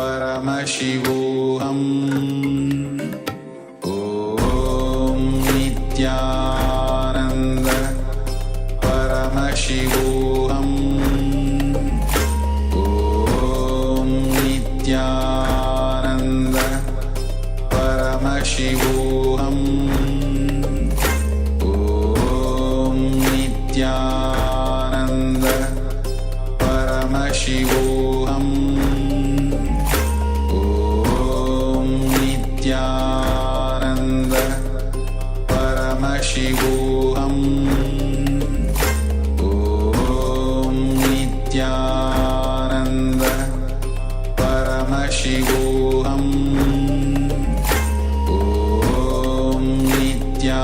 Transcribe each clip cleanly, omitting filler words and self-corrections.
Paramashivoham. Om Nithyananda Paramashivoham. Om Nithyananda Paramashivoham. Om Nithyananda Paramashivoham. Om Nithyananda Paramashivoham. Om Nithyananda Paramashivoham. Om Nithyananda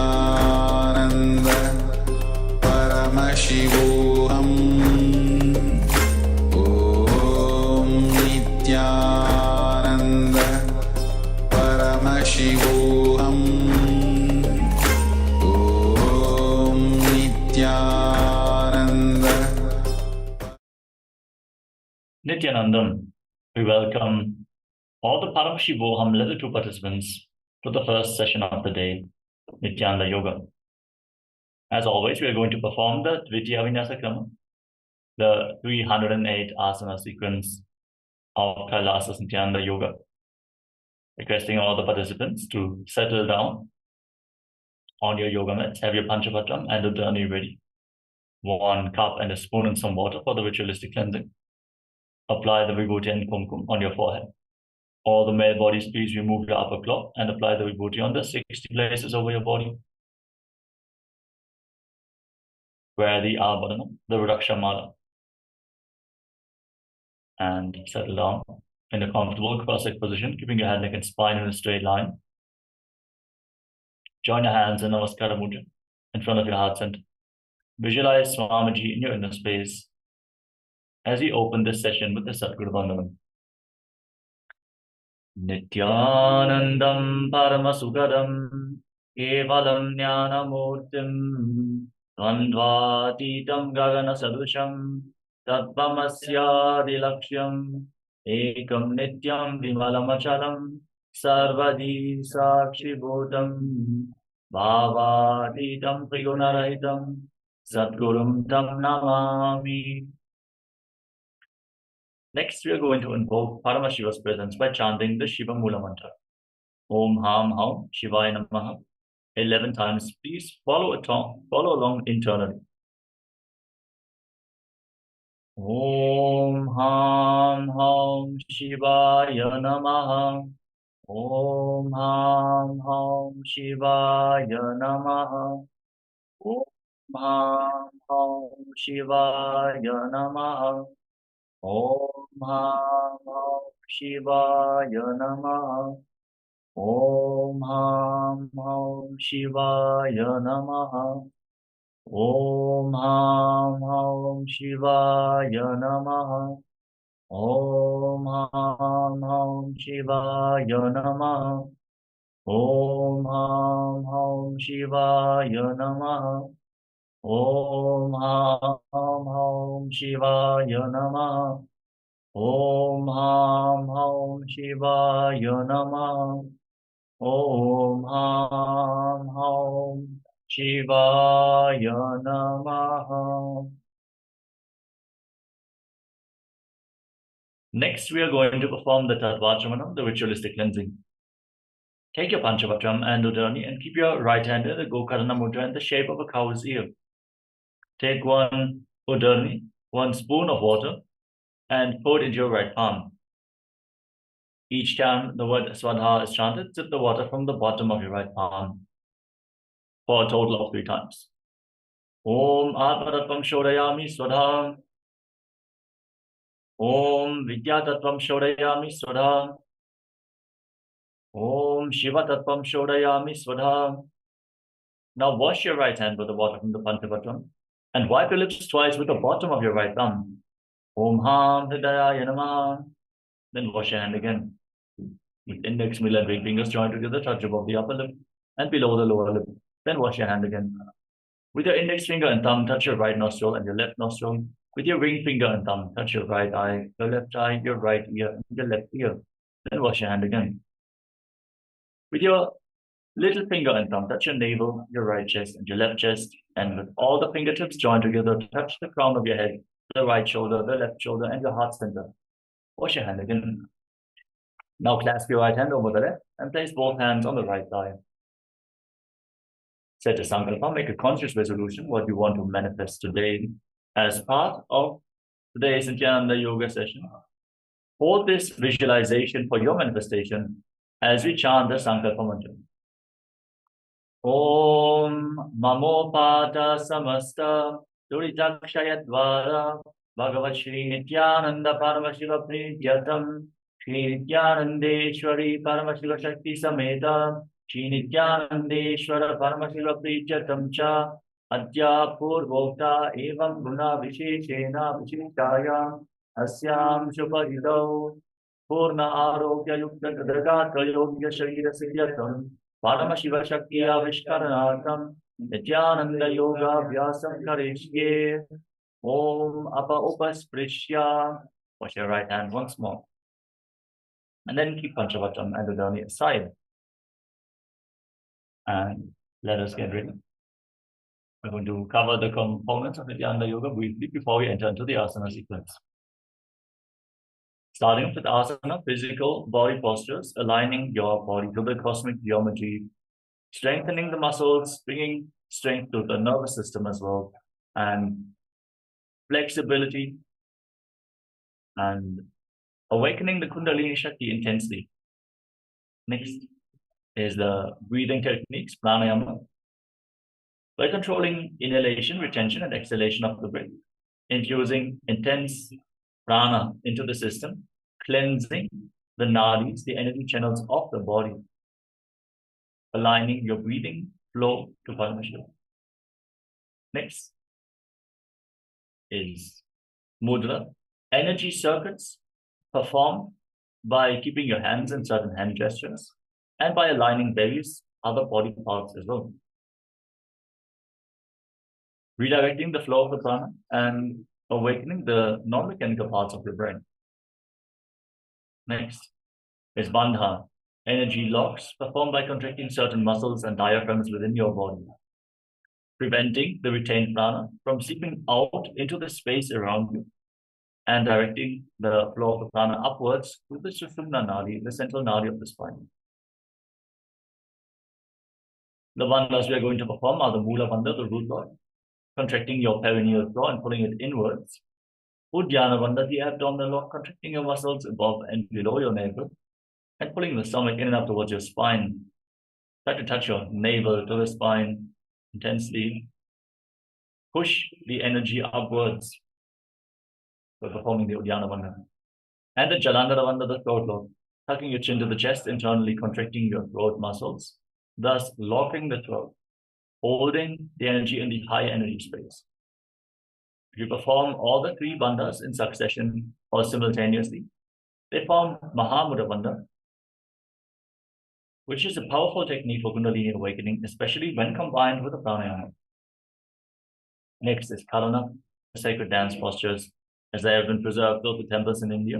Paramashivoham. Om Nithyananda Paramashivoham. Om Nithyananda. Nithyanandam, we welcome all the Paramashivoham Level 2 participants to the first session of the day, Nithyananda Yoga. As always, we are going to perform the Dvitiya Vinyasa Krama, the 308 asana sequence of KAILASA's Nithyananda Yoga. Requesting all the participants to settle down on your yoga mats, have your Panchapatram and the Udani ready. 1 cup and a spoon and some water for the ritualistic cleansing. Apply the Vibhuti and Kumkum on your forehead. All the male bodies, please remove your upper cloth and apply the Vibhuti on the 60 places over your body. Wear the Abharanam, the Raksha Mala. And settle down in a comfortable cross-legged position, keeping your head, neck, and spine in a straight line. Join your hands in Namaskara Mudra in front of your heart center. Visualize Swamiji in your inner space as we open this session with the Satguru Vandanam. Nithyanandam Paramasukadam Kevalam Jnanamurtim Dvandvatitam Gagana Sadusham Tattvamasya Ekam Nityam Vimalamachalam Sarvadi Sakshi Bhutam Bhavaditam Trigunarahitam Satgurum Tam Namami. Next, we are going to invoke Paramashiva's presence by chanting the Shiva Mula Mantra. Om Ham Ham Shivaya Namaha 11 times. Please follow along internally. Om Ham Ham Shivaya Namaha. Om Ham Ham Shivaya Namaha. Om Ham Ham Shivaya Namaha. Om Ham Ham Shivaya Namaha. Om Ham Ham Shivaya Namaha. Om Ham Ham Shivaya Namaha. Om Ham Ham Shivaya Namaha. Om Ham Ham Shivaya Namaha. Om Ham Ham Shivaya Namaha. Om Ham Ham Shivaya Namaha. Om Ham Ham Shivaya Namaha. Next, we are going to perform the Tattvachamanam, the ritualistic cleansing. Take your Panchavatram and Udani and keep your right hand in the Gokarna Mudra in the shape of a cow's ear. Take 1 Udani, 1 spoon of water, and pour it into your right palm. Each time the word Swadha is chanted, sip the water from the bottom of your right palm for a total of 3 times. Om Atmatatvam Shodayami Swadha. Om Vidyatatvam Shodayami Swadha. Om Shivatatvam Shodayami Swadha. Now wash your right hand with the water from the Panchavatram and wipe your lips twice with the bottom of your right thumb. Om Ham Hridayaya Namaha. Then wash your hand again. With index, middle, and ring fingers joined together, touch above the upper lip and below the lower lip. Then wash your hand again. With your index finger and thumb, touch your right nostril and your left nostril With your ring finger and thumb, touch your right eye, your left eye, your right ear, and your left ear. Then wash your hand again. With your little finger and thumb, touch your navel, your right chest, and your left chest. And with all the fingertips joined together, touch the crown of your head, the right shoulder, the left shoulder, and your heart center. Wash your hand again. Now clasp your right hand over the left and place both hands on the right thigh. Set a sankalpa, make a conscious resolution what you want to manifest today as part of today's Nithyananda yoga session. Hold this visualization for your manifestation as we chant the sankalpa mantra. Om Mamopata Samasta Duritakshayadvara Bhagavat Shri Nithyananda Paramashiva Pridyatam Shri Nithyanandeshwari Paramashiva Shakti Sameta Shri Nithyanandeshwara Paramashiva Pridyatam Cha Adya Purvokta Evam Guna Visheshena Visheshaya Asyam Shubhajidau Purna Arogya Yukta Gadagata Yogya Sharira Siddhyatam Paramashiva Shakti Avishkaranatam Nithyananda Yoga Vyasam Karishye Om Apa Upasprishya. Wash your right hand once more. And then keep Panchavatam and Udani aside. And let us get ready. We're going to cover the components of Nithyananda Yoga briefly before we enter into the asana sequence. Starting with asana, physical body postures, aligning your body to the cosmic geometry, strengthening the muscles, bringing strength to the nervous system as well, and flexibility, and awakening the Kundalini Shakti intensely. Next is the breathing techniques, pranayama, by controlling inhalation, retention, and exhalation of the breath, infusing intense prana into the system, cleansing the nadis, the energy channels of the body, aligning your breathing flow to Paramashivoham. Next is mudra, energy circuits performed by keeping your hands in certain hand gestures and by aligning various other body parts as well. Redirecting the flow of the prana and awakening the non-mechanical parts of your brain. Next is bandha, energy locks performed by contracting certain muscles and diaphragms within your body, preventing the retained prana from seeping out into the space around you and directing the flow of the prana upwards to the Sushumna Nadi, the central Nadi of the spine. The bandhas we are going to perform are the Mula Bandha, the root lock, contracting your perineal floor and pulling it inwards. Uddiyana Bandha, the abdominal lock, contracting your muscles above and below your navel and pulling the stomach in and up towards your spine. Try to touch your navel to the spine intensely. Push the energy upwards for performing the Uddiyana Bandha. And the Jalandhara Bandha, the throat lock, tucking your chin to the chest internally, contracting your throat muscles, thus locking the throat, holding the energy in the high energy space. If you perform all the three bandhas in succession or simultaneously, they form Mahamudra Bandha, which is a powerful technique for Kundalini awakening, especially when combined with a pranayama. Next is Kalana, the sacred dance postures, as they have been preserved built the temples in India,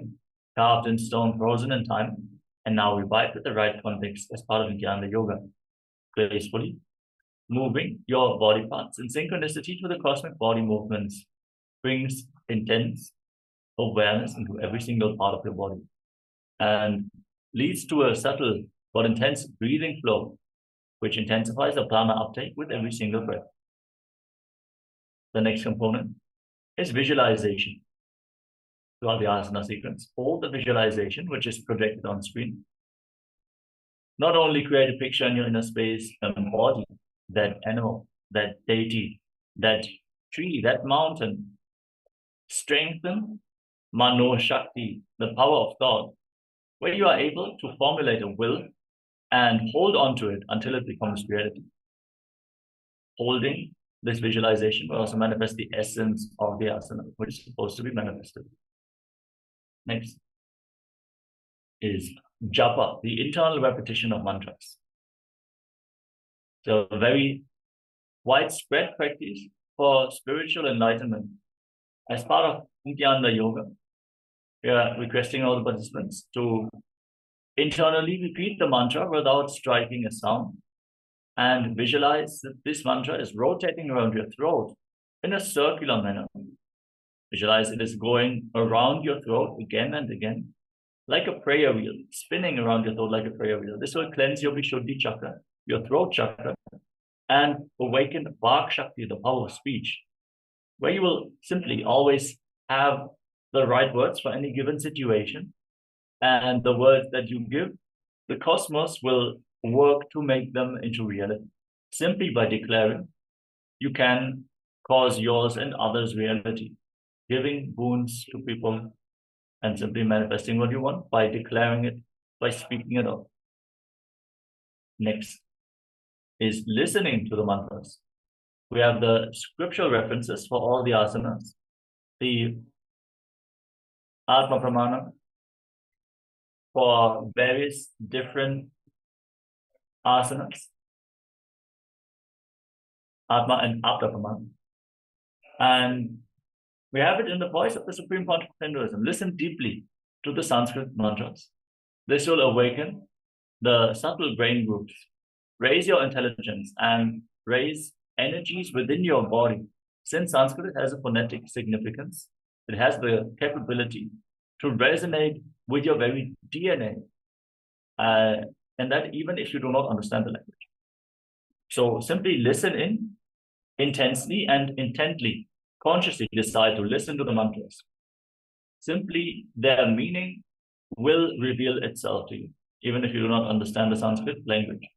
carved in stone, frozen in time, and now revived with the right context as part of Nithyananda Yoga. Gracefully moving your body parts in synchronicity to the cosmic body movements brings intense awareness into every single part of your body and leads to a subtle but intense breathing flow, which intensifies the prana uptake with every single breath. The next component is visualization. Throughout the asana sequence, all the visualization, which is projected on screen, not only create a picture in your inner space and embody that animal, that deity, that tree, that mountain, strengthen Mano Shakti, the power of thought, where you are able to formulate a will and hold on to it until it becomes reality. Holding this visualization will also manifest the essence of the asana, which is supposed to be manifested. Next is japa, the internal repetition of mantras. So a very widespread practice for spiritual enlightenment As part of Nithyananda Yoga, we are requesting all the participants to internally repeat the mantra without striking a sound and visualize that this mantra is rotating around your throat in a circular manner. Visualize it is going around your throat again and again, like a prayer wheel, spinning around your throat like a prayer wheel. This will cleanse your Vishuddhi chakra, your throat chakra, and awaken Vak Shakti, the power of speech, where you will simply always have the right words for any given situation. And the words that you give, the cosmos will work to make them into reality. Simply by declaring, you can cause yours and others' reality, giving boons to people and simply manifesting what you want by declaring it, by speaking it out. Next is listening to the mantras. We have the scriptural references for all the asanas. The Atma Pramana for various different asanas, Atma and Apta Pramana. And we have it in the voice of the Supreme Pontiff of Hinduism. Listen deeply to the Sanskrit mantras. This will awaken the subtle brain groups, raise your intelligence, and raise energies within your body. Since Sanskrit has a phonetic significance, it has the capability to resonate with your very DNA, and that even if you do not understand the language. So simply listen in intensely and intently, consciously decide to listen to the mantras. Simply their meaning will reveal itself to you, even if you do not understand the Sanskrit language.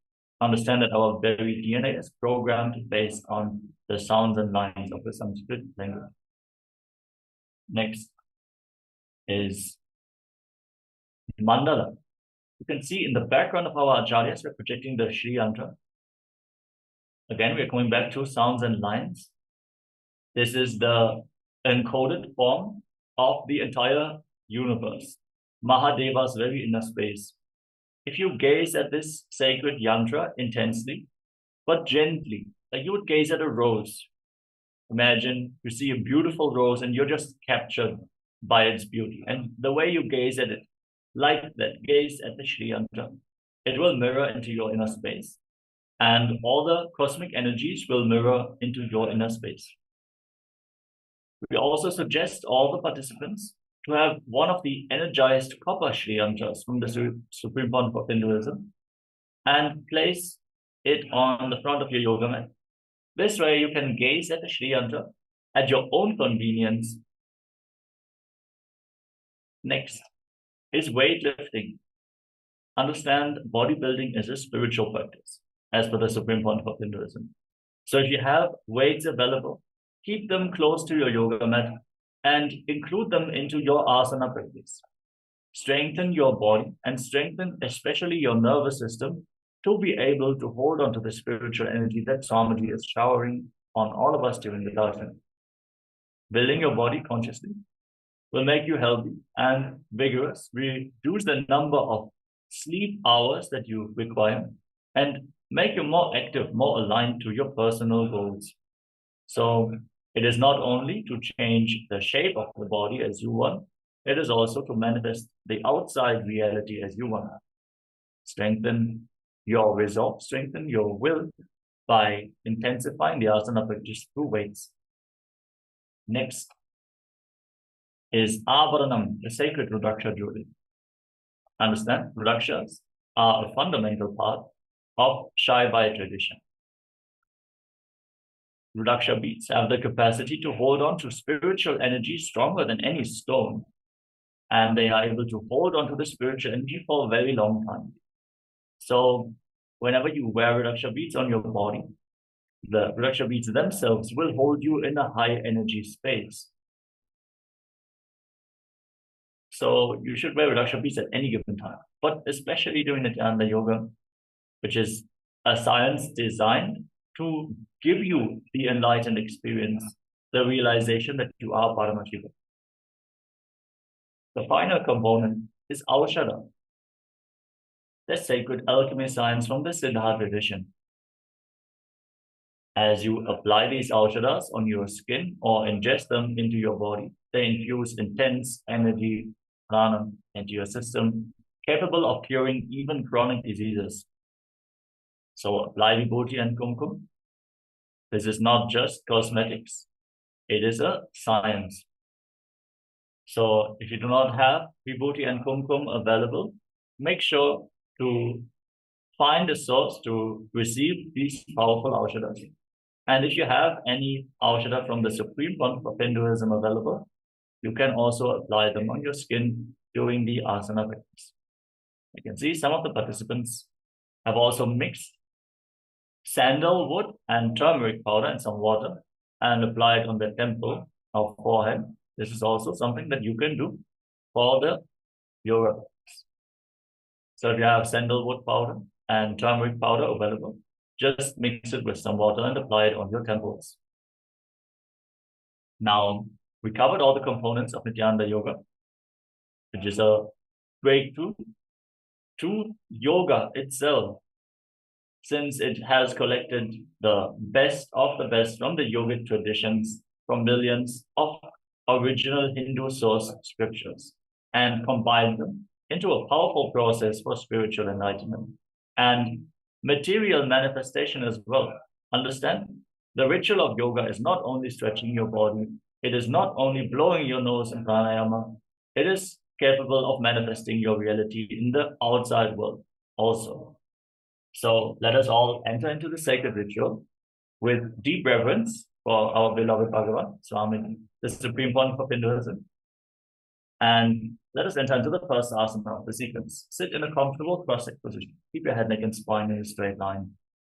Understand that our very DNA is programmed based on the sounds and lines of the Sanskrit language. Next is Mandala. You can see in the background of our acharyas, we're projecting the Shri Yantra. Again, we're coming back to sounds and lines. This is the encoded form of the entire universe, Mahadeva's very inner space. If you gaze at this sacred yantra intensely, but gently, like you would gaze at a rose. Imagine you see a beautiful rose and you're just captured by its beauty. And the way you gaze at it, like that, gaze at the Shri Yantra, it will mirror into your inner space. And all the cosmic energies will mirror into your inner space. We also suggest all the participants to have one of the energized copper Shri Yantras from the Supreme Pontiff of Hinduism and place it on the front of your yoga mat. This way you can gaze at the Shri Yantra at your own convenience. Next is weightlifting. Understand bodybuilding is a spiritual practice, as per the Supreme Pontiff of Hinduism. So if you have weights available, keep them close to your yoga mat and include them into your asana practice. Strengthen your body and strengthen especially your nervous system to be able to hold on to the spiritual energy that Swamiji is showering on all of us during the darshan. Building your body consciously will make you healthy and vigorous, reduce the number of sleep hours that you require, and make you more active, more aligned to your personal goals. So it is not only to change the shape of the body as you want, it is also to manifest the outside reality as you want. Strengthen your resolve, strengthen your will by intensifying the asana practice through weights. Next is Avaranam, the sacred Rudraksha jewelry. Understand, Rudrakshas are a fundamental part of Shaivaya tradition. Rudraksha beads have the capacity to hold on to spiritual energy stronger than any stone. And they are able to hold on to the spiritual energy for a very long time. So whenever you wear Rudraksha beads on your body, the Rudraksha beads themselves will hold you in a high energy space. So you should wear Rudraksha beads at any given time, but especially during Nithyananda Yoga, which is a science designed to give you the enlightened experience, the realization that you are Paramashivoham. The final component is Aushadha, the sacred alchemy science from the Siddha tradition. As you apply these asanas on your skin or ingest them into your body, they infuse intense energy, prana, into your system, capable of curing even chronic diseases. So apply vibhuti and kumkum. This is not just cosmetics. It is a science. So if you do not have vibhuti and kumkum available, make sure to find a source to receive these powerful asanas. And if you have any asana from the Supreme One of Hinduism available, you can also apply them on your skin during the asana practice. You can see some of the participants have also mixed sandalwood and turmeric powder in some water and applied on the temple of forehead. This is also something that you can do for the yoga practice. So if you have sandalwood powder and turmeric powder available, just mix it with some water and apply it on your temples. Now, we covered all the components of Nithyananda Yoga, which is a breakthrough to yoga itself, since it has collected the best of the best from the yogic traditions from millions of original Hindu source scriptures and combined them into a powerful process for spiritual enlightenment and material manifestation as well. Understand? The ritual of yoga is not only stretching your body, it is not only blowing your nose in pranayama, it is capable of manifesting your reality in the outside world also. So let us all enter into the sacred ritual with deep reverence for our beloved Bhagavan, Swami, the Supreme One of Hinduism. And let us enter into the first asana of the sequence. Sit in a comfortable cross-legged position. Keep your head, neck, and spine in a straight line.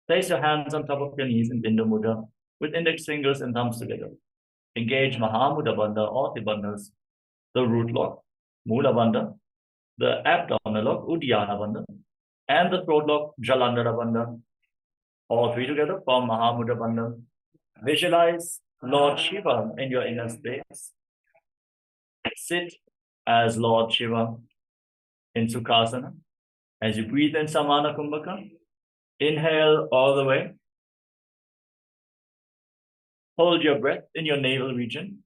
Place your hands on top of your knees in Bindu Mudra with index fingers and thumbs together. Engage Mahamudra Bandha or the bandhas, the root lock, Mula Bandha, the abdominal lock, Uddiyana Bandha, and the throat lock, Jalandhara Bandha. All three together form Mahamudra Bandha. Visualize Lord Shiva in your inner space. Sit as Lord Shiva in Sukhasana. As you breathe in Samana Kumbhaka, inhale all the way. Hold your breath in your navel region.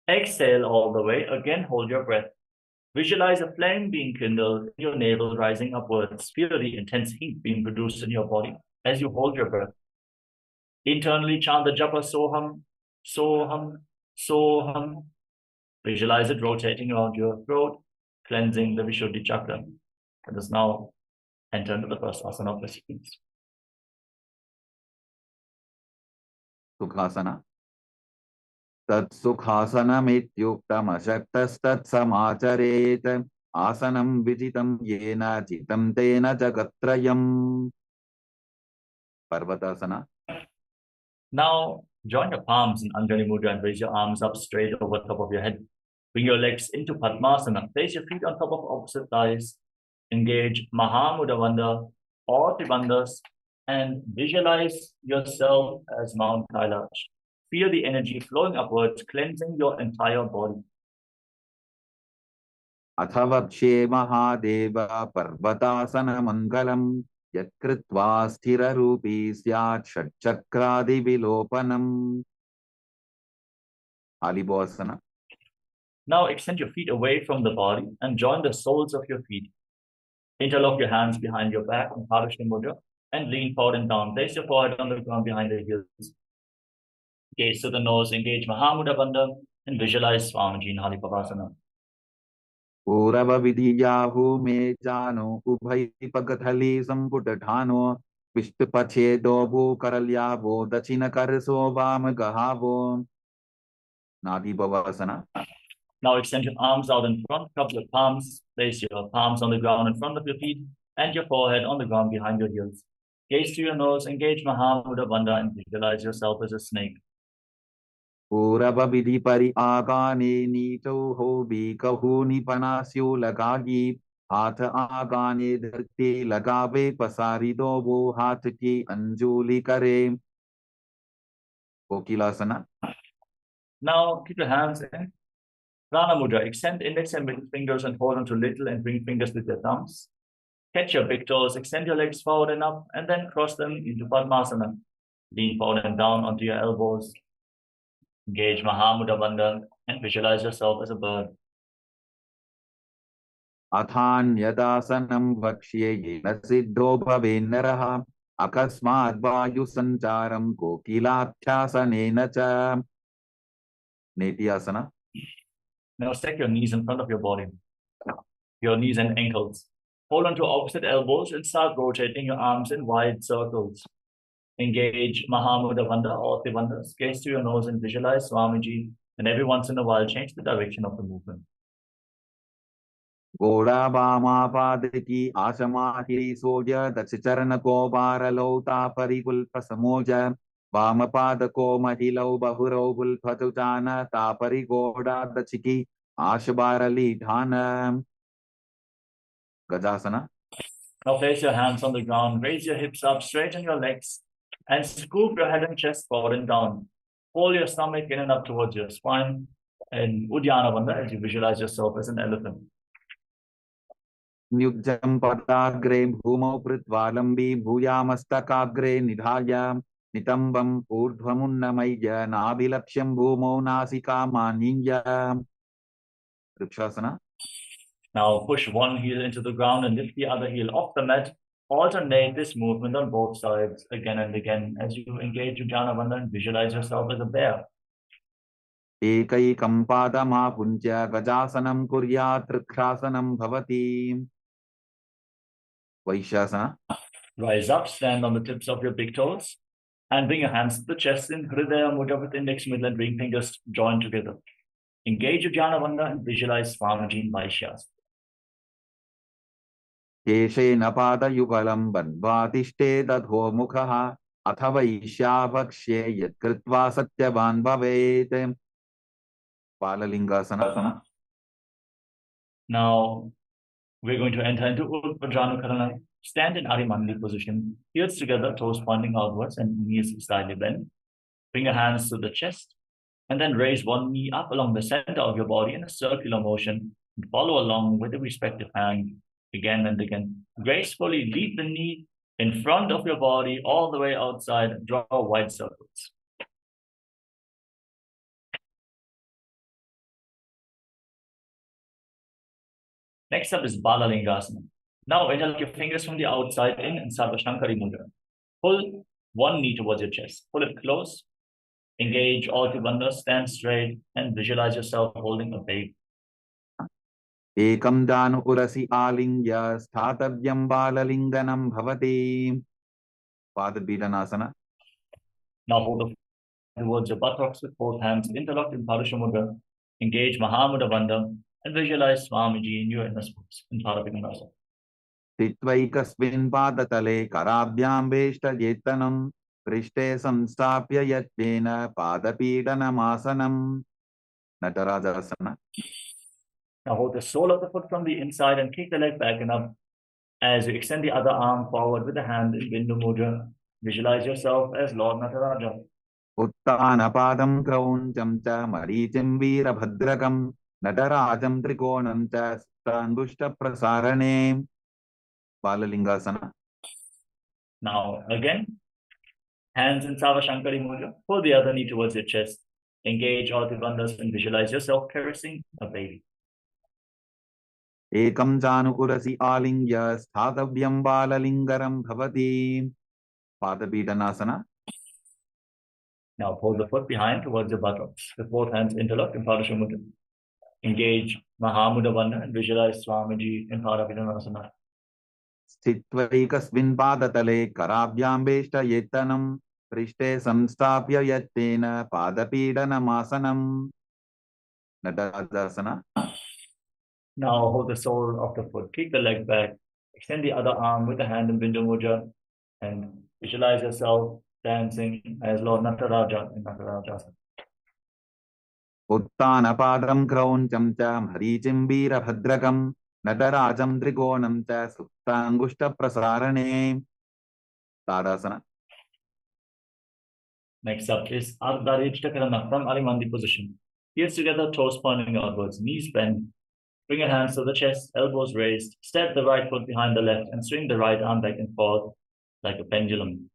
Exhale all the way. Again, hold your breath. Visualize a flame being kindled in your navel, rising upwards. Feel the intense heat being produced in your body as you hold your breath. Internally chant the japa Soham, Soham, Soham. Visualize it rotating around your throat, cleansing the Vishuddhi chakra. Let us now enter into the first asana of the sequence. Sukhasana. Tat sukhasanamityuktam ashaktastat samacharet asanam vijitam yena jitam tena jagatrayam. Parvatasana. Now, join your palms in Anjali Mudra and raise your arms up straight over top of your head. Bring your legs into Padmasana. Place your feet on top of opposite thighs. Engage Mahamudra Bandha or Tribandhas and visualize yourself as Mount Kailash. Feel the energy flowing upwards, cleansing your entire body. Athavakshe Mahadeva Parvatasana Mangalam Yatkritva Sthira Rupi Syat Shatchakradi Vilopanam. Alibhasana. Now extend your feet away from the body and join the soles of your feet. Interlock your hands behind your back in Parashni Mudra and lean forward and down. Place your forehead on the ground behind the heels. Gaze to the nose, engage Mahamudra Bandha and visualize Swamiji in Halipavasana. Purava Vidiyahu me jano ubhai pagathali samputatano Vishtupache dobu karalyavo dachina karso vam gahavo. Nadi Bhavasana. Now extend your arms out in front, cup your palms, place your palms on the ground in front of your feet and your forehead on the ground behind your heels. Gaze to your nose, engage Mahamudra Bandha and visualize yourself as a snake. Purava Vidhi Pari Agane Nito Hobi Kahuni Panasyo Lagagi Hatha Agane Dharti Lagave Pasari Dobo Hataki Anjuli Kare. Kokilasana. Now keep your hands in Prana Mudra. Extend index and middle fingers and hold on to little and ring fingers with your thumbs. Catch your big toes, extend your legs forward and up, and then cross them into Padmasana. Lean forward and down onto your elbows. Engage Mahamudra Bandha and visualize yourself as a bird. अथान्यदासनं वक्ष्ये येन सिद्धो भवेन्नरः अकस्मात् वायुसञ्चारं कोकिलाभ्यासनेन च. Nithyananda. Now stack your knees in front of your body, your knees and ankles. Hold on to opposite elbows and start rotating your arms in wide circles. Engage Mahamudra Bandha or Tribandha. Gaze to your nose and visualize Swamiji, and every once in a while change the direction of the movement. घोड़ा वामापादकी आशमाहिरी सोज दक्ष चरण को बारलौता परिपुल्प समोज वामपाद को महिलौ बहुरौ बुल्फतुचान तापरि घोड़ा दक्षिकी आशबारली ढान. Gajasana. Now place your hands on the ground, raise your hips up, straighten your legs, and scoop your head and chest forward and down. Pull your stomach in and up towards your spine. And Uddiyana Bandha as you visualize yourself as an elephant. Nyujjam padagre bhumau pritvalambi bhuyamastakaagre nidhaya nitambam urdhvamunnamaya nabilapshyam bhumau nasika maninya. Ritualistic. Now push one heel into the ground and lift the other heel off the mat. Alternate this movement on both sides again and again as you engage Uddiyana Bandha and visualize yourself as a bear. एकैकं पादमापुञ्ज्य गजासनं कुर्यात् त्रिख्रासनं भवति. Vaishasana. Rise up, stand on the tips of your big toes, and bring your hands to the chest in Hridaya Mudra with index, middle, and ring fingers joined together. Engage Uddiyana Bandha and visualize Swamiji in Vaishyasana. केशेन पादयुगलं बन्ध्वातिष्ठे दधो मुखः अथ वैश्याभक्ष्ये यत्कृत्वा सत्यवान् भवेत्. Balalingasana. Now we're going to enter into Ujjanukarana. Stand in Arimandi position, heels together, toes pointing outwards and knees slightly bent. Bring your hands to the chest and then raise one knee up along the center of your body in a circular motion and follow along with the respective hand again and again. Gracefully lead the knee in front of your body all the way outside and draw wide circles. Next up is Balalingasana. Now inhale your fingers from the outside in and Sarvashankari Mudra. Pull one knee towards your chest. Pull it close. Engage all the bandhas, stand straight and visualize yourself holding a baby. एकं दानुपुरसि आलिङ्ग्य स्थातव्यं बाललिङ्गनं भवति. Padabhidanasana. Now hold towards your buttocks with both hands interlocked in Parusha Mudra. Engage Mahamudra Bandha and visualize Swamiji in your inner space in Padabhidanasana. स्थित्वैकस्मिन् पादतले कराभ्यां वेष्टयेत्तनं पृष्ठे संस्थाप्य यत्नेन पादपीडनमासनं. Natarajasana. Now hold the sole of the foot from the inside and kick the leg back and up as you extend the other arm forward with the hand in Bindu Mudra. Visualize yourself as Lord Nataraja. उत्तानपादं क्रौञ्चं च मरीचिं वीरभद्रकं नटराजं त्रिकोणं च स्तुष्टप्रसारणे. Balalingasana. Now again, hands in Savashankari Mudra. Pull the other knee towards your chest. Engage all the bandhas and visualize yourself caressing a baby. एकं चानुकुरसि आलिङ्ग्य स्थातव्यं बाललिङ्गरं भवति. Padapीडनासana. Now pull the foot behind towards your buttocks with both hands interlocked in Padasha Mudra. Engage Mahamudra Bandha and visualize Swamiji in Padapीडनासana. स्थित्वैकस्मिन् पादतले कराभ्यां वेष्टयेत्तनं पृष्ठे संस्थाप्य यत्तेन पादपीडनमासनं. Natarajasana. Now hold the sole of the foot, kick the leg back, extend the other arm with the hand in Bindu Mudra and visualize yourself dancing as Lord Nataraja in Natarajasana. उत्तानपादं क्रौञ्चं च मरीचिं वीरभद्रकं नटराजं त्रिकोणं च सुप्ताङ्गुष्ठप्रसारणे. Tadasana. Next up is Ardharishtakarana from Arimandi position. Heels together, toes pointing outwards, knees bent. Bring your hands to the chest, elbows raised. Step the right foot behind the left and swing the right arm back and forth like a pendulum.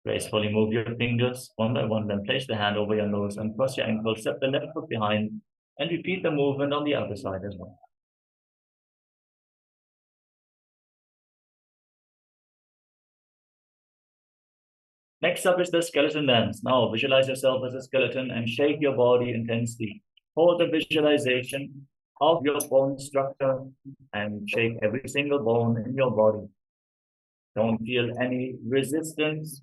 Gracefully move your fingers one by one, then place the hand over your nose and cross your ankle, step the left foot behind, and repeat the movement on the other side as well. Next up is the skeleton dance. Now visualize yourself as a skeleton and shake your body intensely. Hold the visualization of your bone structure and shake every single bone in your body. Don't feel any resistance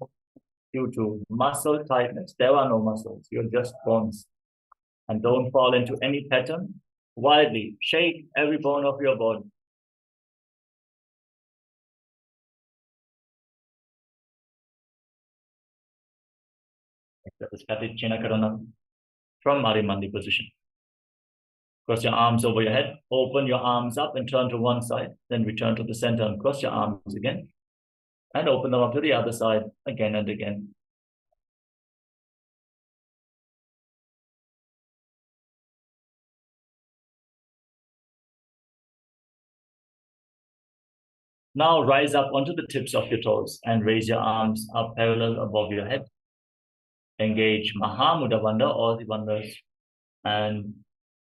due to muscle tightness. There are no muscles, you're just bones. And don't fall into any pattern. Wildly shake every bone of your body. From Marimandi position. Cross your arms over your head, open your arms up and turn to one side, then return to the center and cross your arms again, and open them up to the other side again and again. Now rise up onto the tips of your toes and raise your arms up parallel above your head. Engage Mahamudra Bandha, all the bandhas, and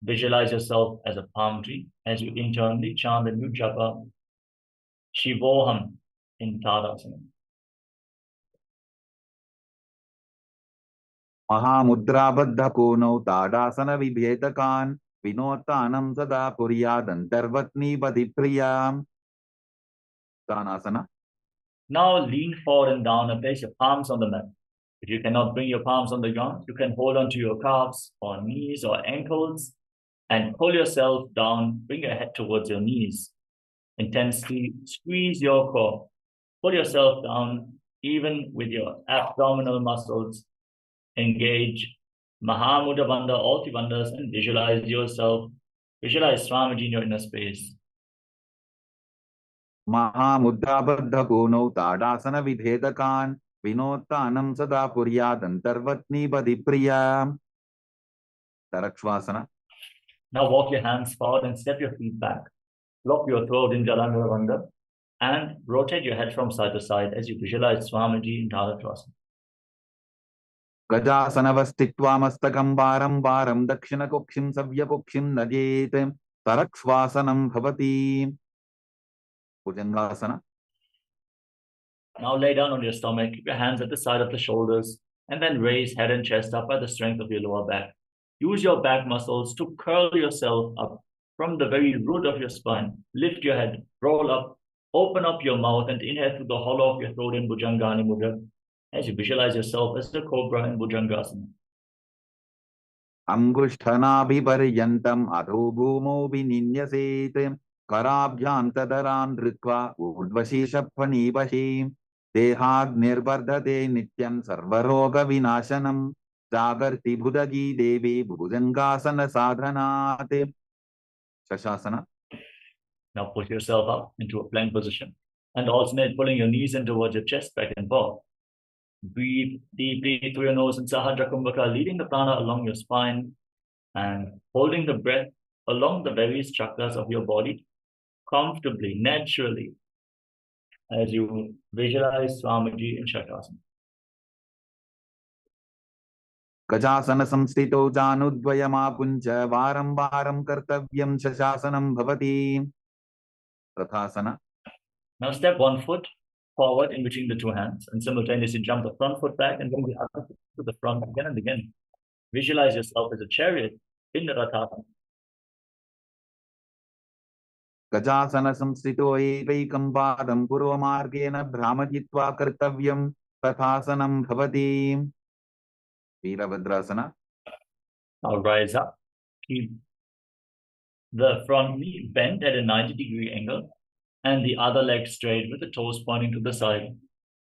visualize yourself as a palm tree as you internally chant the new japa, Shivoham in Tadasana. Mahamudra Kono Tadasana Vibhetakan Vinotanam Sada Kuryadantarvatni Badipriyam. Tanasana. Now lean forward and down and place your palms on the mat. If you cannot bring your palms on the ground, you can hold onto your calves or knees or ankles and pull yourself down, bring your head towards your knees. Intensely squeeze your core. Pull yourself down, even with your abdominal muscles. Engage Mahamudra Bandha, all the bandhas, and visualize yourself. Visualize Swamiji in your inner space. Mahamudra Kono Tadasana Vidhedakan Vinotanam Sada Kuryadantarvatni Badipriyam. Tarakshvasana. Now walk your hands forward and step your feet back. Lock your throat in Jalandhara Bandha and rotate your head from side to side as you visualize Swamiji in Tarakshvasana. Gajasanavastitva mastakam varam varam dakshina kokshim savya kokshim nadyet tarakshvasanam bhavati. Bhujangasana. Now lay down on your stomach, keep your hands at the side of the shoulders, and then raise head and chest up by the strength of your lower back. Use your back muscles to curl yourself up from the very root of your spine. Lift your head, roll up, open up your mouth, and inhale through the hollow of your throat in Bhujangani Mudra as you visualize yourself as the cobra in Bhujangasana. Angushthanabhiparyantam adho bhumo vininyaset karabhyam tadaran dritva urdvashishapani vashim dehad nirbardhate nityam sarvaroga vinashanam jagarti bhudagi devi bhujangasana sadhanate. Shavasana. Now push yourself up into a plank position and alternate pulling your knees in towards your chest, back and forth. Breathe deeply through your nose in Sahadra Kumbhaka, leading the prana along your spine and holding the breath along the various chakras of your body comfortably, naturally, as you visualize Swamiji in Shakasana. Gajasana samstito janudvayamapuncha varam varam kartavyam shashasanam bhavati. Rathasana. Now step one foot forward in between the two hands and simultaneously jump the front foot back and bring the other foot to the front again and again. Visualize yourself as a chariot in the Rathasana. Gajasana samstito evaikam padam purvamargena brahmajitva kartavyam tathasanam bhavati. Veerabhadrasana. Now rise up. Keep the front knee bent at a 90-degree angle and the other leg straight with the toes pointing to the side.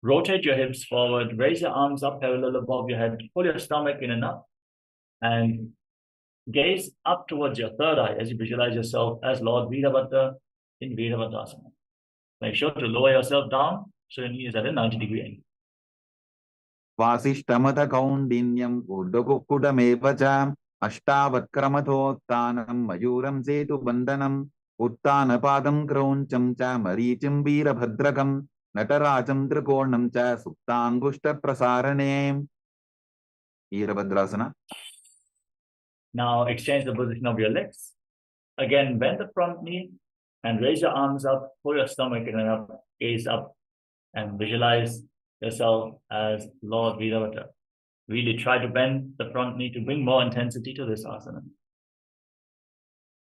Rotate your hips forward, raise your arms up parallel above your head, pull your stomach in and up, and gaze up towards your third eye as you visualize yourself as Lord Veerabhadra in Veerabhadrasana. Make sure to lower yourself down so your knee is at a 90-degree angle. Vasishtamata kaundinyam urdhakukudamevacha ashtavatkramathotanam mayuram setu bandhanam uttanapadam krauncham cha marichim veerabhadrakam नटराजं त्रिकोणं च सुप्ताङ्गुष्ठप्रसारणे Virabhadrasana. Now exchange the position of your legs. Again, bend the front knee and raise your arms up, pull your stomach in and up, gaze up, and visualize yourself as Lord Virabhadra. Really try to bend the front knee to bring more intensity to this asana.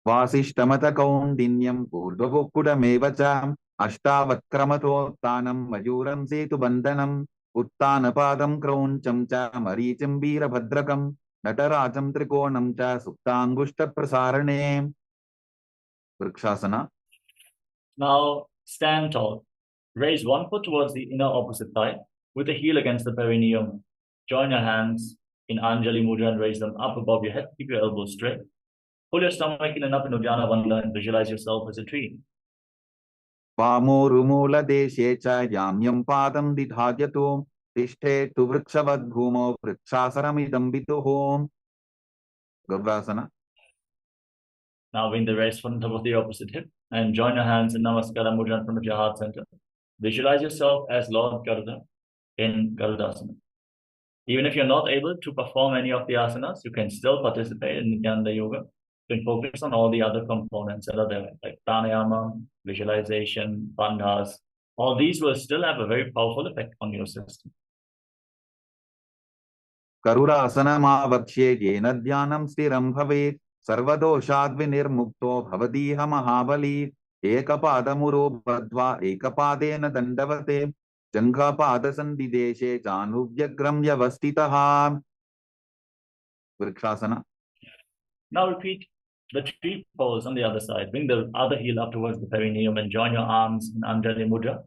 Vasishtamata kaundinyam purdvakukudamev cha अष्टावक्रमतोत्तानं मयूरं सेतुबन्धनं उत्तानपादं क्रौञ्चं च मरीचिं वीरभद्रकं नटराजं त्रिकोणं च सुप्ताङ्गुष्ठप्रसारणे vrikshasana. Now stand tall. Raise one foot towards the inner opposite thigh with the heel against the perineum. Join your hands in Anjali Mudra and raise them up above your head. Keep your elbows straight. Pull your stomach in and up in Uddiyana Bandha and visualize yourself as a tree. वामोरुमूलदेशे च याम्यं पादं दिधार्यतो तिष्ठेतु वृक्षवद्भूमौ वृक्षासनमिदं विदुः. Gavrasana. Now bring the rest from the top of the opposite hip and join your hands in Namaskara Mudra in front of your heart center. Visualize yourself as Lord Garuda in Garudasana. Even if you're not able to perform any of the asanas, you can still participate in Nithyananda Yoga. You can focus on all the other components that are there, like pranayama, visualization, bandhas. All these will still have a very powerful effect on your system. Karurasana येन ध्यानं स्थिरं भवेत् सर्वदोषाद्विनिर्मुक्तो भवतीह महाबली एकपादमुरो बद्ध्वा एकपादेन दण्डवते जङ्घापादसन्धिदेशे चानुव्यग्रं व्यवस्थितः. Vrikshasana. Now repeat the tree pose on the other side. Bring the other heel up towards the perineum and join your arms in Anjali Mudra.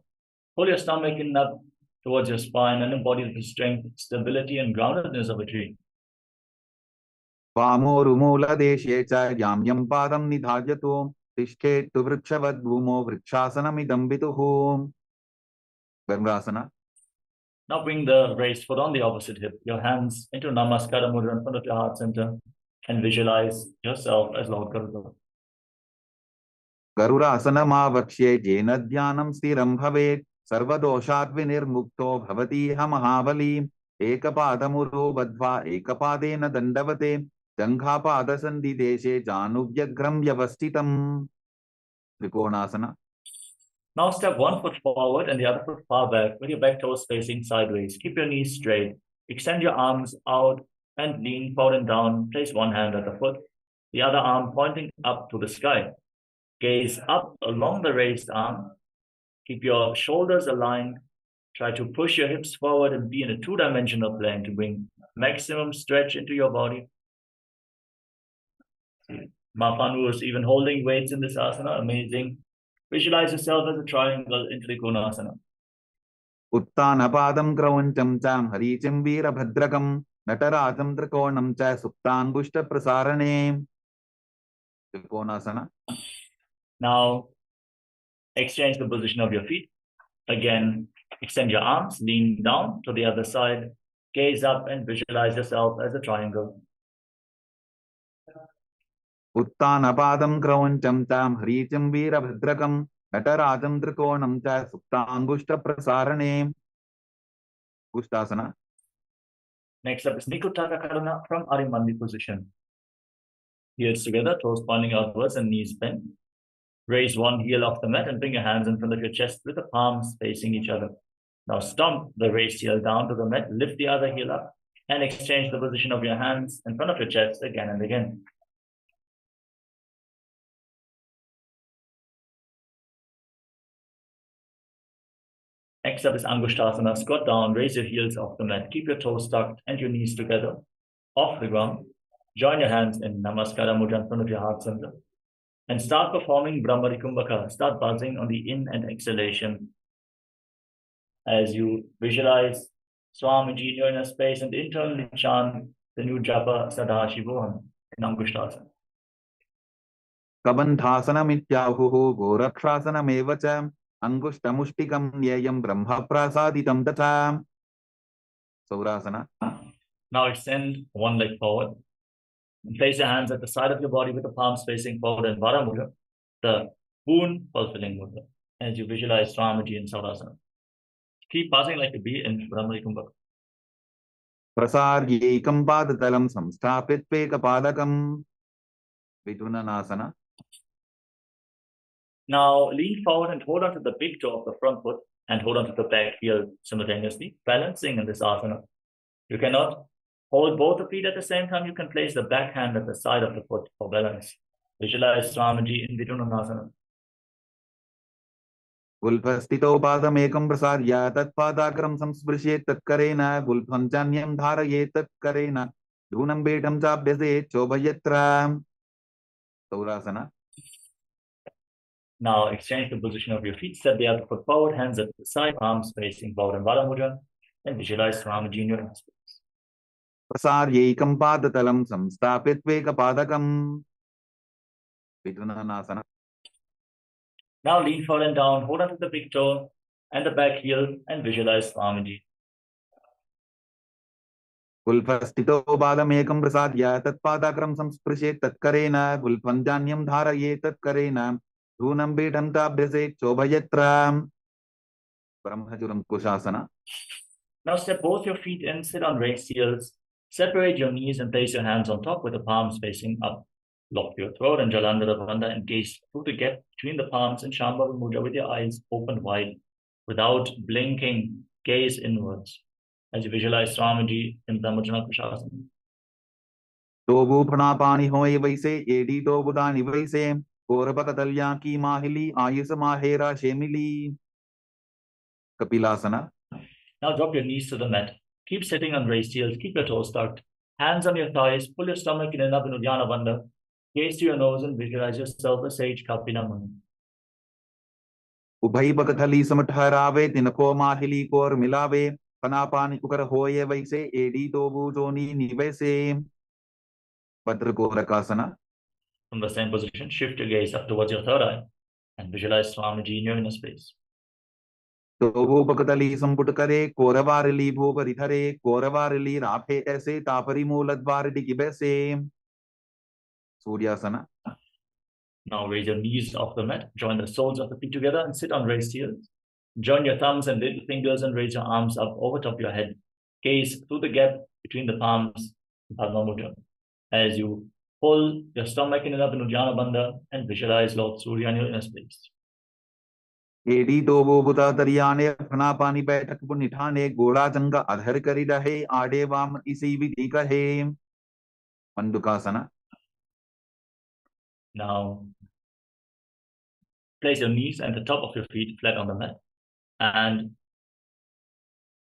Pull your stomach in up towards your spine and embody the strength, stability, and groundedness of a tree. वामोरुमूलदेशे च याम्यं पादं निधार्यतो तिष्ठेतु वृक्षवद्भूमौ वृक्षासनमिदं विदुः. Varmasana. Now bring the raised foot on the opposite hip, your hands into Namaskara Mudra in front of your heart center, and visualize yourself as Lord Garuda. गरुडासनमावक्ष्ये येन ध्यानं स्थिरं भवेत् सर्वदोषात् विनिर्मुक्तो भवतीह महाबली एकपादमुरो बद्ध्वा एकपादेन दण्डवते जङ्घापादसन्धिदेशे जानुव्यग्रं व्यवस्थितम्. त्रिकोणासना. Now step one foot forward and the other foot far back with your back toes facing sideways. Keep your knees straight. Extend your arms out and lean forward and down. Place one hand at the foot, the other arm pointing up to the sky. Gaze up along the raised arm. Keep your shoulders aligned. Try to push your hips forward and be in a two-dimensional plane to bring maximum stretch into your body. Mapanu is even holding weights in this asana. Amazing. Visualize yourself as a triangle in Trikonasana. उत्तानपादं क्रौञ्चं च हरीचिं वीरभद्रकं नटराजं त्रिकोणं च सुप्ताङ्गुष्ठप्रसारणे. त्रिकोणासना. Now exchange the position of your feet. Again, extend your arms, lean down to the other side, gaze up and visualize yourself as a triangle. उत्तानपादं क्रौञ्चं च हरीचिं वीरभद्रकं नटराजं त्रिकोणं च सुप्ताङ्गुष्ठप्रसारणे. Pushtasana. Next up is Nikutaka Karuna from Arimandi position. Heels together, toes pointing outwards and knees bent. Raise one heel off the mat and bring your hands in front of your chest with the palms facing each other. Now stomp the raised heel down to the mat, lift the other heel up, and exchange the position of your hands in front of your chest again and again. Next up is Angushtasana. Squat down, raise your heels off the mat. Keep your toes tucked and your knees together off the ground. Join your hands in Namaskara Mudra in front of your heart center. And start performing Brahmari Kumbhaka. Start buzzing on the in and exhalation. As you visualize Swamiji in your inner space and internally chant the new japa Sada Shivoham in Angushtasana. कबन्धासनमित्याहुः गोरक्षासनमेव च अंगुष्ठमुष्टिकं न्येयं ब्रह्मप्रसादितं तथा. Saurasana. Now extend one leg forward. And place your hands at the side of your body with the palms facing forward in Vara Mudra, the boon fulfilling mudra, as you visualize Swamiji in Shavasana. Keep passing like a bee in Brahmari Kumbhaka. प्रसार्यैकं पादतलं संस्थाप्य त्वेकपादकं विदुननासना. Now lean forward and hold on to the big toe of the front foot and hold on to the back heel simultaneously, balancing in this asana. You cannot hold both the feet at the same time. You can place the back hand at the side of the foot for balance. Visualize Swamiji in Vidunanasana. गुल्फस्थितौ पादमेकं प्रसार्य तत्पादाग्रं संस्पृशेत् तत्करेण गुल्फं चान्यं धारयेत् तत्करेण धूनं पीठं चाभ्यसेत् चोभयत्र. सौरासना. Now exchange the position of your feet. Step the other foot forward, hands at the side, arms facing forward and bottom mudra, and visualize Swamiji in your hands. प्रसार्यैकं पादतलं संस्थाप्य त्वेकपादकं विदुननासना. Now lean forward and down, hold on to the big toe and the back heel and visualize Swamiji. गुल्फस्थितौ पादमेकं प्रसार्य तत्पादाग्रं संस्पृशेत् तत्करेण गुल्फं चान्यं धारयेत् तत्करेण धूनं पीठं चाभ्यसेत् चोभयत्र. ब्रह्मचुरं कुशासना. Now step both your feet in, sit on raised heels, separate your knees and place your hands on top with the palms facing up. Lock your throat and Jalandhara Bandha and gaze through the gap between the palms and Shambhavi Mudra with your eyes open wide. Without blinking, gaze inwards as you visualize Swamiji in Brahmajana Kushasana. टोबू फणापानी होए वैसे AD टोबुदानी वैसे कोरबकतल्या की माहिली Ayush माहेरा शेमिली. कपिलासना. Now drop your knees to the mat. Keep sitting on raised heels. Keep your toes tucked. Hands on your thighs. Pull your stomach in and up in Uddiyana Bandha. Gaze to your nose and visualize yourself as Sage Kapina Muni. उभय बकथली समठहरावे तिनको माहिली core मिलावे फनापानी उकर होए वैसे एडी टोबू जोनी निवैसे. भद्रकोरकासना. From the same position, shift your gaze up towards your third eye and visualize Swamiji in your inner space. टोबू बकथली संपुट करे कोरवारली भूपरिधरे कोरवारली राफे ऐसे तापरी मूलद्वार डिगिबैसे. सूर्यासना. Now raise your knees off the mat. Join the soles of the feet together and sit on raised heels. Join your thumbs and little fingers and raise your arms up over top of your head. Gaze through the gap between the palms, Padma Mudra. As you pull your stomach in and up in Uddiyana Bandha and visualize Lord Surya in your inner space. एडी टोबू बुता तरियाने फनापानी बैठक पुनिठाने गोड़ा जंगा अधर करी रहे आडे वाम इसी विधि कहे. मंडुकासना. Now place your knees and the top of your feet flat on the mat and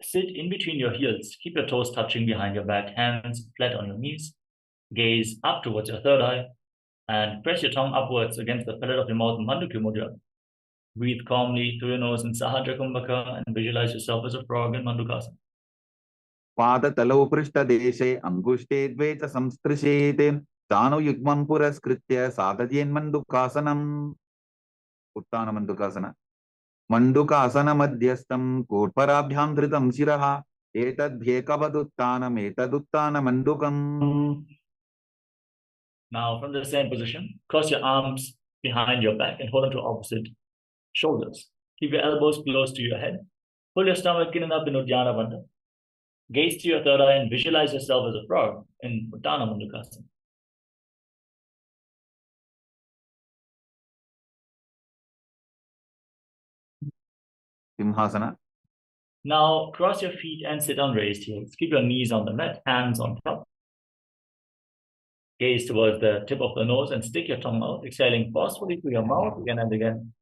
sit in between your heels. Keep your toes touching behind your back, hands flat on your knees. Gaze up towards your third eye and press your tongue upwards against the palate of your mouth, Mandukya Mudra. Breathe calmly through your nose in Sahaja Kumbhaka and visualize yourself as a frog in Mandukasana. पादतलौ पृष्ठदेशे अंगुष्ठे द्वे च संस्पृशेत् तानु युग्मं पुरस्कृत्य साधयेन्मण्डूकासनम्. उत्तानमण्डूकासना. मण्डूकासनमध्यस्थं कोट्पराभ्यां धृतं शिरः एतद्ध्येकवदुत्तानम् एतदुत्तानमण्डूकम्. Now from the same position, cross your arms behind your back and hold on to opposite shoulders. Keep your elbows close to your head. Pull your stomach in and up in Uddiyana Bandha. Gaze to your third eye and visualize yourself as a frog in Uttana Mandukasana. Simhasana. Now cross your feet and sit on raised heels. Keep your knees on the mat, hands on top. Gaze towards the tip of the nose and stick your tongue out, exhaling forcefully through your mouth again and again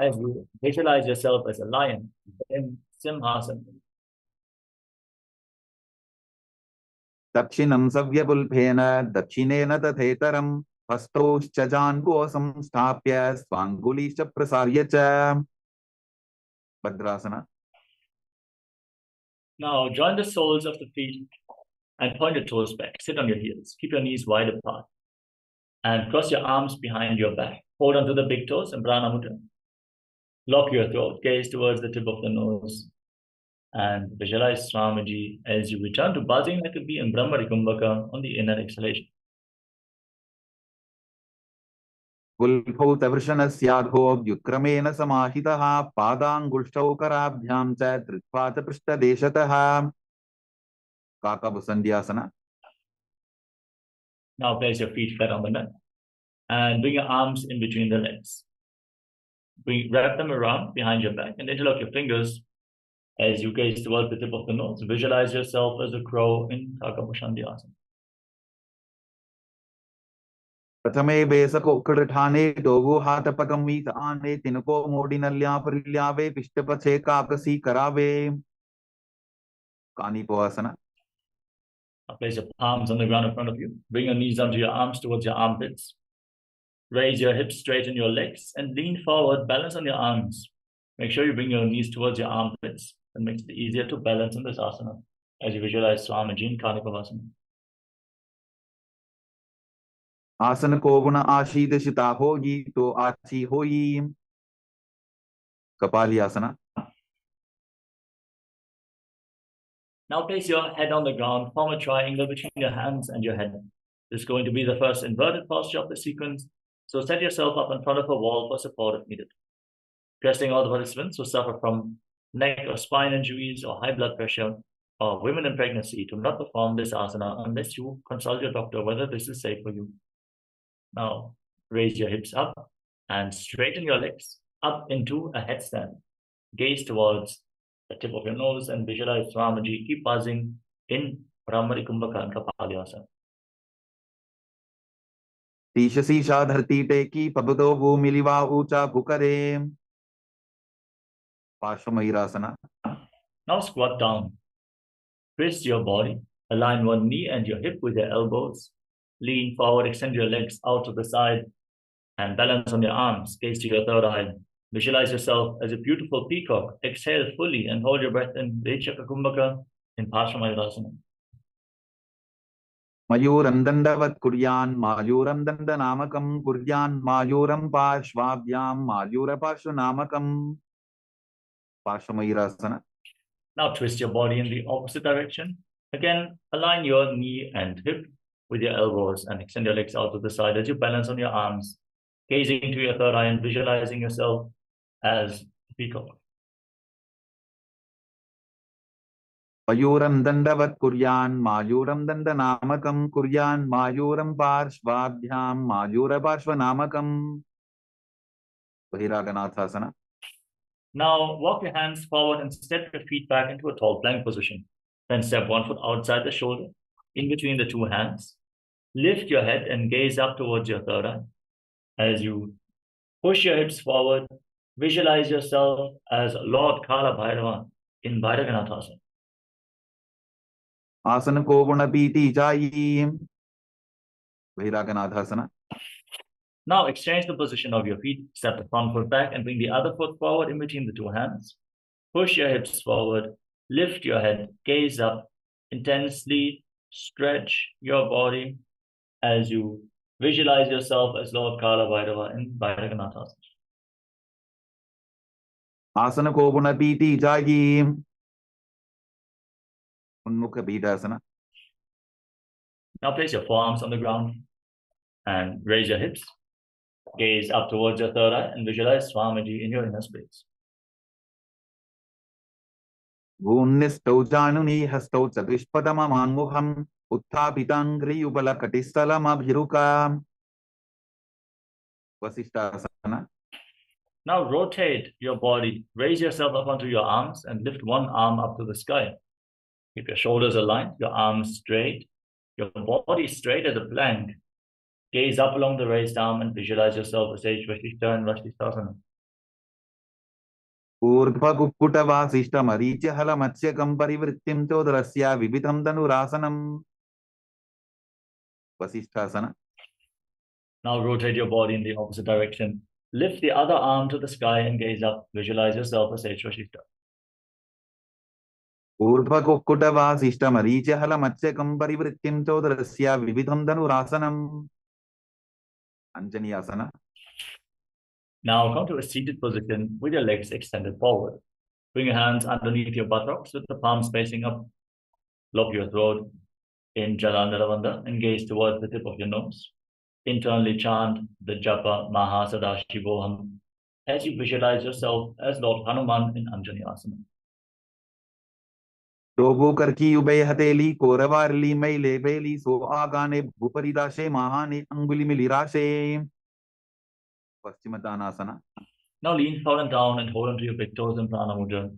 as you visualize yourself as a lion in Simhasana. दक्षिणं सव्यपुल्फेन दक्षिणेन तथेतरं हस्तौश्च जान्वो संस्थाप्य स्वाङ्गुलीश्च प्रसार्य च. भद्रासना. Now join the soles of the feet and point your toes back. Sit on your heels. Keep your knees wide apart. And cross your arms behind your back. Hold on to the big toes and Prana Mudra. Lock your throat. Gaze towards the tip of the nose. And visualize Swamiji as you return to buzzing like a bee in Brahmari Kumbhaka on the inner exhalation. गुल्फौ तवृषणस्याधोऽभ्युत्क्रमेण समाहितः पादाङ्गुष्ठौ कराभ्यां च धृत्वा च पृष्ठदेशतः काकभुसन्ध्यासना. Now place your feet flat on the mat and bring your arms in between the legs. Wrap them around behind your back and interlock your fingers as you gaze towards the tip of the nose. Visualize yourself as a crow in Kakabhushandhyasana. प्रथमे बेसकोक्कड़ठाने डोगो हाथ पकमीत आने तिनको मोड़ी नल्या परिल्यावे पिष्टपछे काकसी करावे. कानीपोआसना. Now place your palms on the ground in front of you. Bring your knees onto your arms towards your armpits. Raise your hips, straighten your legs, and lean forward. Balance on your arms. Make sure you bring your knees towards your armpits. That makes it easier to balance in this asana as you visualize Swamiji in Kanipavasana. आसन को गुण आशीर्षिता होगी तो आची होई. कपाली आसना. Now place your head on the ground, form a triangle between your hands and your head. This is going to be the first inverted posture of the sequence. So set yourself up in front of a wall for support if needed. Requesting all the participants who suffer from neck or spine injuries or high blood pressure or women in pregnancy to not perform this asana unless you consult your doctor whether this is safe for you. Now raise your hips up and straighten your legs up into a headstand. Gaze towards the tip of your nose and visualize Swamiji. Keep pausing in Brahmari Kumbhaka and Kapalyasana. शीशा धरती टेकी पबदो भूमिलिवा ऊंचा भुकरे. पार्श्वमयूरासना. Now squat down. Twist your body. Align one knee and your hip with your elbows. Lean forward, extend your legs out to the side and balance on your arms. Gaze to your third eye. Visualize yourself as a beautiful peacock. Exhale fully and hold your breath in Vechaka Kumbhaka in Parsvamayurasana. मयूरं दण्डवत् कुर्यान् मायूरं दण्डनामकं कुर्यान् मायूरं पार्श्वाभ्यां मायूरपार्श्वनामकं. पार्श्वमयूरासना. Now twist your body in the opposite direction. Again, align your knee and hip with your elbows and extend your legs out to the side as you balance on your arms. Gazing to your third eye and visualizing yourself as a peacock. मयूरं दण्डवत् कुर्यान् मायूरं दण्डनामकं कुर्यान् मायूरं पार्श्वाभ्यां मायूरपार्श्वनामकं. बहिरागनाथासना. Now walk your hands forward and step your feet back into a tall plank position. Then step one foot outside the shoulder, in between the two hands. Lift your head and gaze up towards your third eye. As you push your hips forward, visualize yourself as Lord Kala Bhairava in Bhairaganathasana. आसन को गुण पीति जाई. बहिरागनाथासना. Now exchange the position of your feet. Step the front foot back and bring the other foot forward in between the two hands. Push your hips forward. Lift your head. Gaze up. Intensely stretch your body as you visualize yourself as Lord Kala Bhairava in Bhairaganathasana. आसन को गुण पीति जाई. उन्मुख पीठासना. Now place your forearms on the ground and raise your hips. Gaze up towards your third eye and visualize Swamiji in your inner space. भून्निष्ठौ जानुनी हस्तौ चतुष्पदममान्मुखम् उत्थापिताङ्घ्रियुगलकटिस्थलमभिरुका. वसिष्ठासना. Now rotate your body. Raise yourself up onto your arms and lift one arm up to the sky. Keep your shoulders aligned, your arms straight, your body straight as a plank. Gaze up along the raised arm and visualize yourself as Sage Vasishta and Vasishthasana. ऊर्ध्वकुक्कुटवासिष्ठमरीच्यहलमत्स्यकं परिवृत्तिं चोदरस्य विविधं धनुरासनम्. वसिष्ठासना. Now rotate your body in the opposite direction. Lift the other arm to the sky and gaze up. Visualize yourself as Sage Vasishta. ऊर्ध्वकुक्कुटवासिष्ठमरीच्यहलमत्स्यकं परिवृत्तिं चोदरस्य विविधं धनुरासनम्. अंजनीयासना. Now come to a seated position with your legs extended forward. Bring your hands underneath your buttocks with the palms facing up. Lock your throat in Jalandhara Bandha and gaze towards the tip of your nose. internally chant the japa Shivoham as you visualize yourself as Lord Hanuman in Anjani asana. Dobu karki ubay hateli koravarli may lebeli so agane buparidashe mahane anguli milirashe. Paschimottanasana. Now lean forward and down and hold onto your big toes in prana mudra.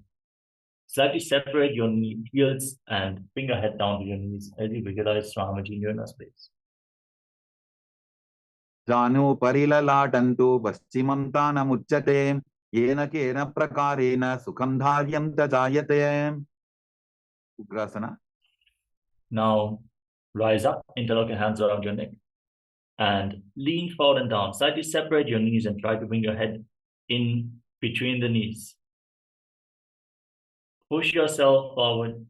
Slightly separate your heels and bring your head down to your knees as you visualize Swamiji in your inner space. Janu parilalatantu paschimam tanamuchyate yena kena prakarena sukham dharyam tajayate. Ugrasana. Now rise up, interlock your hands around your neck and lean forward and down. Slightly separate your knees and try to bring your head in between the knees. Push yourself forward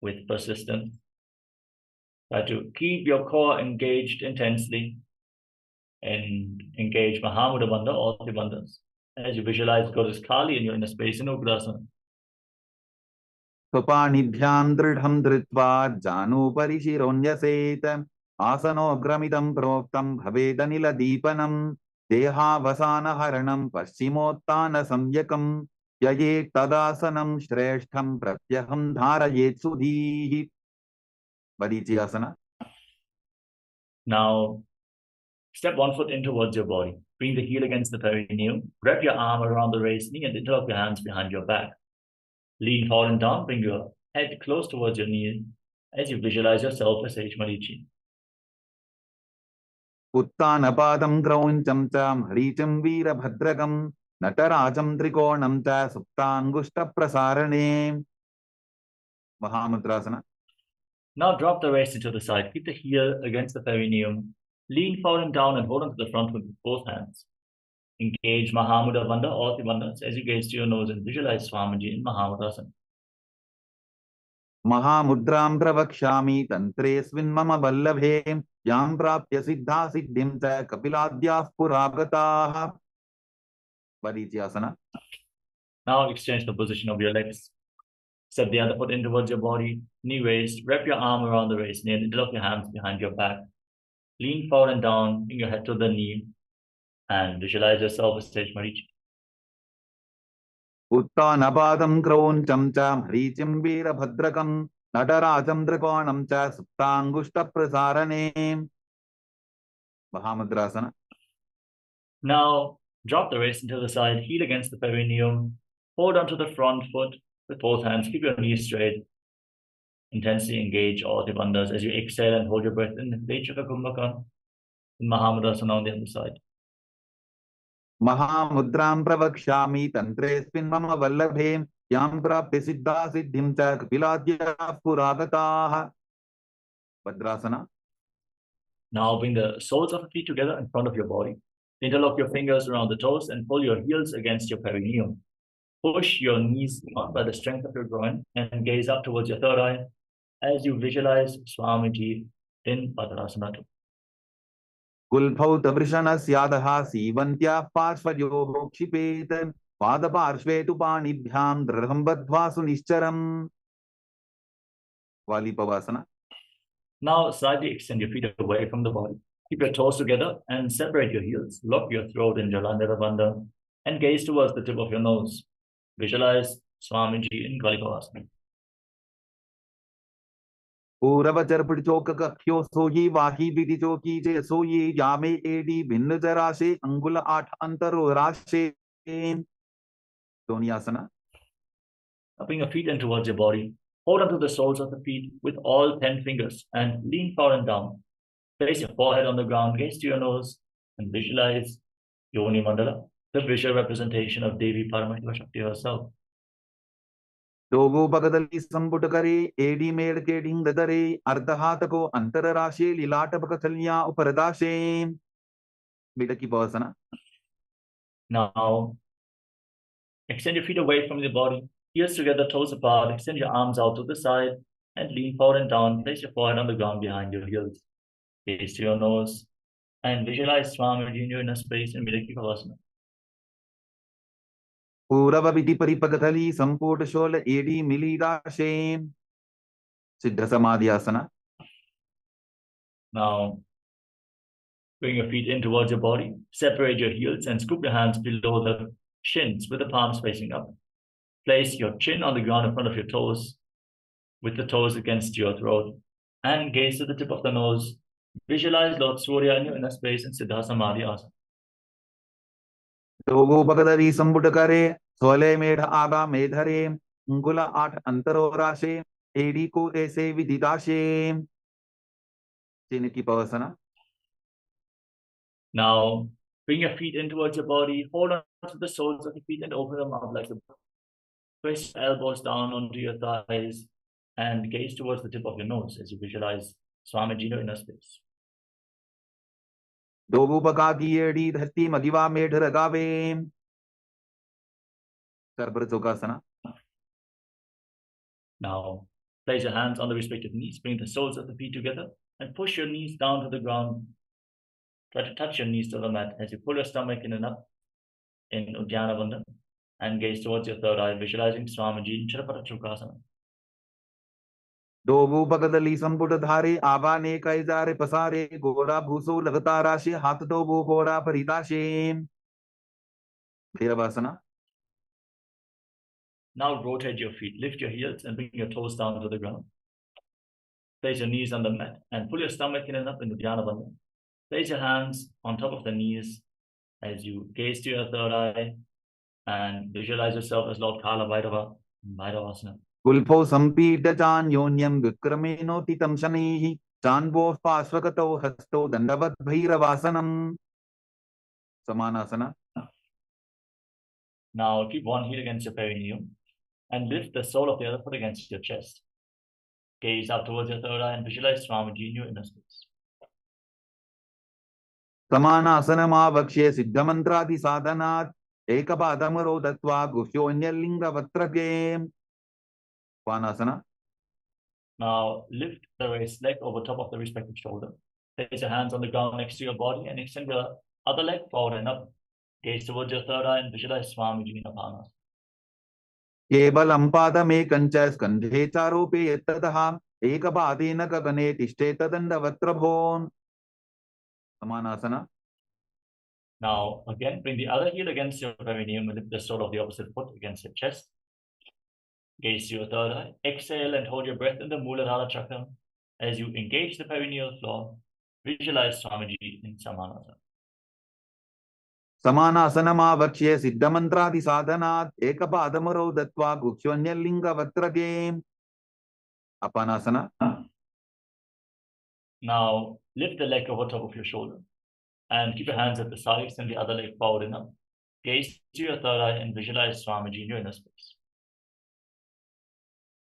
with persistence. Try to keep your core engaged intensely and engage Mahamudra Bandha, all the bandhas. As you visualize Goddess Kali in your inner space in Ugrasana. Swapanibhyam dridham dhritva janu parishironyaset asano gramitam proktam bhavedanila deepanam deha vasana haranam paschimottana samyakam yaye tadasanam shreshtham pratyaham dharayet sudhihi. Asana. Now, step 1 foot in towards your body. Bring the heel against the perineum. Wrap your arm around the raised knee and interlock your hands behind your back. Lean forward and down. Bring your head close towards your knee as you visualize yourself as Sage Marichi. Uttanapadam grauncham cham haricham veerabhadrakam natarajam trikonam cha suptangushta prasarane. Mahamudrasana. Now drop the waist into the side. Keep the heel against the perineum. Lean forward and down and hold on to the front with both hands. Engage Mahamudra Bandha, all the bandhas, as you gaze to your nose and visualize Swamiji in Mahamudrasana. Mahamudram pravakshami tantresvin mama vallabhe yam prapya siddha siddhim cha kapiladyah puragataah. Asana. Now exchange the position of your legs. Step the other foot in towards your body, knee raised. Wrap your arm around the raised knee and interlock your hands behind your back. Lean forward and down, bring your head to the knee and visualize yourself as Sage Marichi. Uttanapadam grauncham cha haricham veerabhadrakam natarajam trikonam cha suptangushta prasarane. Mahamudrasana. Now drop the waist into the side, heel against the perineum. Hold onto the front foot with both hands. Keep your knees straight. Intensely engage all the bandhas as you exhale and hold your breath in. Lechaka Kumbhaka. Mahamudrasana on the other side. Mahamudram pravakshami tantresvin mama vallabhe yam prapya siddha siddhim cha kapiladyah puragataah. Bhadrasana. Now bring the soles of the feet together in front of your body. Interlock your fingers around the toes and pull your heels against your perineum. Push your knees up by the strength of your groin and gaze up towards your third eye as you visualize Swamiji in Padmasana. Kulbhauta vrishanasyadah sivantyah parshvayoho kshipet padaparshve tu panibhyam dridham badhva sunischaram. Valipavasana. Now slightly extend your feet away from the body. Keep your toes together and separate your heels. Lock your throat in Jalandhara Bandha and gaze towards the tip of your nose. Visualize Swamiji in Valipavasana. Puravachar pidchoka kyo soyi vahi vidi choki je soyi yame edi bhinna jarashe angula ath antaro rashe. Donyasana. Bring your feet in towards your body. Hold onto the soles of the feet with all 10 fingers and lean forward and down. Place your forehead on the ground, gaze to your nose, and visualize Yoni Mandala, the visual representation of Devi Paramashiva Shakti herself. Dogo Bagadali Sambutakare, Edi Meditating the Dare, Ardahatako, Antararashe, Lilata Bakatalya, Uparadashe. Vidaki Pavasana. Now, extend your feet away from your body, heels together, toes apart, extend your arms out to the side, and lean forward and down. Place your forehead on the ground behind your heels. Gaze to your nose, and visualize Swamiji in your inner space in Vidaki Pavasana. Purava Viti Paripakatali, Samput Shola, Edi Milidashe. Siddha Samadhyasana. Now, Bring your feet in towards your body. Separate your heels and scoop your hands below the shins with the palms facing up. Place your chin on the ground in front of your toes, with the toes against your throat, and gaze to the tip of the nose. Visualize Lord Surya in your inner space in Siddha Samadhi Asana. दोगो पगदरी संबुट करे सोले मेढ़ आगा मेधरे अंगुला 8 अंतरोराशे AD को ऐसे विदिताशे चिन्ह की पवसना. Now, bring your feet in towards your body. Hold on to the soles of your feet and open them up like a book. Press your elbows down onto your thighs and gaze towards the tip of your nose as you visualize Swamiji in your inner space. दोगो पका की AD धरती मदिवा मेढ़ रगावे Kerber चौकासना. Now, place your hands on the respective knees. Bring the soles of the feet together and push your knees down to the ground. Try to touch your knees to the mat as you pull your stomach in and up in Uddiyana Bandhan and gaze towards your third eye, visualizing Swamiji in Charapatachukasana. दोगो पगदली संपुट धारे आवा ने कैजारे पसारे गोरा भूसो लगता राशि हाथ दोगो गोरा परिदाशे भैरवासना. Now rotate your feet, lift your heels and bring your toes down to the ground. Place your knees on the mat and pull your stomach in and up in Uddiyana Bandhan. Place your hands on top of the knees as you gaze to your third eye and visualize yourself as Lord Kala Bhairava in Bhairavasana. गुल्फो संपीड्य चान्योन्यं विक्रमेणोतितं शनैः चान्वो पार्श्वगतौ हस्तौ दण्डवत् भैरवासनम् समानासना. Now keep one heel against your perineum and lift the sole of the other foot against your chest. Gaze up towards your third eye and visualize Swamiji in your inner space. समानासनमावक्ष्ये सिद्धमन्त्रादि साधनात् एकपादमरो दत्वा गुह्योऽन्यलिङ्गवक्त्रगे वानासना. Now lift the raised leg over top of the respective shoulder. Place your hands on the ground next to your body and extend your other leg forward and up. Gaze towards your third eye and visualize Swamiji in asanas. केवलं पादमेकञ्च स्कन्धे चारोपे यत्ततः एकपादेन गगने तिष्ठेत दण्डवक्त्रभोन् समानासना. Now again, bring the other heel against your perineum and lift the sole of the opposite foot against your chest. Gaze to your third eye. Exhale and hold your breath in the Muladhara chakra as you engage the perineal floor. Visualize Swamiji in Samanasana. समानासनमावक्ष्ये सिद्धमन्त्रादि साधनात् एकपादमरो दत्वा गुह्योऽन्यलिङ्गवक्त्रगे अपानासना. Now lift the leg over top of your shoulder and keep your hands at the sides and the other leg forward and up. Gaze to your third eye and visualize Swamiji in your inner space.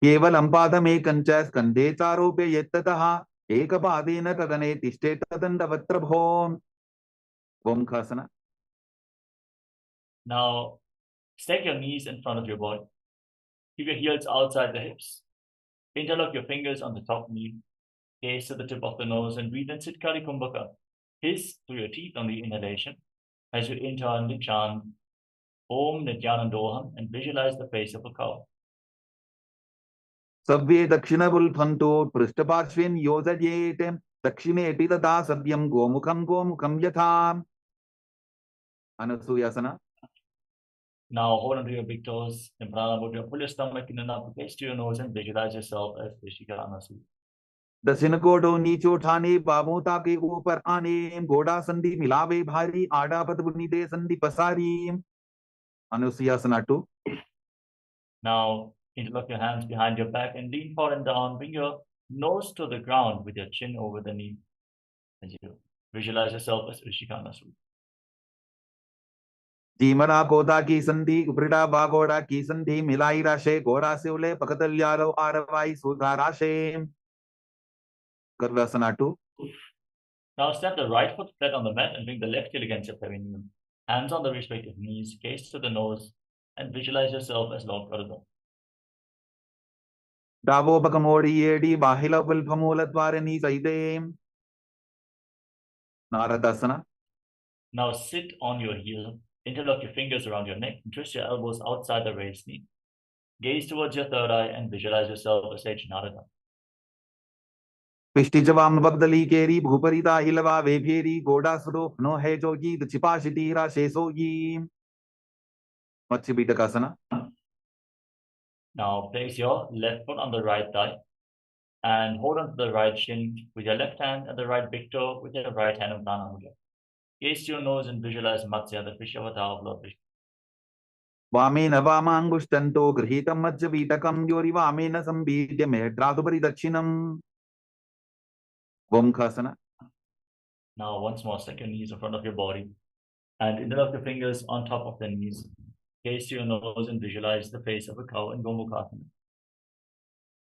केवलं पादमेकञ्च स्कन्धे चारोपे यत्ततः एकपादेन गगने तिष्ठेत दण्डवक्त्रभोन् ओंखासना. Now stack your knees in front of your body. Keep your heels outside the hips. Interlock your fingers on the top knee. Gaze to the tip of the nose and breathe in Sitkari Kumbhaka. Hiss through your teeth on the inhalation as you internally chant Om Nithyanandoham and visualize the face of a cow. सव्ये दक्षिणबुल्फन्तो पृष्ठपार्श्वेन योजयेत् दक्षिणेति तथा सव्यं गोमुखं यथा अनसूयासना. Now hold onto your big toes in Prana Mudra. Pull your stomach in and up, gaze to your nose and visualize yourself as Rishika Anasui. दक्षिण कोडो नीचो ठाने बाबूता के ऊपर आने घोड़ा संधि मिलावे भारी आडापत बुनीदे संधि पसारी अनुसूयासना 2. Now interlock your hands behind your back and lean forward and down. Bring your nose to the ground with your chin over the knee as you visualize yourself as Rishika Anasui. जीमरा कोदा की संधि उपरिडा बागोड़ा की संधि मिलाई राशे घोड़ा से उले पकतल्यारो आरवाई सुधा राशे Karvasana 2. Now step the right foot flat on the mat and bring the left heel against your perineum. Hands on the respective knees, gaze to the nose, and visualize yourself as Lord Karada. Davopakamoడి edi bahila pulpamoolatvarani saide Naradasana. Now sit on your heel, interlock your fingers around your neck, and twist your elbows outside the raised knee. Gaze towards your third eye and visualize yourself as Sage Narada. पिष्टिजवाम बगदली केरी भूपरिता हिलवा वेभेरी गोडा सुरो no है जोगी the चिपाशिती रा शेसोगी मच्छी बीटकासना. Now place your left foot on the right thigh and hold on to the right shin with your left hand and the right big toe with your right hand on Prana Mudra. Gaze to your nose and visualize Matsya, the fish avatar of Lord Vishnu. वामेन वामांगुष्टन्तो गृहीतं मज्ज बीटकं योरि वामेन संबीड्य मेढ्रातुपरि दक्षिणम्. Gomukhasana. Now once more, set your knees in front of your body and interlock your fingers on top of the knees. Gaze to your nose and visualize the face of a cow in Gomukhasana.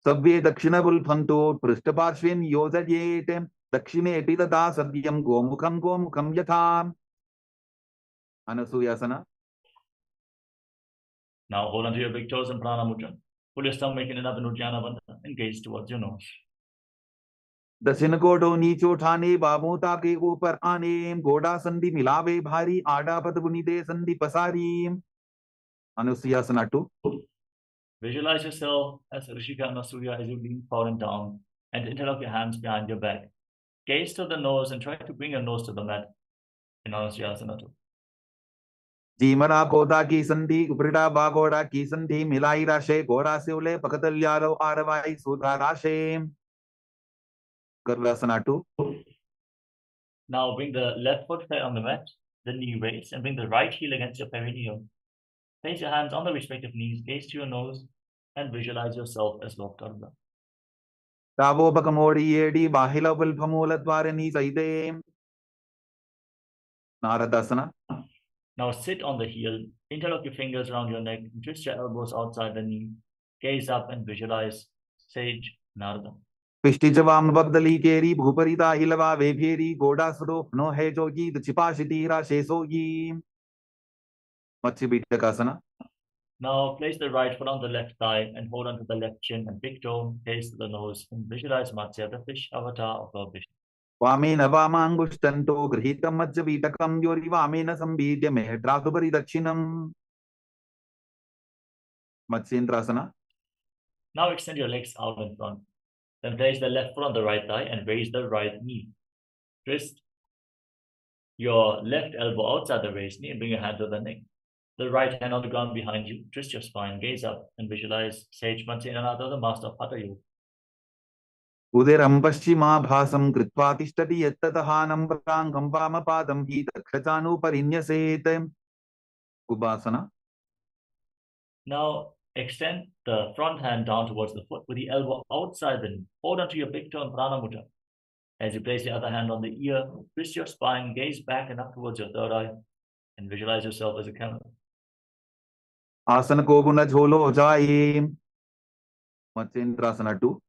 सव्ये दक्षिणबुल्फन्तो पृष्ठपार्श्वेन योजयेत् दक्षिणेति तथा सद्यं गोमुखं गोमुखं यथा. अनसूयासना. Now hold on to your big toes in Prana Mudra. Pull your stomach in and up in Uddiyana Bandhana and gaze towards your nose. दक्षिण कोडो नीचो ठाने बाबूता के ऊपर आने गोडा संधि मिलावे भारी आडा पद बुनिदे संधि पसारी. अनुसूयासना 2. Visualize yourself as Rishika Nasuya as you lean forward down and interlock your hands behind your back. Gaze to the nose and try to bring your nose to the mat in Anusuyasana 2. जीमरा कोदा की संधि उपरिटा बागोड़ा की संधि मिलाई राशे गोड़ा से उले पकतल्यारो आरवाई सुधा राशे. गर्भासना 2. Now bring the left foot flat on the mat, the knee raised, and bring the right heel against your perineum. Place your hands on the respective knees, gaze to your nose, and visualize yourself as Lord Karna. तावो बकमोड़ी येडी बाहिला बुल्फमूल द्वारे नी सईदे. नारदासना. Now sit on the heel, interlock your fingers around your neck, and twist your elbows outside the knee. Gaze up and visualize Sage Narada. पिष्टिजवाम बगदली केरी भूपरिता हिलवा वेभेरी गोडा स्वरूप no है जोगी the चिपाशिती रा शेसोगी. मच्छी बीटकासना. Now place the right foot on the left thigh and hold on to the left chin and big toe, gaze to the nose, and visualize Matsya, the fish avatar of Lord Vishnu. वामेन वामांगुष्टन्तो गृहीतं मज्ज बीटकं योरि वामेन संबीड्य मेढ्रातुपरि दक्षिणम्. Matsyendrasana. Now extend your legs out in front. Then place the left foot on the right thigh and raise the right knee. Twist your left elbow outside the raised knee and bring your hand to the neck. The right hand on the ground behind you. Twist your spine, gaze up, and visualize Sage Nithyananda, the master of Hatha Yoga. उदरं पश्चिमाभासं कृत्वा तिष्ठति यत्ततः नम्राङ्गं वामपादं हि दक्षचानुपरिन्यसेत्. उपासना. Now extend the front hand down towards the foot with the elbow outside the knee. Hold onto your big toe in Prana Mudra. As you place the other hand on the ear, twist your spine, gaze back and up towards your third eye, and visualize yourself as a camel. आसन को गुण झोलो जाए. मत्स्येन्द्रासना 2.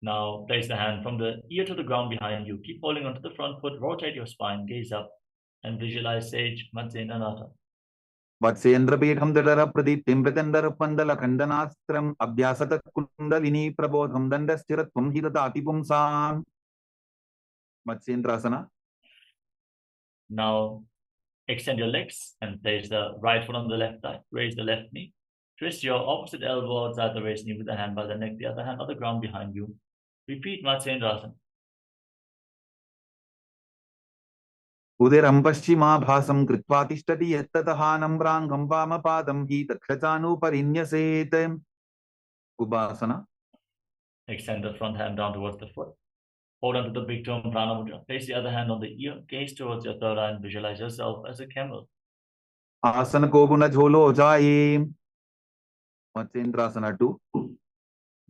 Now place the hand from the ear to the ground behind you. Keep holding onto the front foot, rotate your spine, gaze up, and visualize Sage Nithyananda. वत्सेन्द्रपीठं दडर प्रदीप्तिं प्रचण्डर पन्दल खण्डनास्त्रम् अभ्यासत kundalini प्रबोधं दण्डस्थिरत्वं हि ददाति पुंसाम्. मत्स्येन्द्रासना. Now extend your legs and place the right foot on the left thigh. Raise the left knee. Twist your opposite elbow outside the raised knee with the hand by the neck, the other hand on the ground behind you. Repeat Matsyendrasana. उदरं पश्चिमाभासं कृत्वा तिष्ठति यत्ततः नम्राङ्गं वामपादं हि दक्षचानुपरिन्यसेत्. उपासना. Extend the front hand down towards the foot. Hold on to the big toe in Prana Mudra. Place the other hand on the ear. Gaze towards your third eye and visualize yourself as a camel. आसन को गुण झोलो जाए. मत्स्येन्द्रासना 2.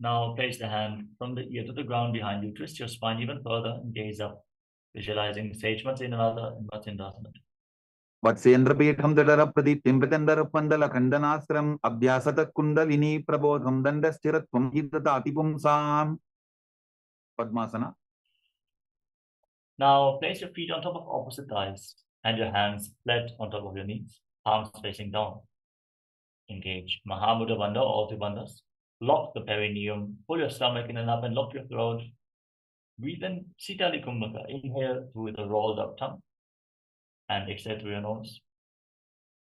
Now place the hand from the ear to the ground behind you. Twist your spine even further and gaze up, visualizing Sage Nithyananda and Matsyendrasana. वत्सेन्द्रपीठं दडर प्रदीप्तिं प्रचण्डर पन्दल खण्डनास्त्रम् अभ्यासत kundalini प्रबोधं दण्डस्थिरत्वं हि ददाति पुंसाम्. Padmasana. Now place your feet on top of opposite thighs and your hands flat on top of your knees, palms facing down. Engage Mahamudra Bandha, all three bandhas. Lock the perineum, pull your stomach in and up and lock your throat. Breathe in Sitali Kumbhaka. Inhale through the rolled up tongue and exhale through your nose.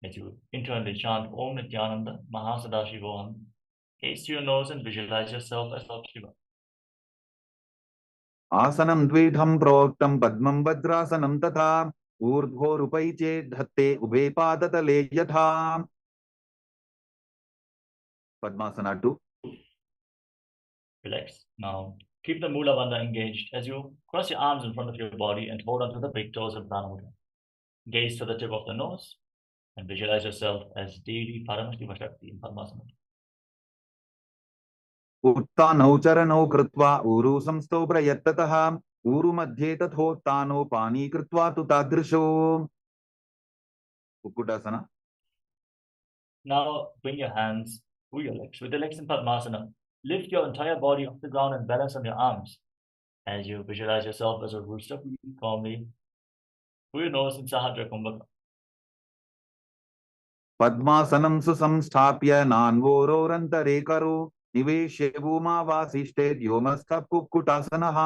As you internally chant Om Nithyananda, Mahasada Shivoham. Gaze to your nose and visualize yourself as Lord Shiva. आसनं द्विधं प्रोक्तं पद्मं वज्रासनं तथा ऊर्ध्वोरुपैचे धत्ते उभे पादतले यथा. Padmasana 2. Relax. Now, keep the Mula Bandha engaged as you cross your arms in front of your body and hold onto the big toes of Prana Mudra. Gaze to the tip of the nose and visualize yourself as Devi Paramashiva Shakti in Padmasana. उत्तानौ चरणौ कृत्वा ऊरु संस्थौ प्रयत्ततः ऊरु मध्ये तथोत्तानो पानी कृत्वा तु तादृशो. Kukkutasana. Now, bring your hands through your legs. With the legs in Padmasana, lift your entire body off the ground and balance on your arms. As you visualize yourself as a rooster, breathing calmly through your nose in Sahadra Kumbhaka. पद्मासनं सुसंस्थाप्य नान्वोरोरन्तरे करो निवेश्य भूमावासिष्ठे व्योमस्थः कुक्कुटासनः.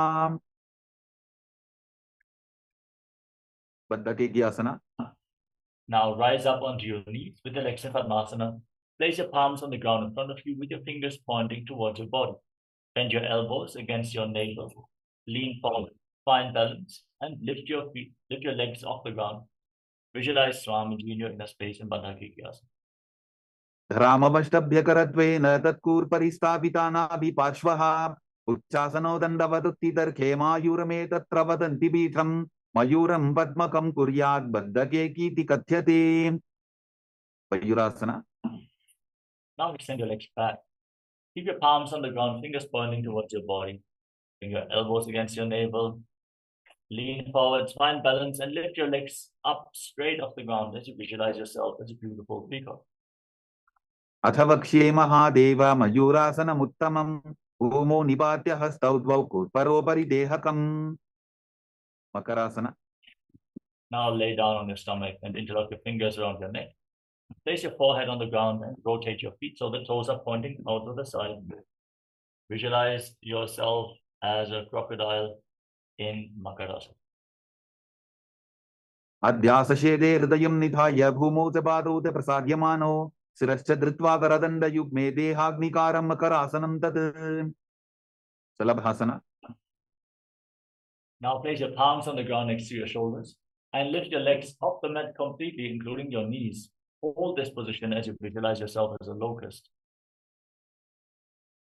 बद्धकेकियासना. Now rise up onto your knees with the legs in Padmasana. Place your palms on the ground in front of you with your fingers pointing towards your body. Bend your elbows against your navel. Lean forward. Find balance and lift your feet, lift your legs off the ground. Visualize Swamiji in your inner space in Bandha Kekiasana. धरामवष्टभ्यकरत्वेन तत्कूर्परिस्थापितानाभिपार्श्वः उच्चासनो दण्डवदुत्थितर्खे मायूरमे तत्र वदन्ति पीठम् मयूरं पद्मकं कुर्यात् बद्धकेकीति कथ्यते. Mayurasana. Now extend your legs back. Keep your palms on the ground, fingers pointing towards your body. Bring your elbows against your navel. Lean forward, find balance, and lift your legs up straight off the ground as you visualize yourself as a beautiful peacock. अथ वक्ष्ये महादेव मयूरासनमुत्तमम् भूमौ निपात्य हस्तौ द्वौ कुर्परोपरि देहकम्. Makarasana. Now lay down on your stomach and interlock your fingers around your neck. Place your forehead on the ground and rotate your feet so the toes are pointing out to the side. Visualize yourself as a crocodile in Makarasana. अध्यासशेदे हृदयं निधाय भूमौ च पादौ च प्रसाद्यमानो शिरश्च धृत्वा करदण्डयुग्मे देहाग्निकारं मकरासनं तत्. शलभासना. Now place your palms on the ground next to your shoulders and lift your legs off the mat completely, including your knees. Hold this position as you visualize yourself as a locust.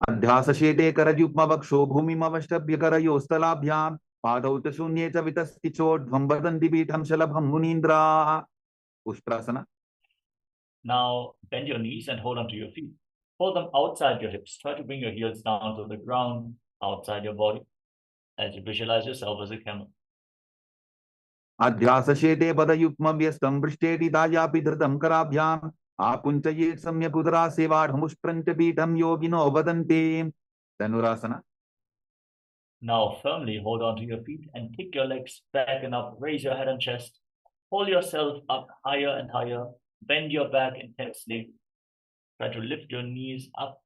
अध्यासशेते करयुग्मवक्षो भूमिमवष्टभ्य करयोस्तलाभ्यां पादौ च शून्ये च वितस्तिचोर्ध्वं वदन्ति पीठं शलभं मुनीन्द्राः. उष्ट्रासना. Now bend your knees and hold onto your feet. Hold them outside your hips. Try to bring your heels down to the ground outside your body as you visualize yourself as a camel. अध्यासशेते पदयुग्मव्यस्तं पृष्ठेति दायापि धृतं कराभ्याम् आपुञ्चयेत् सम्यकुदरा सेवाढमुष्ट्रं च पीठं योगिनो वदन्ति. Dhanurasana. Now firmly hold onto your feet and kick your legs back and up. Raise your head and chest. Pull yourself up higher and higher. Bend your back intensely. Try to lift your knees up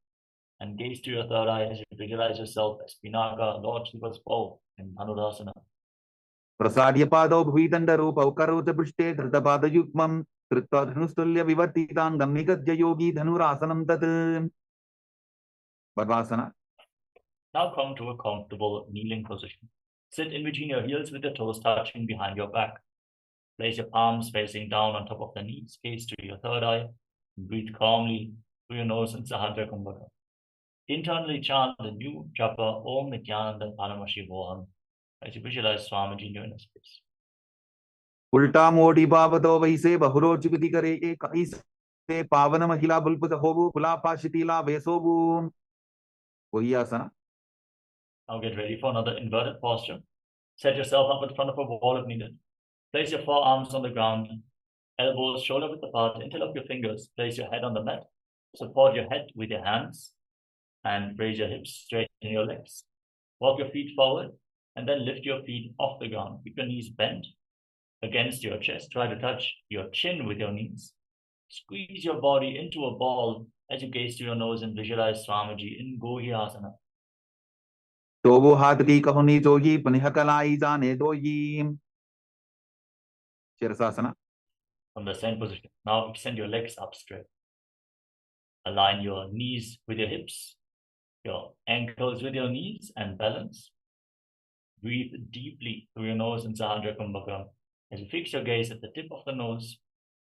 and gaze to your third eye as you visualize yourself as Pinaka, Lord Shiva's bow in Dhanurasana. प्रसाद्य पादौ भुविदण्डरूपौ करौ च पृष्ठे धृतपादयुग्मं कृत्वा धनुस्तुल्य विवर्तिताङ्गं निगद्य योगी धनुरासनं तत्. Padmasana. Now come to a comfortable kneeling position. Sit in between your heels with your toes touching behind your back. Place your palms facing down on top of the knees, gaze to your third eye, and breathe calmly through your nose in Sahadra Kumbhaka. Internally chant the new japa Om Nithyananda Paramashivoham as you visualize Swamiji in your inner space. उल्टा मोटी पावतो वैसे बहुरोचिपिति करे कैसे पावन महिला बुलपुत होबु पुलापा शिथिला वेसोबु. वही आसना. Now get ready for another inverted posture. Set yourself up in front of a wall if needed. Place your forearms on the ground, elbows shoulder width apart, interlock your fingers, place your head on the mat, support your head with your hands, and raise your hips, straighten your legs. Walk your feet forward, and then lift your feet off the ground. Keep your knees bent against your chest. Try to touch your chin with your knees. Squeeze your body into a ball as you gaze to your nose and visualize Swamiji in Gohyasana. तो वो हाथ की कहुनी जोगी पुनः कलाई जाने दो ये. Shirshasana. From the same position. Now extend your legs up straight. Align your knees with your hips, your ankles with your knees, and balance. Breathe deeply through your nose in Sahasrara Kumbhaka. As you fix your gaze at the tip of the nose,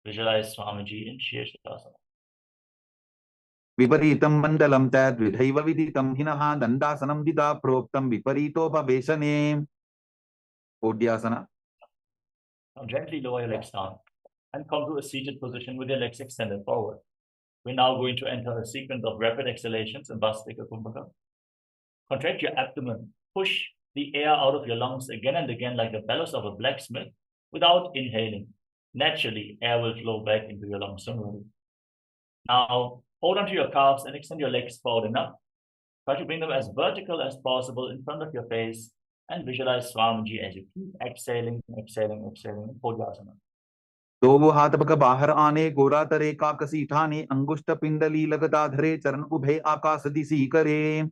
visualize Swamiji in Shavasana. विपरीतं मण्डलं तद्विधैव विदितं हिनः दण्डासनं दिदा प्रोक्तं विपरीतोपवेशने. Post-asana. Now gently lower your legs down and come to a seated position with your legs extended forward. We're now going to enter a sequence of rapid exhalations in Vastika Kumbhaka. Contract your abdomen. Push the air out of your lungs again and again like the bellows of a blacksmith without inhaling. Naturally, air will flow back into your lungs. Now, hold onto your calves and extend your legs forward enough. Try to bring them as vertical as possible in front of your face and visualize Swamiji as you keep exhaling, exhaling, exhaling in Post-asana. दो हाथ पग बाहर आने गोरा तरे काकसी ठाने अंगुष्ठ पिंडली लगता धरे चरण उभे आकाश दिशी करे.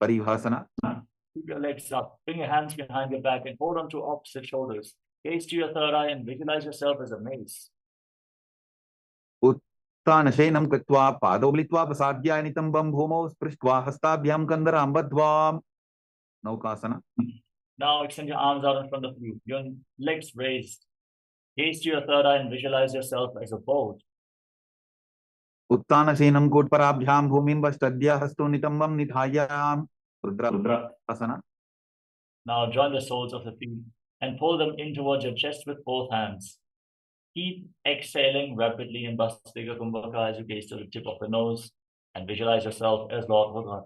परिभाषना. Keep your legs up, bring your hands behind your back and hold on to opposite shoulders. Gaze to your third eye and visualize yourself as a mace. उत्थानशयनं कृत्वा पादौ मिलित्वा प्रसाद्याय नितम्बं भूमौ स्पृष्ट्वा हस्ताभ्यां कन्दरां बद्ध्वा. नौकासना. Now extend your arms out in front of you, your legs raised. Gaze to your third eye and visualize yourself as a boat. उत्थानशयनं कोटपराभ्यां भूमिं वष्टद्य हस्तो नितम्बं निधाय. Rudra asana. Now join the soles of the feet and pull them in towards your chest with both hands. Keep exhaling rapidly in Vastika Kumbhaka as you gaze to the tip of the nose and visualize yourself as Lord Rudra.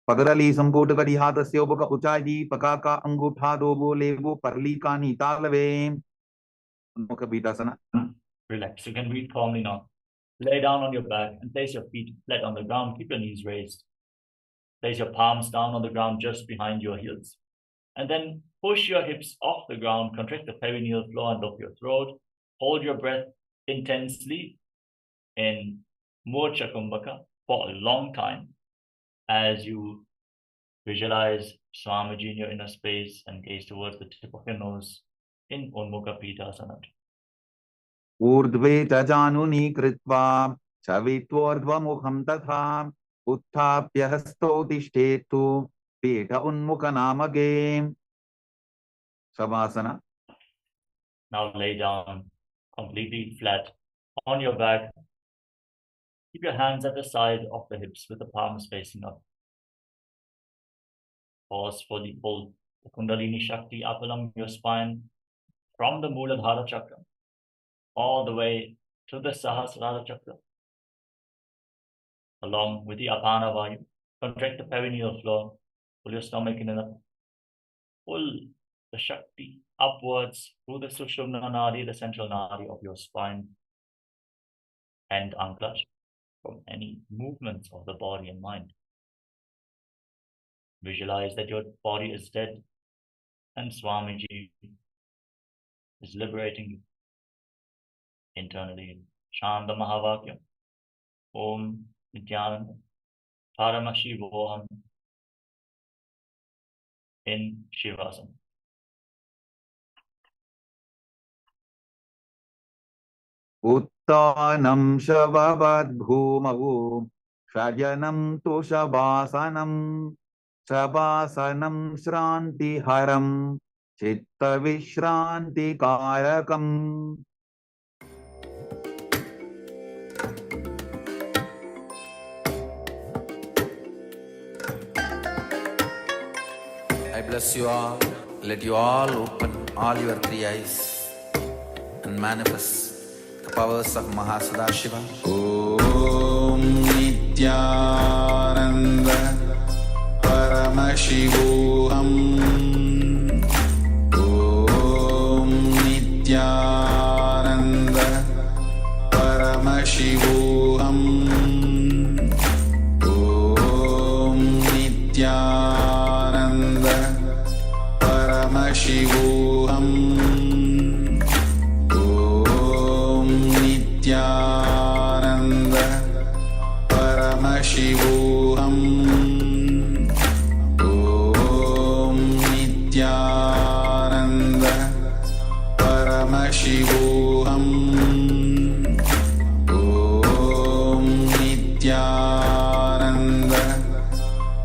पगरली संकोट करी हाथ से उबक उचाई पका का अंगूठा दोबो लेबो परली कानी तालवे. मुखपीठासना. Relax. You can breathe calmly now. Lay down on your back and place your feet flat on the ground. Keep your knees raised. Place your palms down on the ground just behind your heels. And then push your hips off the ground, contract the perineal floor and up your throat. Hold your breath intensely in Murcha Kumbhaka for a long time as you visualize Swamiji in your inner space and gaze towards the tip of your nose in Unmukha Pitasana. ऊर्ध्वे च जानुनी कृत्वा छवित्वोर्ध्वमुखं तथा उत्थाप्य हस्तौ तिष्ठेतु पीठ उन्मुखनामके. Shavasana. Now lay down completely flat on your back. Keep your hands at the side of the hips with the palms facing up. Pause for the pull the Kundalini Shakti up along your spine from the Muladhara Chakra all the way to the Sahasrara Chakra. Along with the Apana Vayu, contract the perineal floor, pull your stomach in and up. Pull the Shakti upwards through the Sushumna Nadi, the central Nadi of your spine, and unclutch from any movements of the body and mind. Visualize that your body is dead and Swamiji is liberating you internally. Shanda Mahavakya. Om Nithyananda. Paramashivoham in Shivasana. उत्तानं शववद्भूमौ शयनं तु शवासनं शवासनं श्रान्तिहरं चित्तविश्रान्तिकारकम्. I bless you all. Let you all open all your three eyes and manifest the powers of Mahasudashiva. Om Nithyananda Paramashivoham. Om Nithyananda Paramashivoham. Om Nithyananda Paramashivoham. Om Nithyananda Paramashivoham. Om Nithyananda Paramashivoham. Om Nithyananda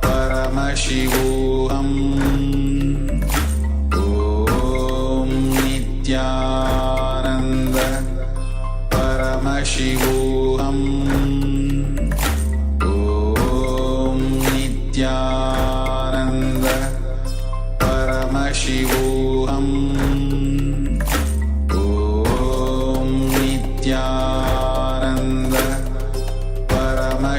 Paramashivoham.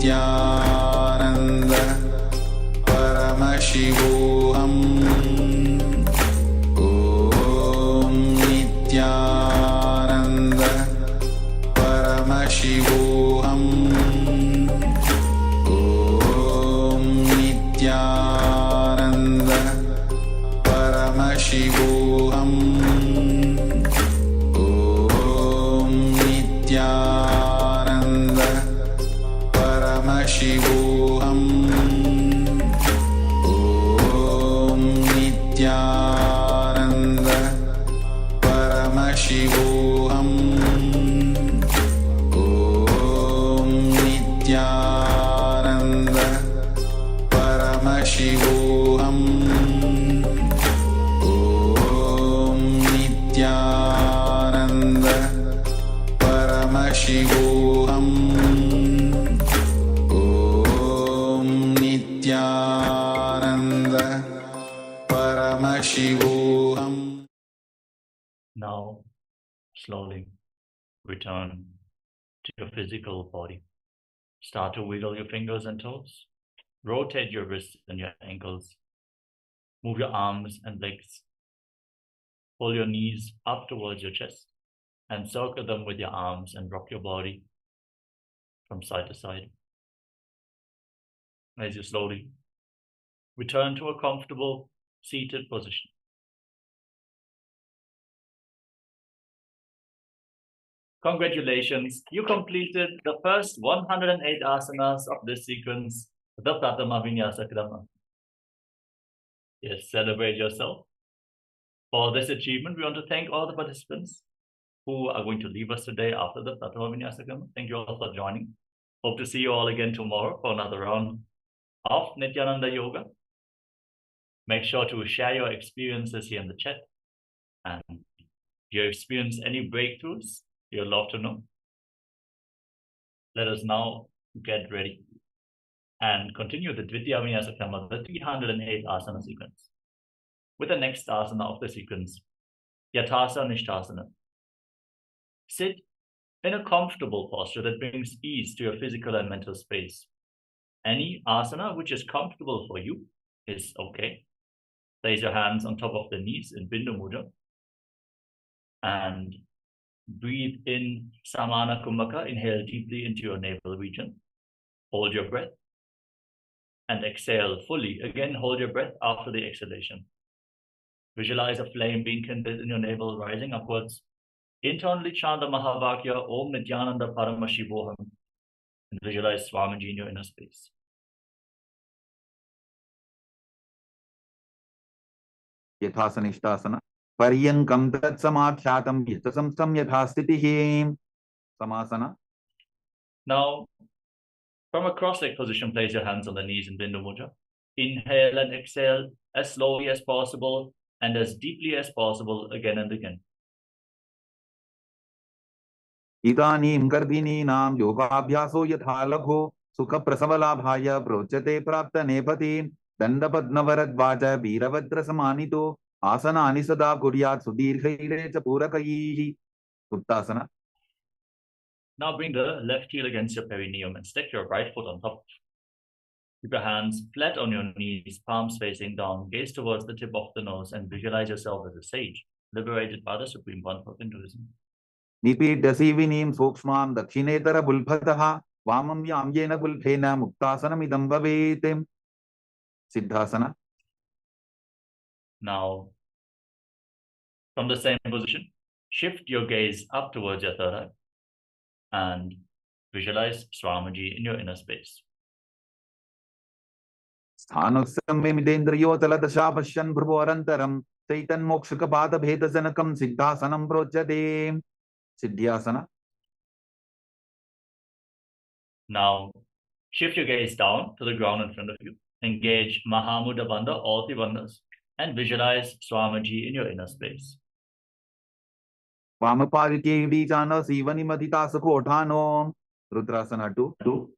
Nithyananda Paramashivoham Om Nithyananda Paramashivoham Om Nithyananda Paramashivoham Om Nithyananda Paramashivoham Om Nithyananda Paramashivoham Om Nithyananda Paramashivoham Om Nithyananda Paramashivoham Om Nithyananda Paramashivoham. Now, slowly return to your physical body. Start to wiggle your fingers and toes. Rotate your wrists and your ankles. Move your arms and legs. Pull your knees up towards your chest and circle them with your arms and rock your body from side to side. As you slowly return to a comfortable seated position. Congratulations, you completed the first 108 asanas of this sequence, the Pratama Vinyasa Krama. Yes, celebrate yourself. For this achievement, we want to thank all the participants who are going to leave us today after the Pratama Vinyasa Krama. Thank you all for joining. Hope to see you all again tomorrow for another round of Nithyananda Yoga. Make sure to share your experiences here in the chat. And if you experience any breakthroughs, you'd love to know. Let us now get ready and continue the Dvitiya Vinyasa Krama, the 308 asana sequence. With the next asana of the sequence, Yathasa Nishthasana. Sit in a comfortable posture that brings ease to your physical and mental space. Any asana which is comfortable for you is okay. Place your hands on top of the knees in Bindu Mudra and breathe in Samana Kumbhaka. Inhale deeply into your navel region. Hold your breath and exhale fully. Again, hold your breath after the exhalation. Visualize a flame being kindled in your navel, rising upwards. Internally chant the Mahavakya Om Nithyananda Paramashivoham and visualize Swamiji in your inner space. Yathasa Nishthasana Paryankam Tat Samadhyatam Yathasam Yathastitihi Samasana. Now, from a cross-leg position, place your hands on the knees in Bindu Mudra. Inhale and exhale as slowly as possible and as deeply as possible again and again. Idanim Gardhininam Yogabhyaso Yathalakho Sukha Prasavalabhaya Prochate Prapta Nepati Dandapadnavaradvaja Veeravadra Samanito Asana Anisada Kuryat Sudirghaire Chapurakaihi Uttasana. Now bring the left heel against your perineum and stack your right foot on top. Keep your hands flat on your knees, palms facing down, gaze towards the tip of the nose and visualize yourself as a sage, liberated by the Supreme One of Hinduism. Nipit Dasivinim Sokshman Dakshinetara Bulbhataha Vamam Yamyena Bulbhena Muktasanam Idam Bhavetem Siddhasana. Now, from the same position, shift your gaze up towards your third eye and visualize Swamiji in your inner space. Sthanuksame Midendriyo Taladasha Pashan Bhruvarantaram Saitan Mokshakapata Bhedasanakam Siddhasanam Prochate Siddhyasana. Now, shift your gaze down to the ground in front of you. Engage Mahamudra Bandha, all three bandhas, and visualize Swamiji in your inner space. Vamapaditye Vijana Sivani Madhita Sakotano Rudrasana 2.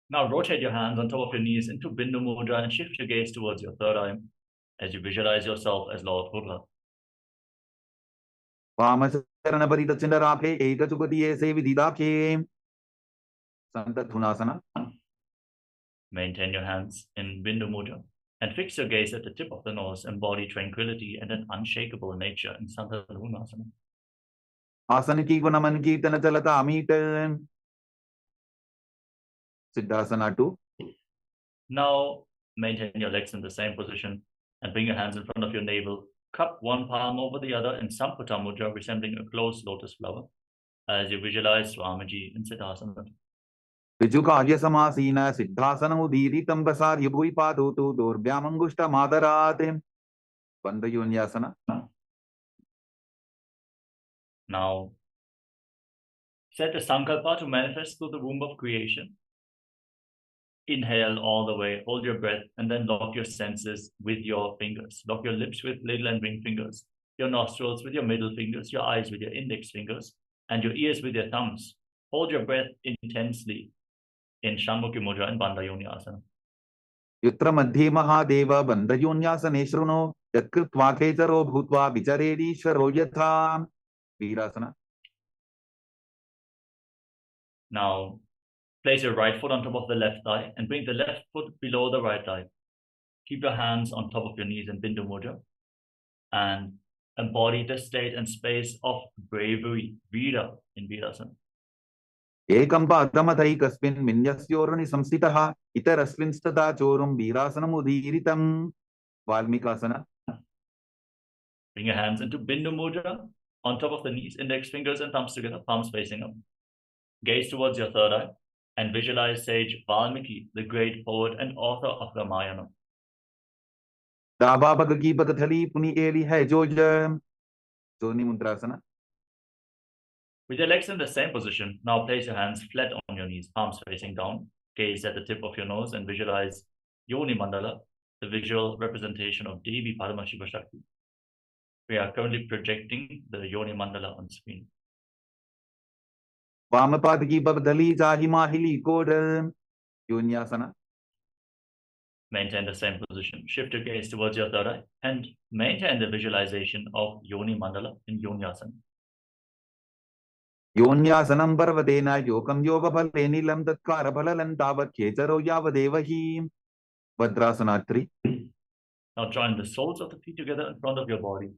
Now rotate your hands on top of your knees into Bindu Mudra and shift your gaze towards your third eye as you visualize yourself as Lord Buddha. Vamasarana Paritachindaraphe Ekachukatiye Sevididaphe Santadhunasana. Maintain your hands in Bindu Mudra and fix your gaze at the tip of the nose, embody tranquility and an unshakable nature in Santadhunasana. Asaniki Gunaman Kirtana Chalata Amita. Siddhasana 2. Now maintain your legs in the same position and bring your hands in front of your navel. Cup one palm over the other in Samputa Mudra, resembling a closed lotus flower, as you visualize Swamiji in Siddhasana. Vijukarya Samasina Siddhasana Udiri Tambasar Yubui Padutu Durbyamangushta Madarate. Bandayunyasana. Now set the Sankalpa to manifest through the womb of creation. Inhale all the way, hold your breath, and then lock your senses with your fingers. Lock your lips with little and ring fingers, your nostrils with your middle fingers, your eyes with your index fingers, and your ears with your thumbs. Hold your breath intensely in Shanmukhi Mudra and Bandayunyasana. Yutra Madhye Mahadeva Bandayunyasane Shruno Yatkritva Ketaro Bhutva Vicharedishvaro Yatha. Virasana. Now place your right foot on top of the left thigh and bring the left foot below the right thigh. Keep your hands on top of your knees in Bindu Mudra and embody the state and space of bravery, Vira, in Virasana. Ekam Padamathai Minyasyorani Samsitaha Itarasvinstata Chorum Virasanam Udiritam. Valmikasana. Bring your hands into Bindu Mudra on top of the knees, index fingers and thumbs together, palms facing up. Gaze towards your third eye and visualize sage Valmiki, the great poet and author of Ramayana. Daba Bagagi Bagathali Puni Eli Hai Joja. Joni Mundrasana. With your legs in the same position, now place your hands flat on your knees, palms facing down. Gaze at the tip of your nose and visualize Yoni Mandala, the visual representation of Devi Paramashiva Shakti. We are currently projecting the Yoni Mandala on screen. Vamapadagi Babdali Jahi Mahili Kodal. Yunyasana. Maintain the same position. Shift your gaze towards your third eye and maintain the visualization of Yoni Mandala in Yonyasana. Yonyasanam Parvatena Yokam Yoga Palenilam Tatkara Palalan Tavat Khetaro Yavadevahi. Vadrasana 3. Now join the soles of the feet together in front of your body.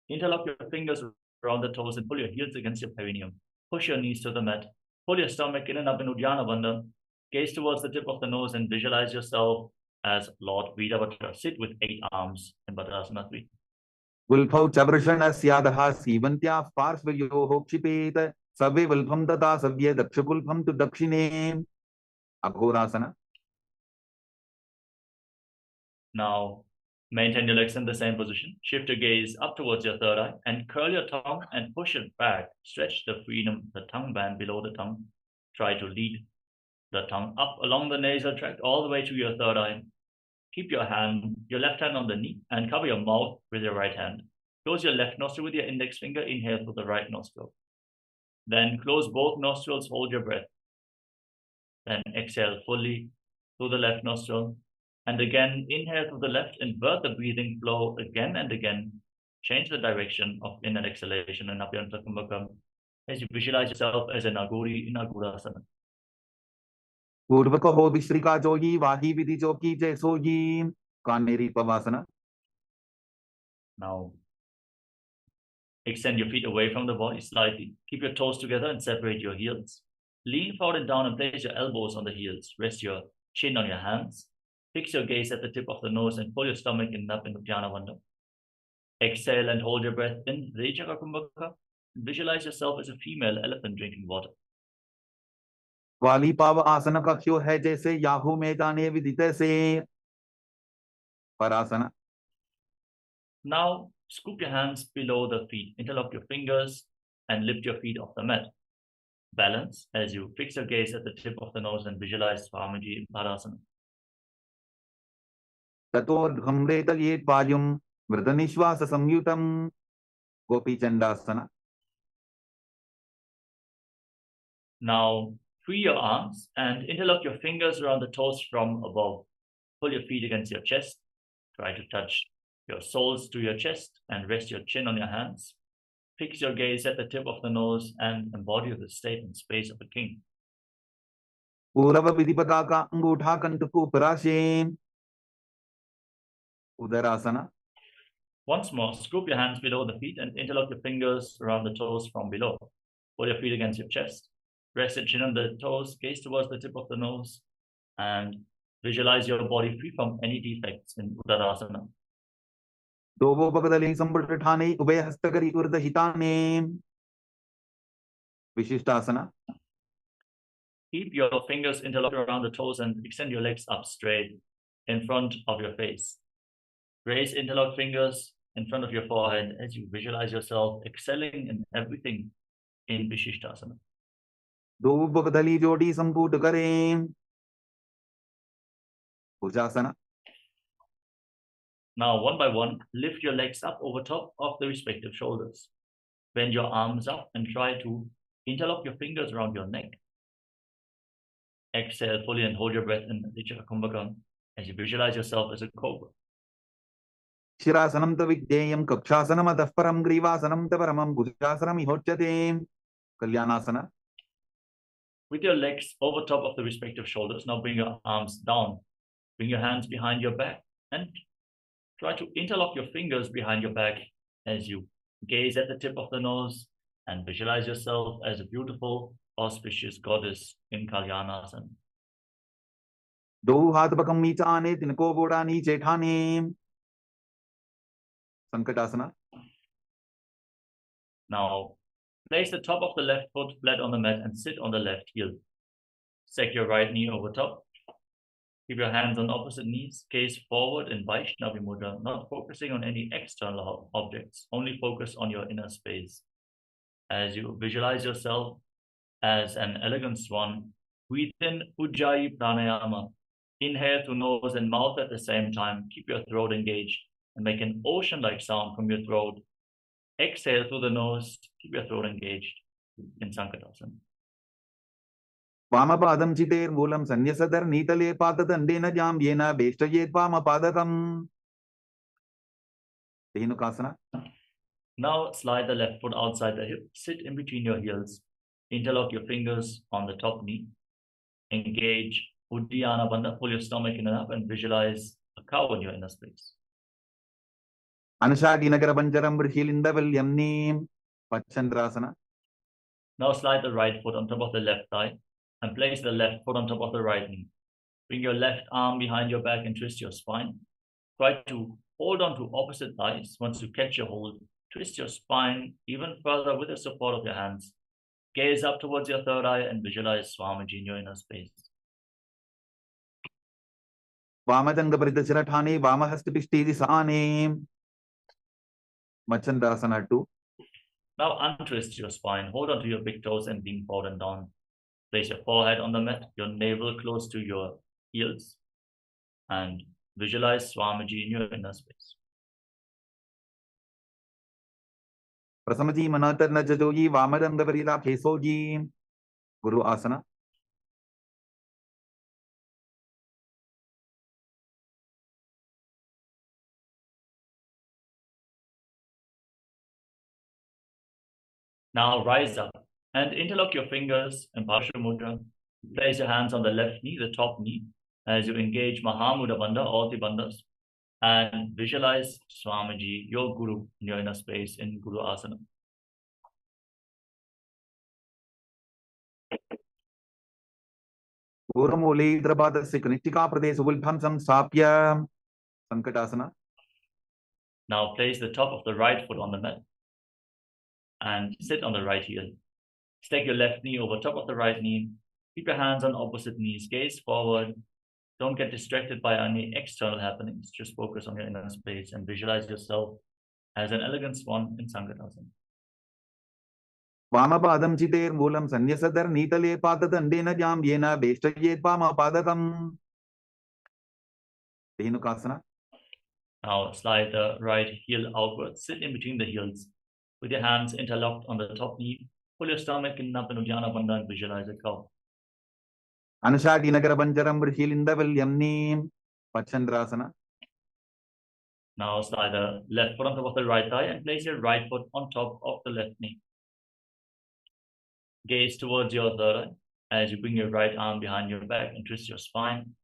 Interlock your fingers around the toes and pull your heels against your perineum. Push your knees to the mat. Pull your stomach in and up in Uddiyana Bandha. Gaze towards the tip of the nose and visualize yourself as Lord Virabhadra. Sit with 8 arms in Vadrasana 3. Vilphau Chabrashana Syadaha Sivantya Parsvayo Hokshipeta. Sabe Vilpham Tata Savya Dakshapulpham to Dakshine. Aghorasana. Now maintain your legs in the same position. Shift your gaze up towards your third eye and curl your tongue and push it back. Stretch the tongue band below the tongue. Try to lead the tongue up along the nasal tract all the way to your third eye. Keep your left hand on the knee and cover your mouth with your right hand. Close your left nostril with your index finger. Inhale through the right nostril. Then close both nostrils, hold your breath. Then exhale fully through the left nostril. And again, inhale through the left, invert the breathing flow again and again. Change the direction of in and exhalation and Abhyanta Kumbhaka as you visualize yourself as a Nagori in Agurasana. Purvaka ho Vishrika Jogi Vahi Vidhi Joki Jaisogi. Kaneri Pavasana. Now extend your feet away from the body slightly. Keep your toes together and separate your heels. Lean forward and down and place your elbows on the heels. Rest your chin on your hands. Fix your gaze at the tip of the nose and pull your stomach in up into Uddiyana Bandha. Exhale and hold your breath in Rejaka Kumbhaka. Visualize yourself as a female elephant drinking water. वाली पाव आसन कक्ष्यो है जैसे Yahoo मैदाने विदित से. Parasana. Now scoop your hands below the feet. Interlock your fingers and lift your feet off the mat. Balance as you fix your gaze at the tip of the nose and visualize Swamiji in Parasana. Tator Ghamreta Yet Payum Vridhanishwasa Samyutam. Gopi Chandasana. Now free your arms and interlock your fingers around the toes from above. Pull your feet against your chest. Try to touch your soles to your chest and rest your chin on your hands. Fix your gaze at the tip of the nose and embody the state and space of a king. पूर्व विधि पताका अंगूठा कंठ को पराशे. Udarasana. Once more, scoop your hands below the feet and interlock your fingers around the toes from below. Pull your feet against your chest. Rest your chin on the toes, gaze towards the tip of the nose, and visualize your body free from any defects in Udarasana. दोवो पगदलिं संपुटठाने उभय हस्तकरी ऊर्ध्वहिताने. Vishishtasana. Keep your fingers interlocked around the toes and extend your legs up straight in front of your face. Raise interlocked fingers in front of your forehead as you visualize yourself excelling in everything in Vishishtasana. दो पगदली जोड़ी संपुट करें. Bhujasana. Now, one by one, lift your legs up over top of the respective shoulders. Bend your arms up and try to interlock your fingers around your neck. Exhale fully and hold your breath in Vichara Kumbhaka as you visualize yourself as a cobra. शिरासनं त विज्ञेयं कक्षासनम् अतः परं ग्रीवासनं त परमं भुजासनम् इहोच्यते. Kalyanasana. With your legs over top of the respective shoulders, now bring your arms down. Bring your hands behind your back and try to interlock your fingers behind your back as you gaze at the tip of the nose and visualize yourself as a beautiful, auspicious goddess in Kalyanasana. दो हाथ बकम नीचाने तिनको गोड़ा नीचे ठाने. Sankatasana. Now, place the top of the left foot flat on the mat and sit on the left heel. Stack your right knee over top. Keep your hands on opposite knees. Gaze forward in Vaishnavi mudra, not focusing on any external objects. Only focus on your inner space. As you visualize yourself as an elegant swan, breathe in Ujjayi Pranayama. Inhale through nose and mouth at the same time. Keep your throat engaged and make an ocean-like sound from your throat. Exhale through the nose. Keep your throat engaged in Sankatasana. वामपादं चितेर्मूलं सन्न्यसदर नीतले पाददण्डेन जाम्येन वेष्टयेत् वामपादकम्. Dhenukasana. Now slide the left foot outside the hip. Sit in between your heels. Interlock your fingers on the top knee. Engage Uddiyana Bandha. Pull your stomach in and up and visualize a cow in your inner space. Anashadinagarabanjaram Vrishilindavalyamnim. Pachandrasana. Now slide the right foot on top of the left thigh and place the left foot on top of the right knee. Bring your left arm behind your back and twist your spine. Try to hold on to opposite thighs. Once you catch your hold, twist your spine even further with the support of your hands. Gaze up towards your third eye and visualize Swamiji in your inner space. Vamadangaparitasirathane Vamahastapishti Machandasana 2. Now untwist your spine. Hold on to your big toes and lean forward and down. Place your forehead on the mat, your navel close to your heels, and visualize Swamiji in your inner space. Prasamaji Manatar Najajoji Vamadangapariта Kesoji. Guru Asana. Now rise up and interlock your fingers in Parsha Mudra. Place your hands on the left knee, the top knee, as you engage Mahamudra Bandha, all the bandhas, and visualize Swamiji, your Guru, in your inner space in Guru Asana. Gurumuli Drabadasya Kanitika Pradesh Ulbham Samstapya. Sankatasana. Now place the top of the right foot on the mat and sit on the right heel. Stack your left knee over top of the right knee. Keep your hands on opposite knees. Gaze forward. Don't get distracted by any external happenings. Just focus on your inner space and visualize yourself as an elegant swan in Sankatasana. Vamapadam Chitirmulam Sanyasadar Nitale Patadandena Jamyena Bestayet Vamapadakam. Dhenukasana. Now slide the right heel outwards. Sit in between the heels with your hands interlocked on the top knee. Pull your stomach in up in Uddiyana Bandha and visualize a cow. Anashadinagarabanjaram Vrishilindavalyamnim. Pachandrasana. Now slide the left foot on top of the right thigh and place your right foot on top of the left knee. Gaze towards your third eye. As you bring your right arm behind your back and twist your spine,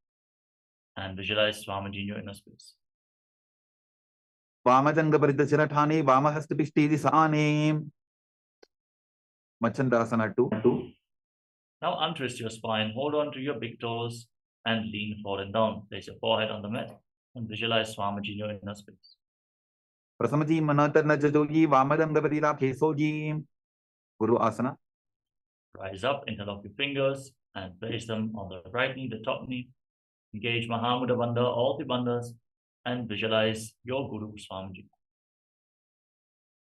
and visualize Swamiji in your inner space. वामजंग परितशिरठाने वामहस्तपिष्टे दिशाने. Machandasana 2. Now untwist your spine, hold on to your big toes, and lean forward and down. Place your forehead on the mat and visualize Swamiji in your inner space. Prasamaji manatarna jajogi vamadanga parira kesoji. Guru asana. Rise up, interlock your fingers, and place them on the right knee, the top knee. Engage Mahamudra Bandha, all the bandhas, and visualize your Guru Swamiji.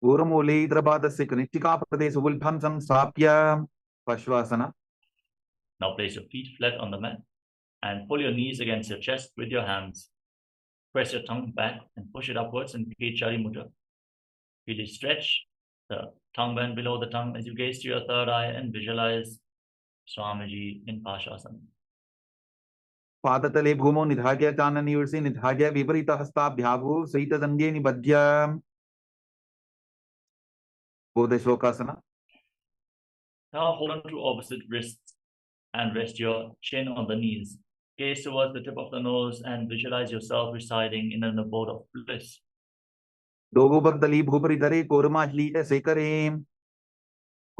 Uramole Drabadasya Kanitika Pradesh Ultham Samstapya. Pashvasana. Now place your feet flat on the mat and pull your knees against your chest with your hands. Press your tongue back and push it upwards and create Chari Mudra. Really stretch the tongue band below the tongue as you gaze to your third eye and visualize Swamiji in Post-asana. पादतले भूमौ निधाय चाननियुर्षि निधाय विपरीत हस्ताभ्याभू सहित जंगे निबध्य. Bodhishokhasana. Now hold on to opposite wrists and rest your chin on the knees. Gaze towards the tip of the nose and visualize yourself residing in an abode of bliss. Dogu bagdali bhupari dare kormahli sekare.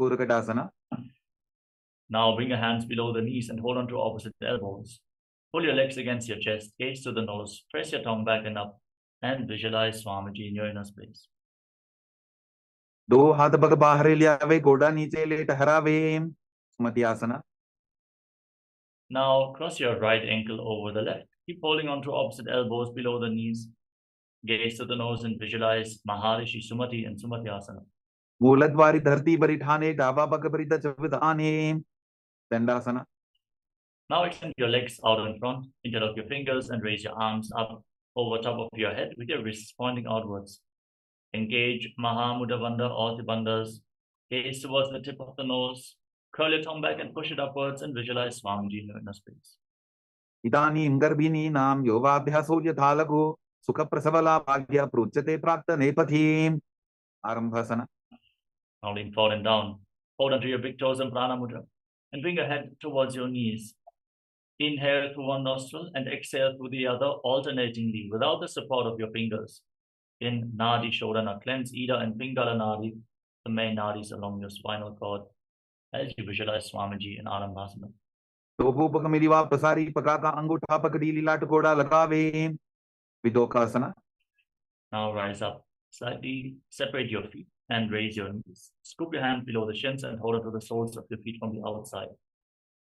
Kurakatasana. Now bring your hands below the knees and hold on to opposite elbows. Pull your legs against your chest, gaze to the nose, press your tongue back and up, and visualize Swamiji in your inner space. दो हाथ पग बाहर लियावे गोड़ा नीचे ले ठहरावे. Nithyananda. Now cross your right ankle over the left. Keep holding on to opposite elbows below the knees. Gaze to the nose and visualize Maharishi Sumati and Sumatyasana. मूलद्वारी धरती परिठाने डावा पग परित चविधाने. Dandasana. Now extend your legs out in front, interlock your fingers and raise your arms up over top of your head with your wrists pointing outwards. Engage Mahamudra Bandha, all the bandhas. Gaze towards the tip of the nose. Curl your tongue back and push it upwards and visualize Swamiji in your inner space. इदानीं गर्भिणी नाम योगाभ्यासो यथा लघु सुख प्रसवला भाग्य प्रोच्यते प्राप्त नेपथीम. Arambhasana. Now lean forward and down. Hold onto your big toes and prana mudra and bring your head towards your knees. Inhale through one nostril and exhale through the other alternatingly without the support of your fingers. In Nadi Shodana, cleanse Ida and Pingala Nadi, the main nadis along your spinal cord, as you visualize Swamiji in Arambhasana. Deepak मिलिवा पसारी पका का अंगूठा पकड़ी लीला टकोड़ा लगावे. Vidokasana. Now rise up, slightly separate your feet and raise your knees. Scoop your hands below the shins and hold onto the soles of your feet from the outside.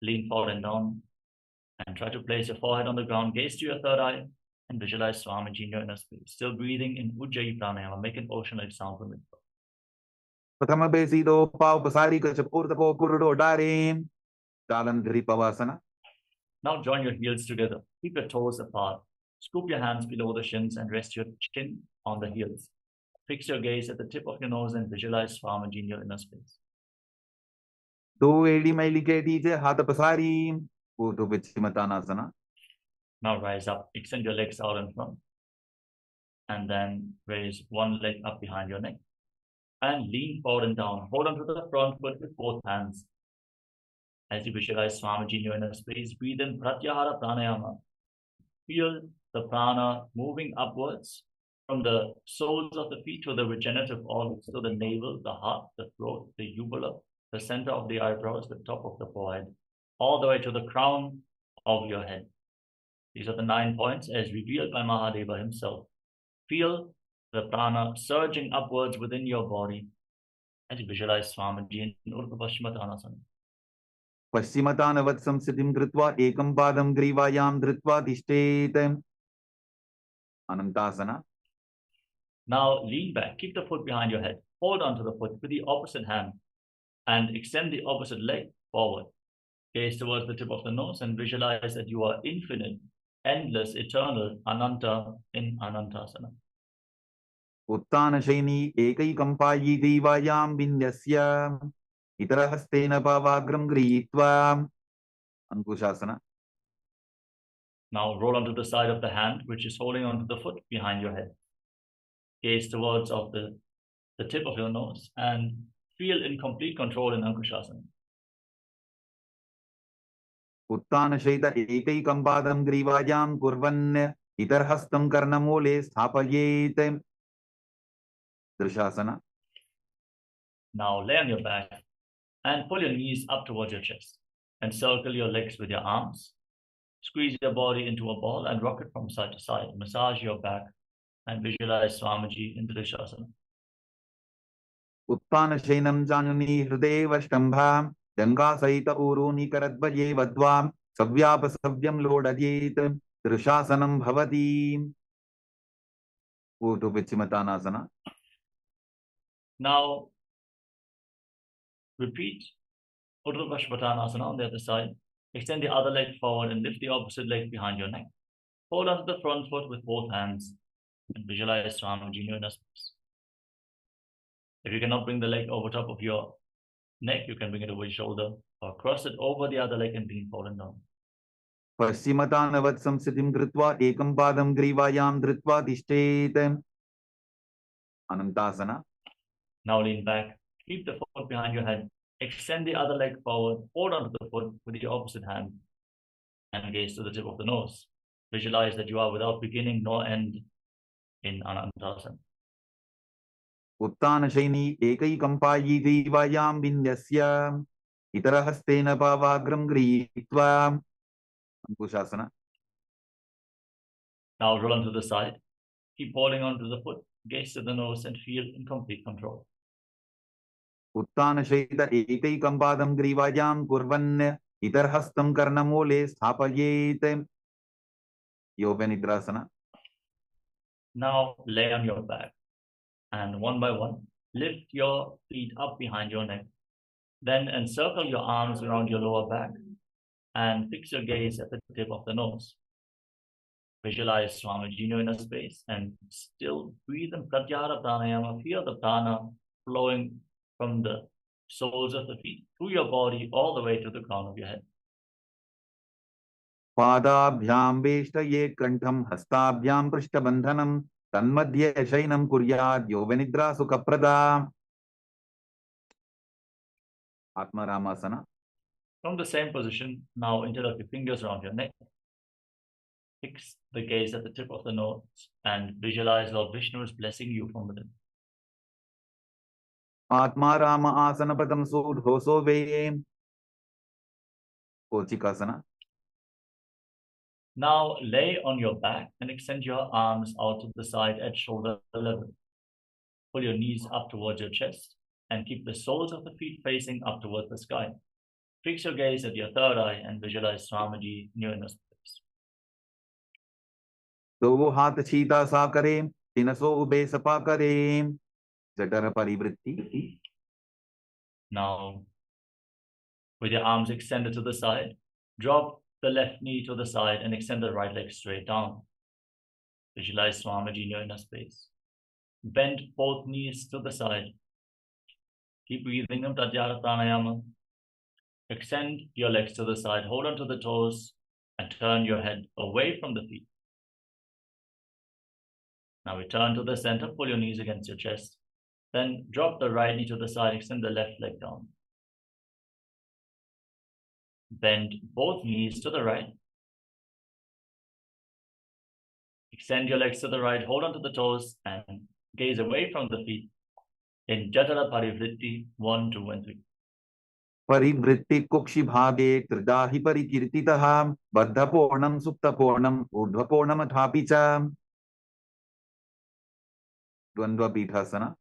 Lean forward and down and try to place your forehead on the ground. Gaze to your third eye and visualize Swamiji in your inner space. Still breathing in Ujjayi Pranayama. Make an ocean-like sound from it. प्रथम बेसी दो पाव पसारी कच पूर्त को कुरुडो डारे. Dalandhari Pavasana. Now join your heels together. Keep your toes apart. Scoop your hands below the shins and rest your chin on the heels. Fix your gaze at the tip of your nose and visualize Swamiji in your inner space. दो एड़ी मैली के नीचे हाथ पसारी. Urdhva Vichimatanasana. Now rise up, extend your legs out in front. And then raise one leg up behind your neck. And lean forward and down. Hold on to the front foot with both hands. As you visualize Swamiji in your inner space, breathe in Pratyahara Pranayama. Feel the prana moving upwards from the soles of the feet to the regenerative organs, to the navel, the heart, the throat, the uvula, the center of the eyebrows, the top of the forehead, all the way to the crown of your head. These are the 9 points as revealed by Mahadeva himself. Feel the prana surging upwards within your body as you visualize Swamiji in Urdhva Paschimottanasana. पश्चिमतानवत् संस्थितिं कृत्वा एकं पादं ग्रीवायां धृत्वा तिष्ठेत्. Anantasana. Now lean back, keep the foot behind your head. Hold onto the foot with the opposite hand and extend the opposite leg forward. Gaze towards the tip of the nose and visualize that you are infinite, endless, eternal, Ananta in Anantasana. उत्तानशयनी एकैकं पायी ग्रीवायां विन्यस्य. इतरहस्तेन पावाग्रं गृहीत्वा. Ankushasana. Now roll onto the side of the hand, which is holding onto the foot behind your head. Gaze towards of the tip of your nose and feel in complete control in Ankushasana. उत्तानशयित एकैकं पादं ग्रीवायां कुर्वन् इतरहस्तं कर्णमूले स्थापयेत् दृशासना. Now lay on your back and pull your knees up towards your chest. Encircle your legs with your arms. Squeeze your body into a ball and rock it from side to side. Massage your back and visualize Swamiji in the Ritualistic. उत्तानशयनं जानुनी हृदये वष्टम्भां गङ्गासहित ऊरूनि करद्वये वद्वां सव्यापसव्यं लोडयेत् दृशासनं भवति. ऊर्ध्वपिच्छिमतानासना. Now repeat Uddhva Pashpatanasana on the other side. Extend the other leg forward and lift the opposite leg behind your neck. Hold onto the front foot with both hands and visualize Swamiji in space. If you cannot bring the leg over top of your neck, you can bring it over your shoulder or cross it over the other leg and being fallen down. पश्चिमतानवत् संस्थितिं कृत्वा एकं पादं ग्रीवायां धृत्वा तिष्ठेत्. अनन्तासना. Now lean back, keep the foot behind your head, extend the other leg forward, hold onto the foot with the opposite hand and gaze to the tip of the nose. Visualize that you are without beginning nor end in Anantasana. उत्तानशयिनी एकैकं पायी ग्रीवायां विन्यस्य इतरहस्तेन पावाग्रं गृहीत्वा अंकुशासना. Now roll onto the side. Keep holding onto the foot, gaze to the nose and feel in complete control. उत्तानशयित एकैकं पादं ग्रीवायां कुर्वन् इतरहस्तं कर्णमूले स्थापयेत्. योगनिद्रासना. Now lay on your back and one by one, lift your feet up behind your neck. Then encircle your arms around your lower back and fix your gaze at the tip of the nose. Visualize Swamiji in a space and still breathe in Pratyahara Pranayama. Feel the prana flowing from the soles of the feet through your body all the way to the crown of your head. पादाभ्यां वेष्टयेत् कण्ठं हस्ताभ्यां पृष्ठबन्धनं तन्मध्ये शयनं कुर्यात् योगनिद्रा सुखप्रदा. आत्मारामासना. From the same position, now interlock your fingers around your neck. Fix the gaze at the tip of the nose and visualize Lord Vishnu is blessing you from within. Atmaram आसनपदं सूढोसो वेयेम्. कोचिकासना. Now lay on your back and extend your arms out to the side at shoulder level. Pull your knees up towards your chest and keep the soles of the feet facing up towards the sky. Fix your gaze at your third eye and visualize Swamiji near in a space. दो हाथ छीता सा करें तिनसो ube Sapa करें जठर परिवृत्ति. Now, with your arms extended to the side, drop the left knee to the side and extend the right leg straight down. Visualize Swamiji near in a space. Bend both knees to the side. Keep breathing in Pratyahara Pranayama. Extend your legs to the side, hold onto the toes, and turn your head away from the feet. Now return to the center, pull your knees against your chest. Then drop the right knee to the side, extend the left leg down. Bend both knees to the right. Extend your legs to the right, hold onto the toes, and gaze away from the feet in Jatara Parivritti 1, 2, and 3. परिवृत्ति कुक्षि भागे त्रिधा हि परिकीर्तितः बद्धपूर्णं सुप्तपूर्णं ऊर्ध्वपूर्णमथापि च. द्वंद्व पीठासना.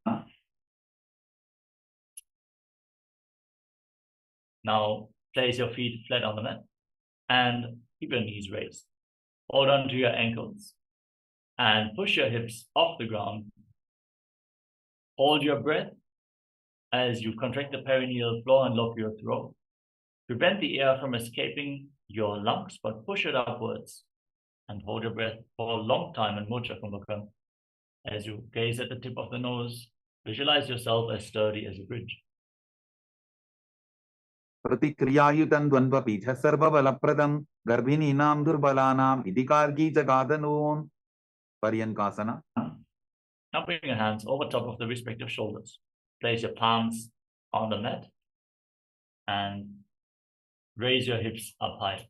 Now place your feet flat on the mat and keep your knees raised. Hold on to your ankles and push your hips off the ground. Hold your breath as you contract the perineal floor and lock your throat. Prevent the air from escaping your lungs, but push it upwards and hold your breath for a long time in Mudra Kumbhaka. As you gaze at the tip of the nose, visualize yourself as sturdy as a bridge. प्रतिक्रियायुतं द्वन्द्वपीठ सर्वबलप्रदं गर्भिणीनां दुर्बलानां इति कार्गी जगादनून्. पर्यङ्कासना. Now bring your hands over top of the respective shoulders. Place your palms on the mat and raise your hips up high.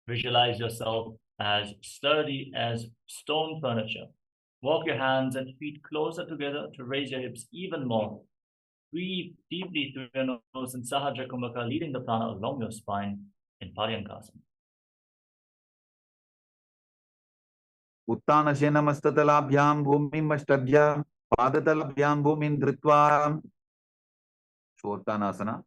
Visualize yourself as sturdy as stone furniture. Walk your hands and feet closer together to raise your hips even more. Breathe deeply through your nose in Sahaja Kumbhaka, leading the prana along your spine in Paryankasana. उत्तानशयनमस्ततलाभ्यां भूमिमष्टभ्य पादतलाभ्यां भूमिं धृत्वा Shodasana.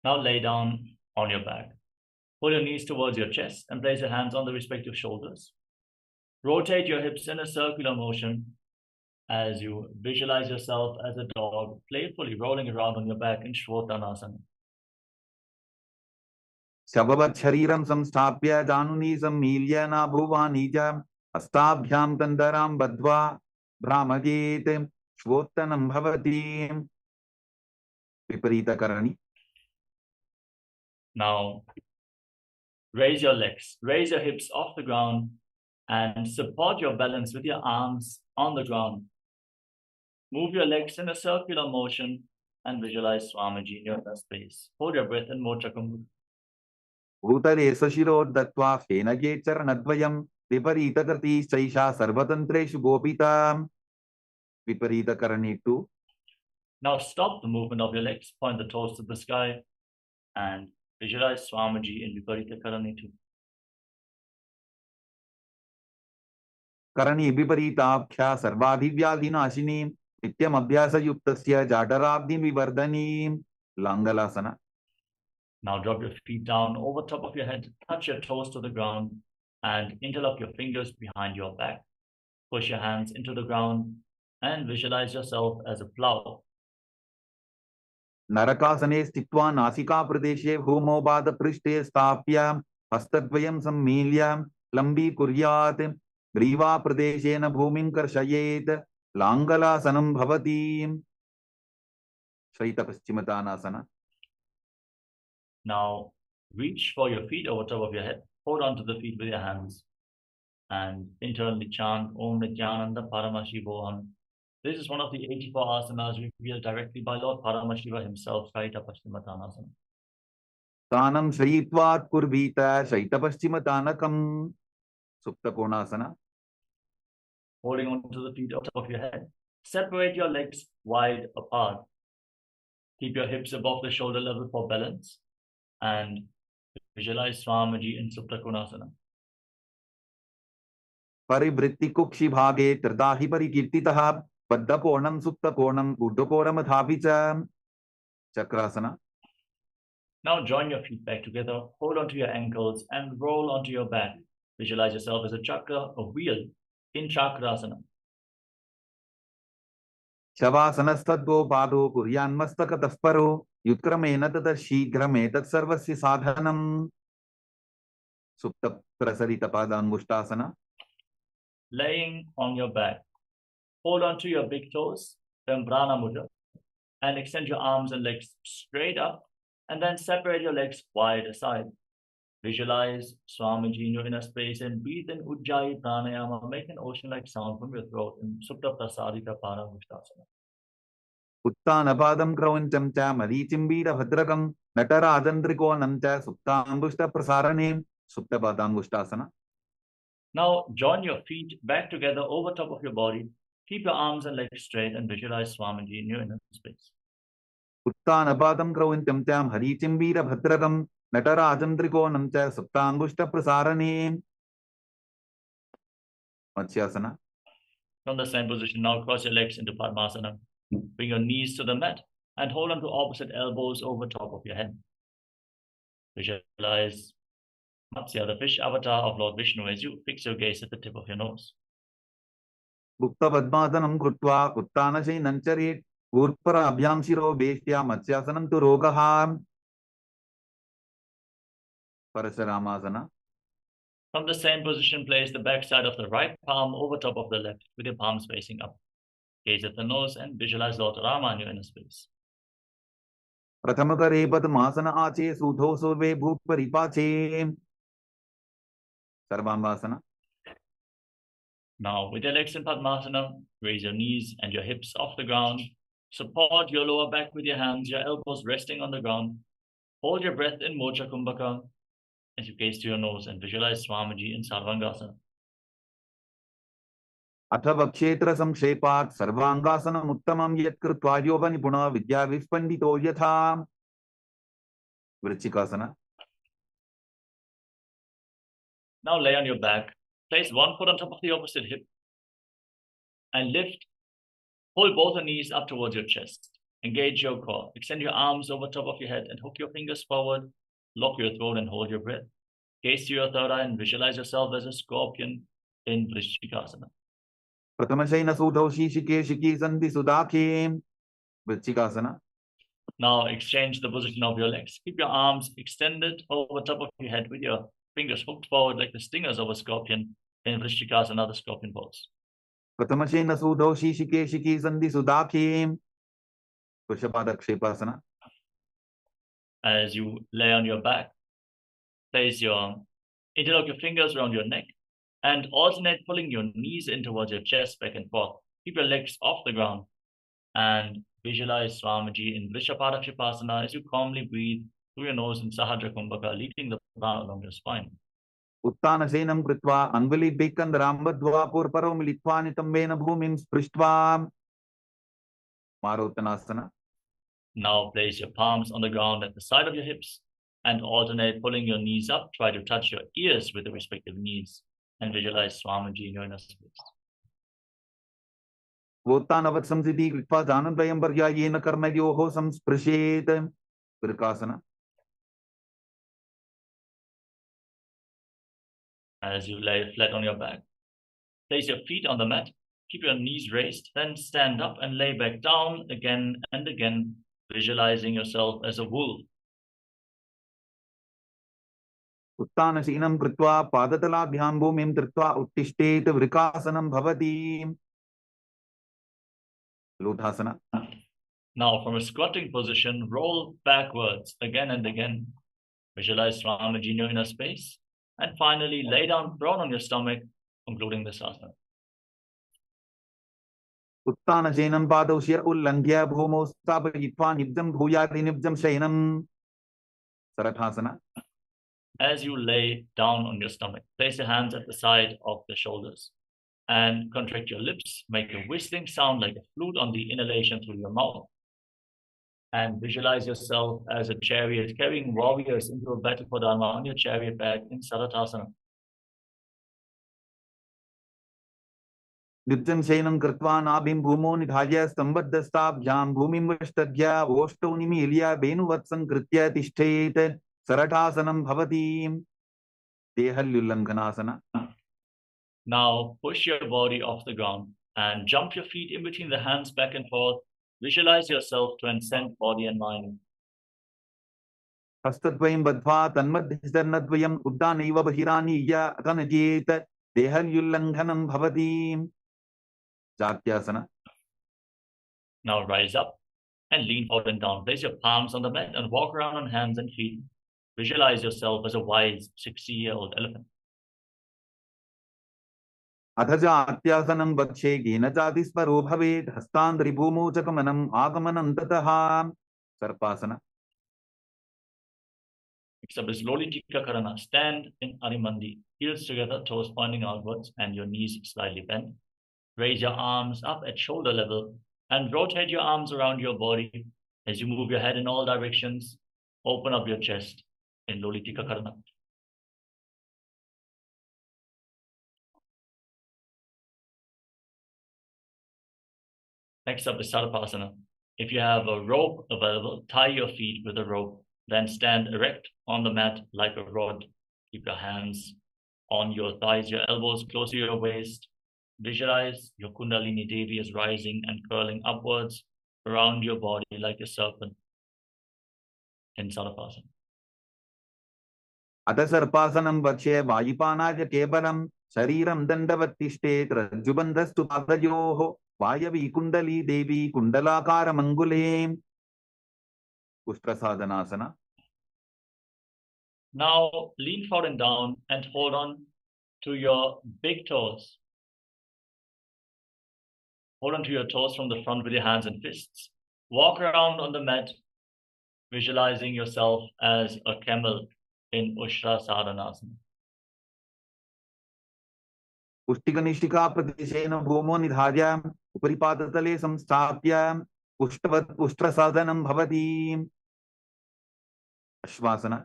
Now lay down on your back. Pull your knees towards your chest and place your hands on the respective shoulders. Rotate your hips in a circular motion as you visualize yourself as a dog, playfully rolling around on your back in Shodasana. Shavavat shariram samstapya januni sammilya na bhuvanija astabhyam tandaram badva brahmajet shvottanam bhavati. Viparita karani. Now, raise your legs, raise your hips off the ground and support your balance with your arms on the ground. Move your legs in a circular motion and visualize Swamiji in your space. Hold your breath in Mudra Kumbhaka. Utare sashiro dattva fenage charanadvayam viparita karti shaisha sarvatantreshu gopita. Viparita karani too. Now stop the movement of your legs, point the toes to the sky and visualize Swamiji in Viparita Karani too. Karani viparitapkhya sarvadhivyadhinashini nityam abhyasa yuktasya jatarabdhi vivardhani. Langalasana. Now drop your feet down over top of your head, touch your toes to the ground and interlock your fingers behind your back. Push your hands into the ground and visualize yourself as a plow. Narakasane stitva nasika pradeshe bhumo bada prishte stapya hastadvayam sammilya lambi kuryat griva pradeshena bhumim karshayet langalasanam bhavati. Shaita Paschimottanasana. Now reach for your feet over top of your head. Hold on to the feet with your hands and internally chant Om Nithyananda Paramashivoham. This is one of the 84 asanas revealed directly by Lord Paramashiva himself, Shaita Paschimottanasana. Tanam Shayitvat Kurvita Shaita Paschimottanakam. Supta Konasana. Holding on to the feet on top of your head. Separate your legs wide apart. Keep your hips above the shoulder level for balance. And visualize Swamiji in Supta Konasana. Parivritti Kukshi Bhage Tradahi Parikirtitaha Paddakonam Suptakonam Uddhakoramadhavicha. Chakrasana. Now join your feet back together, hold onto your ankles and roll onto your back. Visualize yourself as a chakra, a wheel in Chakrasana. Shavasana Stadgo Pado Kuryan Mastaka Tasparo Yutramena Tata Shigrame Tat Sarvasya Sadhanam. Supta Prasarita Padangushtasana. Laying on your back. Hold on to your big toes, then Prana Mudra, and extend your arms and legs straight up, and then separate your legs wide aside. Visualize Swamiji in your inner space and breathe in Ujjayi Pranayama. Make an ocean-like sound from your throat in Supta Prasarita Padangushtasana. Uttanapadam Kravancham Cha Marichimbira Bhadrakam Nataradandriko Namcha Suptambushta Prasaranim Supta Padangushtasana. Now join your feet back together over top of your body. Keep your arms and legs straight and visualize Swamiji in your inner space. Uttanapadam Kravancham Cha Marichimbira Bhadrakam Nataradandriko Namcha Suptambushta Prasaranim. Matsyasana. From the same position, now cross your legs into Padmasana. Bring your knees to the mat and hold on to opposite elbows over top of your head. Visualize Matsya, the fish avatar of Lord Vishnu, as you fix your gaze at the tip of your nose. Gupta Padmasanam Krutva Uttanashay Nancharit Urpara Abhyam Shiro Beshtya Matsyasanam Tu Rogaham. Parasharamasana. From the same position, place the back side of the right palm over top of the left with your palms facing up. Gaze at the nose and visualize Lord Rama in your inner space. प्रथम करे पद्मासन आचे सूधो सोवे भूप परिपाचे सर्वांगासना. Now, with your legs in Padmasana, raise your knees and your hips off the ground. Support your lower back with your hands, your elbows resting on the ground. Hold your breath in Mocha Kumbhaka as you gaze to your nose and visualize Swamiji in Sarvangasana. अथवा क्षेत्र संक्षेपात् सर्वांगासनम् उत्तमं यत् कृत्वा योगनिपुणः विद्याविस्पण्डितो यथा. वृश्चिकासना. Now lay on your back. Place one foot on top of the opposite hip and lift. Hold both the knees up towards your chest. Engage your core. Extend your arms over top of your head and hook your fingers forward. Lock your throat and hold your breath. Gaze to your third eye and visualize yourself as a scorpion in Vrishchikasana. प्रथमशयन सूधौ शीशिके शिखी सन्धि सुदाखे. वृश्चिकासना. Now exchange the position of your legs. Keep your arms extended over top of your head with your fingers hooked forward like the stingers of a scorpion in Vrishchikasana, the scorpion pose. प्रथमशयन सूधौ शीशिके शिखी सन्धि सुदाखे. वृषपादक्षेपासना. As you lay on your back, place interlock your fingers around your neck and alternate pulling your knees in towards your chest back and forth. Keep your legs off the ground and visualize Swamiji in Vrishapadakshipasana as you calmly breathe through your nose in Sahadra Kumbhaka, leading the prana along your spine. उत्तानसेनं कृत्वा अङ्गुलिभ्यैकन्दराम्बद्ध्वा पूर्वपरो मिलित्वा नितम्बेन भूमिं स्पृष्ट्वा. मारोत्तनासना. Now place your palms on the ground at the side of your hips and alternate pulling your knees up. Try to touch your ears with the respective knees and visualize Swamiji in your inner space. वोत्तानवत् संसिद्धि कृत्वा जानद्वयं पर्यायेन कर्णयोः संस्पृशेत्. वृकासना. As you lay flat on your back, place your feet on the mat, keep your knees raised, then stand up and lay back down again and again, visualizing yourself as a wolf. उत्तानशीनं कृत्वा पादतलाभ्यां भूमिं धृत्वा उत्तिष्ठेत्. वृकासनं भवति. लोटासना. Now, from a squatting position, roll backwards again and again. Visualize Swamiji in your inner space. And finally, lay down prone on your stomach, concluding this asana. उत्तानशयनं पादौ शिर उल्लङ्घ्य भूमौ स्थापयित्वा निब्जं भूयादिनिब्जं शयनं. सरठासना. As you lay down on your stomach, place your hands at the side of the shoulders and contract your lips. Make a whistling sound like a flute on the inhalation through your mouth. And visualize yourself as a chariot carrying warriors into a battle for Dharma on your chariot back in Sarathasana. निब्जं शयनं कृत्वा नाभिं भूमौ निधाय स्तम्भद्धस्ताभ्यां भूमिं विष्टभ्य ओष्ठौ निमील्य वेणुवत् कृत्य तिष्ठेत्. सरठासनं भवति. देहल्युल्लङ्घनासना. Now push your body off the ground and jump your feet in between the hands back and forth. Visualize yourself transcend body and mind. हस्तद्वयं बद्ध्वा तन्मध्यस्तर्णद्वयम् उद्दानैव बहिरानीय अकनजेत्. देहल्युल्लङ्घनं भवति. जात्यासना. Now rise up and lean forward and down. Place your palms on the mat and walk around on hands and feet. Visualize yourself as a wise 60-year-old elephant. अथ जात्यासनं वक्षे येन जातिस्परो भवेत्. हस्तान्द्रिभूमौ च गमनम् आगमनं ततः. सर्पासना. Next up is Lolitika Karana. Stand in Arimandi. Heels together, toes pointing outwards, and your knees slightly bent. Raise your arms up at shoulder level and rotate your arms around your body as you move your head in all directions. Open up your chest in Lolitika Karana. Next up is Sarpasana. If you have a rope available, tie your feet with a rope. Then stand erect on the mat like a rod. Keep your hands on your thighs, your elbows close to your waist. Visualize your Kundalini Devi is rising and curling upwards around your body like a serpent in Sarpasana. अथ सर्पासनं वक्षे वायुपानाय केवलं शरीरं दण्डवत् तिष्ठेत्. रज्जुबन्धस्तु पादयोः वायवी कुण्डली देवी कुण्डलाकारमङ्गुले. Ustrasadhanasana. Now lean forward and down and hold on to your big toes. Hold on to your toes from the front with your hands and fists. Walk around on the mat, visualizing yourself as a camel in Ustrasadhanasana. पुष्टिकनिष्ठिका प्रदेशेन भूमो निधार्य उपरिपादतले संस्थाप्य पुष्टवत् पुष्ट्रसाधनं भवति. Shavasana.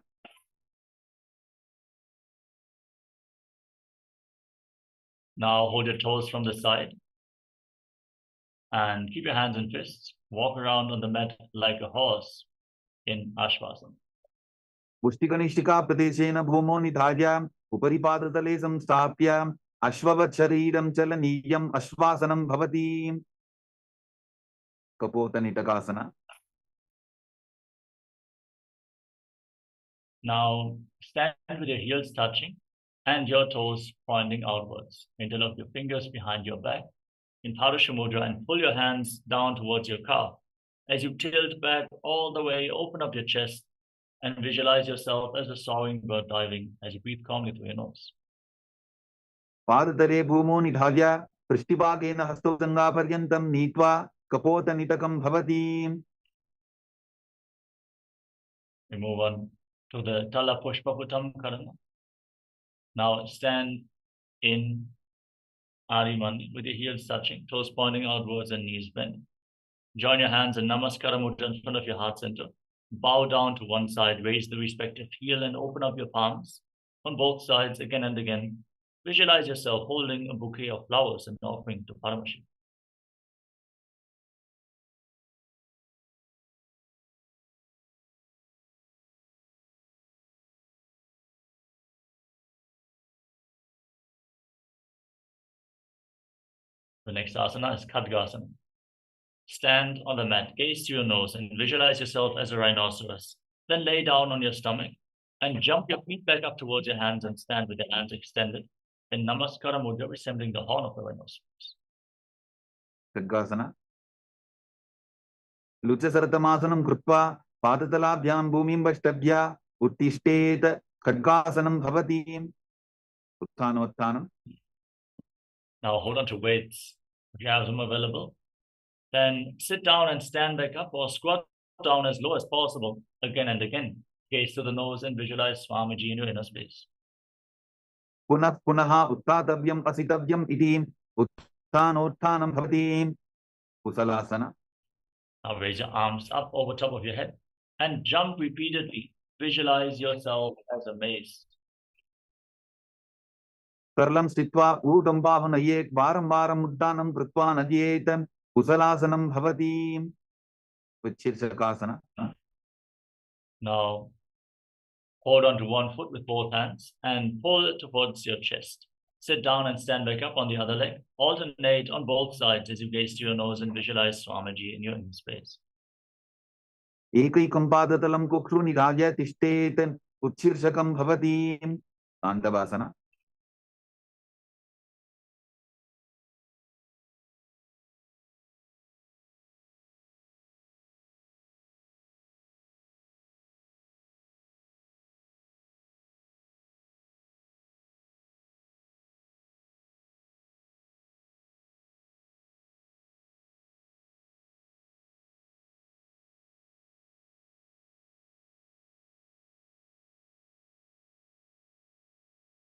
Now hold your toes from the side and keep your hands and fists. Walk around on the mat like a horse in Ashvasana. पुष्टिकनिष्ठिका प्रदेशेन भूमो निधार्य उपरिपादतले संस्थाप्य अश्ववत् शरीरं चलनीयम् अश्वासनं भवति. कपोतनिटकासना. Now stand with your heels touching and your toes pointing outwards. Interlock your fingers behind your back in Parasha Mudra and pull your hands down towards your calf. As you tilt back all the way, open up your chest and visualize yourself as a soaring bird diving as you breathe calmly through your nose. पादतले भूमो निधार्य पृष्ठभागेन हस्तोजङ्घापर्यन्तं नीत्वा कपोतनिटकं भवति. We move on to the Tala Pushpaputam Karana. Now stand in Arimani with your heels touching, toes pointing outwards and knees bent. Join your hands in Namaskara Mudra in front of your heart center. Bow down to one side, raise the respective heel and open up your palms on both sides again and again. Visualize yourself holding a bouquet of flowers and offering to Paramashivoham. The next asana is Khadgasana. Stand on the mat, gaze to your nose and visualize yourself as a rhinoceros. Then lay down on your stomach and jump your feet back up towards your hands and stand with your hands extended in Namaskara Mudra, resembling the horn of a rhinoceros. Khadgasana. लुचसरतमासनं कृत्वा पादतलाभ्यां भूमिं वष्टभ्य उत्तिष्ठेत खड्गासनं भवति. उत्थानोत्थानं. Now hold on to weights if you have them available. Then sit down and stand back up or squat down as low as possible again and again. Gaze to the nose and visualize Swamiji in your inner space. पुनः पुनः उत्थातव्यम् असितव्यम् इति उत्थानोत्थानं भवति. कुशलासना. Now raise your arms up over top of your head and jump repeatedly. Visualize yourself as a mace. सरलं स्थित्वा ऊर्ध्वं बाहुनयेत् वारं वारम् उड्डानं कृत्वा नद्येत् कुशलासनं भवति. शीर्षकासना. Now hold on to one foot with both hands and pull it towards your chest. Sit down and stand back up on the other leg. Alternate on both sides as you gaze to your nose and visualize Swamiji in your inner space. एकैकं पादतलं कुक्षु निधार्य तिष्ठेत् उत्शीर्षकं भवति. ताण्डवासना.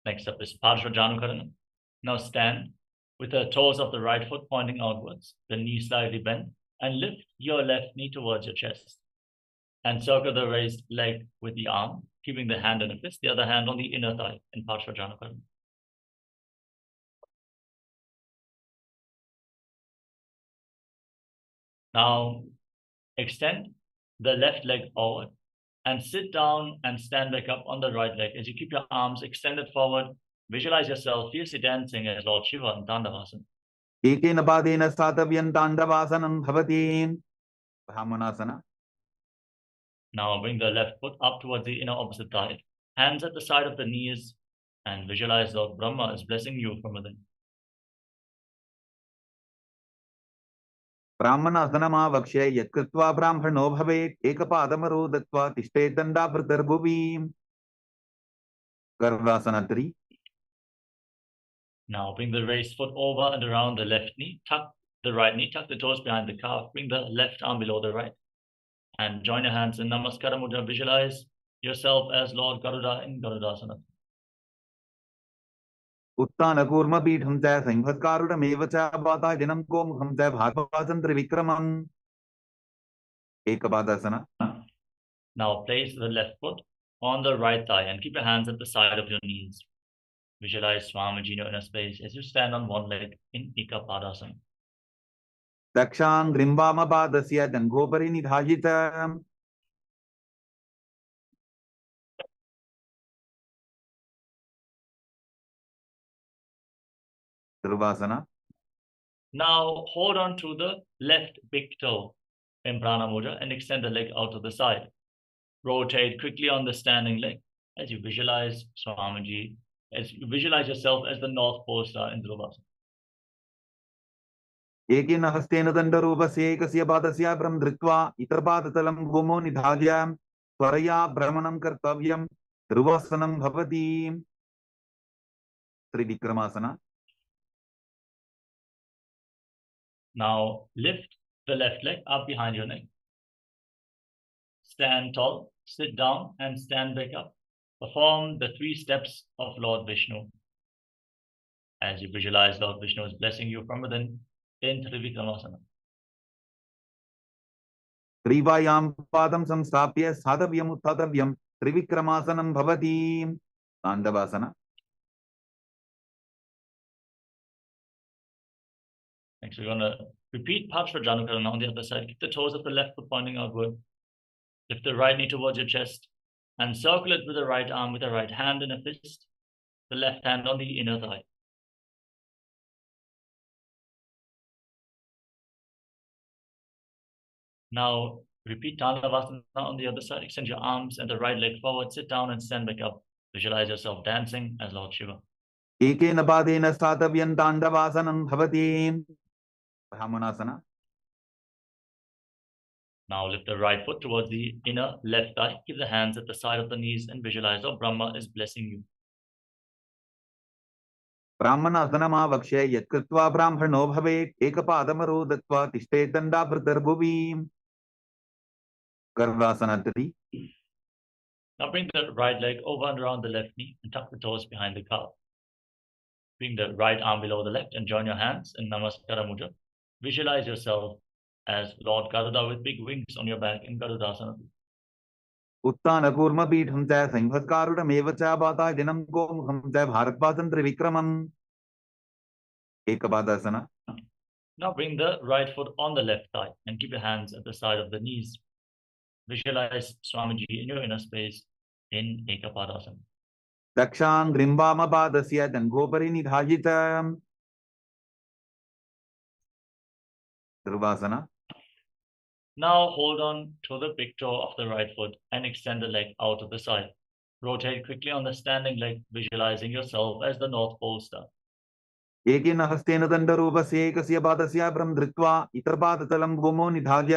Next up is Parshvajanukarana. Now stand with the toes of the right foot pointing outwards, the knee slightly bent, and lift your left knee towards your chest. And circle the raised leg with the arm, keeping the hand in a fist, the other hand on the inner thigh in Parshvajanukarana. Now extend the left leg forward and sit down and stand back up on the right leg. As you keep your arms extended forward, visualize yourself fiercely dancing as Lord Shiva in Tandavasana. एकेन पादेन स्थातव्यं ताण्डवासनं भवति. ब्राह्मणासना. Now bring the left foot up towards the inner opposite thigh, hands at the side of the knees, and visualize Lord Brahma is blessing you from within. ब्राह्मणासनमावक्ष्य यत्कृत्वा ब्राह्मणो भवेत् एकपादमरो दत्त्वा तिष्ठेत् दण्डाभृतर्भुवि. Garvasana 3. Now bring the raised foot over and around the left knee. Tuck the right knee, tuck the toes behind the calf. Bring the left arm below the right. And join your hands in Namaskara Mudra. Visualize yourself as Lord Garuda in Garudasana. उत्तानकूर्मपीठं च संहत्कारुणमेव च वातायनं गोमुखं च भागवासं त्रिविक्रमम्. Ekpadasana. Now place the left foot on the right thigh and keep your hands at the side of your knees. Visualize Swamiji in your inner space as you stand on one leg in Ekapadasana. दक्षाङ्घ्रिं वामपादस्य जङ्घोपरि निधायित. Dhiruvasana. Now hold on to the left big toe in Prana Mudra and extend the leg out to the side. Rotate quickly on the standing leg as you visualize Swamiji, as you visualize yourself as the North Pole star in Dhiruvasana. एकेन हस्तेन दण्डरूपस्य एकस्य पादस्य भ्रं धृत्वा इतरपादतलं भूमौ निधाय त्वरया भ्रमणं कर्तव्यं. ध्रुवासनं भवति. त्रिविक्रमासना. Now lift the left leg up behind your neck. Stand tall, sit down and stand back up. Perform the 3 steps of Lord Vishnu. As you visualize Lord Vishnu is blessing you from within in Trivikramasana. त्रिवायां पादं संस्थाप्य साधव्यम् उत्थातव्यं. त्रिविक्रमासनं भवति. ताण्डवासना. Next, we're going to repeat Parsvajanukarana on the other side. Keep the toes of the left foot pointing outward. Lift the right knee towards your chest and circle it with the right arm with the right hand in a fist, the left hand on the inner thigh. Now repeat Dandavasana on the other side. Extend your arms and the right leg forward. Sit down and stand back up. Visualize yourself dancing as Lord Shiva. एकेन पादेन स्थातव्यं ताण्डवासनं भवति. Paramashivoham. Now lift the right foot towards the inner left thigh. Keep the hands at the side of the knees and visualize how Brahma is blessing you. ब्राह्मणासनमावक्ष्य यत्कृत्वा ब्राह्मणो भवेत् एकपादमरो दत्त्वा तिष्ठेत् दण्डाभृतर्भुवि. Garvasana 3. Now bring the right leg over and around the left knee and tuck the toes behind the calf. Bring the right arm below the left and join your hands in Namaskara Mudra. Visualize yourself as Lord Garuda with big wings on your back in Garudasana. उत्तानकूर्मपीठं च संहत्कारुणमेव च वातायनं गोमुखं च भारद्वाजं त्रिविक्रमम्. Ekpadasana. Now bring the right foot on the left thigh and keep your hands at the side of the knees. Visualize Swamiji in your inner space in Ekapadasana. दक्षाङ्घ्रिं वामपादस्य जङ्घोपरि निधायित. Dhiruvasana. Now hold on to the big toe of the right foot and extend the leg out to the side. Rotate quickly on the standing leg, visualizing yourself as the North Pole star. एकेन हस्तेन दण्डरूपस्य एकस्य पादस्य भ्रं धृत्वा इतरपादतलं भूमौ निधाय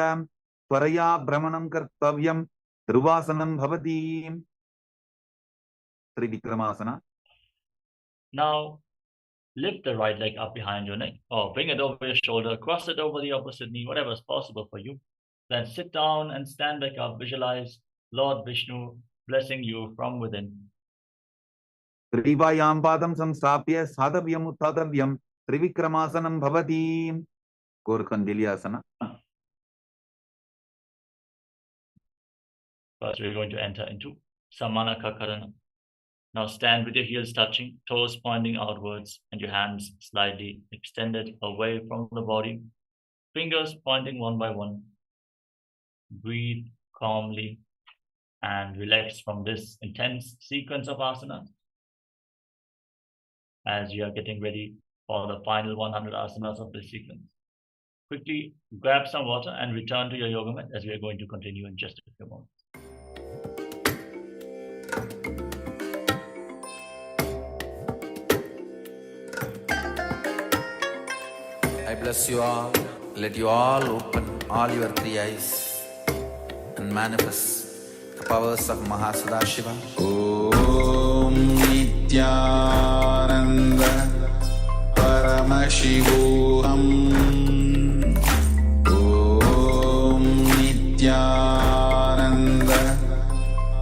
त्वरया भ्रमणं कर्तव्यं. ध्रुवासनं भवति. त्रिविक्रमासना. Now lift the right leg up behind your neck or bring it over your shoulder, cross it over the opposite knee, whatever is possible for you. Then sit down and stand back up. Visualize Lord Vishnu blessing you from within. त्रिवायां पादं संस्थाप्य साधव्यम् उत्थातव्यं. त्रिविक्रमासनं भवति. कोरकण्डिल्यासना. First, we're going to enter into Samanaka Karana. Now stand with your heels touching, toes pointing outwards, and your hands slightly extended away from the body, fingers pointing one by one. Breathe calmly and relax from this intense sequence of asanas. As you are getting ready for the final 100 asanas of this sequence, quickly grab some water and return to your yoga mat as we are going to continue in just a few moments. I bless you all let you all open all your three eyes and manifest the powers of Mahasudashiva. Om Nithyananda Paramashivoham. Om Nithyananda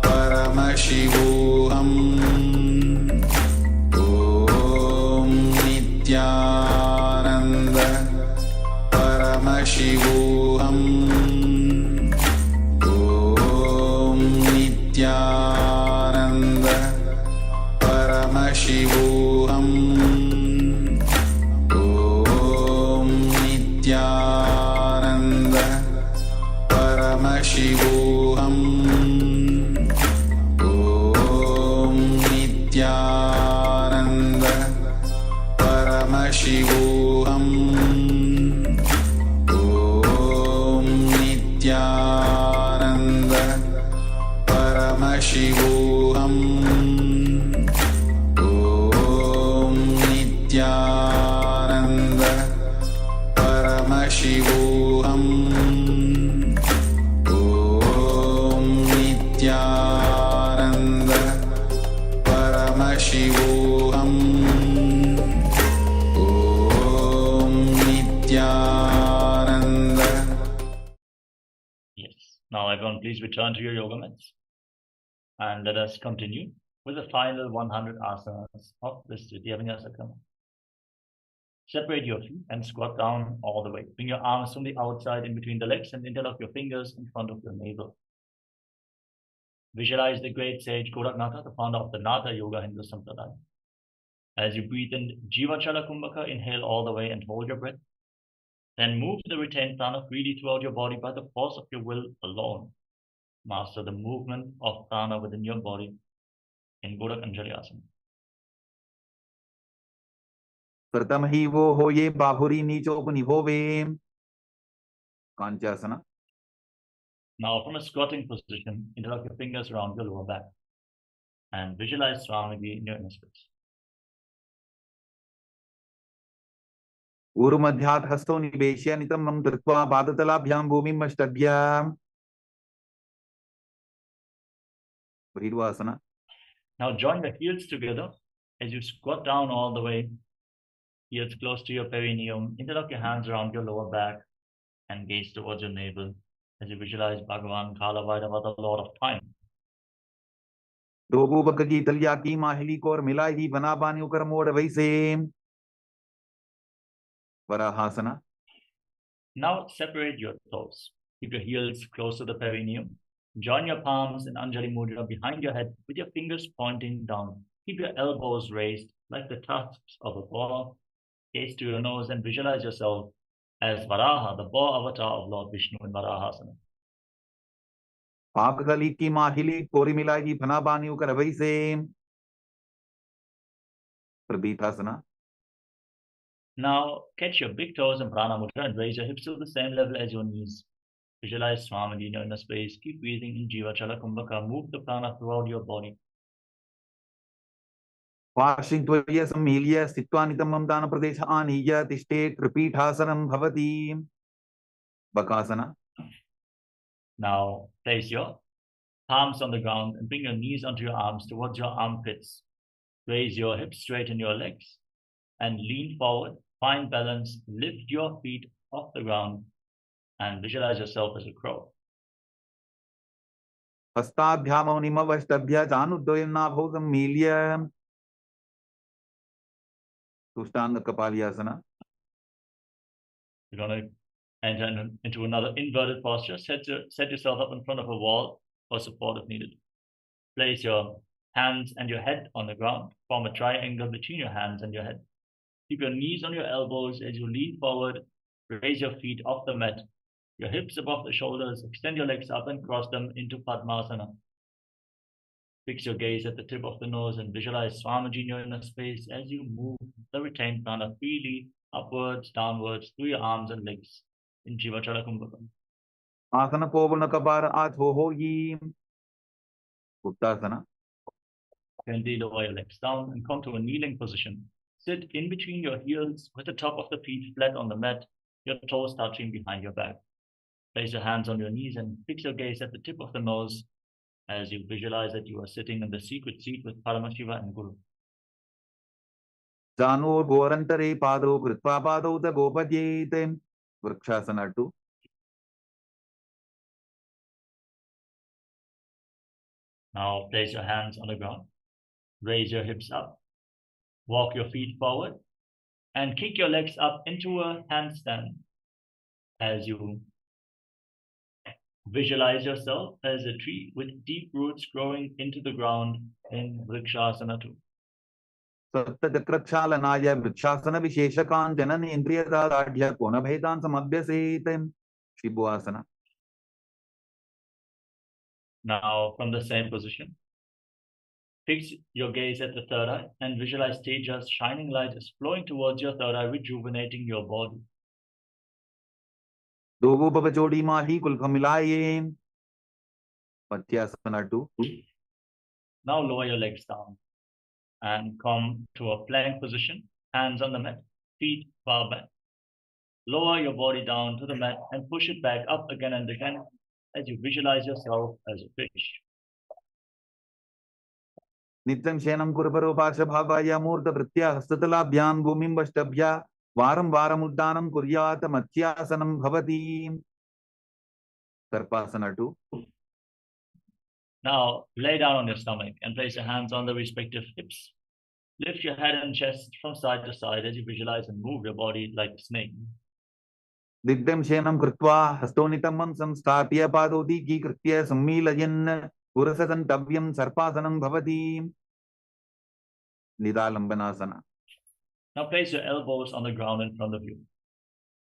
Paramashivoham. Om Nithyananda Paramashivoham. Om Nithyananda Paramashivoham. Om Nithyananda Paramashivoham. Om Nithyananda Paramashivoham. Om Nithyananda Paramashivoham. Om Nithyananda Paramashivoham. Om Nithyananda Paramashivoham. Om Nithyananda. Yes. Now, everyone, please return to your yoga mats and let us continue with the final 100 asanas of this Vinyasa. Separate your feet and squat down all the way. Bring your arms from the outside in between the legs and interlock your fingers in front of your navel. Visualize the great sage Goraknath, the founder of the Natha Yoga Hindu Sampradaya. As you breathe in Jivachala Kumbhaka, inhale all the way and hold your breath. Then move the retained prana freely throughout your body by the force of your will alone. Master the movement of prana within your body in Gorak Anjali Asana. प्रथम ही वो हो ये बाहुरी नीचोपनिभोवे कांचासना. Now, from a squatting position, interlock your fingers around your lower back and visualize Swamiji in your inner space. ऊर्ध्वमध्यात् हस्तौ निवेश्य नितम्बं धृत्वा पादतलाभ्यां भूमिं अष्टभ्याम्. Ritualistic. Now join the heels together as you squat down all the way, heels close to your perineum. Interlock your hands around your lower back and gaze towards your navel as you visualize Bhagavan Kalavaidava, the Lord of Time. दो बुबक की तलिया की माहिली को और मिलाई ही बना बानी उकर मोड़ वैसे वराहासना. Now separate your toes. Keep your heels close to the perineum. Join your palms in Anjali Mudra behind your head with your fingers pointing down. Keep your elbows raised like the tusks of a boar. Gaze to your nose and visualize yourself as Varaha, the boar avatar of Lord Vishnu in Varahasana. पाक गली की माहिली कोरी मिलाई ही बना बानी उकर वैसे प्रदीपासना. Now catch your big toes in Prana Mudra and raise your hips to the same level as your knees. Visualize Swamiji in your inner space. Keep breathing in Jivachala Kumbhaka. Move the prana throughout your body. वार्षिक द्वय सम्मील्य स्थित्वा नितम्बं दान प्रदेश आनीय तिष्ठेत् त्रिपीठासनं भवति Bakasana. Now place your palms on the ground and bring your knees onto your arms towards your armpits. Raise your hips, straighten your legs and lean forward. Find balance. Lift your feet off the ground and visualize yourself as a crow. हस्ताभ्यामौनिमवष्टभ्य चानुद्वयं नाभौ सम्मील्य तुष्टांग कपालियासना. You're going to enter into another inverted posture. Set yourself up in front of a wall for support if needed. Place your hands and your head on the ground. Form a triangle between your hands and your head. Keep your knees on your elbows as you lean forward. Raise your feet off the mat. Your hips above the shoulders. Extend your legs up and cross them into Padmasana. Fix your gaze at the tip of the nose and visualize Swamiji in your inner space as you move the retained prana freely upwards, downwards, through your arms and legs in Jivachala Kumbhaka. Asana Povana Kabara Athohoyi Uttasana. Gently lower your legs down and come to a kneeling position. Sit in between your heels with the top of the feet flat on the mat. your toes touching behind your back. Place your hands on your knees and fix your gaze at the tip of the nose as you visualize that you are sitting in the secret seat with Paramashiva and Guru. Jano Gorantare Pado Kritva Pado the Gopajete. Vrikshasana 2. Now place your hands on the ground. Raise your hips up. Walk your feet forward and kick your legs up into a handstand as you visualize yourself as a tree with deep roots growing into the ground in Vrikshasana 2. Sattachakrachalanaaya Vrikshasana Visheshakan Janani Indriyadadadhya Konabhedan Samadhyasetem. Shivohasana. Now, from the same position, fix your gaze at the third eye and visualize Teja's shining light is flowing towards your third eye, rejuvenating your body. Dogo Babajodi Mahi Kulkamilaye. Patyasana 2. Now lower your legs down and come to a plank position, hands on the mat, feet far back. Lower your body down to the mat and push it back up again and again as you visualize yourself as a fish. Nityam Shenam Kuruparo Parshabhavaya Murta Vritya Hastatalabhyam Bhumim Vashtabhya Varam Varamuddanam Kuryata Matyasanam Bhavati. Sarpasana 2. Now lay down on your stomach and place your hands on the respective hips. Lift your head and chest from side to side as you visualize and move your body like a snake. Didyam Shenam Kritva Hastonitamam Samstapya Padodi Ki Kritya Sammilayan Purasasantavyam Sarpasanam Bhavati. Nidalambanasana. Now place your elbows on the ground in front of you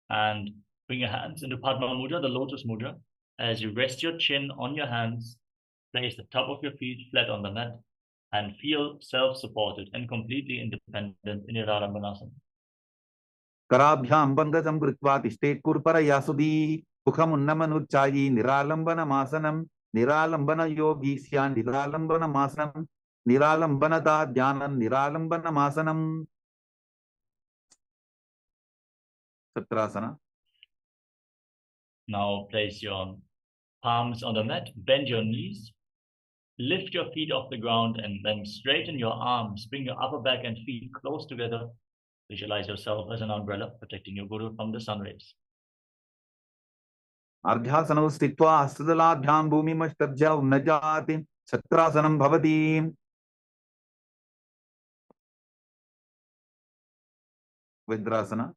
and bring your hands into Padma Mudra, the lotus mudra. As you rest your chin on your hands, place the top of your feet flat on the mat and feel self-supported and completely independent in your Nidalambanasana. Karabhyam Bandhasam Kritva Tishtet Kurpara Yasudi Mukhamunnamanujchayi Niralambana Masanam Niralambana Yogi Syan Niralambana Masanam Niralambanata Dhyanam Niralambana Masanam. Satrasana. Now place your palms on the mat, bend your knees, lift your feet off the ground and then straighten your arms, bring your upper back and feet close together. Visualize yourself as an umbrella protecting your Guru from the sun rays. Ardhyasanam Stitva Hastadaladhyam Bhumimashtabhya Unnajati Satrasanam Bhavati. Vidrasana.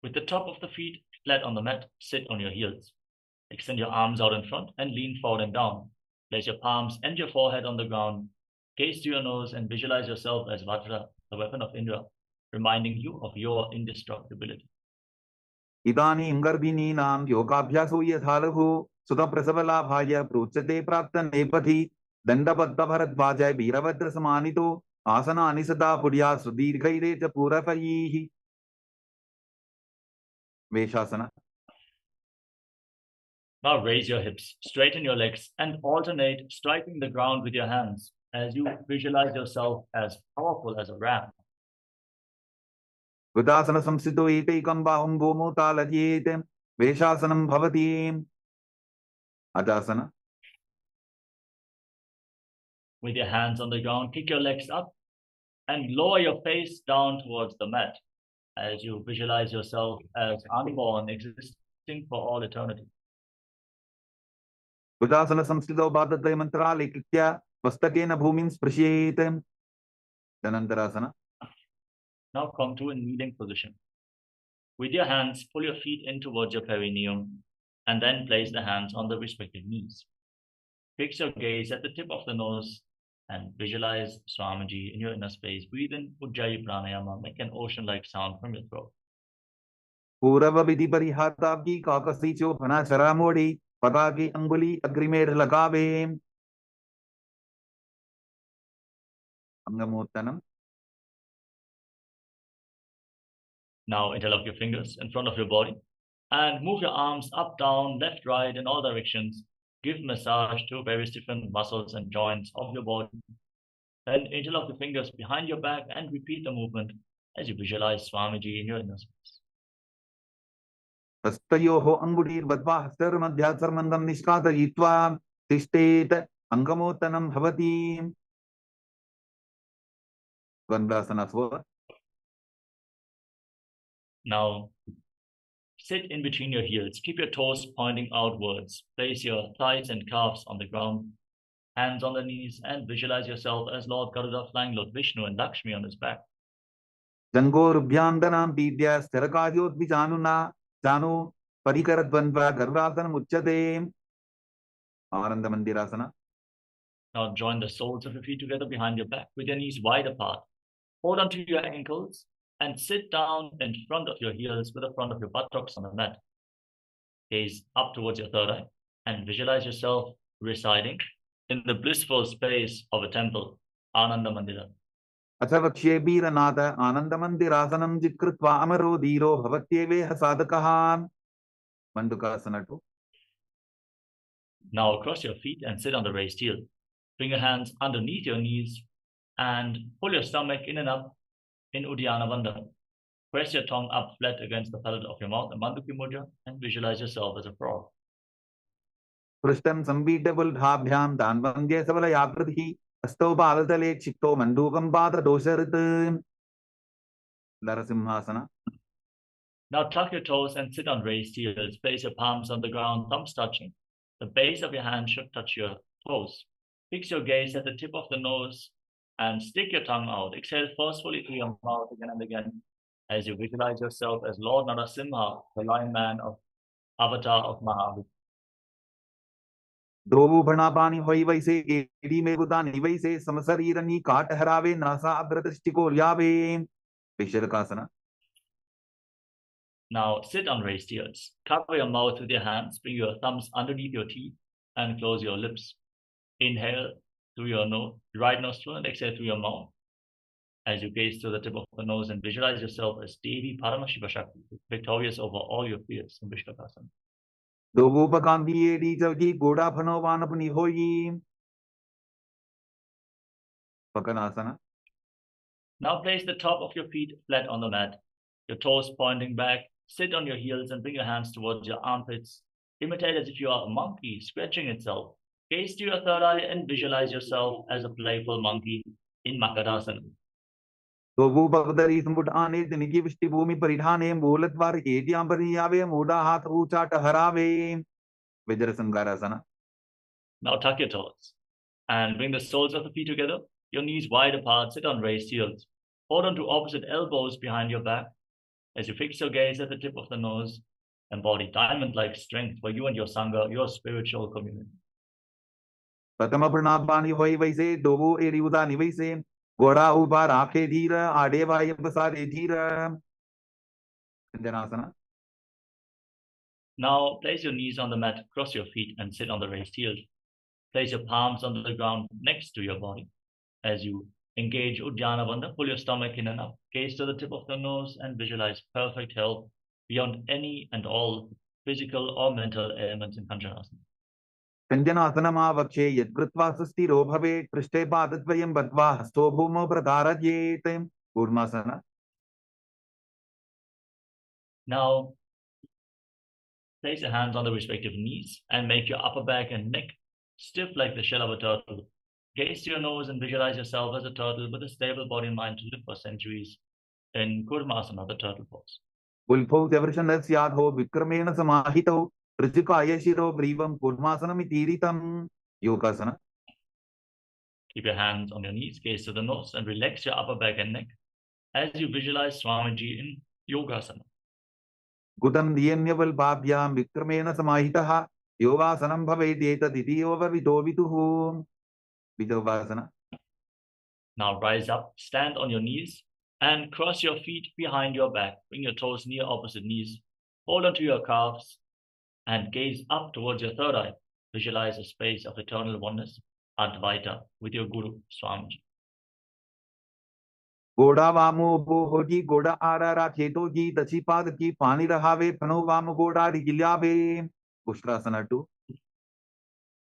With the top of the feet flat on the mat, sit on your heels. Extend your arms out in front and lean forward and down. Place your palms and your forehead on the ground. Gaze to your nose and visualize yourself as Vajra, the weapon of Indra, reminding you of your indestructibility. Idani Imgarbini Nam Yogabhyaso Yathalahu Sudha Prasavala Bhaya Pruchate Prapta Nepati Dandapadda Bharat Vajay Viravadra Samanito Asana Anisada Pudya Sudirghaire Purafayihi. Veshasana. Now raise your hips, straighten your legs, and alternate striking the ground with your hands as you visualize yourself as powerful as a ram. Vidasana Samsito Etekam Baham Bhomo Taladyetem Veshasanam Bhavati. Ajasana. With your hands on the ground, kick your legs up and lower your face down towards the mat as you visualize yourself as unborn, existing for all eternity. Vidasana Samsito Bhadataya Mantra Lekitya Vastakena Bhumim Sprashetem. Dhanantarasana. Now come to a kneeling position. With your hands, pull your feet in towards your perineum and then place the hands on the respective knees. Fix your gaze at the tip of the nose and visualize Swamiji in your inner space. Breathe in Ujjayi Pranayama. Make an ocean-like sound from your throat. Purava Vidhi Parihatabhi Kakasicho Pana Charamodi Pataki Anguli Agrimed Lagave. Angamurtanam. Now interlock your fingers in front of your body and move your arms up, down, left, right in all directions. Give massage to various different muscles and joints of your body. Then interlock your fingers behind your back and repeat the movement as you visualize Swamiji in your inner space. हस्तयोः अङ्गुलीर्बद्ध्वा हस्तयोर्मध्यात् सर्वमन्दं निष्कासयित्वा तिष्ठेत् अङ्गमोत्तनं भवति. Vandasana 4. Now, sit in between your heels. Keep your toes pointing outwards. Place your thighs and calves on the ground, hands on the knees, and visualize yourself as Lord Garuda flying Lord Vishnu and Lakshmi on his back. जङ्गोरुभ्यान्दनां पीड्य स्थिरकार्योद्भिजानुना जानु परिकरद्वन्द्वा गर्वासनम् उच्यते. आनन्दमन्दिरासना. Now join the soles of your feet together behind your back with your knees wide apart. Hold onto your ankles and sit down in front of your heels with the front of your buttocks on the mat. Gaze up towards your third eye and visualize yourself residing in the blissful space of a temple, Ananda Mandira. अथ वक्ष्ये वीरनाथ आनन्दमन्दिरासनं जित्कृत्वा अमरो धीरो भवत्येवेह साधकः. मण्डुकासना 2. Now cross your feet and sit on the raised heel. Bring your hands underneath your knees and pull your stomach in and up in Uddiyana Bandha. Press your tongue up flat against the palate of your mouth, the Manduki Mudra, and visualize yourself as a frog. पृष्ठं संपीड्यबुल्भाभ्यां दान्वन्द्ये सबलयाकृतिः हस्तौ पादतले क्षिप्तो मण्डूकं पाददोषऋत्. नरसिंहासना. Now tuck your toes and sit on raised heels. Place your palms on the ground, thumbs touching. The base of your hand should touch your toes. Fix your gaze at the tip of the nose and stick your tongue out. Exhale forcefully through your mouth again and again as you visualize yourself as Lord Narasimha, the lion man of avatar of Mahavishnu. द्रोभणापानि होई वैसे AD में गुदानि वैसे समशरीरनी काट हरावे NASA अग्रदृष्टिको ल्यावे. विशरकासना. Now sit on raised heels. Cover your mouth with your hands. Bring your thumbs underneath your teeth and close your lips. Inhale through your right nostril and exhale through your mouth as you gaze through the tip of the nose and visualize yourself as Devi Paramashiva Shakti, victorious over all your fears in Vishnukasana. दोगोपकांति एडी चौकी गोड़ा फनो वानपनि होई. पकनासना. Now place the top of your feet flat on the mat, your toes pointing back. Sit on your heels and bring your hands towards your armpits. Imitate as if you are a monkey scratching itself. Gaze to your third eye and visualize yourself as a playful monkey in Makarasana. दोगोपकदरी संपुट आने तिनिकी विष्टि भूमि परिधाने मूलद्वार एडियां परियावे मूढ़ा हाथ ऊंचाट हरावे. विजरसंगारासना. Now tuck your toes and bring the soles of the feet together. Your knees wide apart. Sit on raised heels. Hold on to opposite elbows behind your back as you fix your gaze at the tip of the nose. Embody diamond-like strength for you and your sangha, your spiritual community. प्रथम प्रणापानि होई वैसे दोगो AD उदानि वैसे गोड़ा ऊपर आंखें धीर आड़े वाय बसारे धीर. सिंधनासना. Now place your knees on the mat, cross your feet and sit on the raised heels. Place your palms on the ground next to your body. As you engage Uddiyana Bandha, pull your stomach in and up. Gaze to the tip of the nose and visualize perfect health beyond any and all physical or mental ailments in Kanchanasana. व्यञ्जनासनमावक्षे यत्कृत्वा सुस्थिरो भवेत् पृष्ठे पादद्वयं बद्ध्वा हस्तो भूमौ प्रधारयेत्. Kurmasana. Now place your hands on the respective knees and make your upper back and neck stiff like the shell of a turtle. Gaze to your nose and visualize yourself as a turtle with a stable body and mind to live for centuries in Kurmasana, the turtle pose. उल्फौ चवर्षणस्याधो विक्रमेण समाहितौ ऋजुकाय शिरो ग्रीवं कूर्मासनमितीरितं. योगासना. Keep your hands on your knees, gaze to the nose, and relax your upper back and neck as you visualize Swamiji in Yogasana. गुदं नियम्यवल्भाभ्यां विक्रमेण समाहितः योगासनं भवेदेतदिति योगविदो विदुः. विजोगासना. Now rise up, stand on your knees, and cross your feet behind your back. Bring your toes near opposite knees. Hold onto your calves and gaze up towards your third eye. Visualize a space of eternal oneness, Advaita, with your Guru, Swamiji. गोड़ा वामो बोहोजी गोड़ा आरारा खेतो जी दशी पाद की पानी रहावे फनो वाम गोड़ा रिगिल्यावे. पुष्करासना 2.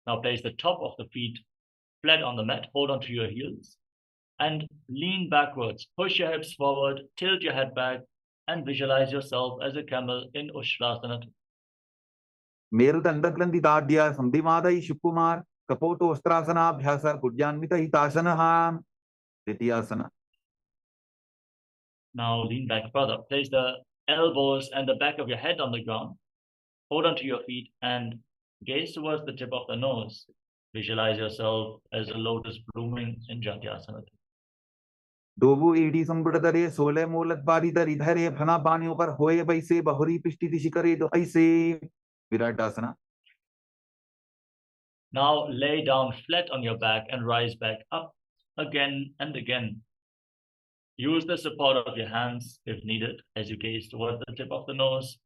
Now place the top of the feet flat on the mat. Hold onto your heels and lean backwards. Push your hips forward, tilt your head back, and visualize yourself as a camel in Ushrasana. मेरुदण्डग्रन्थिताढ्य संधिमादयि शिवकुमार कपोतोस्त्रासनाभ्यास कुड्यान्वितहितासनः द्वितीयासना. Now lean back further. Place the elbows and the back of your head on the ground. Hold onto your feet and gaze towards the tip of the nose. Visualize yourself as a lotus blooming in Jatyasana. डोबु एडी संबुड़तरे सोले मूलत बारी दर इधरे फना पानियों पर होए बैसे बहुरी पिष्टि दिशि करे दो ऐसे विराटासना. Now lay down flat on your back and rise back up again and again. Use the support of your hands if needed as you gaze towards the tip of the nose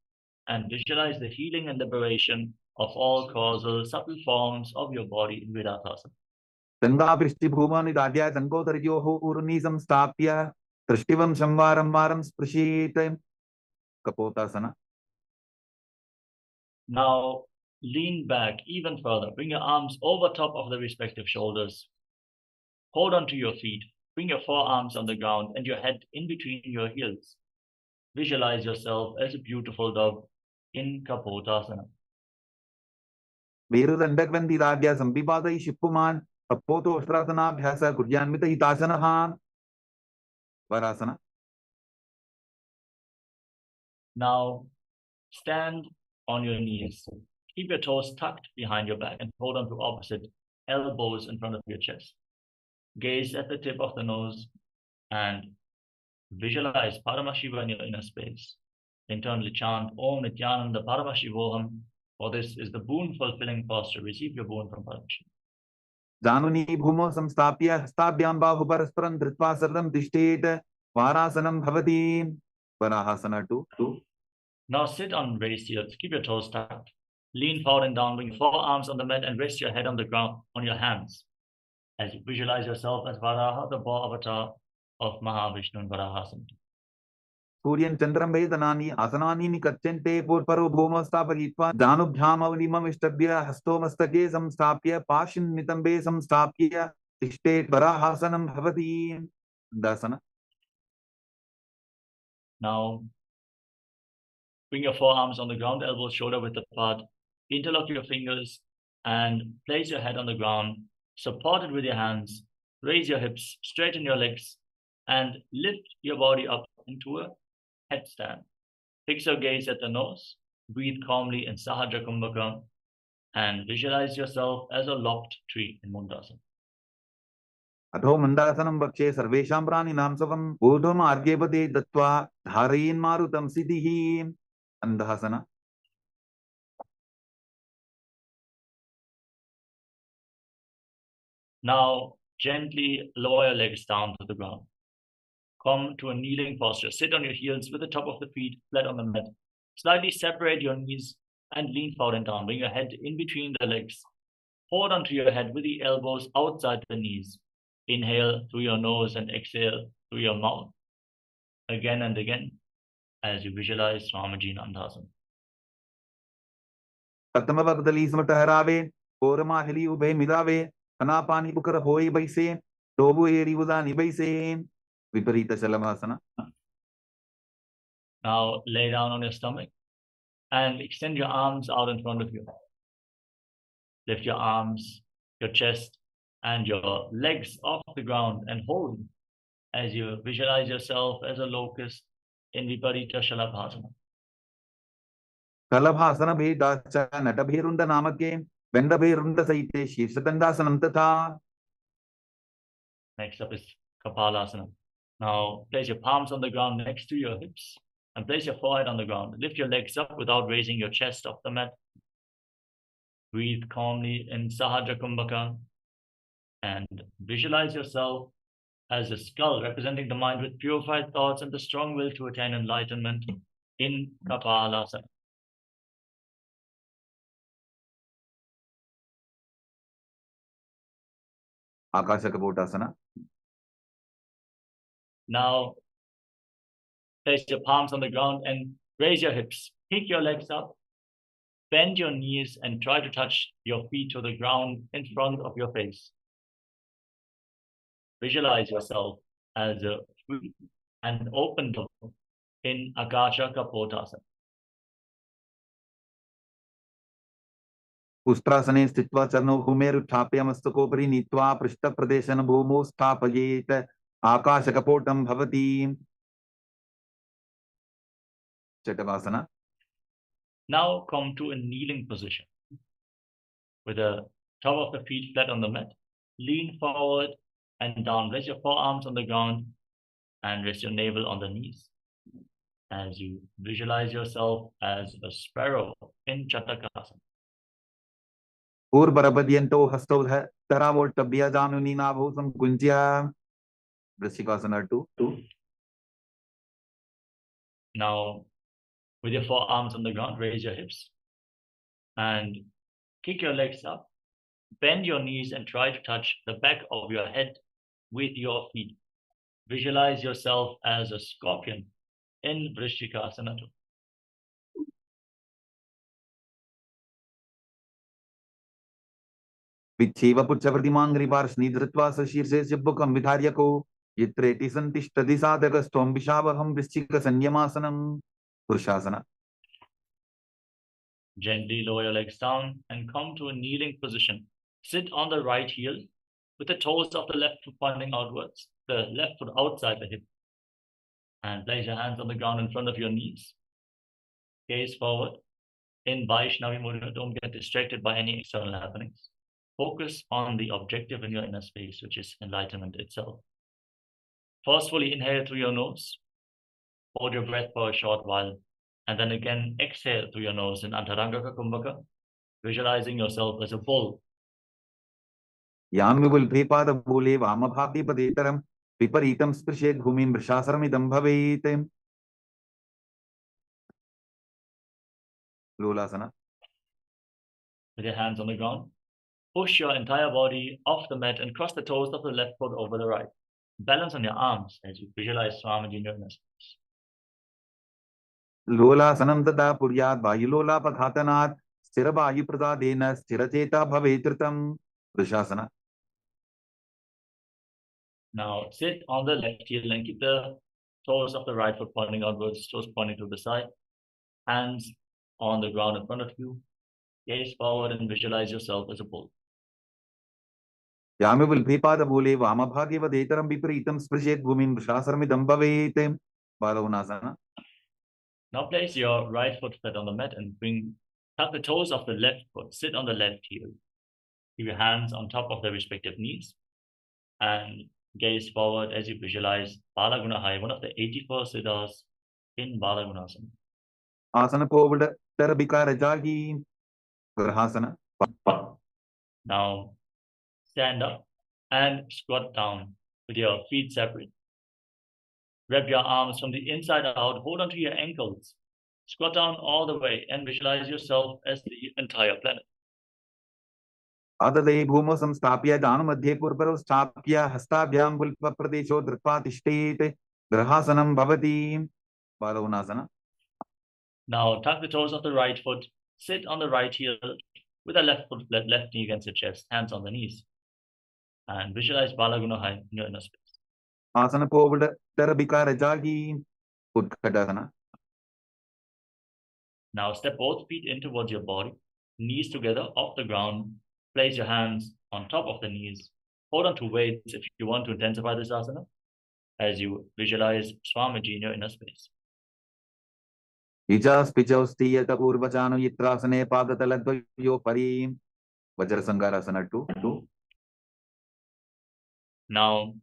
and visualize the healing and liberation of all causal subtle forms of your body in Viratasana. Ganga पृष्ठि भूमानि दाढ्या गंगोदरयोः ऊर्नि संस्थाप्य दृष्टिवं संवारं वारं स्पृशेत कपोतासना. Now lean back even further. Bring your arms over top of the respective shoulders. Hold onto your feet. Bring your forearms on the ground and your head in between your heels. Visualize yourself as a beautiful dove in Kapotasana. मेरुदण्डग्रन्थिदाढ्य संविपादयि Shivkumar कपोतोस्त्रासनाभ्यास कुड्यान्वितहितासनः वरासना. Now stand on your knees. Keep your toes tucked behind your back and hold on to opposite elbows in front of your chest. Gaze at the tip of the nose and visualize Paramashiva in your inner space. Internally chant Om Nithyananda Paramashivoham, for this is the boon-fulfilling posture. Receive your boon from Paramashiva. जानुनी भूमौ संस्थाप्य हस्ताभ्यां बाहु परस्परं धृत्वा सरलं तिष्ठेत वारासनं भवति. वराहासना 2. Now sit on raised heels. Keep your toes tucked. Lean forward and down. Bring your forearms on the mat and rest your head on the ground on your hands. As you visualize yourself as Varaha, the boar avatar of Mahavishnu in Varahasana. सूर्यं चन्द्रं वेदनानि आसनानि निकच्यन्ते पूर्वरो भूमौ स्थापयित्वा जानुभ्याम् अवनिमम् इष्टभ्य हस्तो मस्तके संस्थाप्य पाशिं नितम्बे संस्थाप्य तिष्ठेत् वराहासनं भवति. Dasna. Now bring your forearms on the ground, elbows shoulder width apart. Interlock your fingers and place your head on the ground. Support it with your hands. Raise your hips, straighten your legs, and lift your body up into a headstand. Fix your gaze at the nose. Breathe calmly in Sahajra Kumbhaka and visualize yourself as a lopped tree in Mundasana. अथो मन्दासनं वक्षे सर्वेषां प्राणिनां स्वं ऊर्ध्वमार्गेपदे दत्त्वा धारयन्मारुतं सिद्धिः. अन्धासना. Now gently lower your legs down to the ground. Come to a kneeling posture. Sit on your heels with the top of the feet flat on the mat. Slightly separate your knees and lean forward and down. Bring your head in between the legs. Hold onto your head with the elbows outside the knees. Inhale through your nose and exhale through your mouth. Again and again as you visualize Ramaji Nandasana. प्रथमवगदली समटहरावे कोरमाहिली उभे मिलावे अनापानी Booker होई बैसे डोबु एरी उदानी बैसे विपरीत शलभासना. Now lay down on your stomach and extend your arms out in front of you. Lift your arms, your chest, and your legs off the ground and hold as you visualize yourself as a locust in Viparita Shalabhasana. शलभासन भेदाश्च नटभेरुण्ड नामके वेण्डभेरुण्ड सहिते शीर्षदण्डासनं तथा. Next up is Kapalasana. Now place your palms on the ground next to your hips and place your forehead on the ground. Lift your legs up without raising your chest off the mat. Breathe calmly in Sahajra Kumbhaka and visualize yourself as a skull representing the mind with purified thoughts and the strong will to attain enlightenment in Kapalasana. आकाशकपोटासना. Now place your palms on the ground and raise your hips. Kick your legs up. Bend your knees and try to touch your feet to the ground in front of your face. Visualize yourself as a free and open door in Akasha ka Post-asana. उष्ट्रासने स्थित्वा चरणौ भूमेरुत्थाप्य मस्तकोपरि नीत्वा पृष्ठप्रदेशन भूमौ स्थापयेत् आकाशकपोटं भवति चटवासना. Now come to a kneeling position with the top of the feet flat on the mat. Lean forward and down. Rest your forearms on the ground and rest your navel on the knees. As you visualize yourself as a sparrow in Chatakasana. पूर्वरपद्यन्तो हस्तौ तरावोट्टभ्य जानुनीनाभौ संकुञ्च्य वृश्चिकासना 2. Now, with your forearms on the ground, raise your hips and kick your legs up. Bend your knees and try to touch the back of your head with your feet. Visualize yourself as a scorpion in Vrishchikasana 2. विच्छेव पुच्छप्रतिमाङ्घ्रिपार्ष्णि धृत्वा सशीर्षे चिब्बुकं विधार्यको यत्रेति सन्तिष्ठति साधकस्त्वं विशावहं वृश्चिकसंयमासनं पुरुषासना. Gently lower your legs down and come to a kneeling position. Sit on the right heel with the toes of the left foot pointing outwards, the left foot outside the hip. And place your hands on the ground in front of your knees. Gaze forward. In Vaishnavi mudra, don't get distracted by any external happenings. Focus on the objective in your inner space, which is enlightenment itself. Forcefully inhale through your nose. Hold your breath for a short while. And then again, exhale through your nose in Antarangaka Kumbhaka, visualizing yourself as a bull. यान्विपुल्भेपादमूले वामभागीपदेतरं विपरीतं स्पृशेत् भूमिं वृषासनमिदं भवेत् लोलासना. With your hands on the ground, push your entire body off the mat and cross the toes of the left foot over the right. Balance on your arms as you visualize Swamiji in your inner space. लोलासनं तदा पुर्यात् वायुलोलापघातनात् स्थिरवायुप्रसादेन स्थिरचेता भवेत् ऋतं वृषासना. Now sit on the left heel and keep the toes of the right foot pointing outwards, toes pointing to the side. Hands on the ground in front of you. Gaze forward and visualize yourself as a bull. यामिपुल्भेपादमूले वामभागेवदेतरं विपरीतं स्पृशेत् भूमिं वृषासनमिदं भवेत् बालवनासना. Now place your right foot flat on the mat and tuck the toes of the left foot. Sit on the left heel. Keep your hands on top of their respective knees and gaze forward as you visualize Balagunahaya, one of the 84 siddhas in Balagunasana. Asana forward, Tarabhika Rajagi, Grahasana. Now stand up and squat down with your feet separate. Wrap your arms from the inside out, hold onto your ankles. Squat down all the way and visualize yourself as the entire planet. आददे भूमौ संस्थाप्य दानमध्ये पूर्वरौ स्थाप्य हस्ताभ्यां गुल्फप्रदेशो धृत्वा तिष्ठेत् ग्रहासनं भवति बालवनासना. Now tuck the toes of the right foot, sit on the right heel with the left foot, left knee against the chest, hands on the knees, and visualize Balagunahaya in your inner space. Asana forward, Tarabhika Rajagi, Utkatasana. Now step both feet in towards your body, knees together off the ground. Place your hands on top of the knees. Hold on to weights if you want to intensify this asana as you visualize Swamiji in your inner space. Ijas Pichausti Purvachano Yitrasane Padataladvayo Pari Vajrasangarasana 2. Now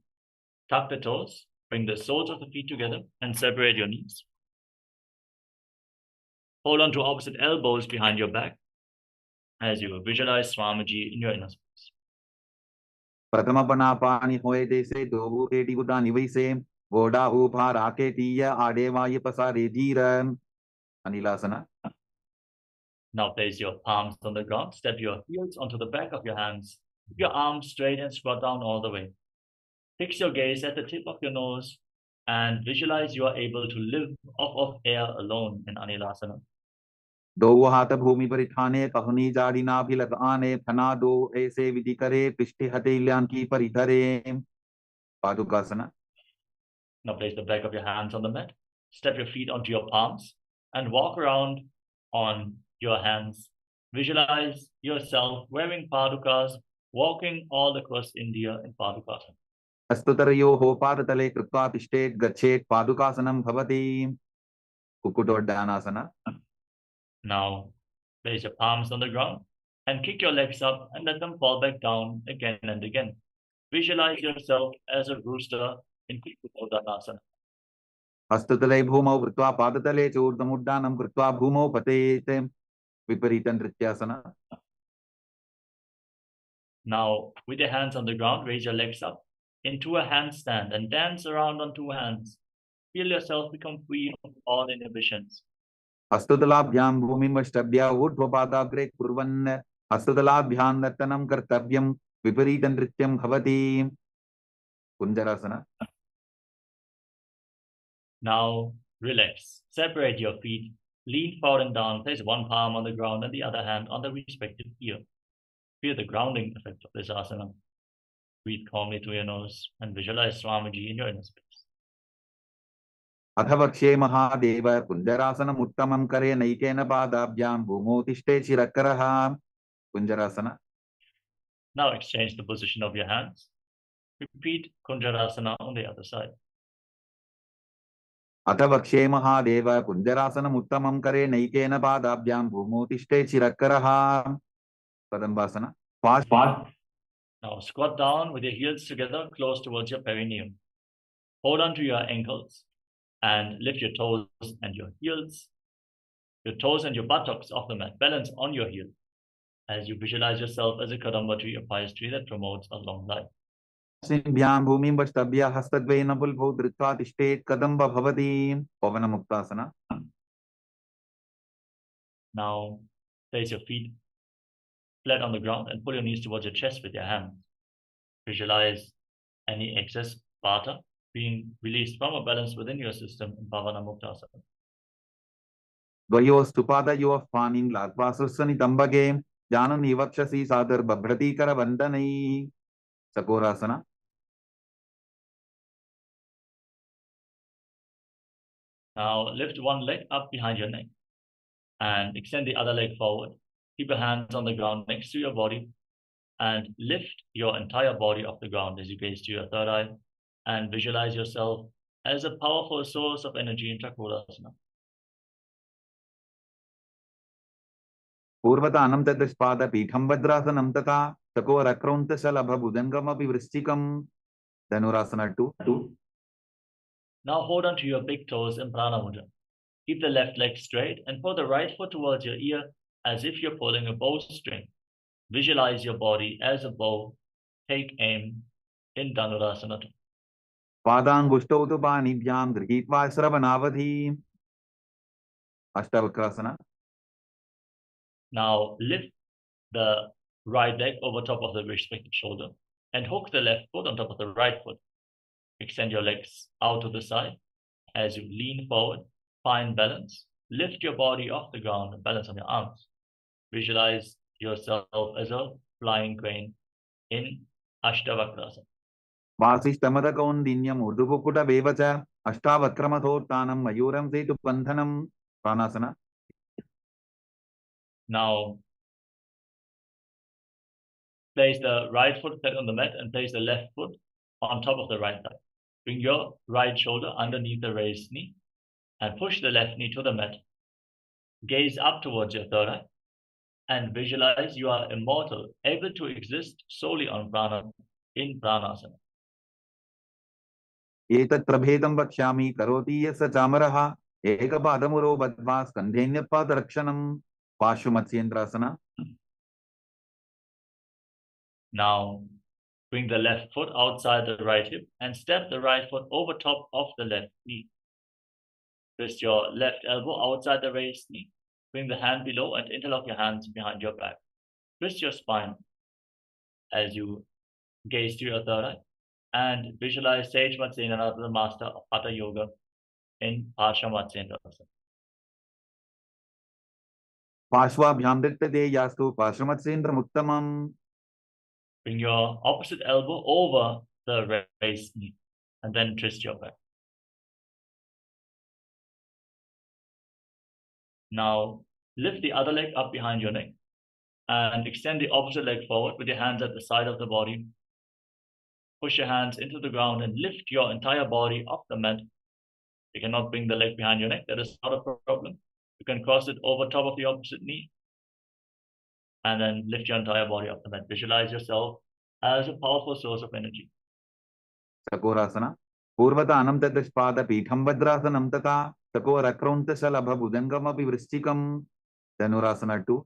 tuck the toes, bring the soles of the feet together and separate your knees. Hold on to opposite elbows behind your back as you visualize Swamiji in your inner space. Pratama Panapani Hoede se Dobu Eti Gudani Vise, Voda Upa Raketia Adeva Yipasa Rejiran, Anilasana. Now place your palms on the ground, step your heels onto the back of your hands, keep your arms straight and squat down all the way. Fix your gaze at the tip of your nose and visualize you are able to live off of air alone in Anilasana. दो हाथ भूमि पर ठाने कहनी जाड़ी नाभि लगाने फना दो ऐसे विधि करे पृष्ठे हथेलियां की परिधरे पादुकासना. Now place the back of your hands on the mat step your feet onto your palms and walk around on your hands. Visualize yourself wearing padukas, walking all across India in padukas. हस्तुतरयोः पादतले कृत्वा तिष्ठेत् गच्छेत् पादुकासनं भवति कुक्कुटोड्डानासना. Now, place your palms on the ground and kick your legs up and let them fall back down again and again. Visualize yourself as a rooster in Kukkutoddanasana. हस्ततले भूमौ कृत्वा पादतले च ऊर्ध्वमुड्डानं कृत्वा भूमौ पतेत् विपरीतं नृत्यासना. Now, with your hands on the ground, raise your legs up into a handstand and dance around on two hands. Feel yourself become free of all inhibitions. हस्ततलाभ्यां भूमिं वष्टभ्य ऊर्ध्वपादाग्रे कुर्वन् हस्ततलाभ्यां नर्तनं कर्तव्यं विपरीतं नृत्यं भवति कुञ्जरासना. Now, relax. Separate your feet. Lean forward and down. Place one palm on the ground and the other hand on the respective ear. Feel the grounding effect of this asana. Breathe calmly through your nose and visualize Swamiji in your inner space. अथ वक्ष्ये महादेव कुञ्जरासनम् उत्तमं करे नैकेन पादाभ्यां भूमौ तिष्ठेत् शिरकरः कुञ्जरासना. Now exchange the position of your hands. Repeat Kunjarasana on the other side. अथ वक्ष्ये महादेव कुञ्जरासनम् उत्तमं करे नैकेन पादाभ्यां भूमौ तिष्ठेत् शिरकरः कदम्बासना. Now squat down with your heels together close towards your perineum. Hold on to your ankles and lift your toes and your heels, your toes and your buttocks off the mat. Balance on your heel as you visualize yourself as a kadamba tree, a pious tree that promotes a long life. सिंभ्यां भूमिं वष्टभ्य हस्तद्वयेन पुल्भौ धृत्वा तिष्ठेत् कदम्ब भवति पवनमुक्तासना. Now place your feet flat on the ground and pull your knees towards your chest with your hands. Visualize any excess vata being released from a balance within your system in Pavana Muktasana. द्वयोस्तु पादयोः पाणिं लात्वा सुस्वनितम्बके जानन् वक्षसि सादर्बभ्रतीकरवन्दनैः सकोरासना. Now lift one leg up behind your neck and extend the other leg forward. Keep your hands on the ground next to your body and lift your entire body off the ground as you gaze to your third eye and visualize yourself as a powerful source of energy in Chakrasana. पूर्वतानं तदस्पादपीठं भद्रासनं तथा चकोरक्रौन्तशलभभुजङ्गमपि वृश्चिकं Dhanurasana 2. Now hold on to your big toes in Prana Mudra. Keep the left leg straight and pull the right foot towards your ear as if you're pulling a bowstring. Visualize your body as a bow. Take aim in Dhanurasana 2. पादाङ्गुष्टौ तु पाणिभ्यां गृहीत्वा श्रवणावधि अष्टावक्रासना. Now lift the right leg over top of the respective shoulder and hook the left foot on top of the right foot. Extend your legs out to the side as you lean forward. Find balance. Lift your body off the ground and balance on your arms. Visualize yourself as a flying crane in Ashtavakrasana. वासिष्ठमदकौन्दिन्यम् ऊर्ध्वकुक्कुटमेव च अष्टावक्रमथोत्थानं मयूरं सेतुबन्धनं प्राणासना. Now place the right foot flat on the mat and place the left foot on top of the right thigh. Bring your right shoulder underneath the raised knee and push the left knee to the mat. Gaze up towards your third eye and visualize you are immortal, able to exist solely on prana in pranasana. एतत् प्रभेदं वक्ष्यामि करोति यस्य चामरः एकपादमुरो बद्ध्वा स्कन्धेऽन्यपादरक्षणं पार्श्वमत्स्येन्द्रासना. Now bring the left foot outside the right hip and step the right foot over top of the left knee. Twist your left elbow outside the raised knee. Bring the hand below and interlock your hands behind your back. Twist your spine as you gaze to your third eye and visualize Sage Matsendranath, the master of Hatha Yoga, in Parsha Matsendranath. पार्श्वाभ्यां दृष्टते यास्तु पार्श्वमत्स्येन्द्रमुत्तमम्. Bring your opposite elbow over the raised knee and then twist your back. Now, lift the other leg up behind your neck and extend the opposite leg forward with your hands at the side of the body. Push your hands into the ground and lift your entire body off the mat. You cannot bring the leg behind your neck. That is not a problem. You can cross it over top of the opposite knee and then lift your entire body off the mat. Visualize yourself as a powerful source of energy. Sakorasana. Purvatanam tadashpada pitham vadrasanam tata sakorakraunta shalabha bhujangamapi vrishchikam. Dhanurasana 2.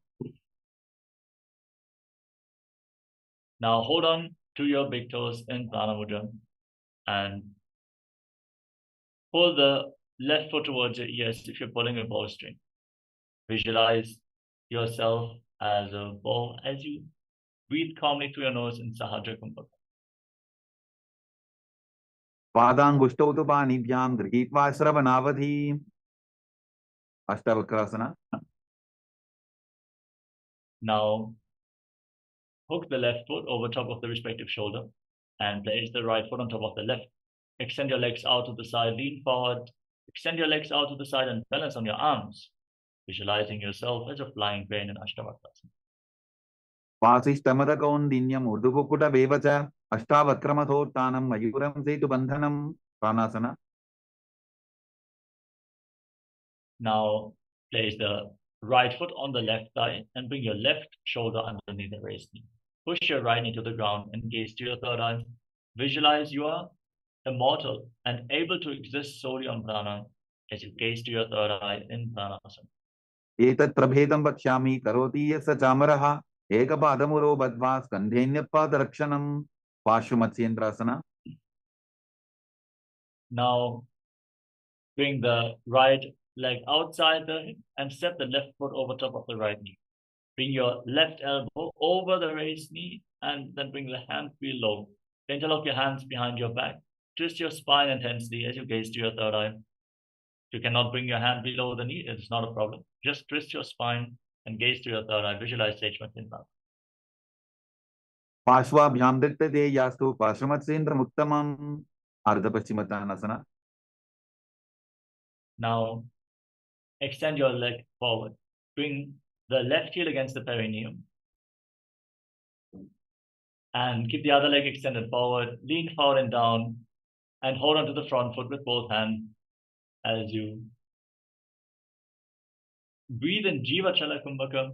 Now hold on to your big toes in Prana Mudra and pull the left foot towards your ears if you're pulling a bowstring. Visualize yourself as a bow as you breathe calmly through your nose in Sahajra Kumbhaka. Padangushto tu panibhyam drhitva shravanavadhi. Ashtavakrasana. Now hook the left foot over top of the respective shoulder and place the right foot on top of the left. Extend your legs out to the side, lean forward, extend your legs out to the side and balance on your arms, visualizing yourself as a flying crane in Ashtavakrasana. Vasishtamadakaundinyam urdukukuta vevacha ashtavakramathotanam mayuram setu bandhanam. Pranasana. Now place the right foot on the left thigh and bring your left shoulder underneath the raised knee. Push your right knee to the ground and gaze to your third eye. Visualize you are immortal and able to exist solely on prana as you gaze to your third eye in pranasana. Etat prabhedam vakshami karoti yasa chamaraha ekapadamuro badva skandhenyapadakshanam. Pashvamatyendrasana. Now bring the right leg outside the hip and step the left foot over top of the right knee. Bring your left elbow over the raised knee and then bring the hand below. Interlock your hands behind your back. Twist your spine intensely as you gaze to your third eye. If you cannot bring your hand below the knee, it's not a problem. Just twist your spine and gaze to your third eye. Visualize Sage Mantra. Pashvabhyam drittate yastu pashvamatsendra muttamam. Ardhapaschimatanasana. Now extend your leg forward. Bring the left heel against the perineum and keep the other leg extended forward. Lean forward and down and hold on to the front foot with both hands as you breathe in Jiva Chala Kumbhaka.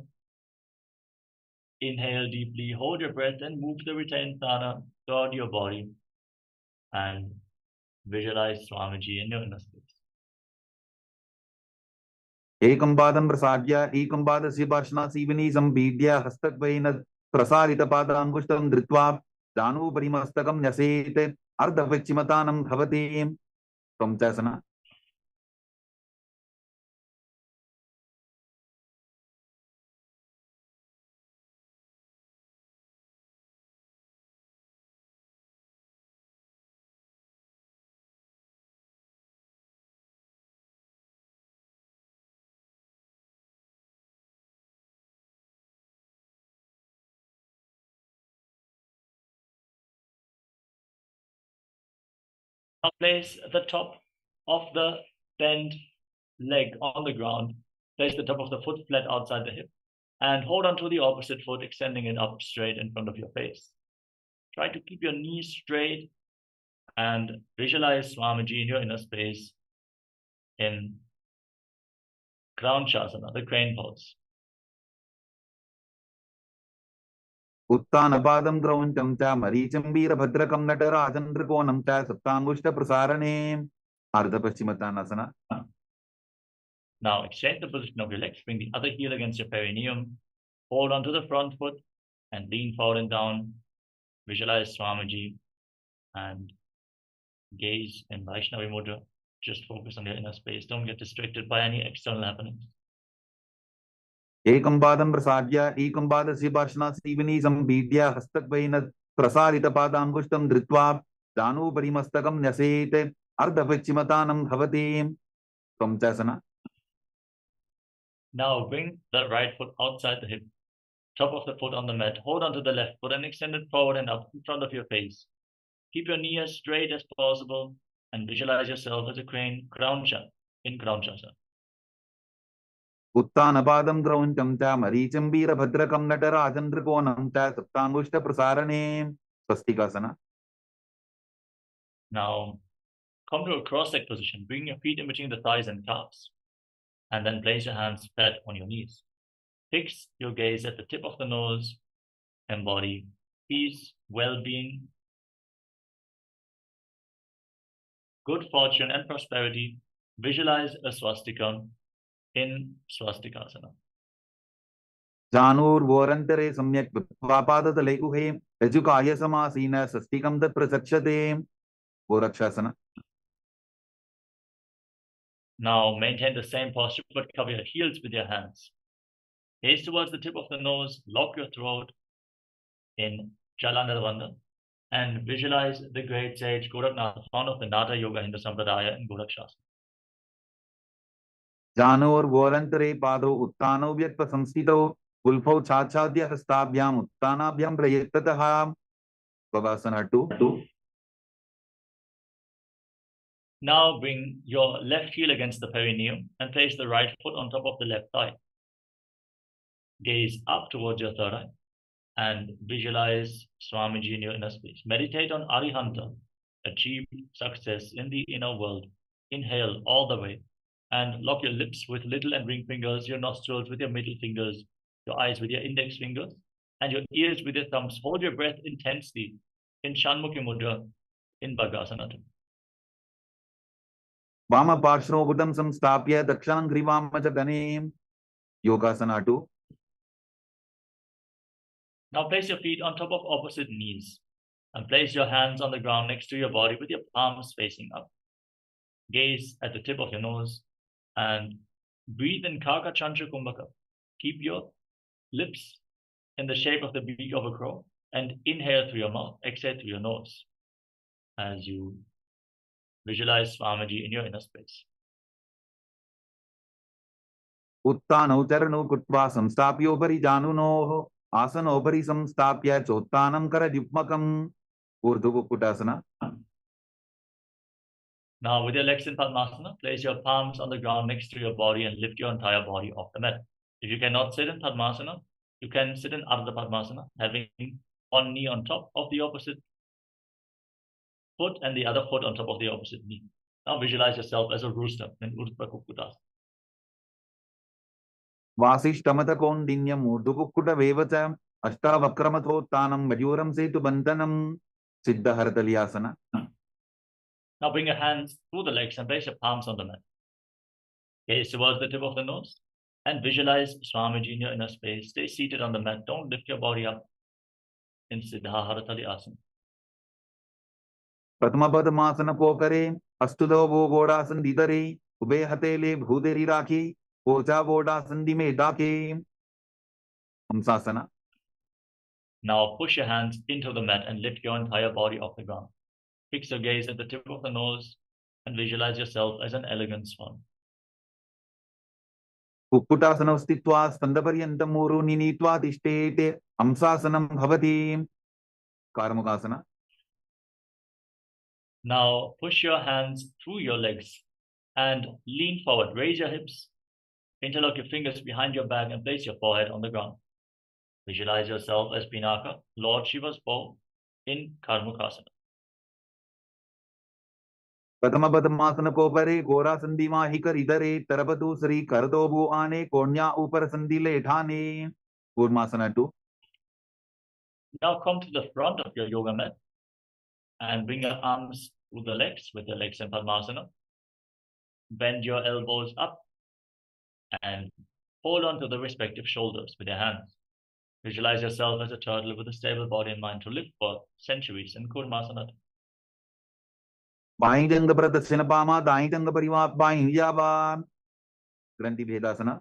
Inhale deeply, hold your breath and move the retained prana toward your body and visualize Swamiji in your inner space. Ekampadam prasadya ekampadasya bhashna sivini sambhidya hastakvaina prasarita padangushtam dritva danu parimastakam nyasete ardhapachimatanam bhavati. Samchasana. Now place the top of the bent leg on the ground. Place the top of the foot flat outside the hip and hold on to the opposite foot, extending it up straight in front of your face. Try to keep your knees straight and visualize Swamiji in your inner space in Crown Shavasana, the crane pose. Uttanapadam grauncham cha maricham veerabhadrakam natarajandrikonam cha saptangushta prasarane. Ardhapaschimatanasana. Now exchange the position of your legs. Bring the other heel against your perineum. Hold on to the front foot and lean forward and down. Visualize Swamiji and gaze in Vaishnavi Mudra. Just focus on your inner space. Don't get distracted by any external happenings. Ekampadam prasadya ekampadasya bhashna sivini sambhidya hastakvaina prasarita padangushtam dritva danu parimastakam nyasete ardhapachimatanam bhavati. Samchasana. Now bring the right foot outside the hip, top of the foot on the mat. Hold on to the left foot and extend it forward and up in front of your face. Keep your knee as straight as possible and visualize yourself as a crane in Crown Shavasana. उत्तानपादं क्रौञ्चं च मरीचिं वीरभद्रकं नटराजन्द्रकोणं च सप्ताङ्गुष्ठप्रसारणे स्वस्तिकासना. Now, come to a cross-legged position. Bring your feet in between the thighs and calves. And then place your hands flat on your knees. Fix your gaze at the tip of the nose. Embody peace, well-being, good fortune, and prosperity. Visualize a swastika in swastikasana. जानुर्वोरन्तरे सम्यक् पादतले गुहे यजुकाय समासीन स्वस्तिकं तत्प्रचक्षते गोरक्षासना. Now maintain the same posture, but cover your heels with your hands. Gaze towards the tip of the nose, lock your throat in Jalandharvanda, and visualize the great sage Goraknath, founder of the Nata Yoga Hindu Sampradaya in Gorakshasana. जानुर्वोरन्तरे पादौ उत्तानौ व्यक्तसंस्थितौ कुल्फौ छाछाद्य हस्ताभ्याम् उत्तानाभ्यां प्रयत्ततः Shavasana 2. Now bring your left heel against the perineum and place the right foot on top of the left thigh. Gaze up towards your third eye and visualize Swamiji in your inner space. Meditate on Arihanta, achieve success in the inner world. Inhale all the way and lock your lips with little and ring fingers, your nostrils with your middle fingers, your eyes with your index fingers, and your ears with your thumbs. Hold your breath intensely in Shanmukhi Mudra in Bhagasana. वामपार्श्वोबुधं संस्थाप्य दक्षिणं ग्रीवामचगणे Yogasana 2. Now place your feet on top of opposite knees and place your hands on the ground next to your body with your palms facing up. Gaze at the tip of your nose and breathe in Kaka Chancha Kumbhaka. Keep your lips in the shape of the beak of a crow and inhale through your mouth, exhale through your nose as you visualize Swamiji in your inner space. उत्तानौ चरणौ कृत्वा संस्थाप्योपरि जानुनोः आसनोपरि संस्थाप्य चोत्तानं करयुग्मकम् ऊर्ध्वकुक्कुटासना. Now with your legs in Padmasana, place your palms on the ground next to your body and lift your entire body off the mat. If you cannot sit in Padmasana, you can sit in Ardha Padmasana, having one knee on top of the opposite foot and the other foot on top of the opposite knee. Now visualize yourself as a rooster in Urdhva Kukkutasana. वासिष्ठमतकौण्डिन्यम् ऊर्ध्वकुक्कुटवेव च अष्टावक्रमथोत्तानं मयूरं सेतुबन्धनं सिद्धहरतलियासना. Now bring your hands through the legs and place your palms on the mat. Gaze towards the tip of the nose and visualize Swamiji in your inner space. Stay seated on the mat. Don't lift your body up in Siddhaharatali Asana. प्रथमपदमासन पोकरे अस्तुदो वो गोडासन दीदरे ube हतेले भूदेरी राखी पोचा गोडासन दिमे डाके हमसासना. Now push your hands into the mat and lift your entire body off the ground. Fix your gaze at the tip of the nose and visualize yourself as an elegant swan. कुक्कुटासनं स्थित्वा स्कन्धपर्यन्तं मूरुनि नीत्वा तिष्ठेत् हंसासनं भवति कार्मुकासना. Now push your hands through your legs and lean forward. Raise your hips, interlock your fingers behind your back and place your forehead on the ground. Visualize yourself as Pinaka, Lord Shiva's bow in Karmukasana. प्रथमपदमासन कोपरे गोरा संधि माहि कर इधरे तरपतु श्री कर दो भू आने कोण्या ऊपर संधि ले ठाने Kurmasana 2. Now come to the front of your yoga mat and bring your arms through the legs with your legs in Padmasana. Bend your elbows up and hold on to the respective shoulders with your hands. Visualize yourself as a turtle with a stable body and mind to live for centuries in Kurmasana. By जंग प्रदक्षिण पामा दाई जंग परिवार by जाबा ग्रंथि भेदासना.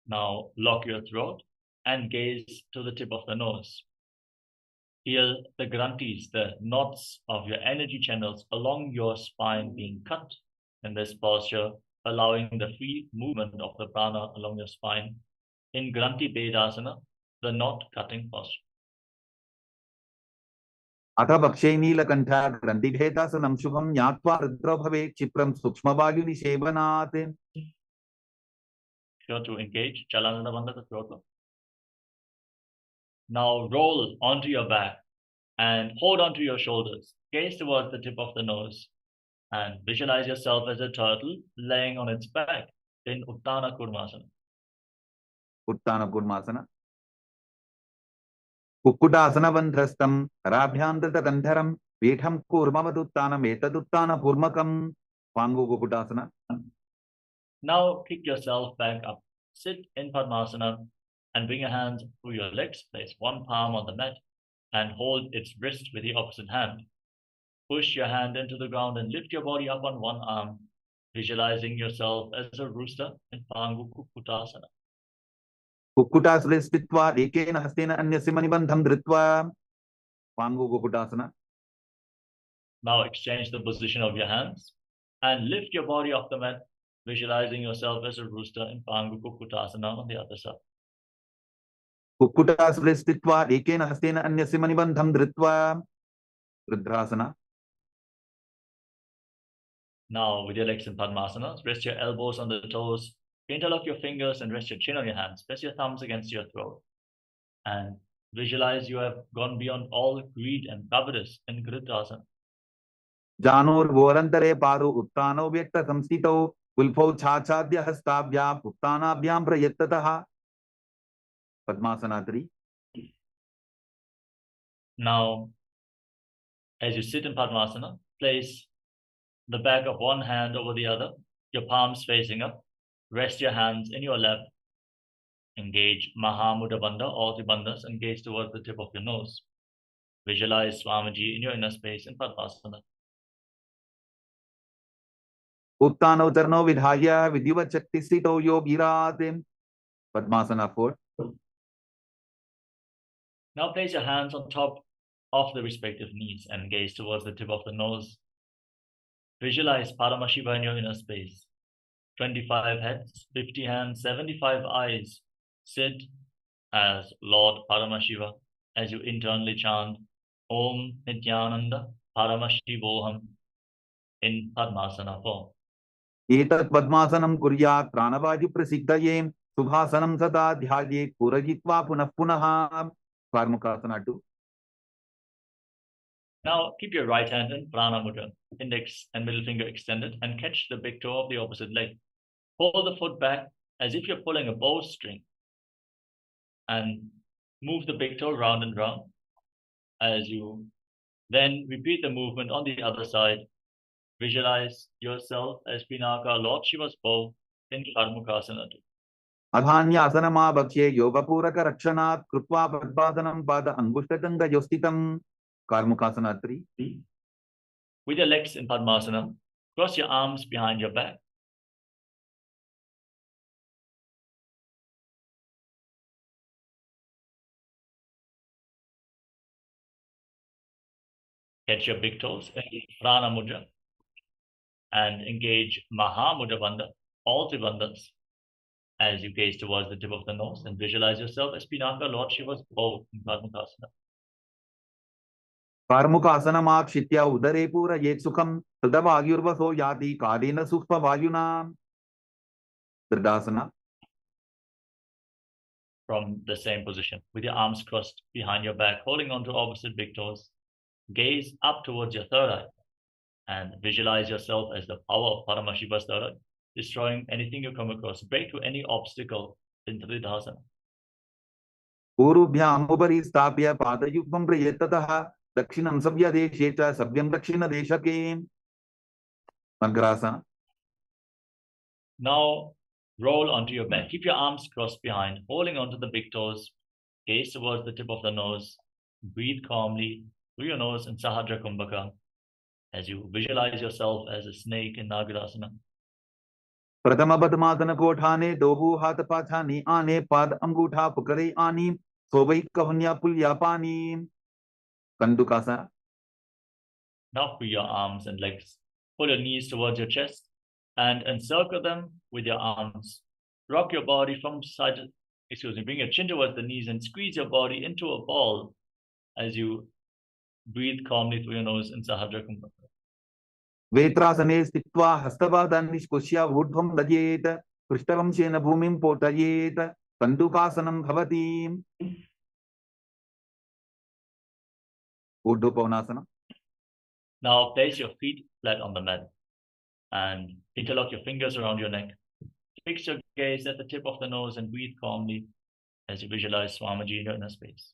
Now lock your throat and gaze to the tip of the nose. Feel the granthis, the knots of your energy channels along your spine being cut in this posture, allowing the free movement of the prana along your spine in Granthi Vedasana, the knot cutting posture. अथ भक्षे नीलकंठ ग्रंथि भेदासनं शुभं ज्ञात्वा रुद्रो भवे क्षिप्रं सूक्ष्मवायुनिसेवनात् Sure to engage Chalananda Bandha, the throat. Now roll onto your back and hold onto your shoulders. Gaze towards the tip of the nose and visualize yourself as a turtle laying on its back in Uttana Kurmasana. Uttana Kurmasana. Kukkutasana bandhrastam karabhyandrita gandharam petham kurmavaduttanam etadutthana purmakam. Pangu Kukkutasana. Now kick yourself back up. Sit in Padmasana and bring your hands through your legs. Place one palm on the mat and hold its wrist with the opposite hand. Push your hand into the ground and lift your body up on one arm, visualizing yourself as a rooster in Pangu Kukkutasana. Kukkutasana stitva ekena hastena anyasya manibandham dhritva. Pangu Kukkutasana. Now exchange the position of your hands and lift your body off the mat, visualizing yourself as a rooster in Pangu Kukkutasana on the other side. Kukkutasana stitva ekena hastena anyasya manibandham dhritva. Rudrasana. Now with your legs in Padmasana, rest your elbows on the toes, interlock your fingers and rest your chin on your hands. Press your thumbs against your throat and visualize you have gone beyond all greed and covetous in Kritasana. Janur Vorantare Paru Uttano Vyakta Samstito Ulfo Chachadya Hastabhya Uttanabhyam Prayattataha. Padmasana 3. Now, as you sit in Padmasana, place the back of one hand over the other, your palms facing up. Rest your hands in your lap. Engage Mahamudra Bandha, all three bandhas, and gaze towards the tip of your nose. Visualize Swamiji in your inner space in Padmasana. Uttano Charno Vidhaya Vidhiva Chakti Sito Yogiratim. Padmasana 4. Now place your hands on top of the respective knees and gaze towards the tip of the nose. Visualize Paramashiva in your inner space. 25 heads, 50 hands, 75 eyes. Sit as Lord Paramashiva as you internally chant Om Nithyananda Paramashivoham in Padmasana form. Etat Padmasanam Kuryat Pranavaji Prasiddhaye Subhasanam Sada Dhyaye Purajitva Punah Punaha. Karmukasana 2. Now keep your right hand in Prana Mudra, index and middle finger extended, and catch the big toe of the opposite leg. Pull the foot back as if you're pulling a bowstring and move the big toe round and round as you then repeat the movement on the other side. Visualize yourself as Pinnacle, Lord Shiva's bow in Karmukasana 2. Adhanya asanama bhakshe yoga puraka rakshanat krutva padbadanam pada angushtatanga yostitam. Karmukasana 3. With your legs in Padmasana, cross your arms behind your back. Catch your big toes in Prana Mudra and engage Mahamudra Bandha, all three bandhas, as you gaze towards the tip of the nose and visualize yourself as Pinnacle, Lord Shiva's bow in Karmukasana. Karmukasana Makshitya Udare Pura Yetsukam Tadavagyurvaso Yati Kadena Sukpa Vayuna. Tridasana. From the same position, with your arms crossed behind your back, holding on to opposite big toes, gaze up towards your third eye and visualize yourself as the power of Paramashiva's third eye, destroying anything you come across. Break through any obstacle in Tridasana. Purubhyam Ubari Stapya Padayukvam Prayettataha Dakshinam Sabya Desheta Sabyam Dakshina Deshake. Mangrasana. Now roll onto your back. Keep your arms crossed behind, holding onto the big toes. Gaze towards the tip of the nose. Breathe calmly through your nose in Sahadra Kumbhaka as you visualize yourself as a snake in Nagarasana. Pradama Padmasana Kothane Dobu Hatapachani Ane Pad Angutha Pukare Ani Sobai Kahunya Pulyapani. Kandukasana. Now free your arms and legs. Pull your knees towards your chest and encircle them with your arms. Rock your body from side to, bring your chin towards the knees and squeeze your body into a ball as you breathe calmly through your nose in Sahadra Kumbhaka. Vetrasane Stitva Hastavada Nishkushya Vudvam Dajet पृष्ठवंशेन भूमिं पोटयेत कन्दुकासनं भवति ऊर्ध्वपवनासनं. Now place your feet flat on the mat and interlock your fingers around your neck. Fix your gaze at the tip of the nose and breathe calmly as you visualize Swamiji in your inner space.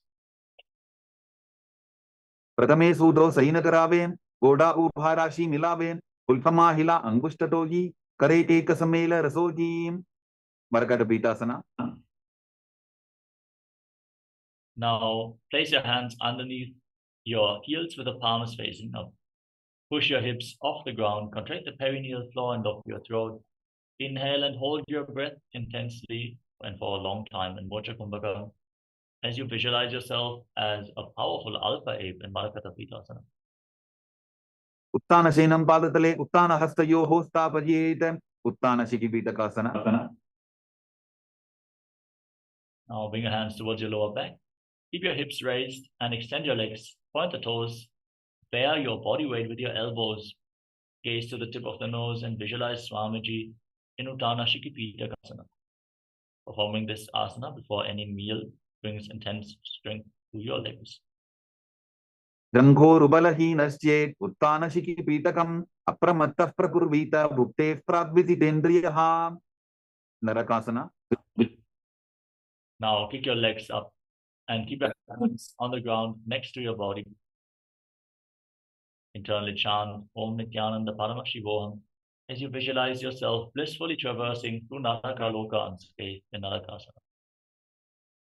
प्रथमे सूदो सैनकरावेन गोडा उभाराशि मिलावेन उल्फमा हिला अंगुष्ठतोजी करेटेक समेल रसोजी मरकटपीठासना. Now place your hands underneath your heels with the palms facing up. Push your hips off the ground, contract the perineal floor and lock your throat. Inhale and hold your breath intensely and for a long time in Mocha Kumbhaka as you visualize yourself as a powerful alpha ape in Malakatapita. उत्तान शयनं पादतले उत्तान हस्तयोः स्थापयेत उत्तान शिखिपीठकासना. Now bring your hands towards your lower back. Keep your hips raised and extend your legs. Point the toes. Bear your body weight with your elbows. Gaze to the tip of the nose and visualize Swamiji in Uttana Shikhipita. Performing this asana before any meal brings intense strength to your legs. रंघोरुबलहीनश्चेत् उत्तानशिखिपीठकम् अप्रमत्तः प्रकुर्वीत भुक्तेः प्राग्विदितेन्द्रियः नरकासना. Now kick your legs up and keep your hands on the ground next to your body. Internally chant Om Nithyananda Paramashivoham as you visualize yourself blissfully traversing through Narakaloka unscathed in Narakasana.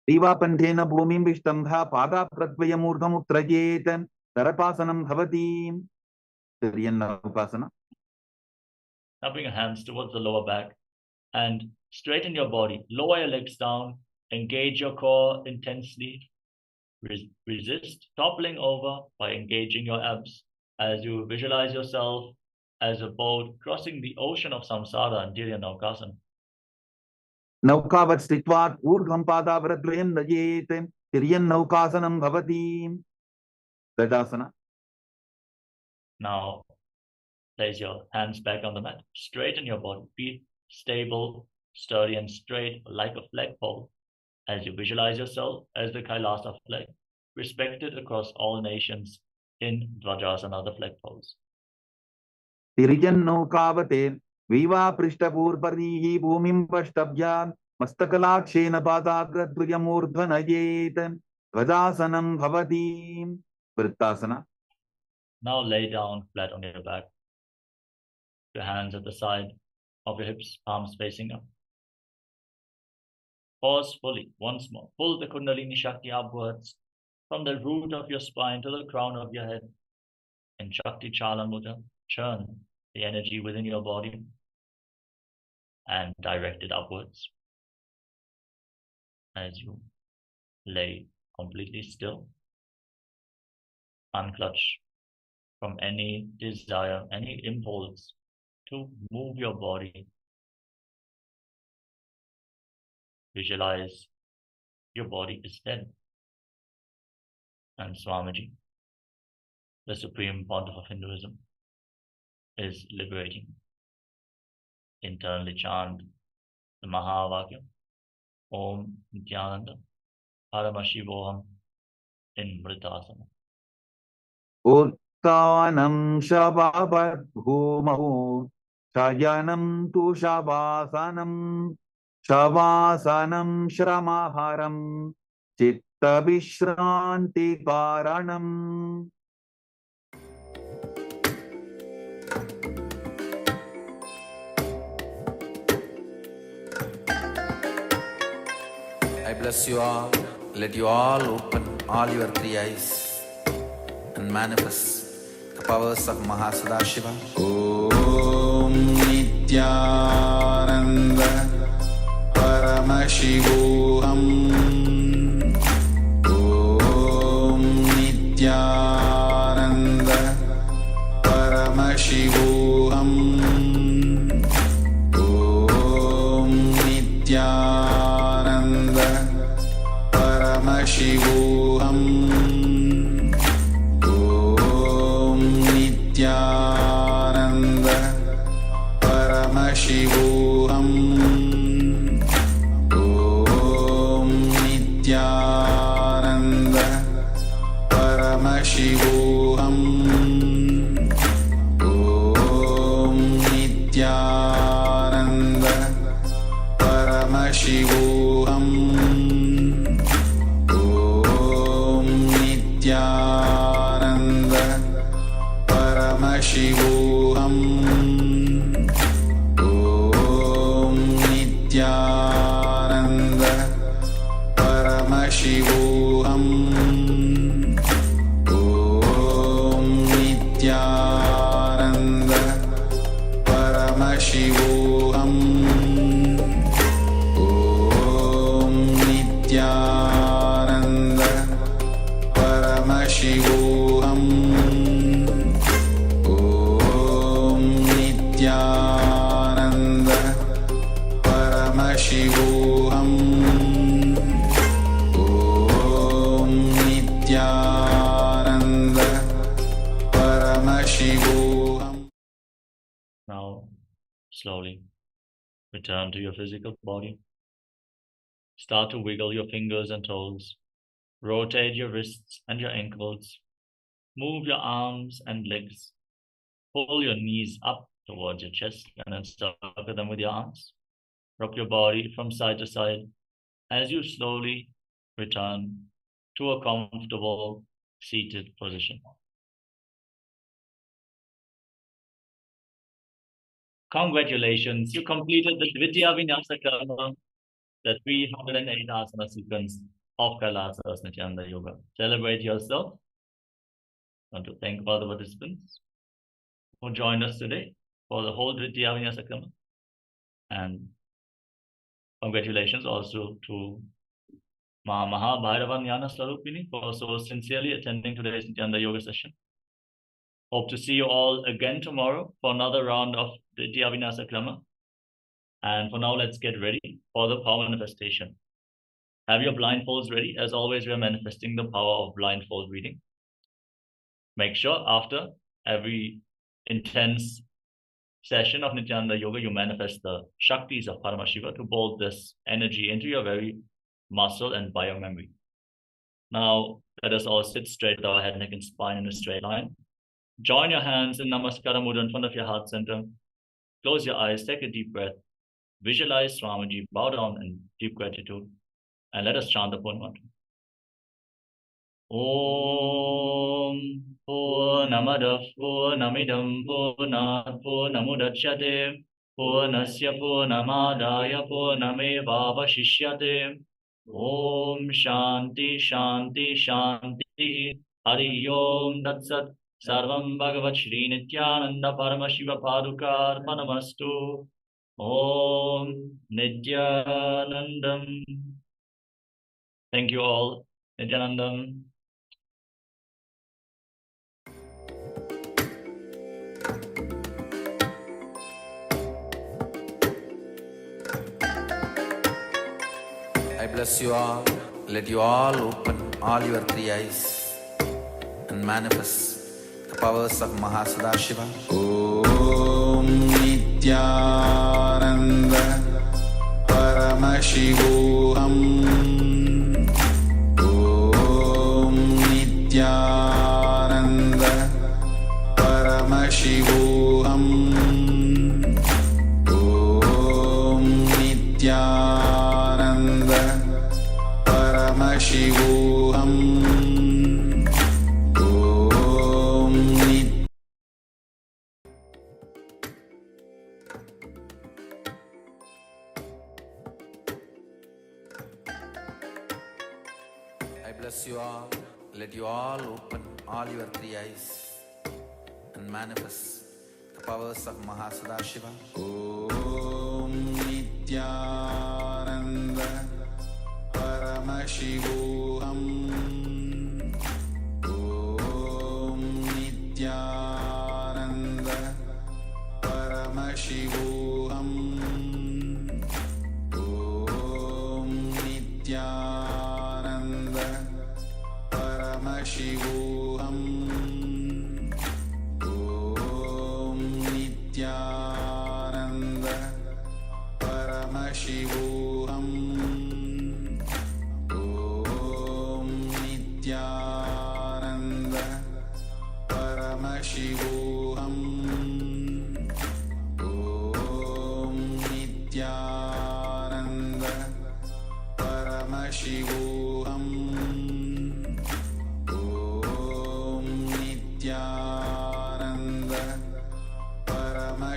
दीवापन्थेन भूमिं विष्टम्भा पादाप्रद्वयमूर्धमुत्त्रयेत नरकासनं भवति तिर्यन्नौकासना. Now bring your hands towards the lower back and straighten your body. Lower your legs down. Engage your core intensely. Resist toppling over by engaging your abs as you visualize yourself as a boat crossing the ocean of samsara in Tiryannaukasana. नौकावत् स्थित्वा ऊर्ध्वं पादावरद्वयं नयेत् तिर्यन्नौकासनं भवति तदासना. Now place your hands back on the mat. Straighten your body. Feet stable, sturdy and straight like a flagpole as you visualize yourself as the KAILASA flag, respected across all nations in Dvajasana, the flagpoles. तिर्यन्नौकावते विवा पृष्ठपूर्वरीः भूमिं पष्टभ्यात् मस्तकलाक्षेन पादाग्रद्वयमूर्ध्वनयेत् ध्वजासनं भवति वृत्तासना. Now lay down flat on your back. Your hands at the side of your hips, palms facing up. Pause fully once more. Pull the Kundalini Shakti upwards from the root of your spine to the crown of your head. In Shakti Chala Mudra, churn the energy within your body and direct it upwards as you lay completely still. Unclutch from any desire, any impulse to move your body. Visualize your body is dead. And Swamiji, the Supreme Pontiff of Hinduism, is liberating. Internally chant the Mahavakya, Om Nithyananda Paramashivoham in Mritasana. उत्तानं शवावद्भूमौ शयनं तु शवासनं शवासनं श्रमाहारं चित्तविश्रान्तिकारणम्. I bless you all. Let you all open all your three eyes and manifest the powers of Mahasudashiva. Om Nithyananda Paramashivoham. Om Nithyananda Paramashivoham. Om Nithyananda Paramashivoham. Nithyananda Paramashivoham. Paramashivoham Om Nithyananda Paramashivoham Om Nithyananda Paramashivoham Om Nithyananda Paramashivoham Om Nithyananda Paramashivoham Om Nithyananda Paramashivoham. Now, slowly return to your physical body. Start to wiggle your fingers and toes. Rotate your wrists and your ankles. Move your arms and legs. Pull your knees up towards your chest and then circle them with your arms. Rock your body from side to side as you slowly return to a comfortable seated position. Congratulations, you completed the Dvitiya Vinyasa Karma, the 308 asana sequence of KAILASA's Nithyananda Yoga. Celebrate yourself. I want to thank all the participants who joined us today for the whole Dvitiya Vinyasa Karma. And congratulations also to Ma Maha Bhairavan Jnana Swarupini for so sincerely attending today's Nithyananda Yoga session. Hope to see you all again tomorrow for another round of Dvitiya Vinyasa Krama. And for now, let's get ready for the power manifestation. Have your blindfolds ready. As always, we are manifesting the power of blindfold reading. Make sure after every intense session of Nithyananda Yoga, you manifest the Shaktis of Paramashiva to bolt this energy into your very muscle and biomemory. Now, let us all sit straight with our head, neck, and spine in a straight line. Join your hands in Namaskara Mudra in front of your heart center. Close your eyes, take a deep breath. Visualize Swamiji, bow down in deep gratitude. And let us chant the Purna Mantra. Om Purnamadav Purnamidam Purnat Purnamudachyate Purnasya Purnamadaya Purnamevavashishyate. Om Shanti Shanti Shanti. Hari Om Datsat. Sarvam Bhagavat Shri Nithyananda Paramashiva Padukar Panamastu. Om Nithyanandam. Thank you all. Nithyanandam. I bless you all. Let you all open all your three eyes and manifest the powers of Mahasudashiva. Om Nithyananda Paramashivoham Om Nithyananda Paramashivoham Om Nithyananda Paramashivoham. I bless you all. Let you all open all your three eyes and manifest the powers of Mahasudashiva. Om Nithyananda Paramashivoham Om Nithyananda Paramashivoham Om Nithyananda Paramashivoham Om Nithyananda Paramashivoham Om Nithyananda Paramashivoham Om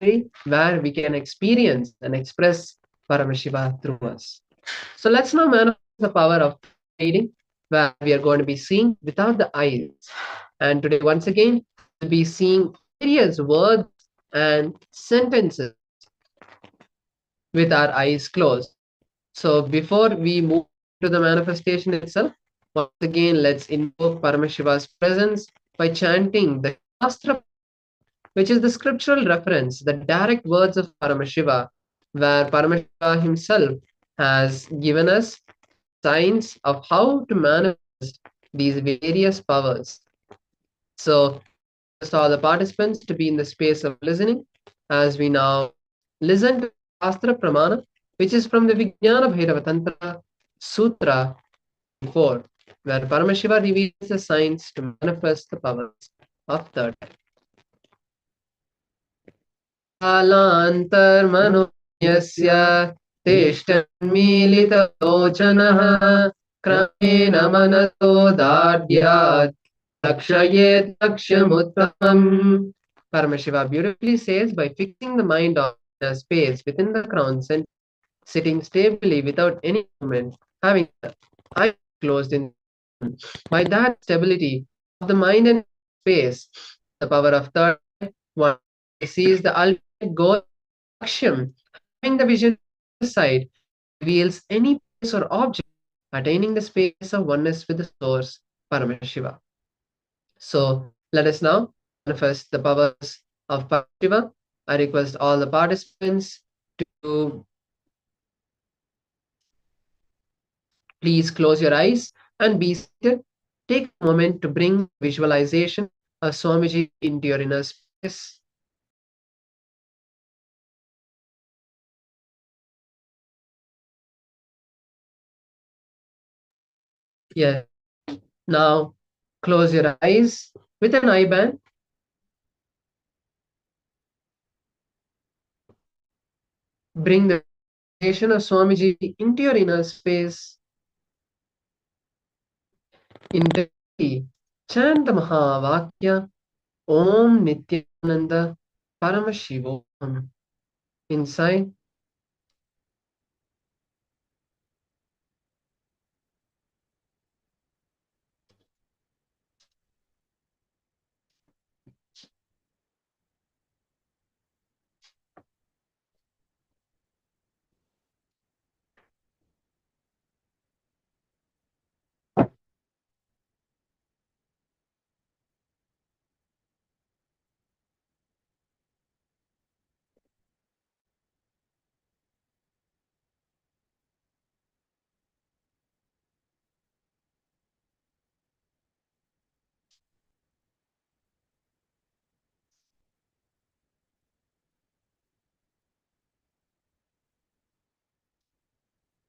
where we can experience and express Paramashiva through us. So let's now manifest the power of reading, where we are going to be seeing without the eyes. And today, once again, we'll be seeing various words and sentences with our eyes closed. So before we move to the manifestation itself, once again, let's invoke Paramashiva's presence by chanting the Shastra, which is the scriptural reference, the direct words of Paramashiva, where Paramashiva himself has given us signs of how to manifest these various powers. So, just all the participants to be in the space of listening as we now listen to Shastra Pramana, which is from the Vijnana Bhairava Tantra Sutra 4, where Paramashiva reveals the signs to manifest the powers of third eye. Kalantar yasya tishtanmilitalochanaha kramena manato dadyat lakshayet lakshamuttamam. Paramashiva beautifully says, by fixing the mind on a space within the crown center, sitting stably without any movement, having the eyes closed in, by that stability of the mind and space, the power of third one sees the ultimate goal, Laksham, having the vision side, reveals any place or object, attaining the space of oneness with the source, Paramashiva. So let us now manifest the powers of Paramashiva. I request all the participants to please close your eyes and be seated. Take a moment to bring visualization of Swamiji into your inner space. Yeah. Now close your eyes with an eye band. Bring the visualization of Swamiji into your inner space. Internally, chant the Mahavakya Om Nithyananda Paramashivoham. Inside,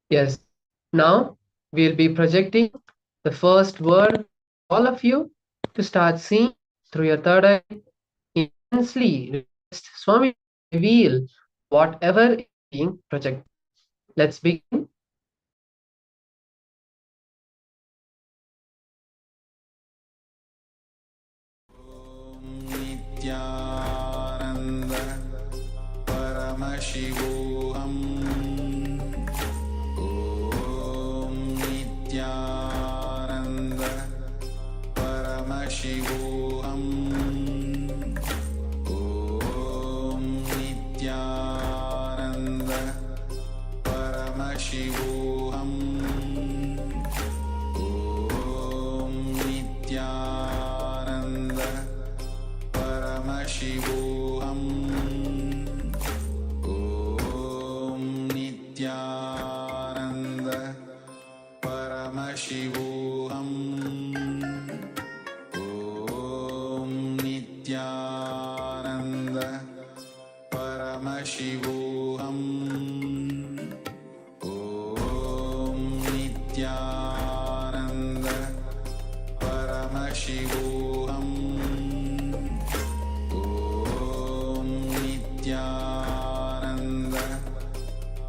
yes. Now we'll be projecting the first word, all of you, to start seeing through your third eye. Intensely request Swami reveal whatever is being projected. Let's begin. Nithyananda Paramashivoham. Om Nithyananda Paramashivoham. Om Nithyananda Paramashivoham. Om Nithyananda Paramashivoham. Om Nithyananda Paramashivoham. Om Nithyananda Paramashivoham. Om Nithyananda Paramashivoham. Om Nithyananda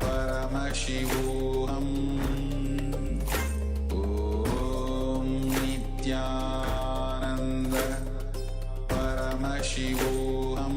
Paramashivoham. Om Nithyananda Paramashivoham.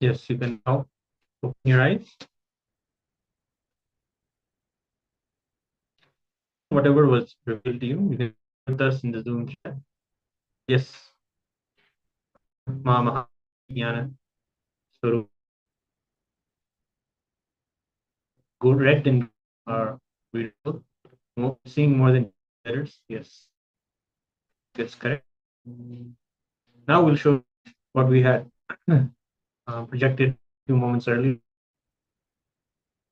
Yes, you can now open your eyes. Whatever was revealed to you can with us in the Zoom chat. Yes. Mama Jnana Swarup. Good red and are beautiful. Seeing more than letters. Yes. That's correct. Now we'll show what we had projected a few moments earlier.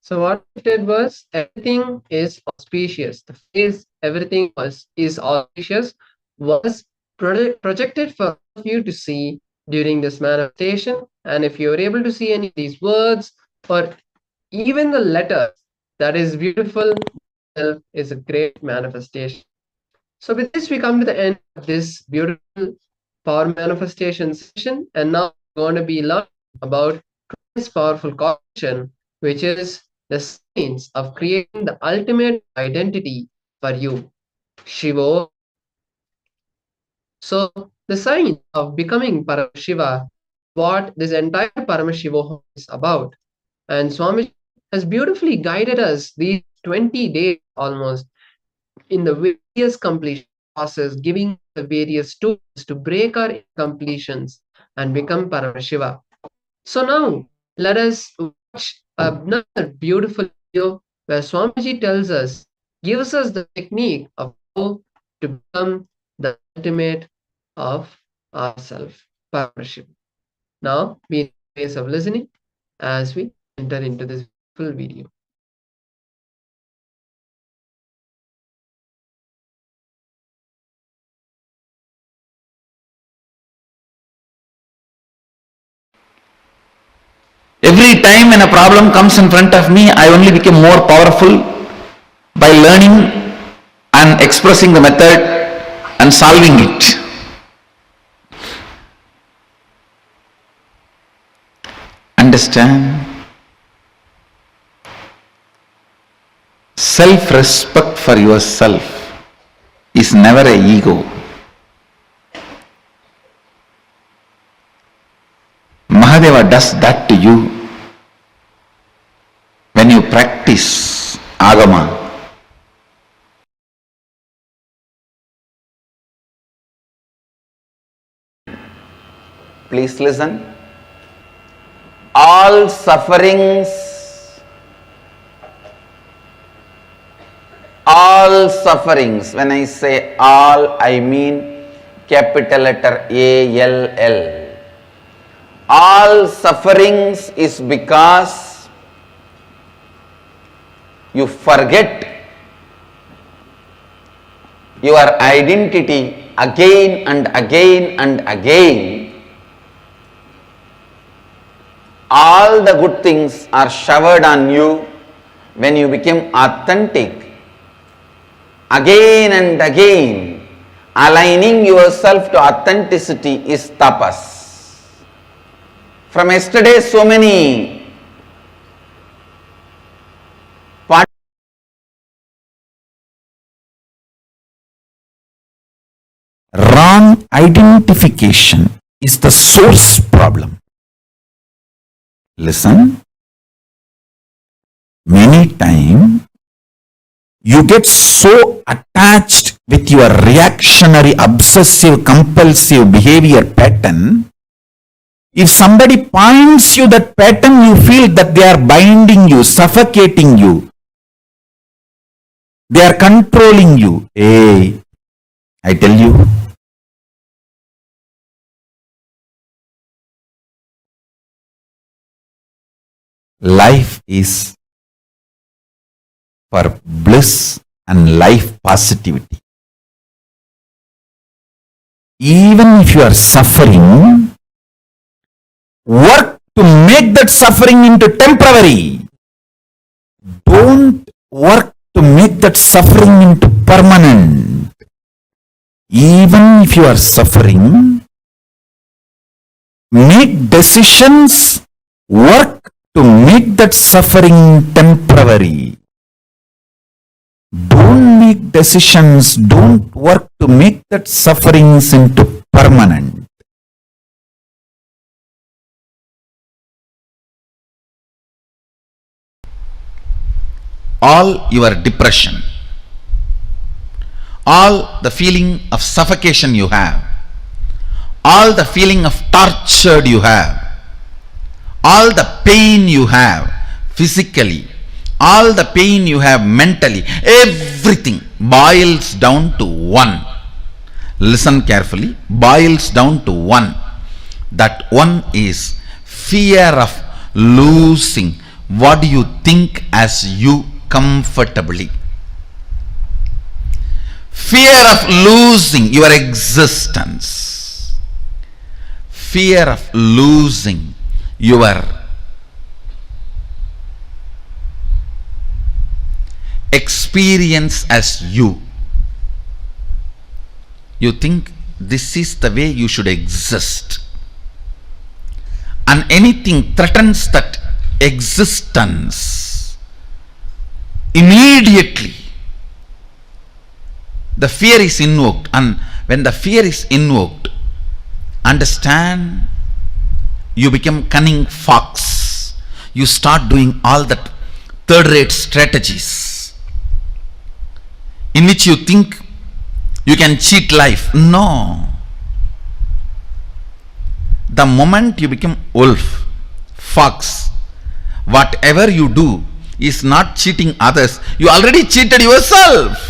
So what it did was everything is auspicious. The phrase everything is auspicious was projected for you to see during this manifestation. And if you were able to see any of these words or even the letters, that is beautiful is a great manifestation. So with this, we come to the end of this beautiful power manifestation session. And now we're going to be learning about this powerful caution, which is the science of creating the ultimate identity for you, Shivo. So the science of becoming Paramashiva, what this entire Paramashivoham is about. And Swami has beautifully guided us these 20 days almost in the various completion process, giving the various tools to break our incompletions and become Paramashiva. So now let us watch another beautiful video where Swamiji tells us, gives us the technique of how to become the ultimate of ourselves, Paramashiva. Now be in the space of listening as we enter into this full video. Every time when a problem comes in front of me, I only become more powerful by learning and expressing the method and solving it. Understand? Self-respect for yourself is never an ego. Mahadeva does that to you when you practice agama. Please listen. All sufferings, when I say all, I mean capital letter ALL. All sufferings is because you forget your identity again and again and again. All the good things are showered on you when you become authentic. Again and again, aligning yourself to authenticity is tapas. From yesterday, so many wrong identification is the source problem. Listen, many times you get so attached with your reactionary, obsessive, compulsive behavior pattern. If somebody points you that pattern, you feel that they are binding you, suffocating you. They are controlling you. Hey, I tell you, life is for bliss and life positivity. Even if you are suffering, work to make that suffering into temporary. Don't work to make that suffering into permanent. Even if you are suffering, make decisions, work to make that suffering temporary. Don't make decisions, don't work to make that sufferings into permanent. all your depression, all the feeling of suffocation you have, all the feeling of tortured you have, all the pain you have physically, all the pain you have mentally, everything boils down to one. Listen carefully, boils down to one. That one is fear of losing what you think as you comfortably. Fear of losing your existence. Fear of losing your experience as you. You think this is the way you should exist, and anything threatens that existence, immediately the fear is invoked. And when the fear is invoked, understand, you become cunning fox. You start doing all that third-rate strategies in which you think you can cheat life. No. The moment you become wolf, fox, whatever you do is not cheating others. You already cheated yourself.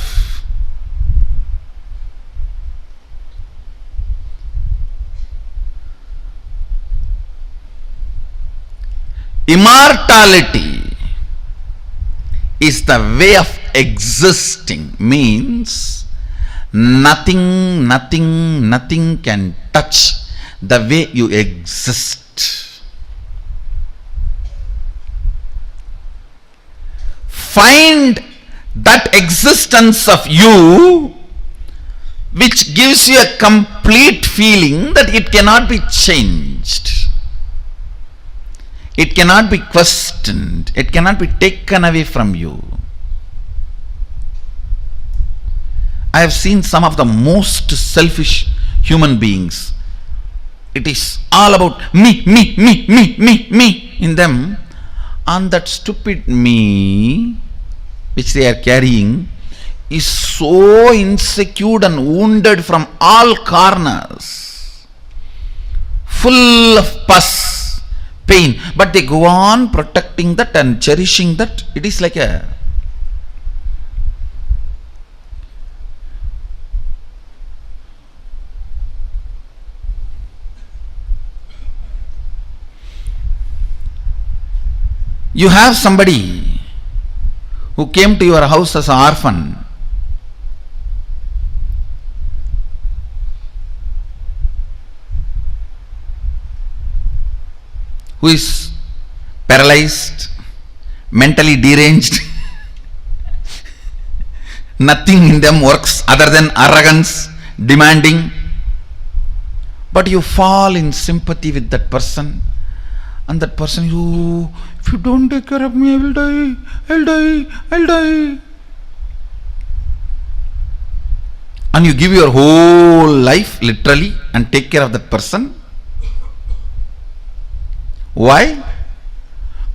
Immortality is the way of existing, means nothing can touch the way you exist. Find that existence of you which gives you a complete feeling that it cannot be changed. It cannot be questioned. It cannot be taken away from you. I have seen some of the most selfish human beings. It is all about me in them. And that stupid me which they are carrying is so insecure and wounded from all corners, full of pus, pain, but they go on protecting that and cherishing that. It is like a you have somebody who came to your house as an orphan, who is paralyzed, mentally deranged, nothing in them works other than arrogance, demanding, but you fall in sympathy with that person, and that person, if you don't take care of me, I will die, I'll die. And you give your whole life literally and take care of that person. Why?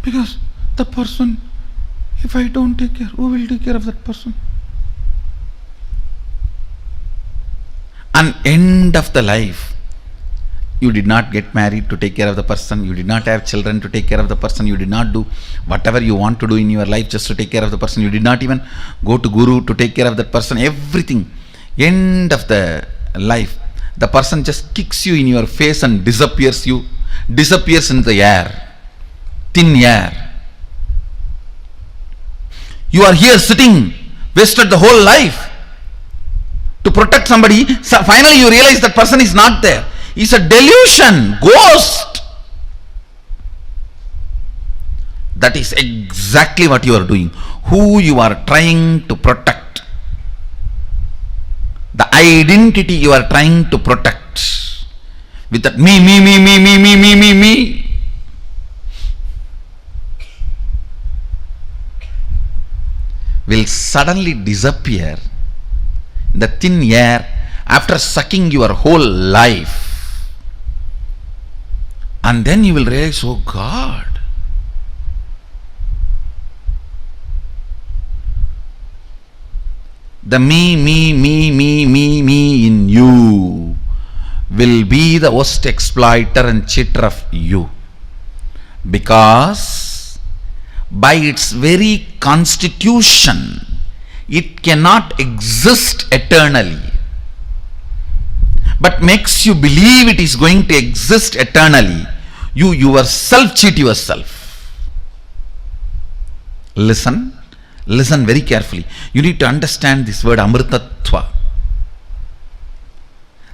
Because the person, if I don't take care, who will take care of that person? And end of the life, you did not get married to take care of the person, you did not have children to take care of the person, you did not do whatever you want to do in your life just to take care of the person, you did not even go to guru to take care of that person, everything. End of the life, the person just kicks you in your face and disappears in the air, thin air. You are here sitting, wasted the whole life to protect somebody. So finally you realize that person is not there. It's a delusion, ghost. That is exactly what you are doing. Who you are trying to protect, the identity you are trying to protect, with that me, will suddenly disappear in the thin air after sucking your whole life. And then you will realize, oh God, the me in you will be the worst exploiter and cheater of you. Because by its very constitution, it cannot exist eternally, but makes you believe it is going to exist eternally. You yourself cheat yourself. Listen very carefully. You need to understand this word amritatva.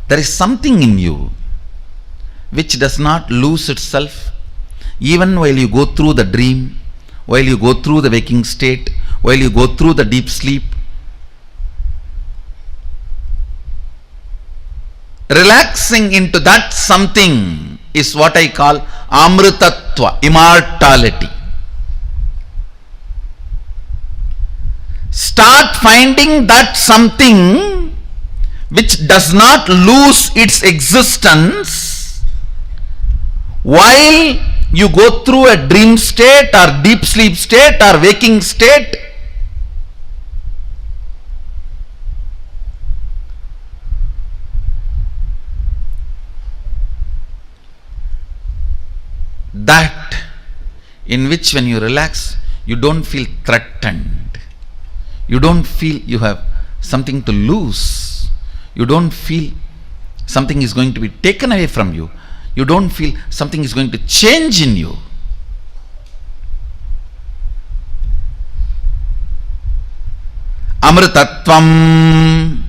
There is something in you which does not lose itself even while you go through the dream, while you go through the waking state, while you go through the deep sleep. Relaxing into that something is what I call amritatva, immortality. Start finding that something which does not lose its existence while you go through a dream state or deep sleep state or waking state. That in which when you relax, you don't feel threatened. You don't feel you have something to lose. You don't feel something is going to be taken away from you. You don't feel something is going to change in you. Amritatvam.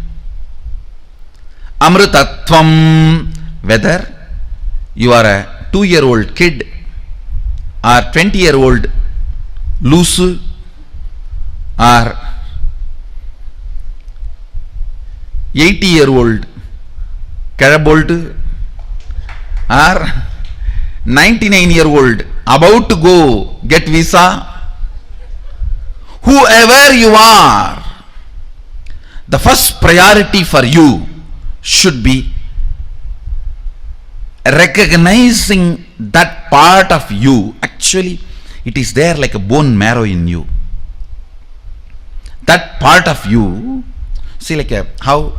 Amritatvam. Whether you are a 2-year-old kid or 20-year-old loose or 80-year-old Karabolt or 99-year-old about to go get visa, whoever you are, the first priority for you should be recognizing that part of you. Actually, it is there like a bone marrow in you. That part of you, see, like how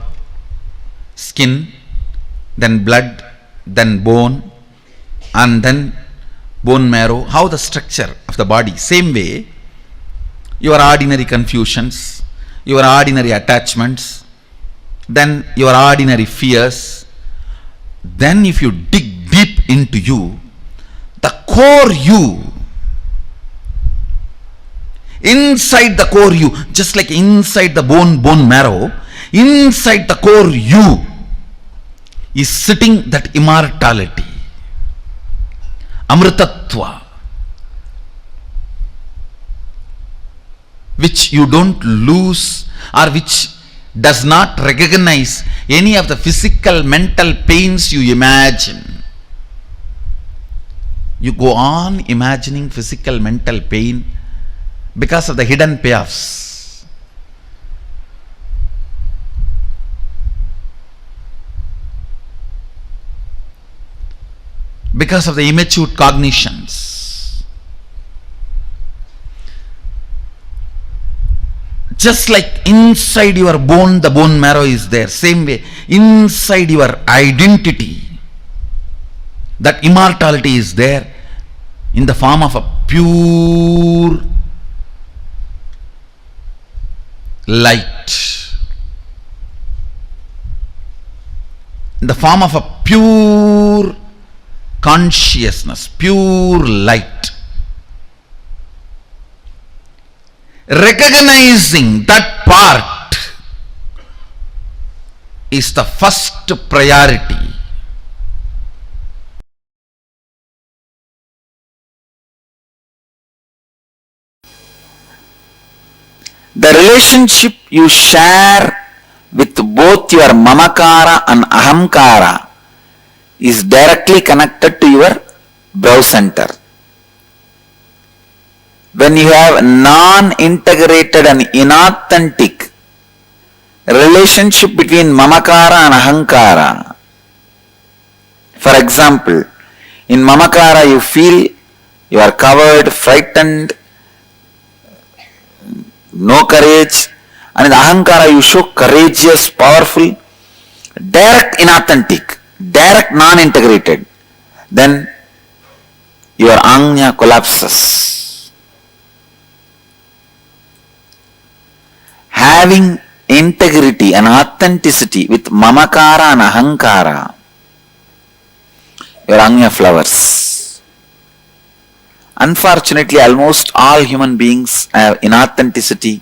skin, then blood, then bone, and then bone marrow, how the structure of the body. Same way, your ordinary confusions, your ordinary attachments, then your ordinary fears. Then if you dig deep into you, the core you, inside the core you, just like inside the bone marrow, inside the core you is sitting that immortality, amritatva, which you don't lose or which does not recognize any of the physical, mental pains you imagine. You go on imagining physical, mental pain because of the hidden payoffs. Because of the immature cognitions. Just like inside your bone, the bone marrow is there. Same way, inside your identity, that immortality is there in the form of a pure light. In the form of a pure consciousness, pure light. Recognizing that part is the first priority. The relationship you share with both your mamakara and ahamkara is directly connected to your brow center. When you have non-integrated and inauthentic relationship between mamakara and ahankara, for example, in mamakara you feel you are covered, frightened, no courage, And in the ahankara you show courageous, powerful, direct inauthentic, direct non-integrated, then your anya collapses. Having integrity and authenticity with mamakara and ahankara, your anya flowers. Unfortunately, almost all human beings have inauthenticity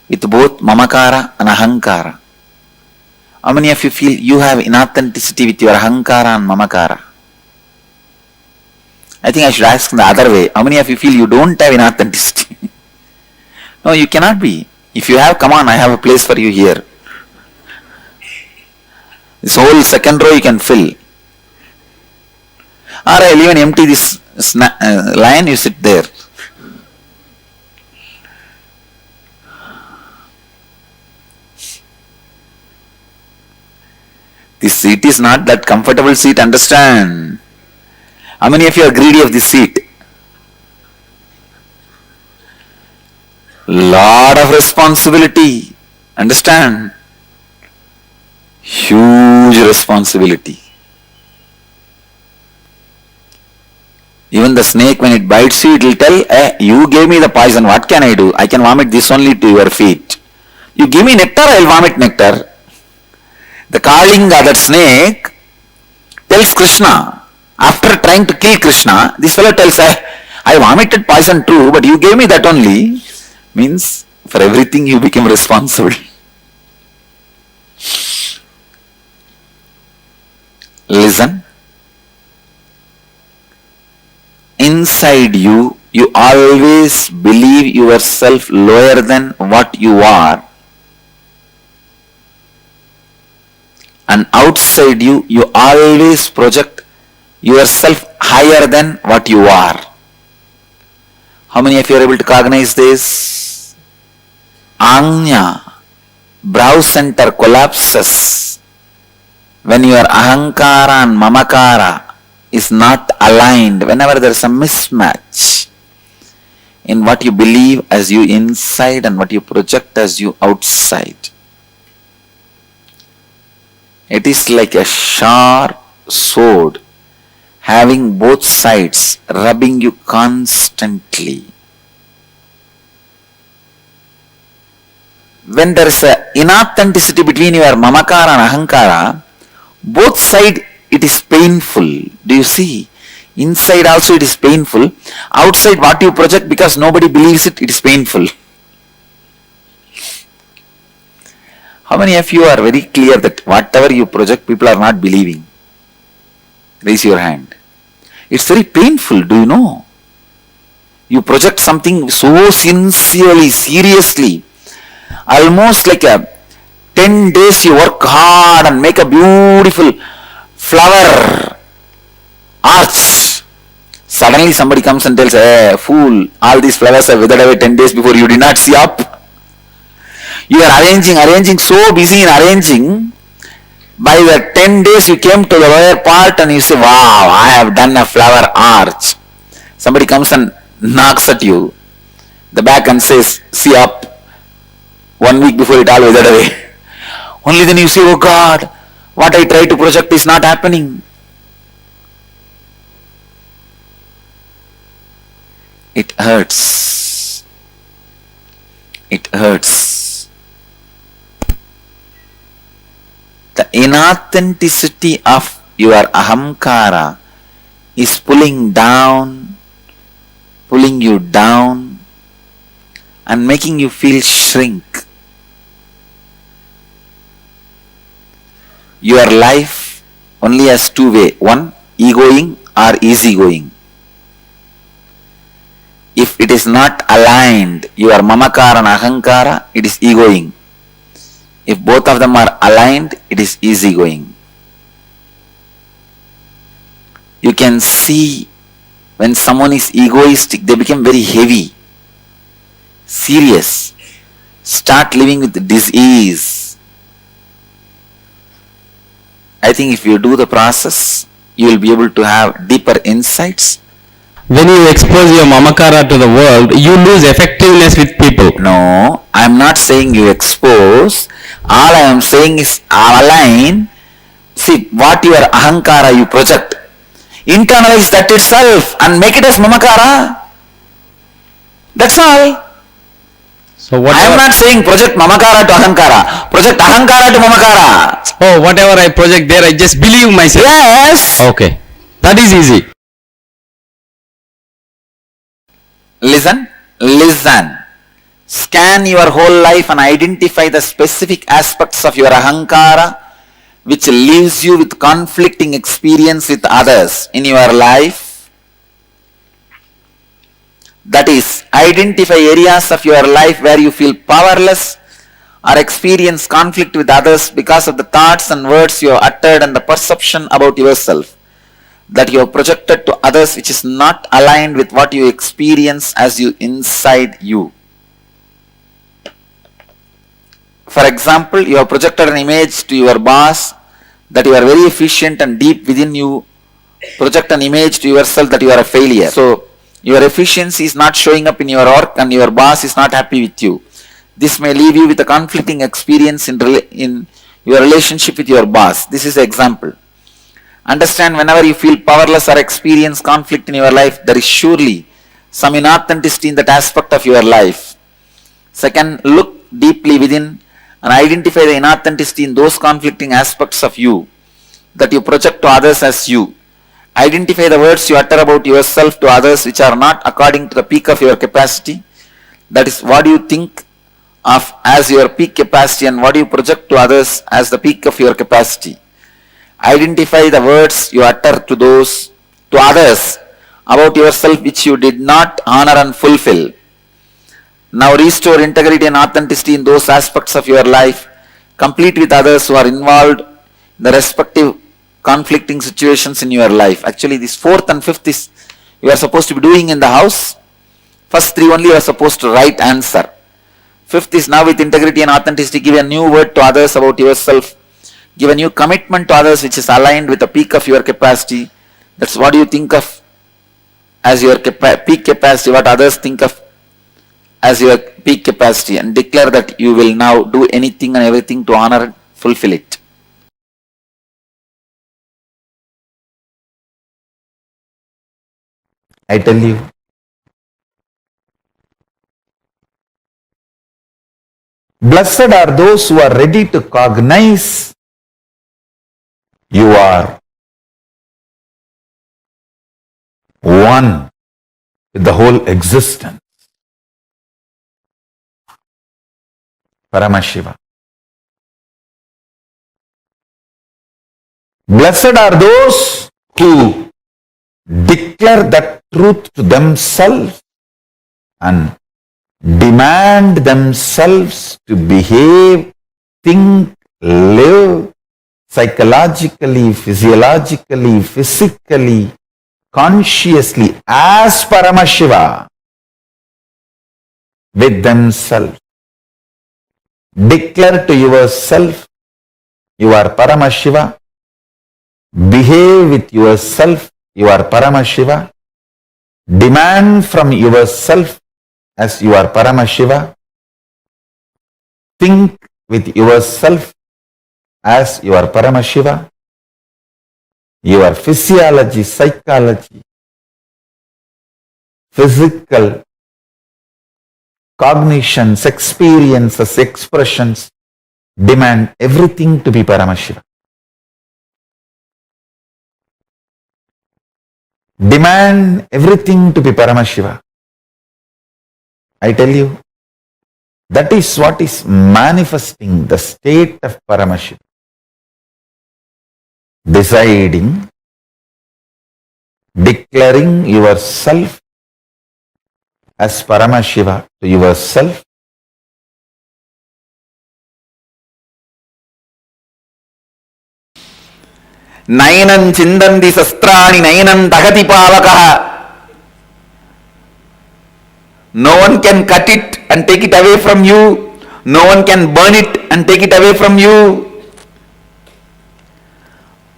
with both mamakara and ahankara. How many of you feel you have inauthenticity with your ahankara and mamakara? I think I should ask in the other way. How many of you feel you don't have inauthenticity? No, you cannot be. If you have, come on, I have a place for you here. This whole second row you can fill. Or I'll even empty this line, you sit there. This seat is not that comfortable seat, understand? How many of you are greedy of this seat? Lot of responsibility, understand? Huge responsibility. Even the snake, when it bites you, it will tell, you gave me the poison, what can I do? I can vomit this only to your feet. You give me nectar, I will vomit nectar. The Kalinga, that snake, tells Krishna, after trying to kill Krishna, this fellow tells, I vomited poison too, but you gave me that only. Means, for everything you became responsible. Listen. Inside you, you always believe yourself lower than what you are. And outside you, you always project yourself higher than what you are. How many of you are able to cognize this? Anya, brow center collapses when your ahankara and mamakara is not aligned, whenever there is a mismatch in what you believe as you inside and what you project as you outside. It is like a sharp sword having both sides rubbing you constantly. When there is a inauthenticity between your mamakara and ahankara, both sides it is painful. Do you see? Inside also it is painful. Outside what you project, because nobody believes it, it is painful. How many of you are very clear that whatever you project, people are not believing? Raise your hand. It's very painful, do you know? You project something so sincerely, seriously, almost like a 10 days you work hard and make a beautiful flower arch. Suddenly somebody comes and tells, hey, fool, all these flowers are withered away 10 days before, you did not see up. You are arranging, so busy in arranging. By the 10 days you came to the lower part and you say, wow, I have done a flower arch. Somebody comes and knocks at you, the back, and says, see up. 1 week before it all withered away. Only then you say, oh God, what I try to project is not happening. It hurts. It hurts. The inauthenticity of your ahamkara is pulling you down and making you feel shrink. Your life only has two ways. One, egoing or easygoing. If it is not aligned, your mamakara and ahankara, it is egoing. If both of them are aligned, it is easygoing. You can see when someone is egoistic, they become very heavy, serious, start living with disease. I think if you do the process, you will be able to have deeper insights when you expose your mamakara to the world, you lose effectiveness with people. No, I am not saying you expose. All I am saying is align. See, what your ahankara you project. Internalize that itself and make it as mamakara. That's all. So I am not saying project mamakara to ahankara. Project ahankara to mamakara. Oh, whatever I project there, I just believe myself. Yes. Okay. That is easy. Listen. Scan your whole life and identify the specific aspects of your ahankara which leaves you with conflicting experience with others in your life. That is, identify areas of your life where you feel powerless or experience conflict with others because of the thoughts and words you have uttered and the perception about yourself that you have projected to others which is not aligned with what you experience as you inside you. For example, you have projected an image to your boss that you are very efficient, and deep within you project an image to yourself that you are a failure. So your efficiency is not showing up in your work and your boss is not happy with you. This may leave you with a conflicting experience in your relationship with your boss. This is an example. Understand, whenever you feel powerless or experience conflict in your life, there is surely some inauthenticity in that aspect of your life. Second, look deeply within and identify the inauthenticity in those conflicting aspects of you that you project to others as you. Identify the words you utter about yourself to others which are not according to the peak of your capacity. That is, what do you think of as your peak capacity and what do you project to others as the peak of your capacity. Identify the words you utter to others about yourself which you did not honor and fulfill. Now restore integrity and authenticity in those aspects of your life. Complete with others who are involved in the respective conflicting situations in your life. Actually, this fourth and fifth is you are supposed to be doing in the house. First three only you are supposed to write answer. Fifth is now with integrity and authenticity, give a new word to others about yourself. Give a new commitment to others which is aligned with the peak of your capacity. That's what you think of as your peak capacity, what others think of as your peak capacity, and declare that you will now do anything and everything to honor and fulfill it. I tell you, blessed are those who are ready to cognize you are one with the whole existence. Paramashiva. Blessed are those who declare that truth to themselves and demand themselves to behave, think, live psychologically, physiologically, physically, consciously as Paramashiva with themselves. Declare to yourself you are Paramashiva. Behave with yourself you are Paramashiva. Demand from yourself as you are Paramashiva. Think with yourself as you are Paramashiva. Your physiology, psychology, physical, cognitions, experiences, expressions demand everything to be Paramashiva. Demand everything to be Paramashiva. I tell you, that is what is manifesting the state of Paramashiva. Deciding, declaring yourself as Paramashiva to yourself. Nayanam chindandi sastrani nayanam dagati pavakaha. No one can cut it and take it away from you. No one can burn it and take it away from you.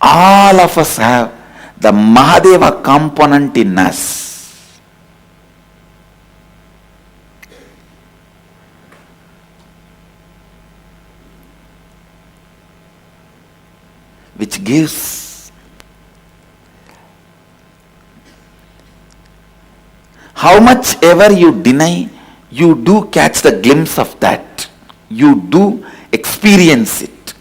All of us have the Mahadeva component in us. gives. How much ever you deny, you do catch the glimpse of that. You do experience it.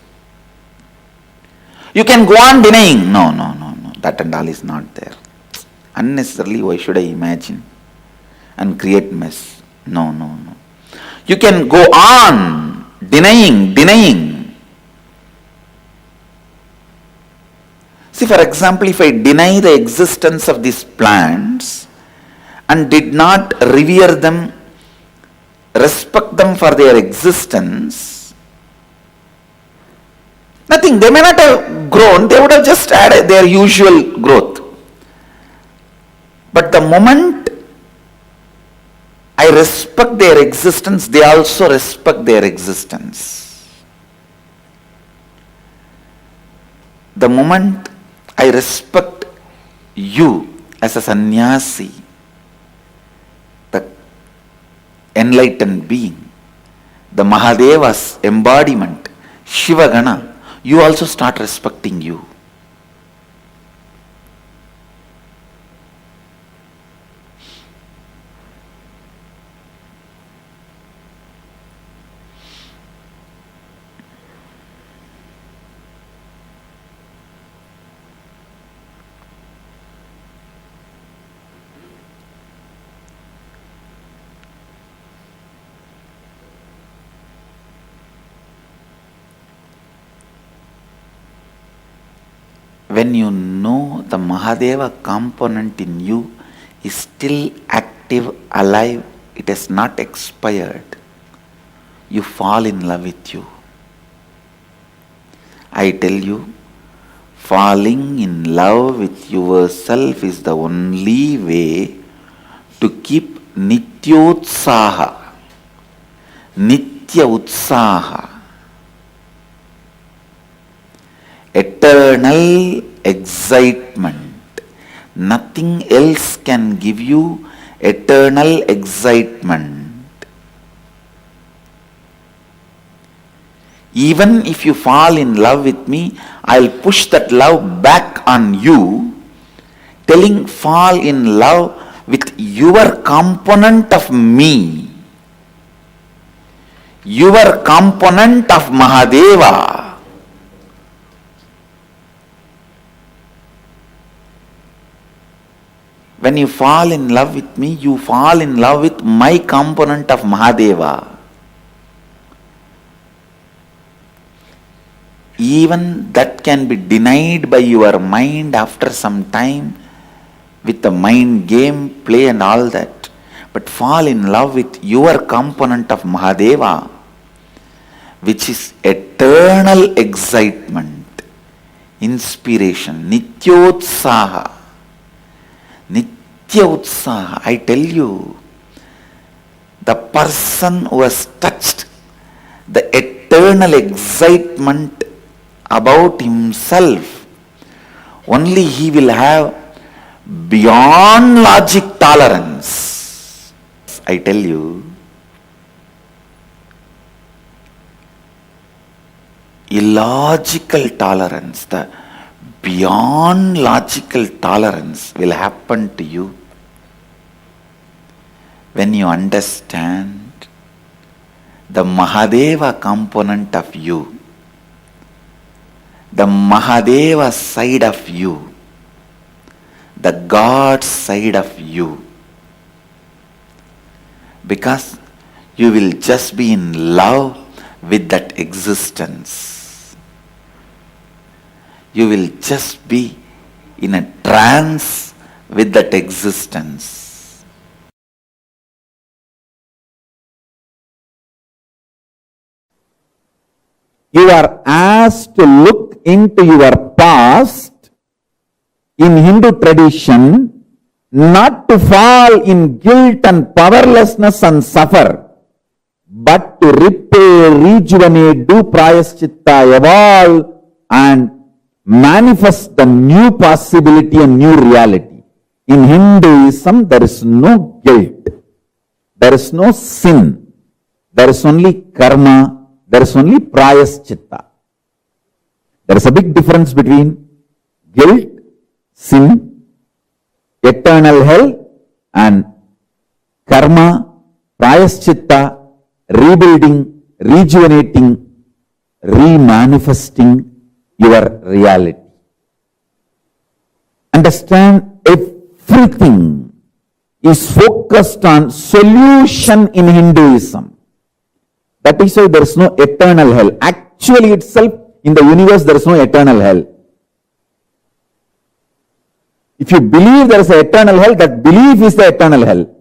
You can go on denying. No. That and all is not there. Unnecessarily, why should I imagine and create mess? No. You can go on denying. See, for example, if I deny the existence of these plants and did not revere them, respect them for their existence, nothing. They may not have grown, they would have just had their usual growth. But the moment I respect their existence, they also respect their existence. The moment I respect you as a sannyasi, the enlightened being, the Mahadeva's embodiment, Shivagana, you also start respecting you. When you know the Mahadeva component in you is still active, alive, it has not expired, you fall in love with you. I tell you, falling in love with yourself is the only way to keep Nitya Utsaha, eternal excitement. Nothing else can give you eternal excitement. Even if you fall in love with me, I'll push that love back on you, telling fall in love with your component of me, your component of Mahadeva. When you fall in love with me, you fall in love with my component of Mahadeva. Even that can be denied by your mind after some time with the mind game, play and all that. But fall in love with your component of Mahadeva, which is eternal excitement, inspiration, Nityotsaha. Nitya Utsaha, I tell you, the person who has touched the eternal excitement about himself, only he will have beyond logic tolerance. I tell you, illogical tolerance, the beyond logical tolerance will happen to you when you understand the Mahadeva component of you, the Mahadeva side of you, the God side of you, because you will just be in love with that existence. You will just be in a trance with that existence. You are asked to look into your past in Hindu tradition, not to fall in guilt and powerlessness and suffer, but to repair, rejuvenate, do prayaschitta, evolve and manifest the new possibility and new reality. In Hinduism, there is no guilt, there is no sin, there is only karma, there is only prayaschitta. There is a big difference between guilt, sin, eternal hell, and karma, prayaschitta, rebuilding, rejuvenating, remanifesting your reality. Understand, everything is focused on solution in Hinduism. That is why there is no eternal hell. Actually itself, in the universe, there is no eternal hell. If you believe there is an eternal hell, that belief is the eternal hell.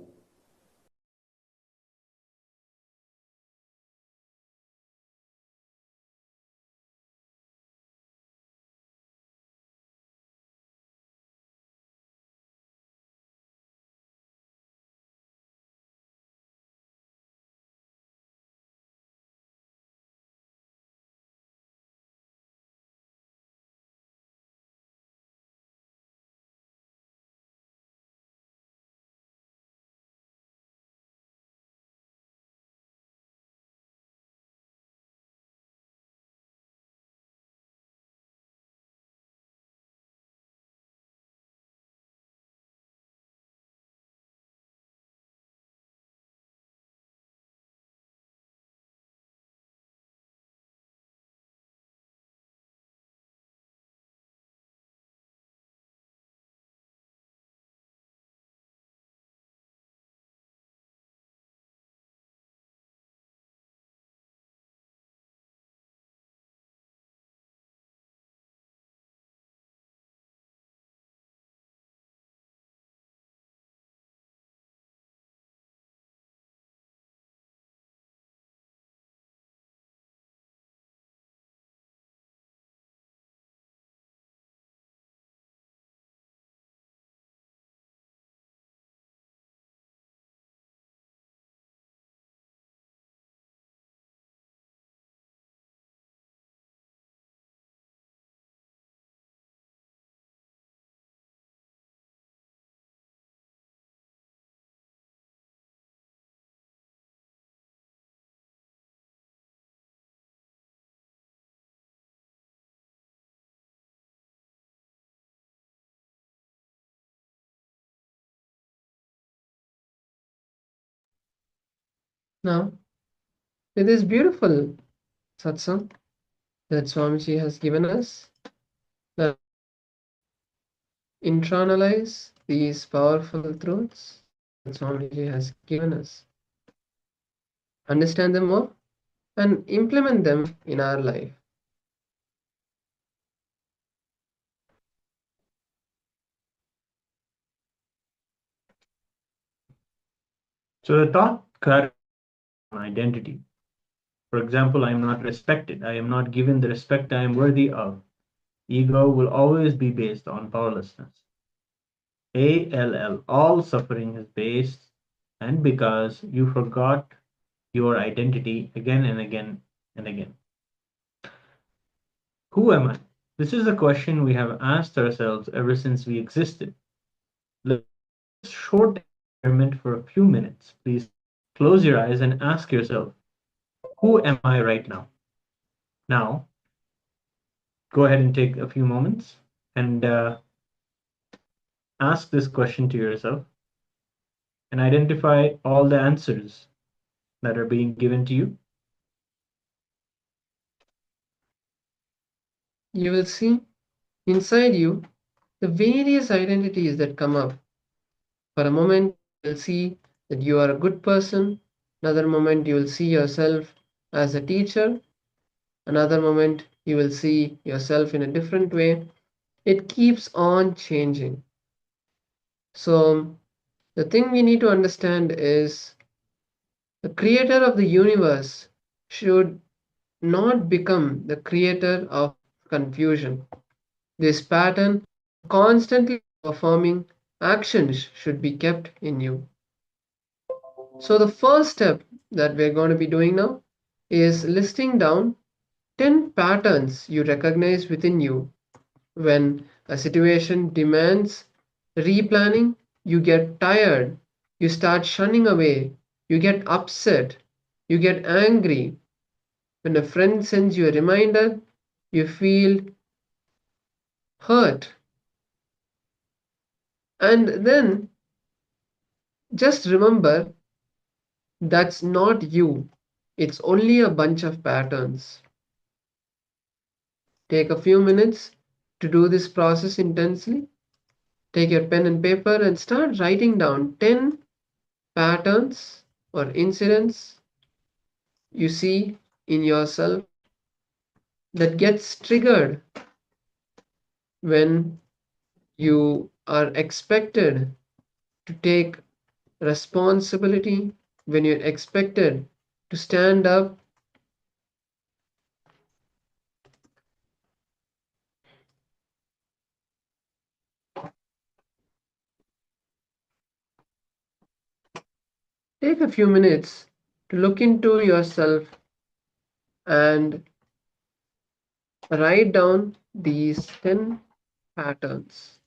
Now, with this beautiful satsang that Swamiji has given us, let's internalize these powerful truths that Swamiji has given us, understand them more, and implement them in our life. So the thought clarifies identity. For example, I am not respected. I am not given the respect I am worthy of. Ego will always be based on powerlessness. All suffering is based and because you forgot your identity again and again and again. Who am I? This is a question we have asked ourselves ever since we existed. Let's short experiment for a few minutes. Please close your eyes and ask yourself, who am I right now? Now, go ahead and take a few moments and ask this question to yourself and identify all the answers that are being given to you. You will see inside you the various identities that come up. For a moment, you will see that you are a good person. Another moment, you will see yourself as a teacher. Another moment, you will see yourself in a different way. It keeps on changing. So, the thing we need to understand is the creator of the universe should not become the creator of confusion. This pattern constantly performing actions should be kept in you. So the first step that we're going to be doing now is listing down 10 patterns you recognize within you. When a situation demands replanning, you get tired, you start shunning away, you get upset, you get angry. When a friend sends you a reminder, you feel hurt. And then just remember that's not you. It's only a bunch of patterns. Take a few minutes to do this process intensely. Take your pen and paper and start writing down 10 patterns or incidents you see in yourself that gets triggered when you are expected to take responsibility, when you're expected to stand up. Take a few minutes to look into yourself and write down these 10 patterns.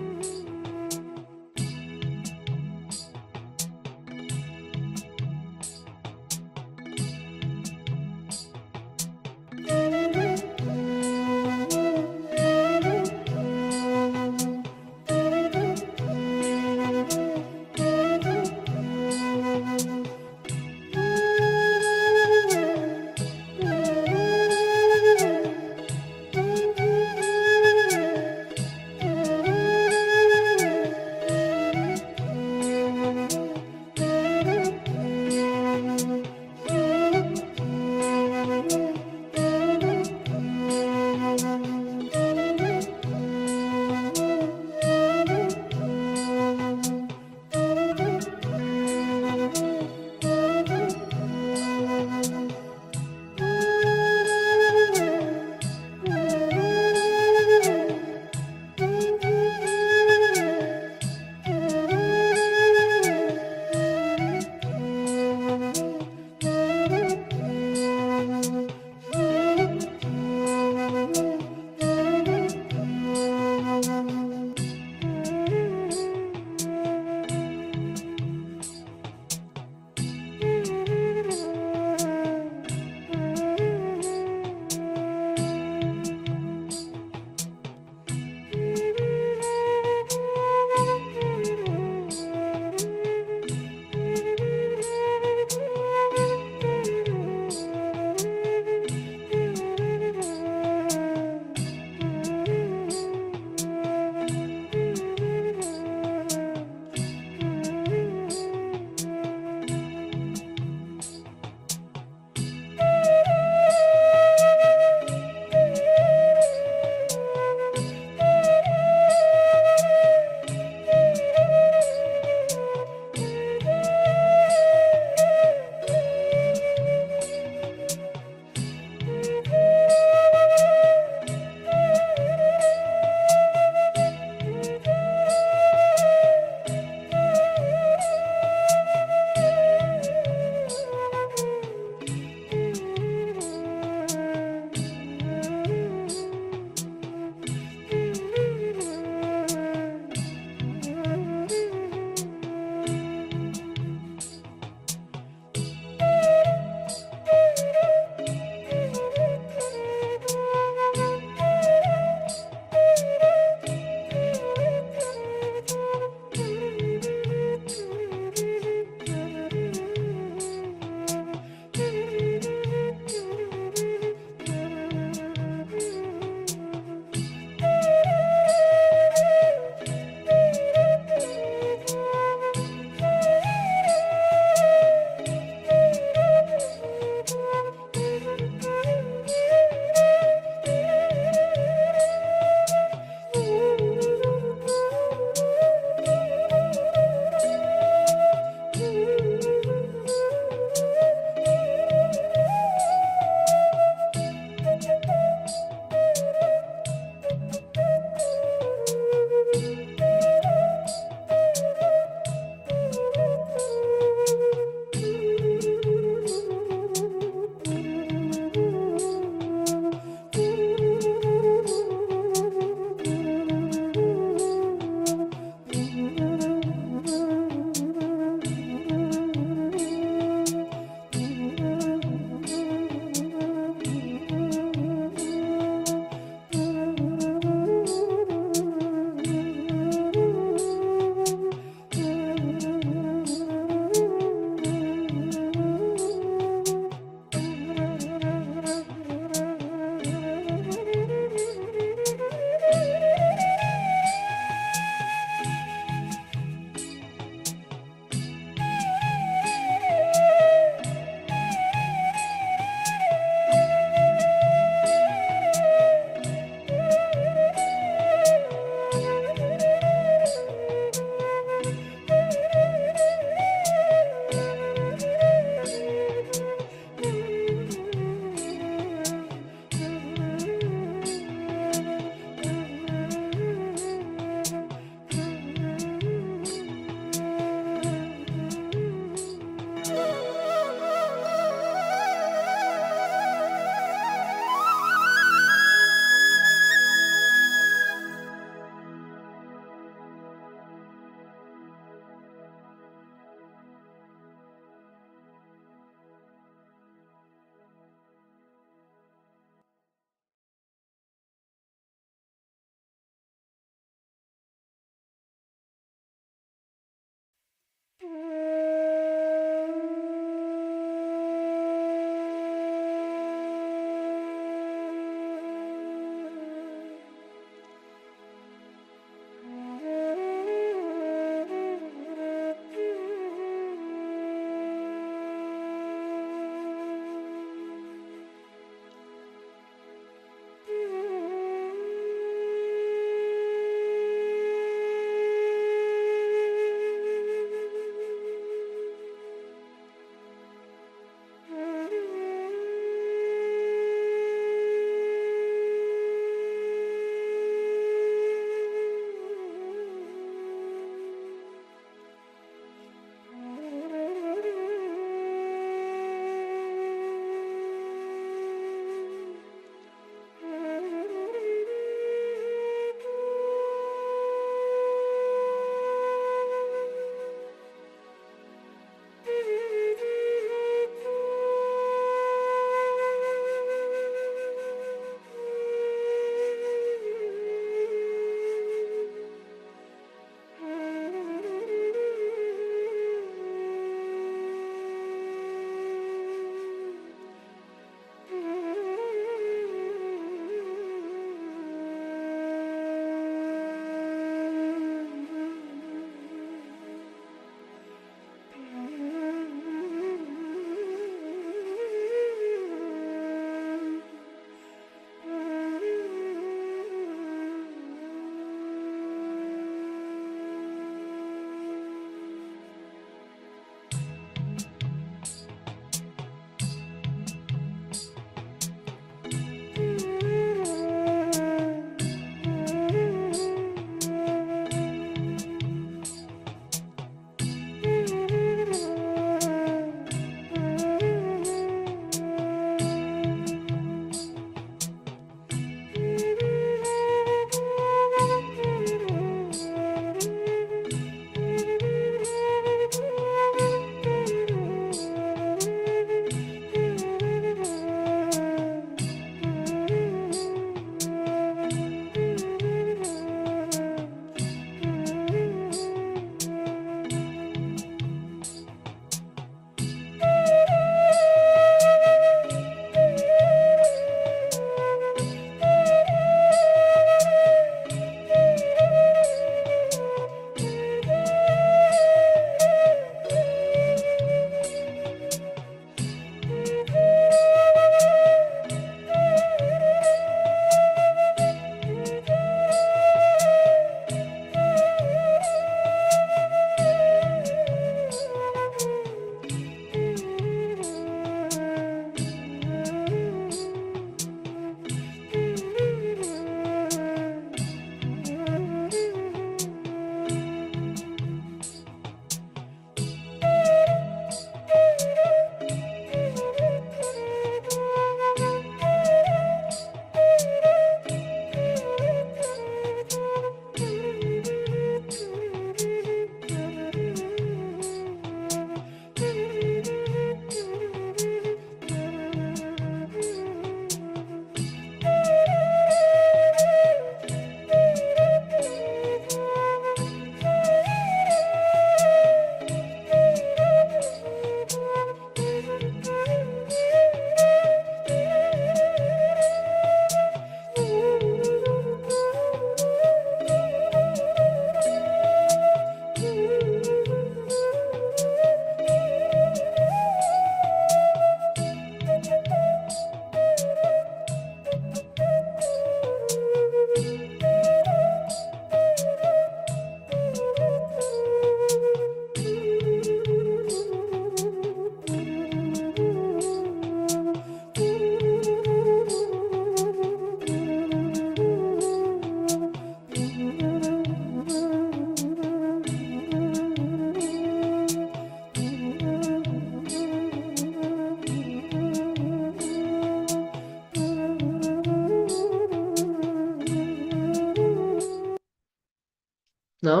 now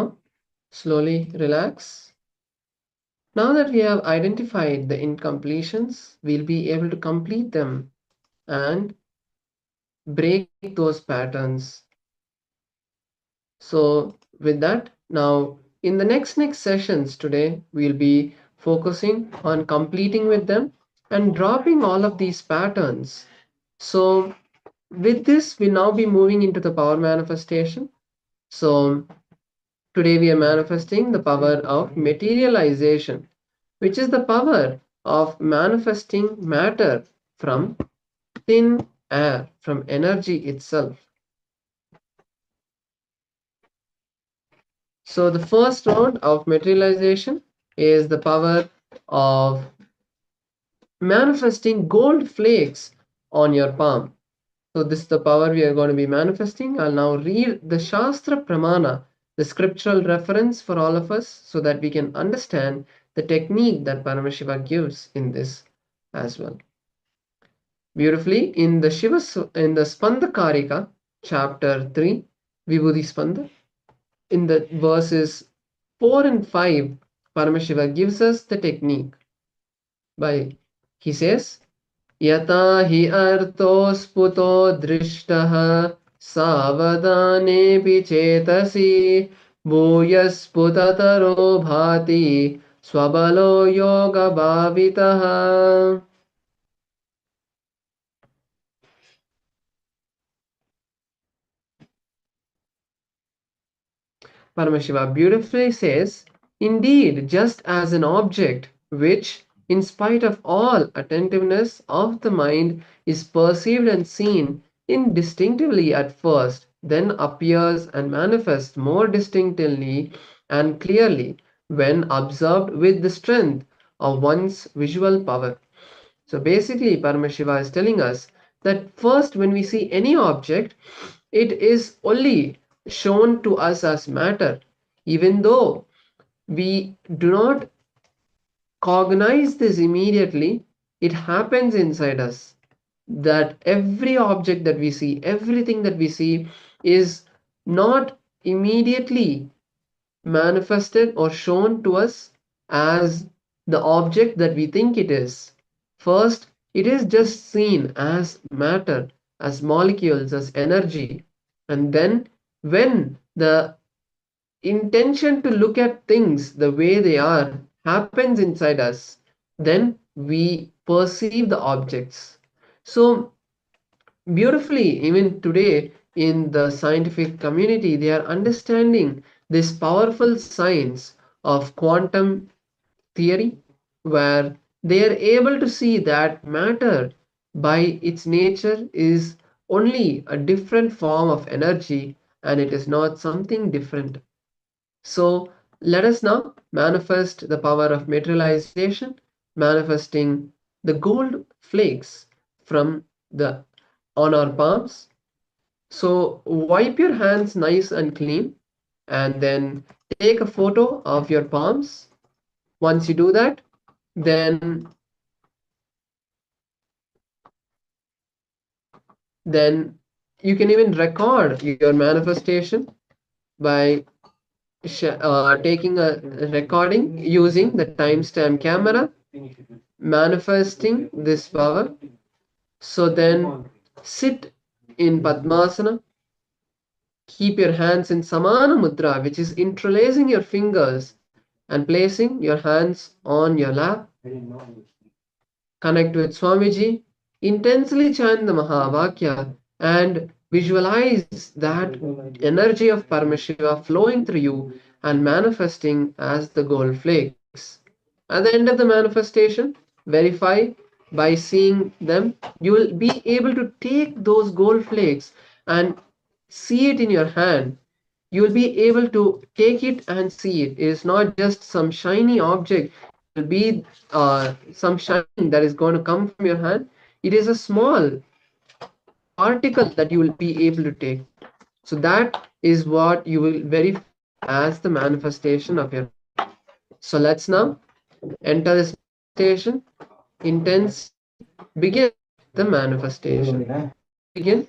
slowly relax. Now that we have identified the incompletions, we'll be able to complete them and break those patterns. So with that, now in the next sessions today, we'll be focusing on completing with them and dropping all of these patterns. So with this, we'll now be moving into the power manifestation. So today we are manifesting the power of materialization, which is the power of manifesting matter from thin air, from energy itself. So the first round of materialization is the power of manifesting gold flakes on your palm. So this is the power we are going to be manifesting. I'll now read the Shastra Pramana, the scriptural reference for all of us, so that we can understand the technique that Paramashiva gives in this as well. Beautifully, in the Spanda Karika, chapter 3, Vibhuti Spanda, in the verses 4 and 5, Paramashiva gives us the technique. He says, Yata hi arto sputo drishtah savadane chetasi bhuyasputataro bhati swabalo yoga bhavitah. Paramashiva beautifully says, indeed, just as an object which, in spite of all attentiveness of the mind, is perceived and seen indistinctively at first, then appears and manifests more distinctly and clearly when observed with the strength of one's visual power. So basically, Paramashiva is telling us that first, when we see any object, it is only shown to us as matter, even though we do not cognize this immediately. It happens inside us that every object that we see, everything that we see, is not immediately manifested or shown to us as the object that we think it is. First, it is just seen as matter, as molecules, as energy. And then, when the intention to look at things the way they are happens inside us, then we perceive the objects. So, beautifully, even today in the scientific community, they are understanding this powerful science of quantum theory, where they are able to see that matter by its nature is only a different form of energy and it is not something different. So let us now manifest the power of materialization, manifesting the gold flakes from the on our palms. So wipe your hands nice and clean and then take a photo of your palms. Once you do that, then you can even record your manifestation by taking a recording using the timestamp camera, manifesting this power. So then sit in Padmasana. Keep your hands in Samana Mudra, which is interlacing your fingers and placing your hands on your lap. Connect with Swamiji. Intensely chant the Mahavakya and visualize that energy of Paramashiva flowing through you and manifesting as the gold flakes. At the end of the manifestation, verify by seeing them. You will be able to take those gold flakes and see it in your hand. You will be able to take it and see it. It is not just some shiny object. It will be some shining that is going to come from your hand. It is a small particle that you will be able to take. So that is what you will verify as the manifestation of your. So let's now enter this manifestation. Intense. Begin the manifestation. Begin.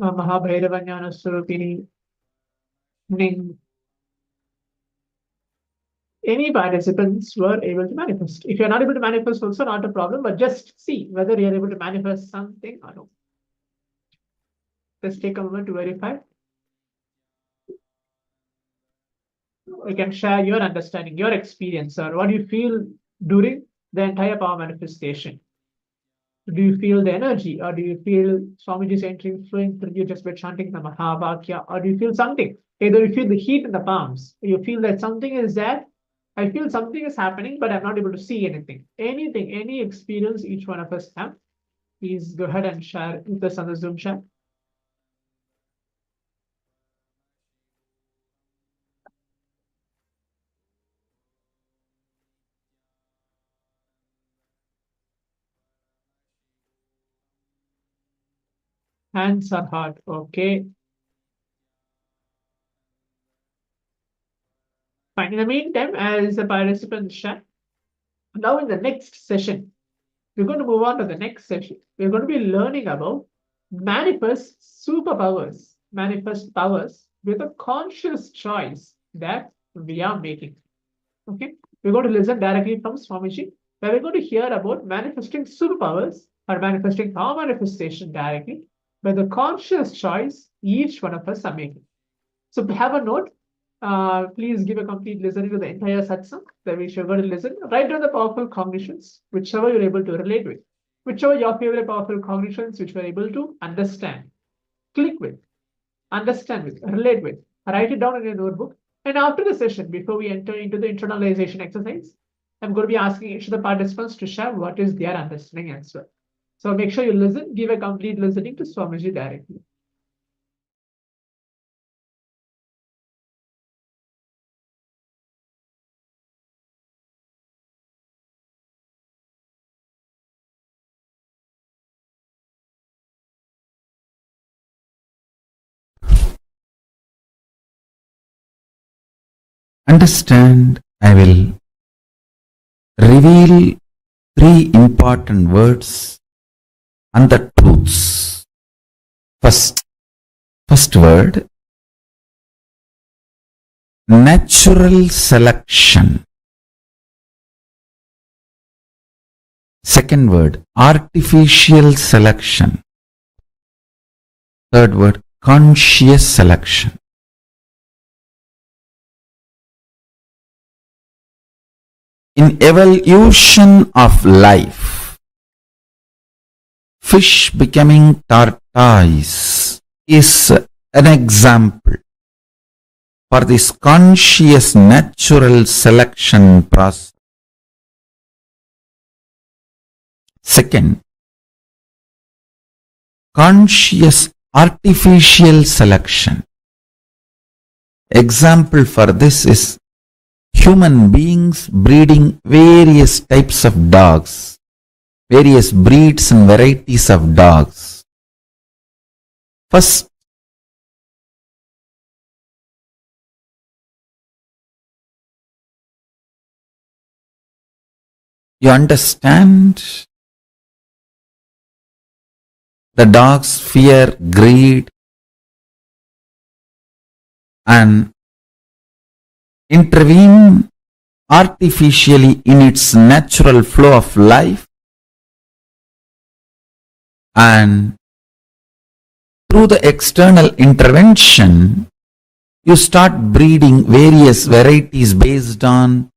Mahabhairavanyana Surupini, Ning. Any participants were able to manifest. If you're not able to manifest, also not a problem, but just see whether you're able to manifest something or no. Let's take a moment to verify. You can share your understanding, your experience, or what you feel during the entire power manifestation. Do you feel the energy, or do you feel Swamiji's entering flowing through you just by chanting the Mahavakya, or do you feel something? Either you feel the heat in the palms, you feel that something is there. I feel something is happening, but I'm not able to see anything. Anything, any experience each one of us have, please go ahead and share with us on the Zoom chat. Hands are hard. Okay. Fine. In the meantime, as the participants share, now in the next session, we're going to move on to the next session. We're going to be learning about manifest superpowers, manifest powers with a conscious choice that we are making. Okay, we're going to listen directly from Swamiji, where we're going to hear about manifesting superpowers or manifesting power manifestation directly by the conscious choice each one of us are making. So have a note. Please give a complete listening to the entire satsang that we should go to listen. Write down the powerful cognitions, whichever you're able to relate with, whichever your favorite powerful cognitions, which you're able to understand, click with, understand with, relate with. Write it down in your notebook. And after the session, before we enter into the internalization exercise, I'm going to be asking each of the participants to share what is their understanding as well. So make sure you listen, give a complete listening to Swamiji directly. Understand, I will reveal 3 important words and the truths. First word, natural selection. Second word, artificial selection. Third word, conscious selection. In evolution of life, fish becoming tortoise is an example for this conscious natural selection process. Second, conscious artificial selection. Example for this is human beings breeding various types of dogs, various breeds and varieties of dogs. First, you understand the dogs fear greed and intervene artificially in its natural flow of life, and through the external intervention you start breeding various varieties based on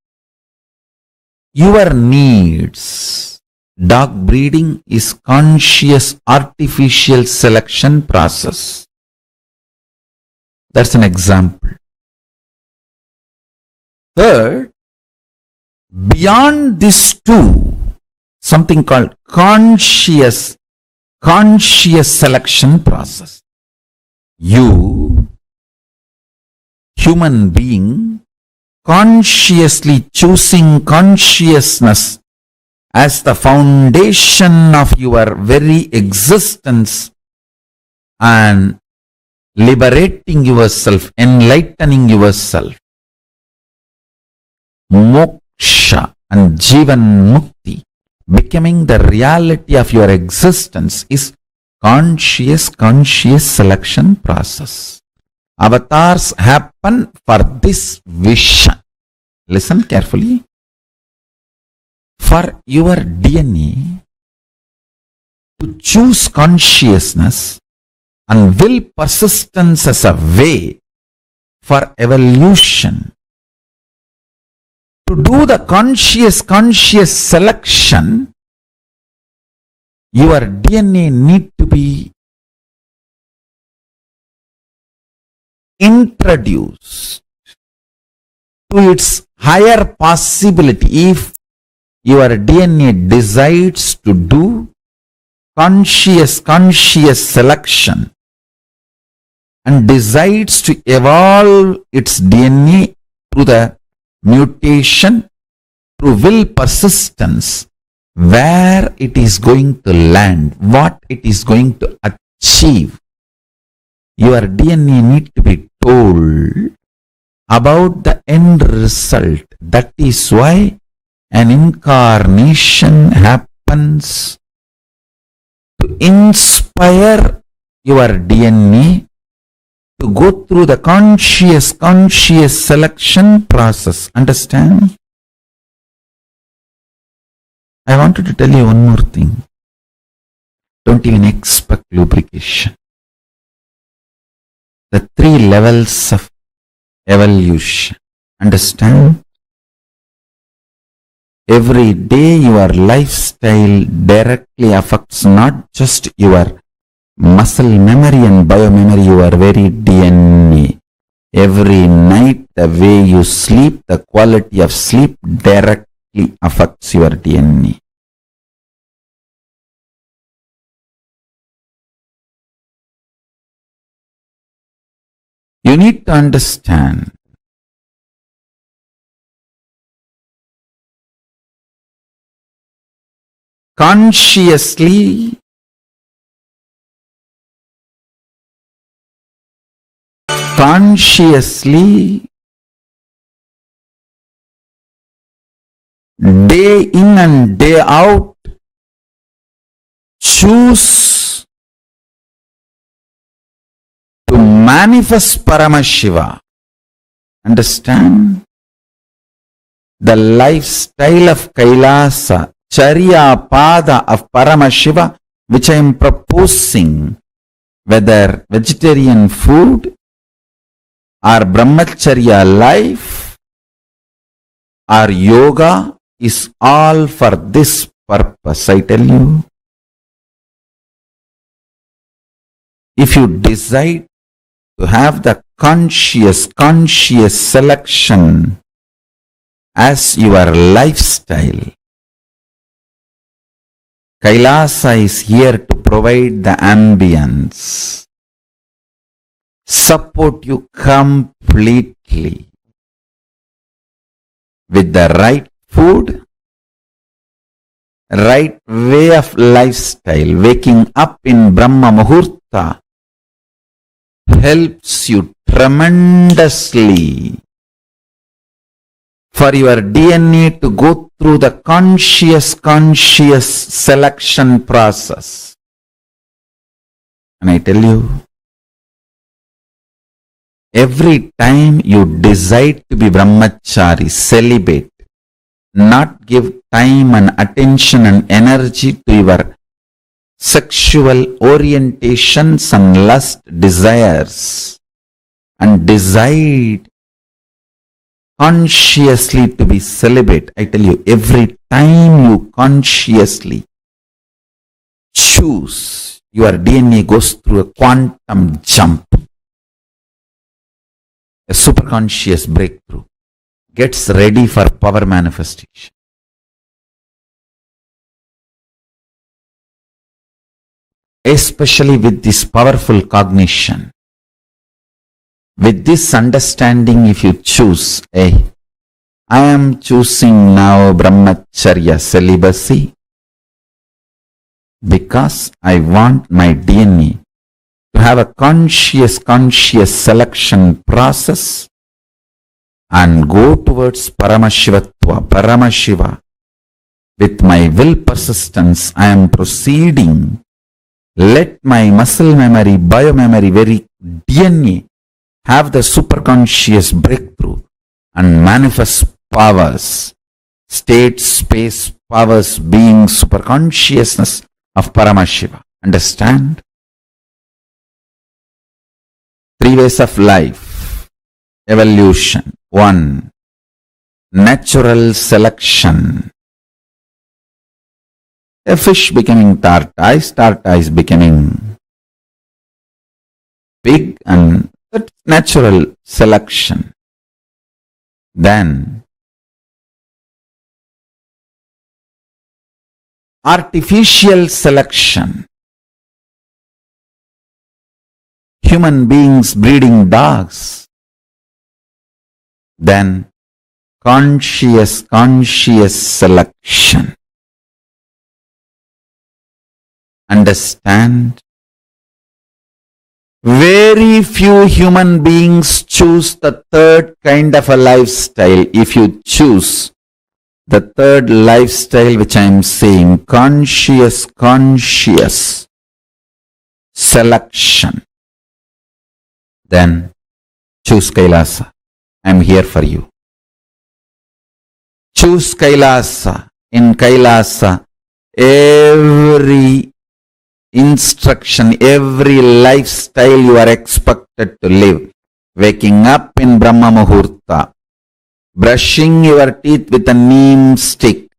your needs. Dog breeding is conscious artificial selection process. That's an example. Third, beyond these two, something called conscious selection process. You, human being, consciously choosing consciousness as the foundation of your very existence and liberating yourself, enlightening yourself. Moksha and Jivan Mukti, becoming the reality of your existence, is conscious selection process. Avatars happen for this vision. Listen carefully. For your DNA to choose consciousness and will persistence as a way for evolution. To do the conscious selection, your DNA need to be introduced to its higher possibility. If your DNA decides to do conscious selection and decides to evolve its DNA through the mutation, through will persistence, where it is going to land, what it is going to achieve. Your DNA need to be told about the end result. That is why an incarnation happens to inspire your DNA to go through the conscious selection process. Understand? I wanted to tell you one more thing. Don't even expect lubrication. The 3 levels of evolution. Understand? Every day your lifestyle directly affects not just your muscle memory and biomemory, your very DNA. Every night the way you sleep, the quality of sleep directly affects your DNA. You need to understand consciously day in and day out choose to manifest Paramashiva. Understand? The lifestyle of KAILASA, Charya Pada of Paramashiva, which I am proposing, whether vegetarian food or brahmacharya life or yoga, is all for this purpose. I tell you, if you decide to have the conscious selection as your lifestyle, KAILASA is here to provide the ambience, support you completely with the right food, right way of lifestyle. Waking up in Brahma Muhurta helps you tremendously for your DNA to go through the conscious selection process. And I tell you, every time you decide to be brahmachari, celibate, not give time and attention and energy to your sexual orientations and lust desires, and decide consciously to be celibate, I tell you, every time you consciously choose, your DNA goes through a quantum jump, a superconscious breakthrough, gets ready for power manifestation. Especially with this powerful cognition, with this understanding, if you choose, I am choosing now brahmacharya celibacy because I want my DNA to have a conscious selection process and go towards Paramashiva. With my will persistence, I am proceeding Let my muscle memory, biomemory, very DNA have the superconscious breakthrough and manifest powers, state, space, powers, being, superconsciousness of Paramashiva. Understand? 3 ways of life. Evolution. 1. Natural selection. A fish becoming tortoise, tortoise becoming pig, and that's natural selection. Then artificial selection. Human beings breeding dogs. Then conscious selection. Understand? Very few human beings choose the third kind of a lifestyle. If you choose the third lifestyle which I am saying, conscious selection, then choose KAILASA. I am here for you. Choose KAILASA. In KAILASA, every instruction, every lifestyle you are expected to live. Waking up in Brahma Muhurta, brushing your teeth with a neem stick,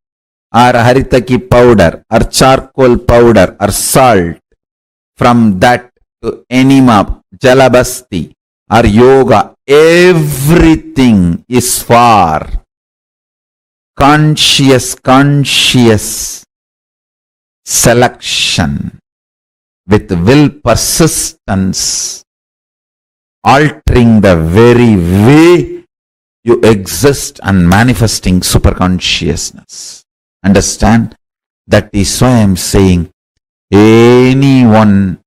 or haritaki powder, or charcoal powder, or salt. From that to enema, jalabasti, or yoga, everything is for conscious selection with will persistence, altering the very way you exist and manifesting superconsciousness. Understand? That is why I am saying anyone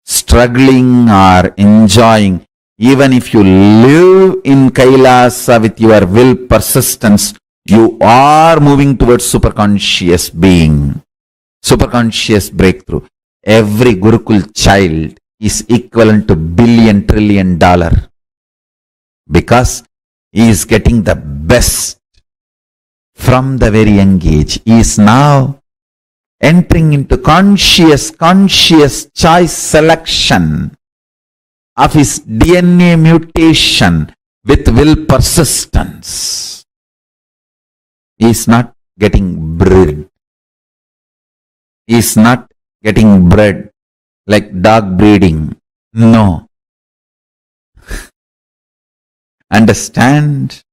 struggling or enjoying, even if you live in KAILASA with your will persistence, you are moving towards superconscious being, superconscious breakthrough. Every Gurukul child is equivalent to $1 trillion because he is getting the best from the very young age. He is now entering into conscious choice selection of his DNA mutation with will persistence. He is not getting bred. He is not getting bred like dog breeding. No. Understand?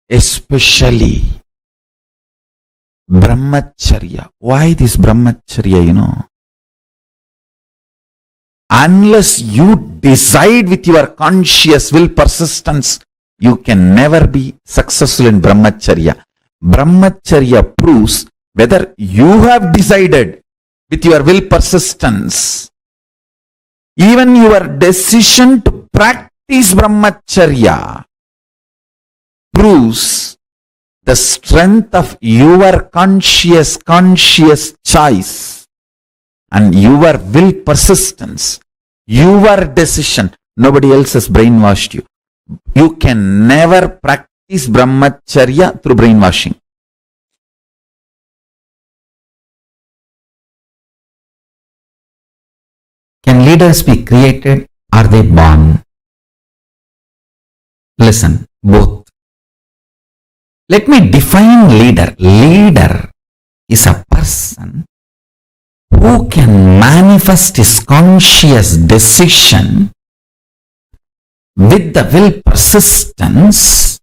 Especially Brahmacharya. Why this Brahmacharya, Unless you decide with your conscious will persistence, you can never be successful in Brahmacharya. Brahmacharya proves whether you have decided with your will persistence. Even your decision to practice Brahmacharya proves the strength of your conscious choice and your will persistence, your decision. Nobody else has brainwashed you. You can never practice Brahmacharya through brainwashing. Can leaders be created? Are they born? Listen, both. Let me define leader. Leader is a person who can manifest his conscious decision with the will persistence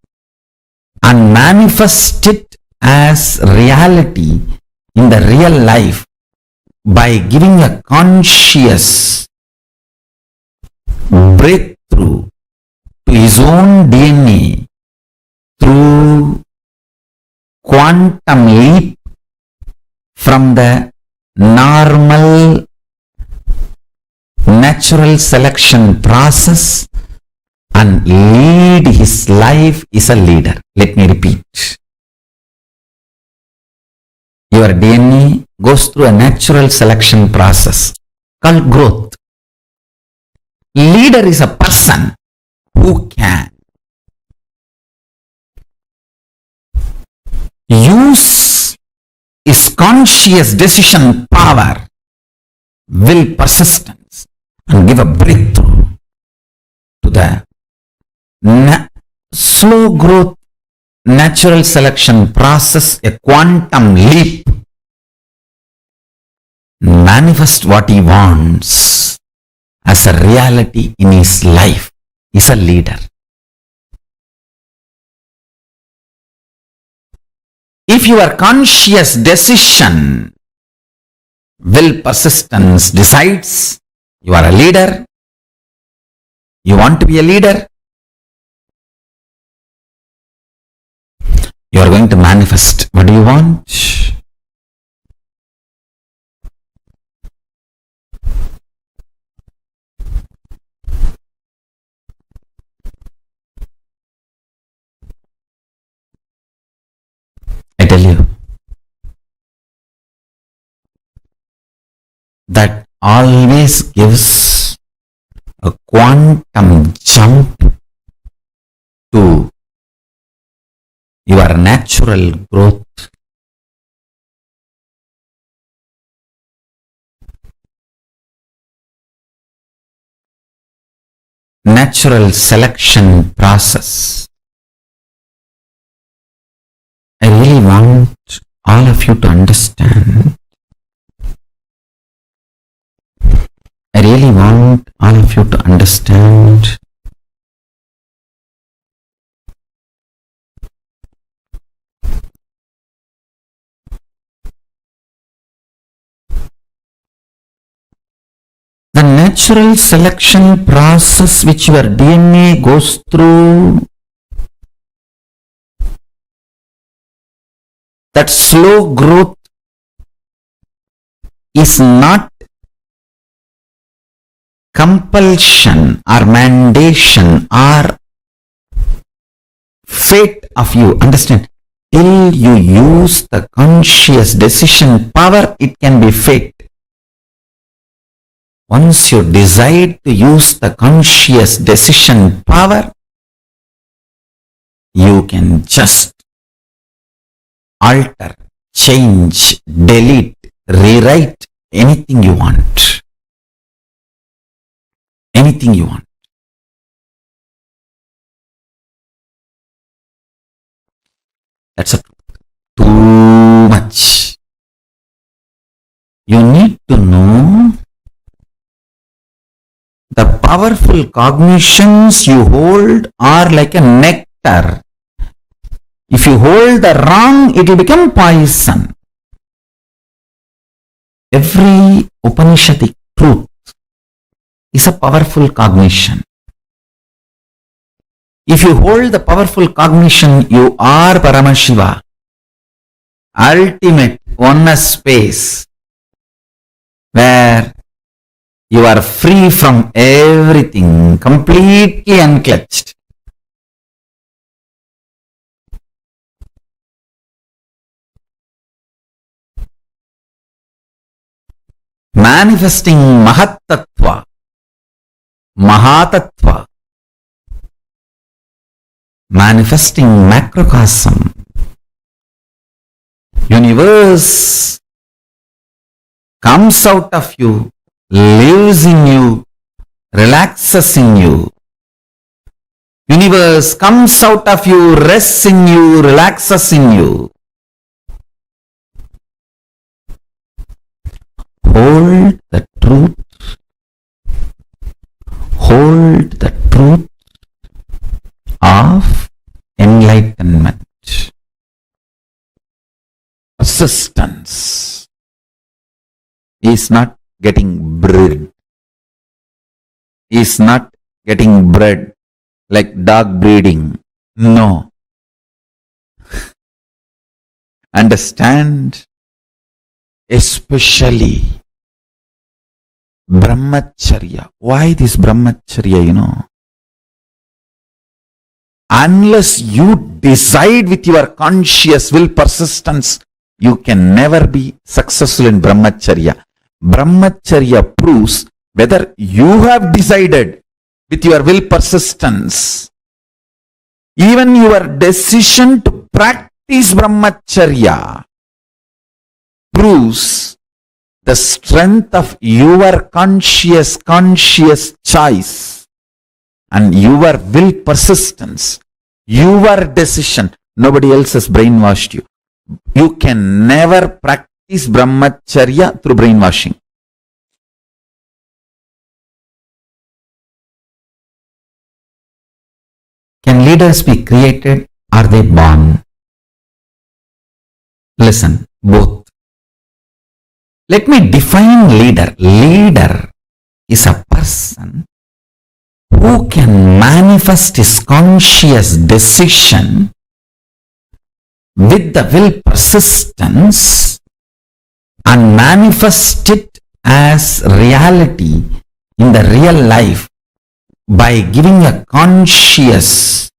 and manifest it as reality in the real life by giving a conscious breakthrough to his own DNA through quantum leap from the normal natural selection process and lead his life is a leader. Let me repeat. Your DNA goes through a natural selection process. called growth. Leader is a person who can use his conscious decision power, will, persistence, and give a breakthrough to the slow growth natural selection process, a quantum leap, manifest what he wants as a reality in his life, is a leader. If your conscious decision, will, persistence decides you are a leader, you want to be a leader, you are going to manifest what do you want. I tell you that always gives a quantum jump to your natural growth. Natural selection process. I really want all of you to understand. I really want all of you to understand the natural selection process which your DNA goes through. That slow growth is not compulsion or mandation or fate of you. Understand? Till you use the conscious decision power, it can be fate. Once you decide to use the conscious decision power, you can just alter, change, delete, rewrite anything you want. Anything you want. That's too much. You need to know the powerful cognitions you hold are like a nectar. If you hold the wrong, it will become poison. Every Upanishadic truth is a powerful cognition. If you hold the powerful cognition, you are Paramashiva, ultimate oneness space, where you are free from everything, completely unclutched. Manifesting Mahatattva, Mahatattva, manifesting macrocosm, universe comes out of you, lives in you, relaxes in you. Universe comes out of you, rests in you, relaxes in you. Hold the truth. Hold the truth of enlightenment. Persistence is not getting bred. Is not getting bred like dog breeding. No. Understand? Especially Brahmacharya. Why this Brahmacharya, Unless you decide with your conscious will, persistence, you can never be successful in Brahmacharya. Brahmacharya proves whether you have decided with your will persistence. Even your decision to practice Brahmacharya proves the strength of your conscious choice and your will persistence, your decision. Nobody else has brainwashed you. You can never practice Brahmacharya through brainwashing. Can leaders be created? Are they born? Listen, both. Let me define leader. Leader is a person who can manifest his conscious decision with the will persistence and manifest it as reality in the real life by giving a conscious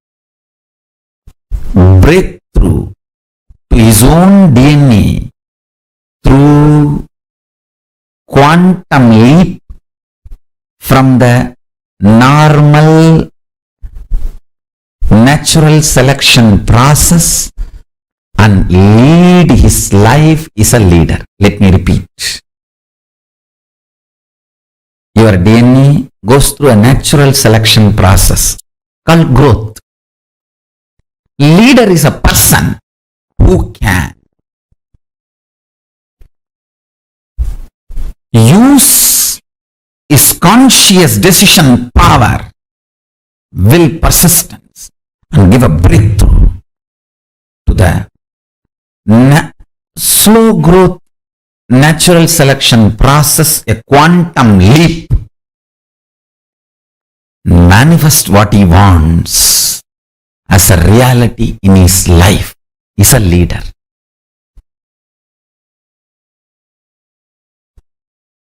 breakthrough to his own DNA through quantum leap from the normal natural selection process and lead his life is a leader. Let me repeat. Your DNA goes through a natural selection process called growth. Leader is a person who can use his conscious decision power, will persistence, and give a breakthrough to the slow growth natural selection process, a quantum leap, manifest what he wants as a reality in his life. Is a leader.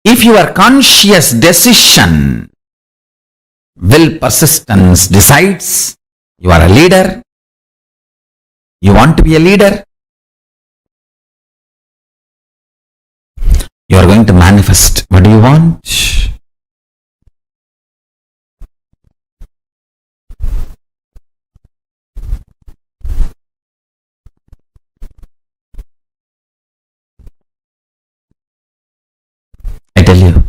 If your conscious decision, will persistence decides you are a leader, you want to be a leader, you are going to manifest. What do you want? I tell you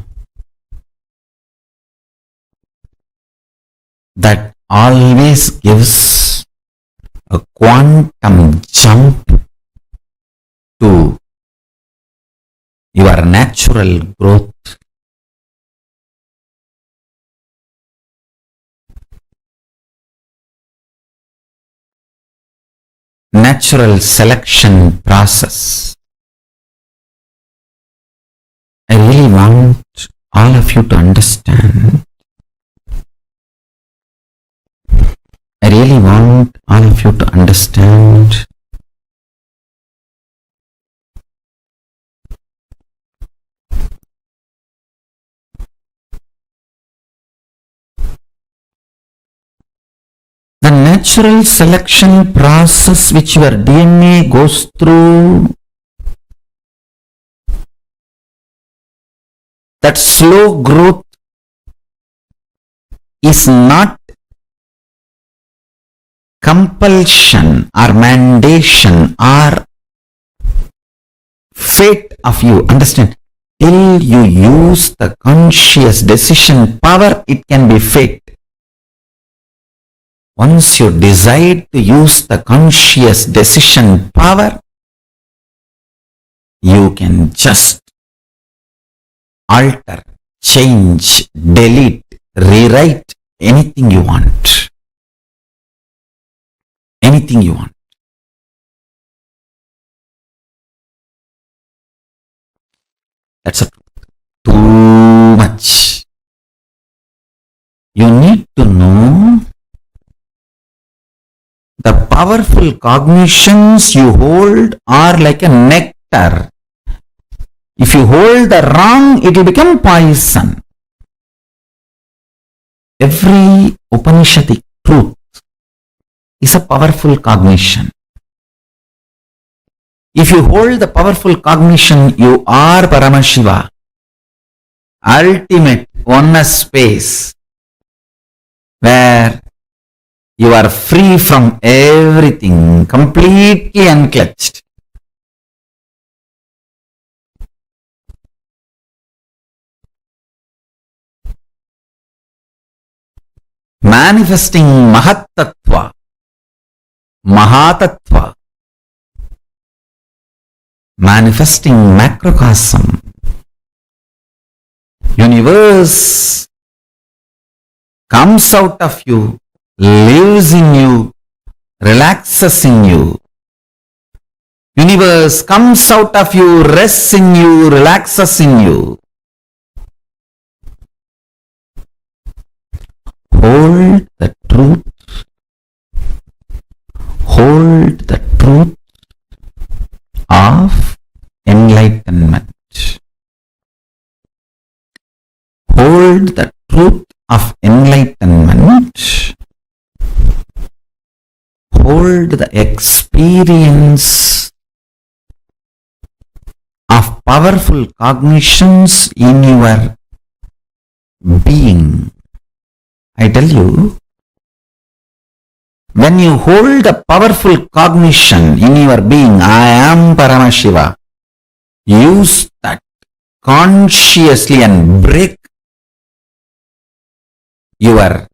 that always gives a quantum jump to your natural growth. Natural selection process. I really want all of you to understand. I really want all of you to understand the natural selection process which your DNA goes through. That slow growth is not compulsion or mandation or fate of you. Understand? Till you use the conscious decision power, it can be fate. Once you decide to use the conscious decision power, you can just alter, change, delete, rewrite anything you want. Anything you want. That's too much. You need to know the powerful cognitions you hold are like a nectar. If you hold the wrong, it will become poison. Every Upanishadic truth is a powerful cognition. If you hold the powerful cognition, you are Paramashiva. ultimate oneness space where you are free from everything, completely unclutched. Manifesting Mahatattva, Mahatattva, manifesting macrocosm. Universe comes out of you, lives in you, relaxes in you. Universe comes out of you, rests in you, relaxes in you. Hold the truth. Hold the truth of enlightenment. Hold the truth of enlightenment. Hold the experience of powerful cognitions in your being. I tell you, when you hold a powerful cognition in your being, I am Paramashiva, use that consciously and break your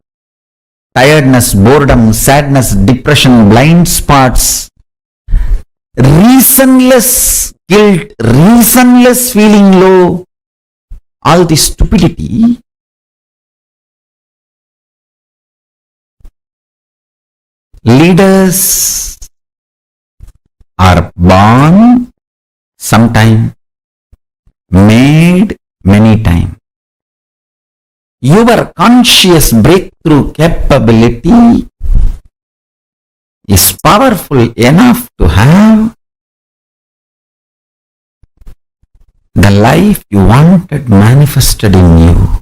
tiredness, boredom, sadness, depression, blind spots, reasonless guilt, reasonless feeling low, all this stupidity. Leaders are born sometime, made many times. Your conscious breakthrough capability is powerful enough to have the life you wanted manifested in you.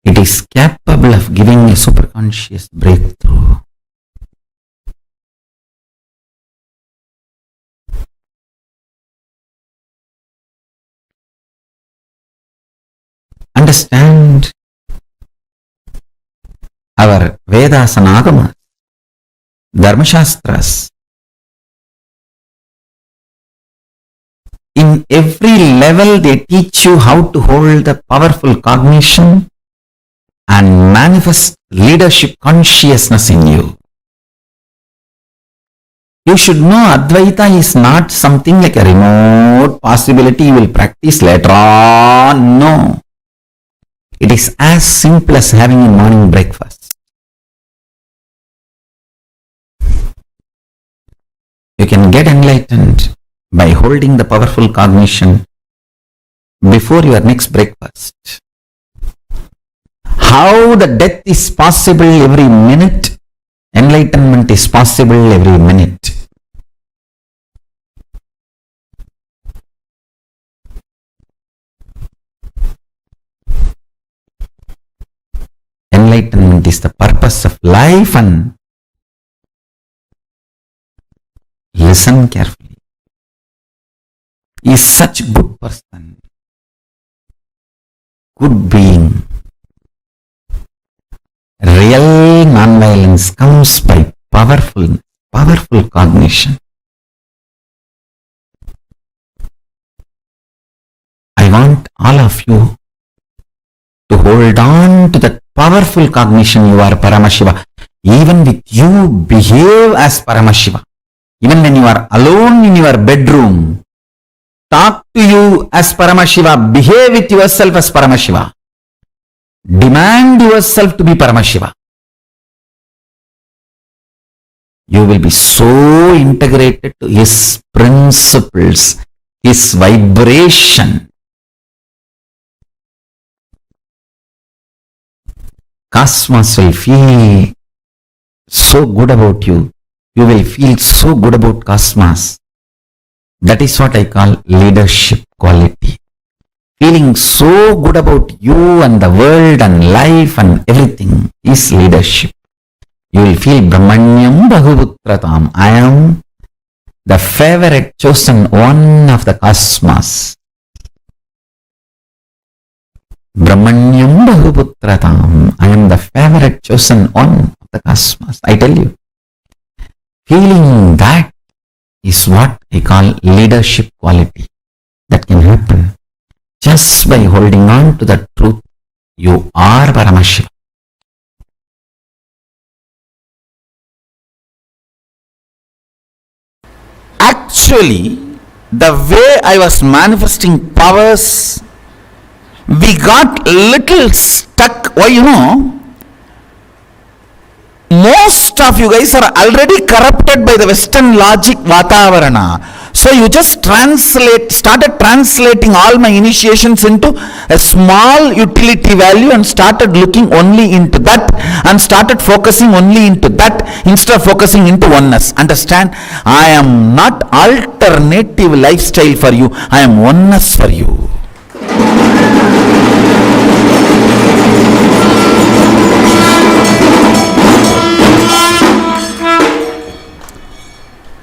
It is capable of giving a superconscious breakthrough. Understand our Vedas and Agamas, Dharmashastras. In every level they teach you how to hold the powerful cognition and manifest leadership consciousness in you. You should know Advaita is not something like a remote possibility you will practice later on. No. It is as simple as having a morning breakfast. You can get enlightened by holding the powerful cognition before your next breakfast. How the death is possible every minute, enlightenment is possible every minute. Enlightenment is the purpose of life, and listen carefully. He is such a good person, good being. Real non-violence comes by powerful cognition. I want all of you to hold on to that powerful cognition. You are Paramashiva. Even with you, behave as Paramashiva. Even when you are alone in your bedroom, talk to you as Paramashiva. Behave with yourself as Paramashiva. Demand yourself to be Paramashiva. You will be so integrated to his principles, his vibration. Cosmos will feel so good about you. You will feel so good about Cosmos. That is what I call leadership quality. Feeling so good about you and the world and life and everything is leadership. You will feel Brahmanyam Bahuputratam. I am the favorite chosen one of the cosmos. Brahmanyam Bahuputratam. I am the favorite chosen one of the cosmos. I tell you. Feeling that is what I call leadership quality that can happen just by holding on to the truth. You are Paramashiva. Actually, the way I was manifesting powers, we got little stuck. Why, most of you guys are already corrupted by the Western logic Vatavarana. So you just started translating all my initiations into a small utility value and started looking only into that and started focusing only into that instead of focusing into oneness. Understand? I am not alternative lifestyle for you. I am oneness for you.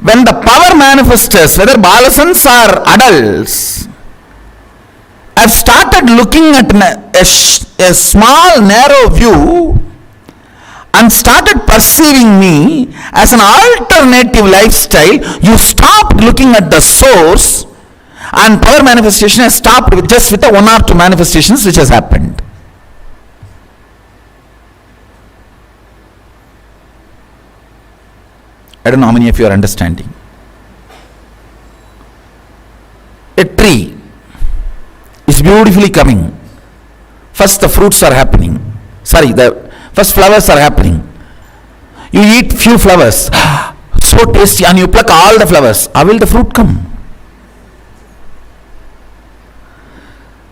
When the power manifestors, whether balasans or adults, have started looking at a small narrow view and started perceiving me as an alternative lifestyle, you stopped looking at the source, and power manifestation has stopped with just with the one or two manifestations which has happened. I don't know how many of you are understanding. A tree is beautifully coming. First the fruits are happening. The first flowers are happening. You eat few flowers, so tasty, and you pluck all the flowers. How will the fruit come?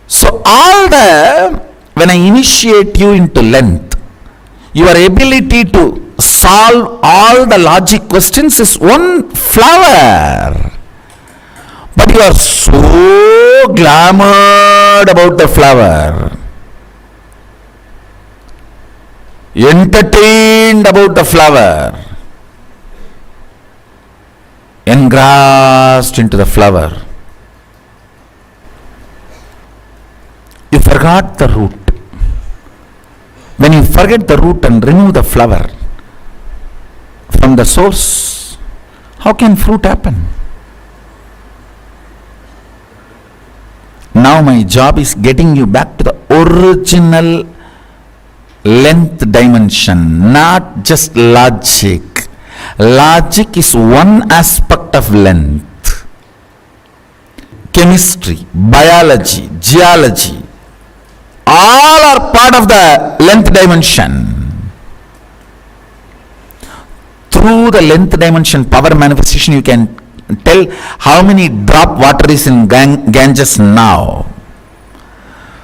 So when I initiate you into length, your ability to solve all the logic questions is one flower. But you are so glamored about the flower, entertained about the flower, engrossed into the flower. You forgot the root. When you forget the root and remove the flower from the source, how can fruit happen? Now my job is getting you back to the original length dimension, not just logic. Logic is one aspect of length. Chemistry, biology, geology, all are part of the length dimension. Through the length dimension power manifestation, you can tell how many drop water is in Ganges now.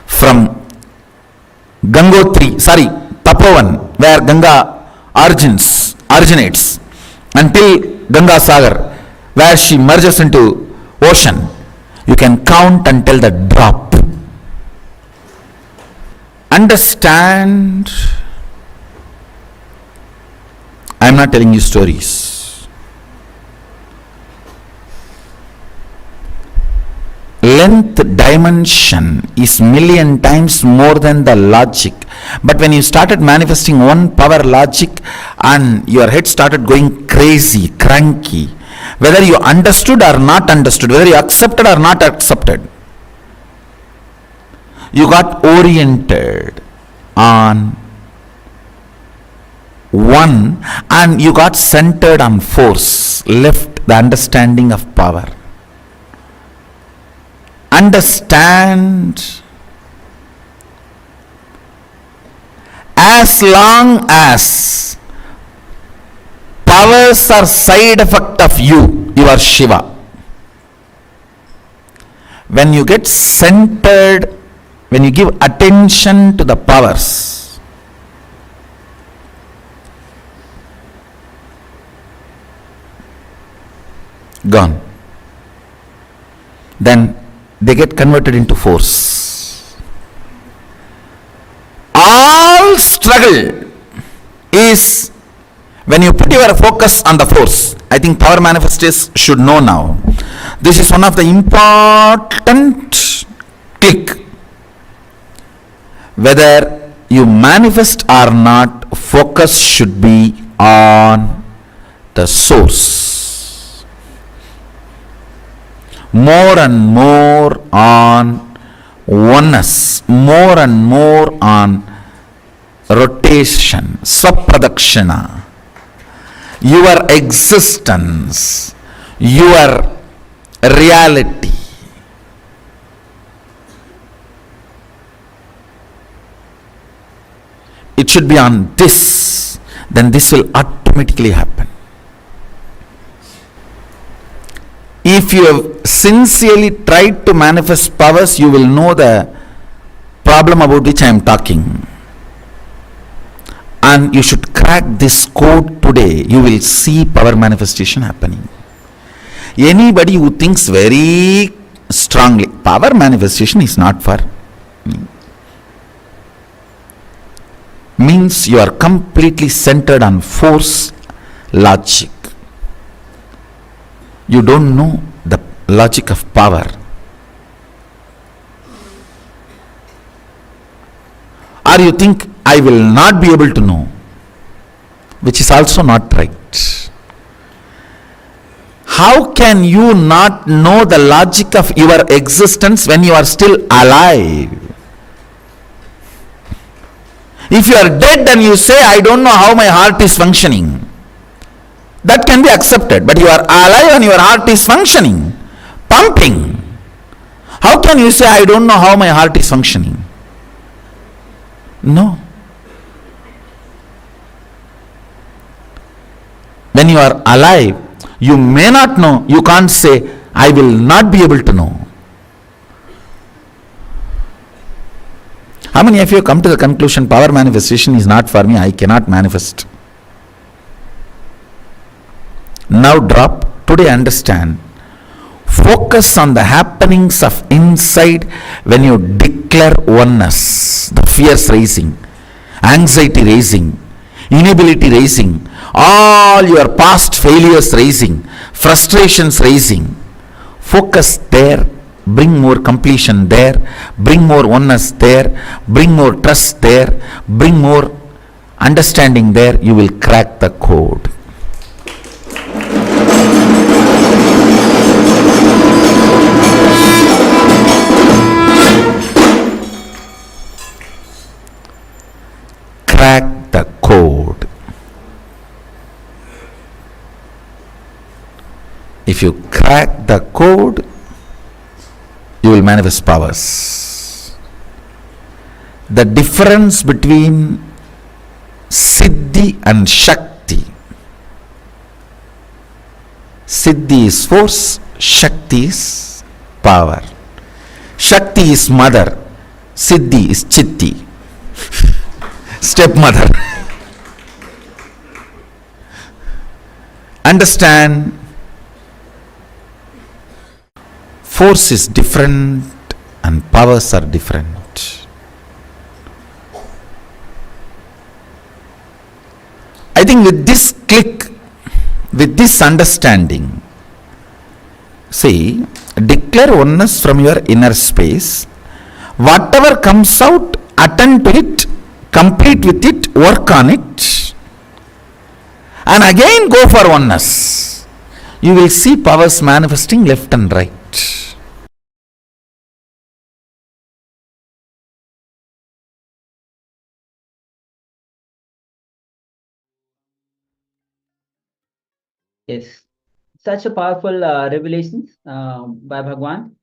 From Tapovan, where Ganga originates, until Ganga Sagar, where she merges into ocean, you can count and tell the drop. Understand? I am not telling you stories. Length dimension is million times more than the logic. But when you started manifesting one power logic and your head started going crazy, cranky, whether you understood or not understood, whether you accepted or not accepted, you got oriented on one and you got centered on force, left the understanding of power. Understand? As long as powers are side effect of you, you are Shiva. When you get centered, when you give attention to the powers, gone. Then they get converted into force. All struggle is when you put your focus on the force. I think power manifestors should know now. This is one of the important click. Whether you manifest or not, focus should be on the source. More and more on oneness, more and more on rotation, swapradakshina, your existence, your reality. It should be on this, then this will automatically happen. If you have sincerely tried to manifest powers, you will know the problem about which I am talking. And you should crack this code today. You will see power manifestation happening. Anybody who thinks very strongly, power manifestation is not for me, means you are completely centered on force, logic. You don't know the logic of power. Or you think, I will not be able to know, which is also not right. How can you not know the logic of your existence when you are still alive? If you are dead and you say, I don't know how my heart is functioning, that can be accepted. But you are alive and your heart is functioning, pumping. How can you say, I don't know how my heart is functioning? No. When you are alive, you may not know. You can't say, I will not be able to know. How many of you come to the conclusion, power manifestation is not for me, I cannot manifest? Now drop, today understand. Focus on the happenings of inside when you declare oneness. The fears rising, anxiety rising, inability rising, all your past failures rising, frustrations rising. Focus there. Bring more completion there, bring more oneness there, bring more trust there, bring more understanding there. You will crack the code. Crack the code. If you crack the code, you will manifest powers. The difference between Siddhi and Shakti. Siddhi is force, Shakti is power. Shakti is mother, Siddhi is Chitti, stepmother. Understand? Force is different and powers are different. I think with this click, with this understanding, see, declare oneness from your inner space. Whatever comes out, attend to it, complete with it, work on it, and again go for oneness. You will see powers manifesting left and right. Yes, such a powerful revelations by Bhagwan,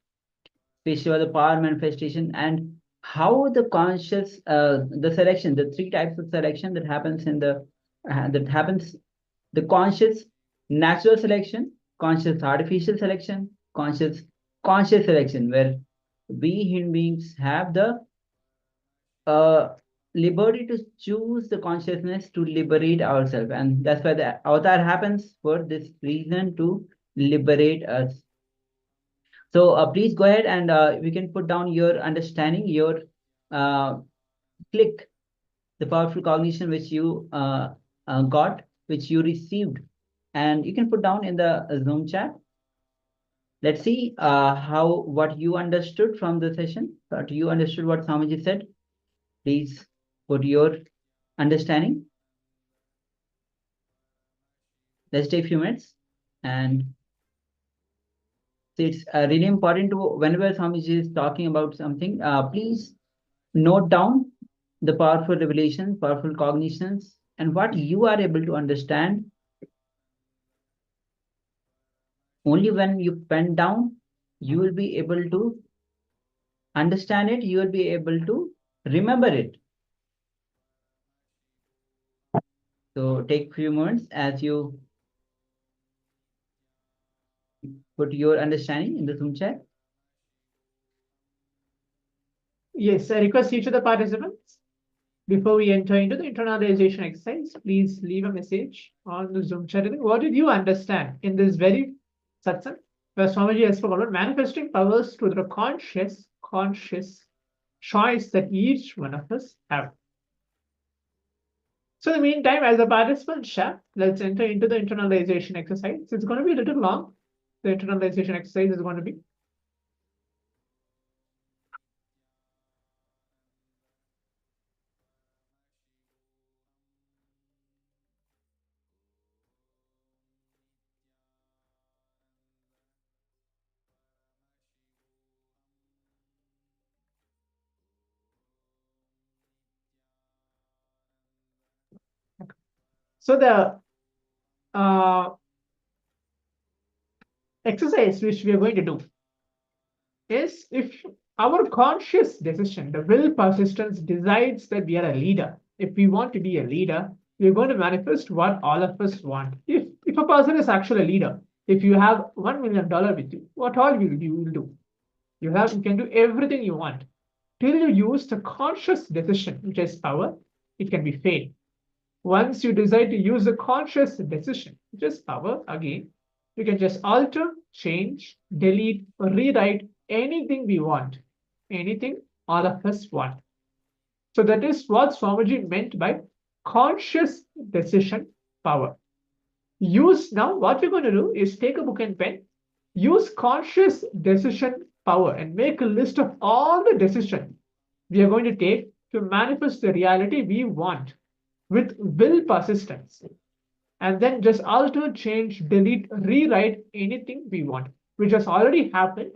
especially about the power manifestation and how the conscious, the selection, the three types of selection that happens in the the conscious natural selection, conscious artificial selection, conscious selection, where we human beings have the liberty to choose the consciousness to liberate ourselves, and that's why the avatar happens for this reason, to liberate us. So please go ahead and we can put down your understanding, your click, the powerful cognition which you got, which you received, and you can put down in the Zoom chat. Let's see what you understood from the session, what you understood, what Swamiji said. Please put your understanding. Let's take a few minutes. And it's really important to, whenever Swamiji is talking about something, please note down the powerful revelations, powerful cognitions, and what you are able to understand. Only when you pen down, you will be able to understand it, you will be able to remember it. So take few moments as you put your understanding in the Zoom chat. Yes, I request each of the participants, before we enter into the internalization exercise, please leave a message on the Zoom chat. What did you understand in this very satsang, where Swamiji has spoken about manifesting powers through the conscious choice that each one of us have? So in the meantime, as a participant chat, let's enter into the internalization exercise. It's going to be a little long. The internalization exercise is going to be. So the exercise which we are going to do is, if our conscious decision, the will persistence, decides that we are a leader, if we want to be a leader, we're going to manifest what all of us want. If a person is actually a leader, if you have $1 million with you, what all you will do? You can do everything you want till you use the conscious decision, which is power. It can be failed. Once you decide to use the conscious decision, which is power, again, you can just alter, change, delete, or rewrite anything we want, anything all of us want. So that is what Swamiji meant by conscious decision power. Now what we're going to do is take a book and pen, use conscious decision power, and make a list of all the decisions we are going to take to manifest the reality we want with will persistence. And then just alter, change, delete, rewrite anything we want, which has already happened.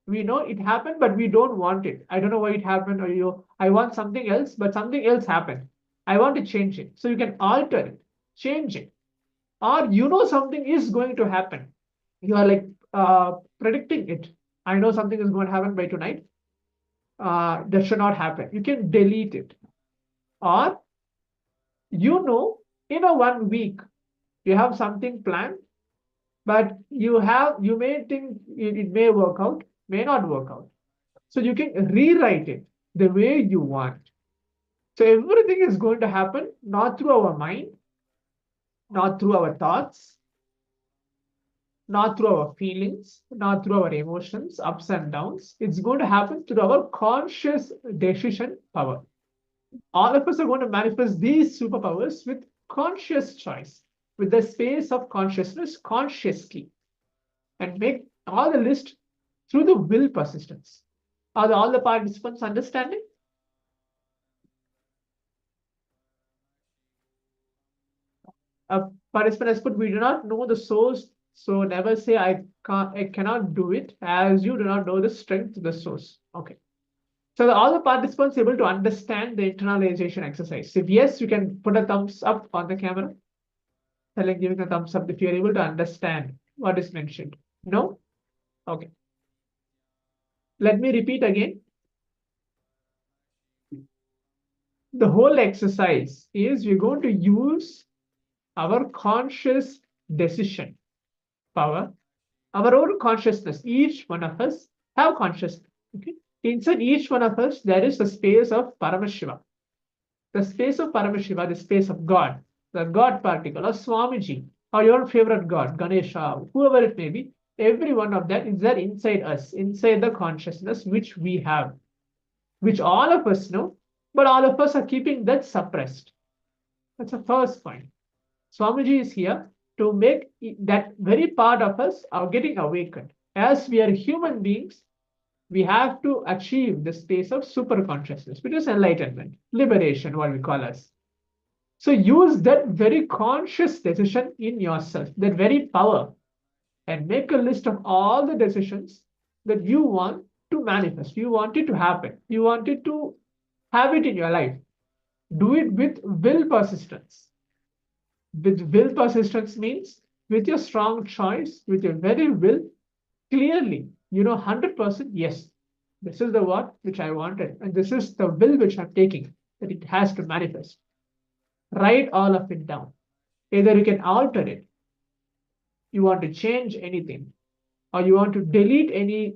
We know it happened, but we don't want it. I don't know why it happened, or I want something else, but something else happened. I want to change it. So you can alter it, change it. Or something is going to happen. You are like predicting it. I know something is going to happen by tonight. That should not happen. You can delete it. Or in a 1 week, you have something planned, but you may think it may work out, may not work out. So you can rewrite it the way you want. So everything is going to happen not through our mind, not through our thoughts, not through our feelings, not through our emotions, ups and downs. It's going to happen through our conscious decision power. All of us are going to manifest these superpowers with conscious choice, with the space of consciousness consciously, and make all the list through the will persistence. Are all the participants understanding? A participant has put, we do not know the source, so never say I cannot do it, as you do not know the strength of the source. Okay. So all the participants able to understand the internalization exercise. If yes, you can put a thumbs up on the camera. Giving a thumbs up if you're able to understand what is mentioned. No? Okay. Let me repeat again. The whole exercise is we're going to use our conscious decision power, our own consciousness. Each one of us have consciousness. Okay? Inside each one of us, there is a space of Paramashiva. The space of Paramashiva, the space of God, the God particle, or Swamiji, or your favorite God, Ganesha, whoever it may be, every one of that is there inside us, inside the consciousness which we have, which all of us know, but all of us are keeping that suppressed. That's the first point. Swamiji is here to make that very part of us are getting awakened. As we are human beings, we have to achieve the space of super consciousness, which is enlightenment, liberation, what we call as. So use that very conscious decision in yourself, that very power, and make a list of all the decisions that you want to manifest, you want it to happen, you want it to have it in your life. Do it with will persistence. With will persistence means with your strong choice, with your very will, clearly, 100% yes, this is the what which I wanted, and this is the will which I'm taking, that it has to manifest. Write all of it down. Either you can alter it, you want to change anything, or you want to delete any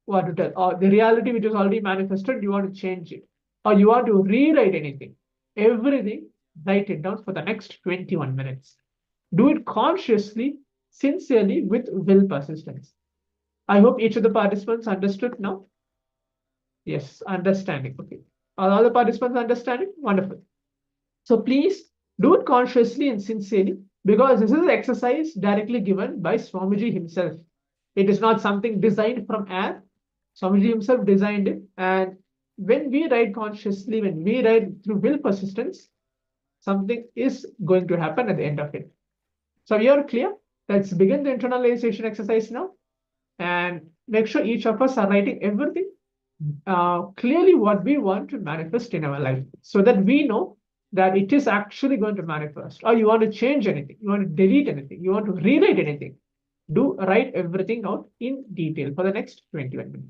what to tell, or the reality which is already manifested, you want to change it, or you want to rewrite anything. Everything, write it down for the next 21 minutes. Do it consciously, sincerely, with will persistence. I hope each of the participants understood now. Yes, understanding. Okay. Are all the participants understanding? Wonderful. So please do it consciously and sincerely, because this is an exercise directly given by Swamiji himself. It is not something designed from air. Swamiji himself designed it. And when we write consciously, when we write through will persistence, something is going to happen at the end of it. So we are clear. Let's begin the internalization exercise now. And make sure each of us are writing everything clearly what we want to manifest in our life, so that we know that it is actually going to manifest. Or you want to change anything, you want to delete anything, you want to rewrite anything, do write everything out in detail for the next 21 minutes.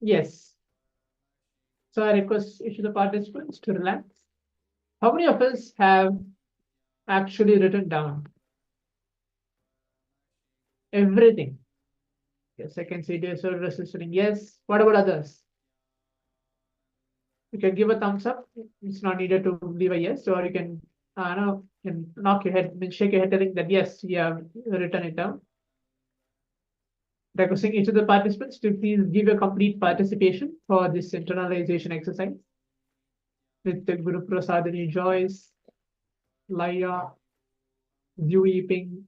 Yes. So I request each of the participants to relax. How many of us have actually written down everything? Yes, I can see there's a resisting. Yes. What about others? You can give a thumbs up. It's not needed to leave a yes, or you can, knock your head, shake your head, telling that yes, you have written it down. Requesting each of the participants to please give a complete participation for this internalization exercise. With the Guru Prasadini Joyce, Laya, Dewey Ping,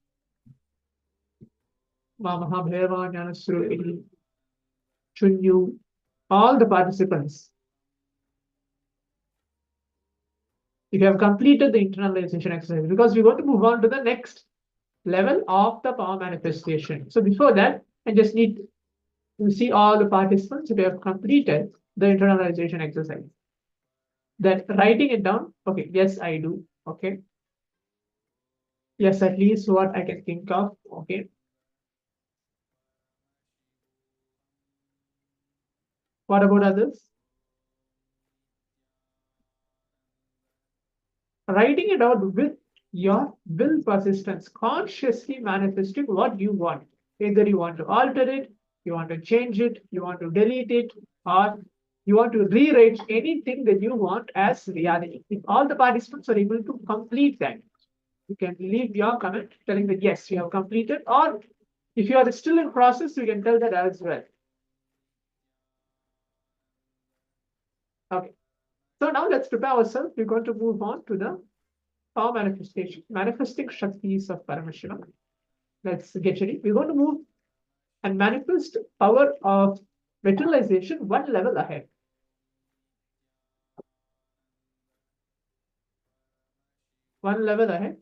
Mahabhairava, Jnanasrupini, Chunyu, all the participants. If you have completed the internalization exercise, because we're going to move on to the next level of the power manifestation. So before that, I just need to see all the participants if you have completed the internalization exercise. Then writing it down. Okay, yes, I do. Okay. Yes, at least what I can think of. Okay. What about others? Writing it out with your will persistence, consciously manifesting what you want. Either you want to alter it, you want to change it, you want to delete it, or you want to rewrite anything that you want as reality. If all the participants are able to complete that, you can leave your comment telling that yes, you have completed, or if you are still in process, you can tell that as well. Okay. So now let's prepare ourselves. We're going to move on to the power manifestation, manifesting Shaktis of Paramashiva. Let's get ready. We're going to move and manifest power of materialization one level ahead. One level ahead.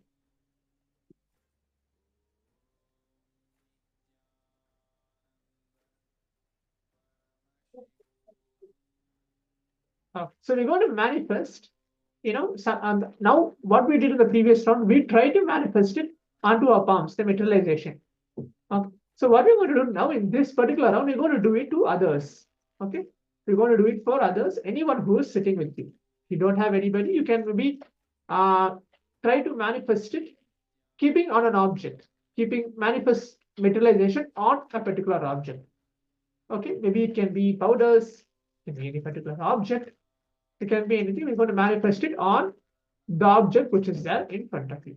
So we're going to manifest, now what we did in the previous round, we tried to manifest it onto our palms, the materialization. Okay. So what we're going to do now in this particular round, we're going to do it to others. Okay. We're going to do it for others, anyone who is sitting with you. If you don't have anybody, you can maybe try to manifest it, keeping on an object, keeping manifest materialization on a particular object. Okay, maybe it can be powders, it can be any particular object, it can be anything. We're going to manifest it on the object which is there in front of you.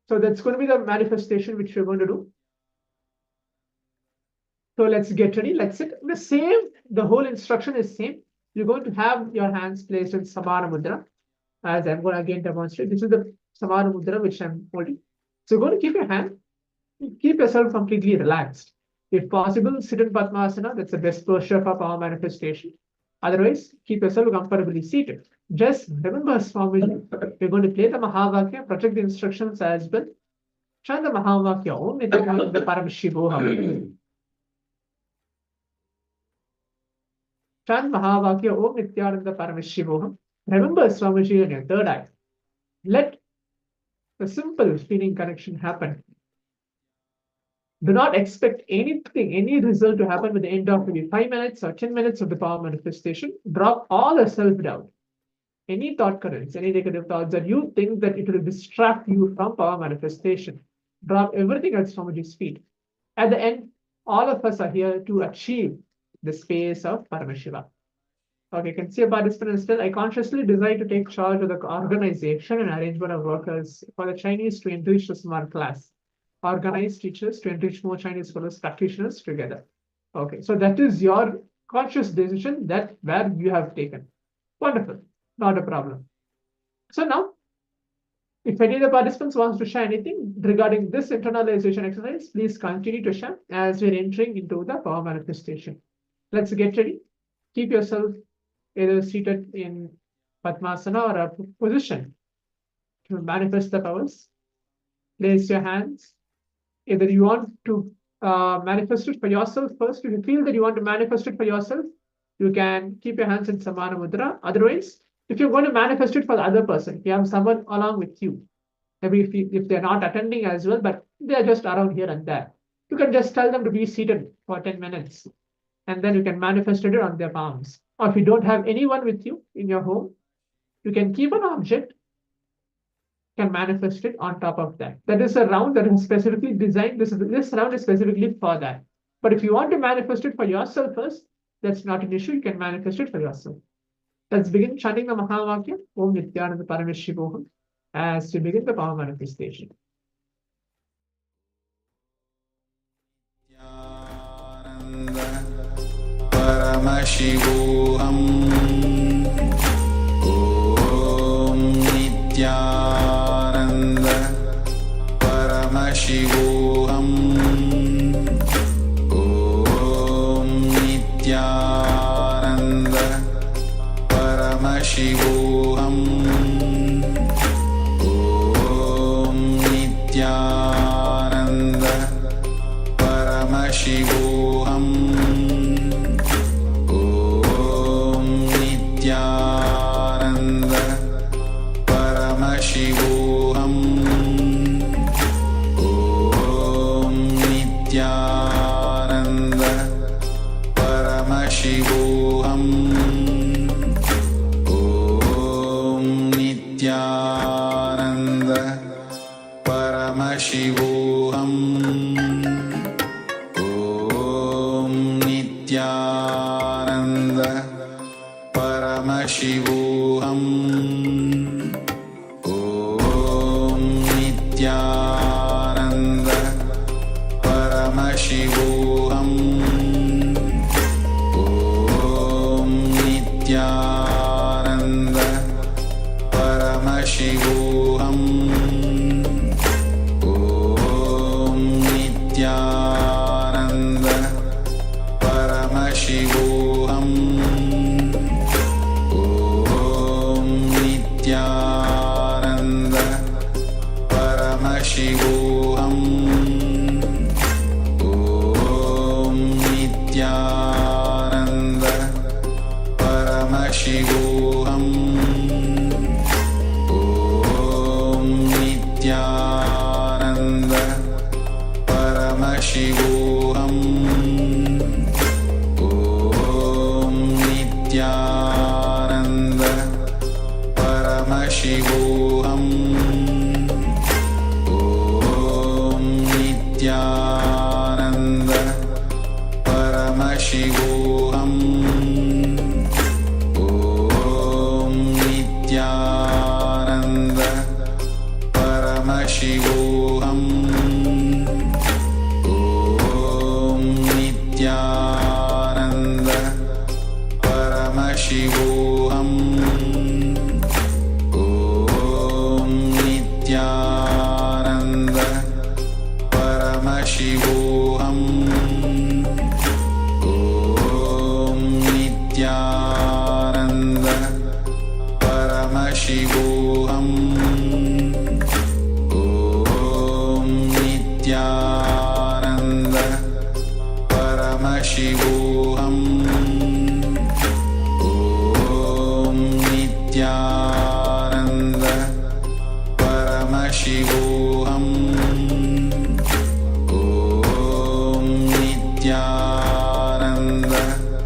So that's going to be the manifestation which we're going to do. So let's get ready. Let's sit the same. The whole instruction is same. You're going to have your hands placed in Samana Mudra, as I'm going to again demonstrate. This is the Samana Mudra which I'm holding. So you're going to keep your hand, keep yourself completely relaxed. If possible, sit in Padmasana. That's the best posture for power manifestation. Otherwise, keep yourself comfortably seated. Just remember, Swamiji, we're going to play the Mahavakya, project the instructions as well. Chant the Mahavakya, Om Nithyananda Paramashivoham. Chant Mahavakya, Om Nithyananda Paramashivoham. Remember, Swamiji, in your third eye. Let the simple feeling connection happen. Do not expect anything, any result to happen with the end of maybe 5 minutes or 10 minutes of the power manifestation. Drop all the self-doubt. Any thought currents, any negative thoughts that you think that it will distract you from power manifestation. Drop everything at Swamiji's feet. At the end, all of us are here to achieve the space of Paramashiva. Okay, you can see a participant still. I consciously decide to take charge of the organization and arrangement of workers for the Chinese to enrich the smart class. Organize teachers to enrich more Chinese fellows practitioners together. Okay, so that is your conscious decision that where you have taken. Wonderful, not a problem. So now, if any of the participants wants to share anything regarding this internalization exercise, please continue to share as we're entering into the power manifestation. Let's get ready. Keep yourself either seated in Padmasana or a position to manifest the powers. Place your hands. Either you want to manifest it for yourself first. If you feel that you want to manifest it for yourself, you can keep your hands in Samana Mudra. Otherwise, if you're going to manifest it for the other person, if you have someone along with you, maybe if they're not attending as well, but they're just around here and there, you can just tell them to be seated for 10 minutes and then you can manifest it on their palms. Or if you don't have anyone with you in your home, you can keep an object, can manifest it on top of that. That is a round that is specifically designed. This round is specifically for that. But if you want to manifest it for yourself first, that's not an issue. You can manifest it for yourself. Let's begin chanting the Mahavakya, Om Nithyananda Paramashivoham, as we begin the power manifestation. Paramashivoham Om Nithyananda Paramashivoham Om Nithyananda Paramashivoham Om Nithyananda Paramashivoham Paramashivoham Om Nithyananda Paramashivoham Om Nithyananda Paramashivoham Om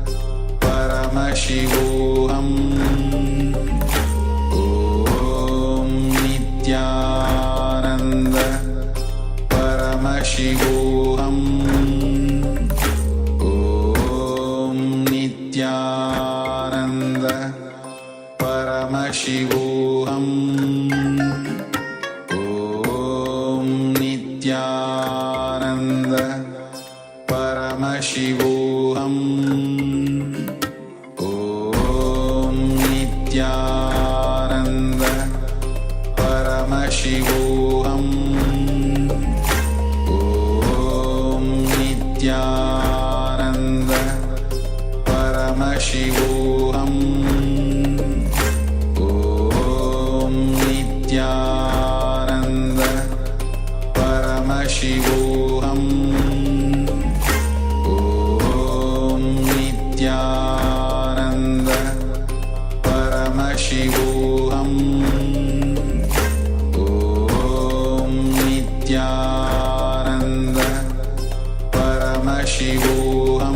Nithyananda Paramashivoham Paramashivoham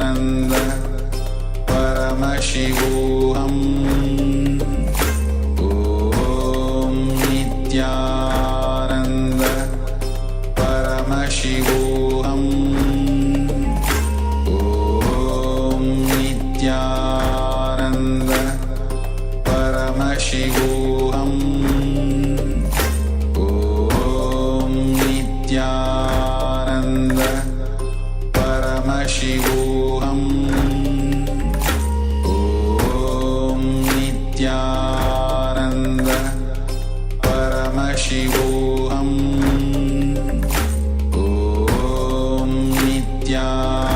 Paramashivoham. Om Nithyananda Paramashivoham. Om Nithyananda Paramashivoham. Om Nithyananda Paramashivoham. Om Nithyananda Paramashivoham. Om Nithyananda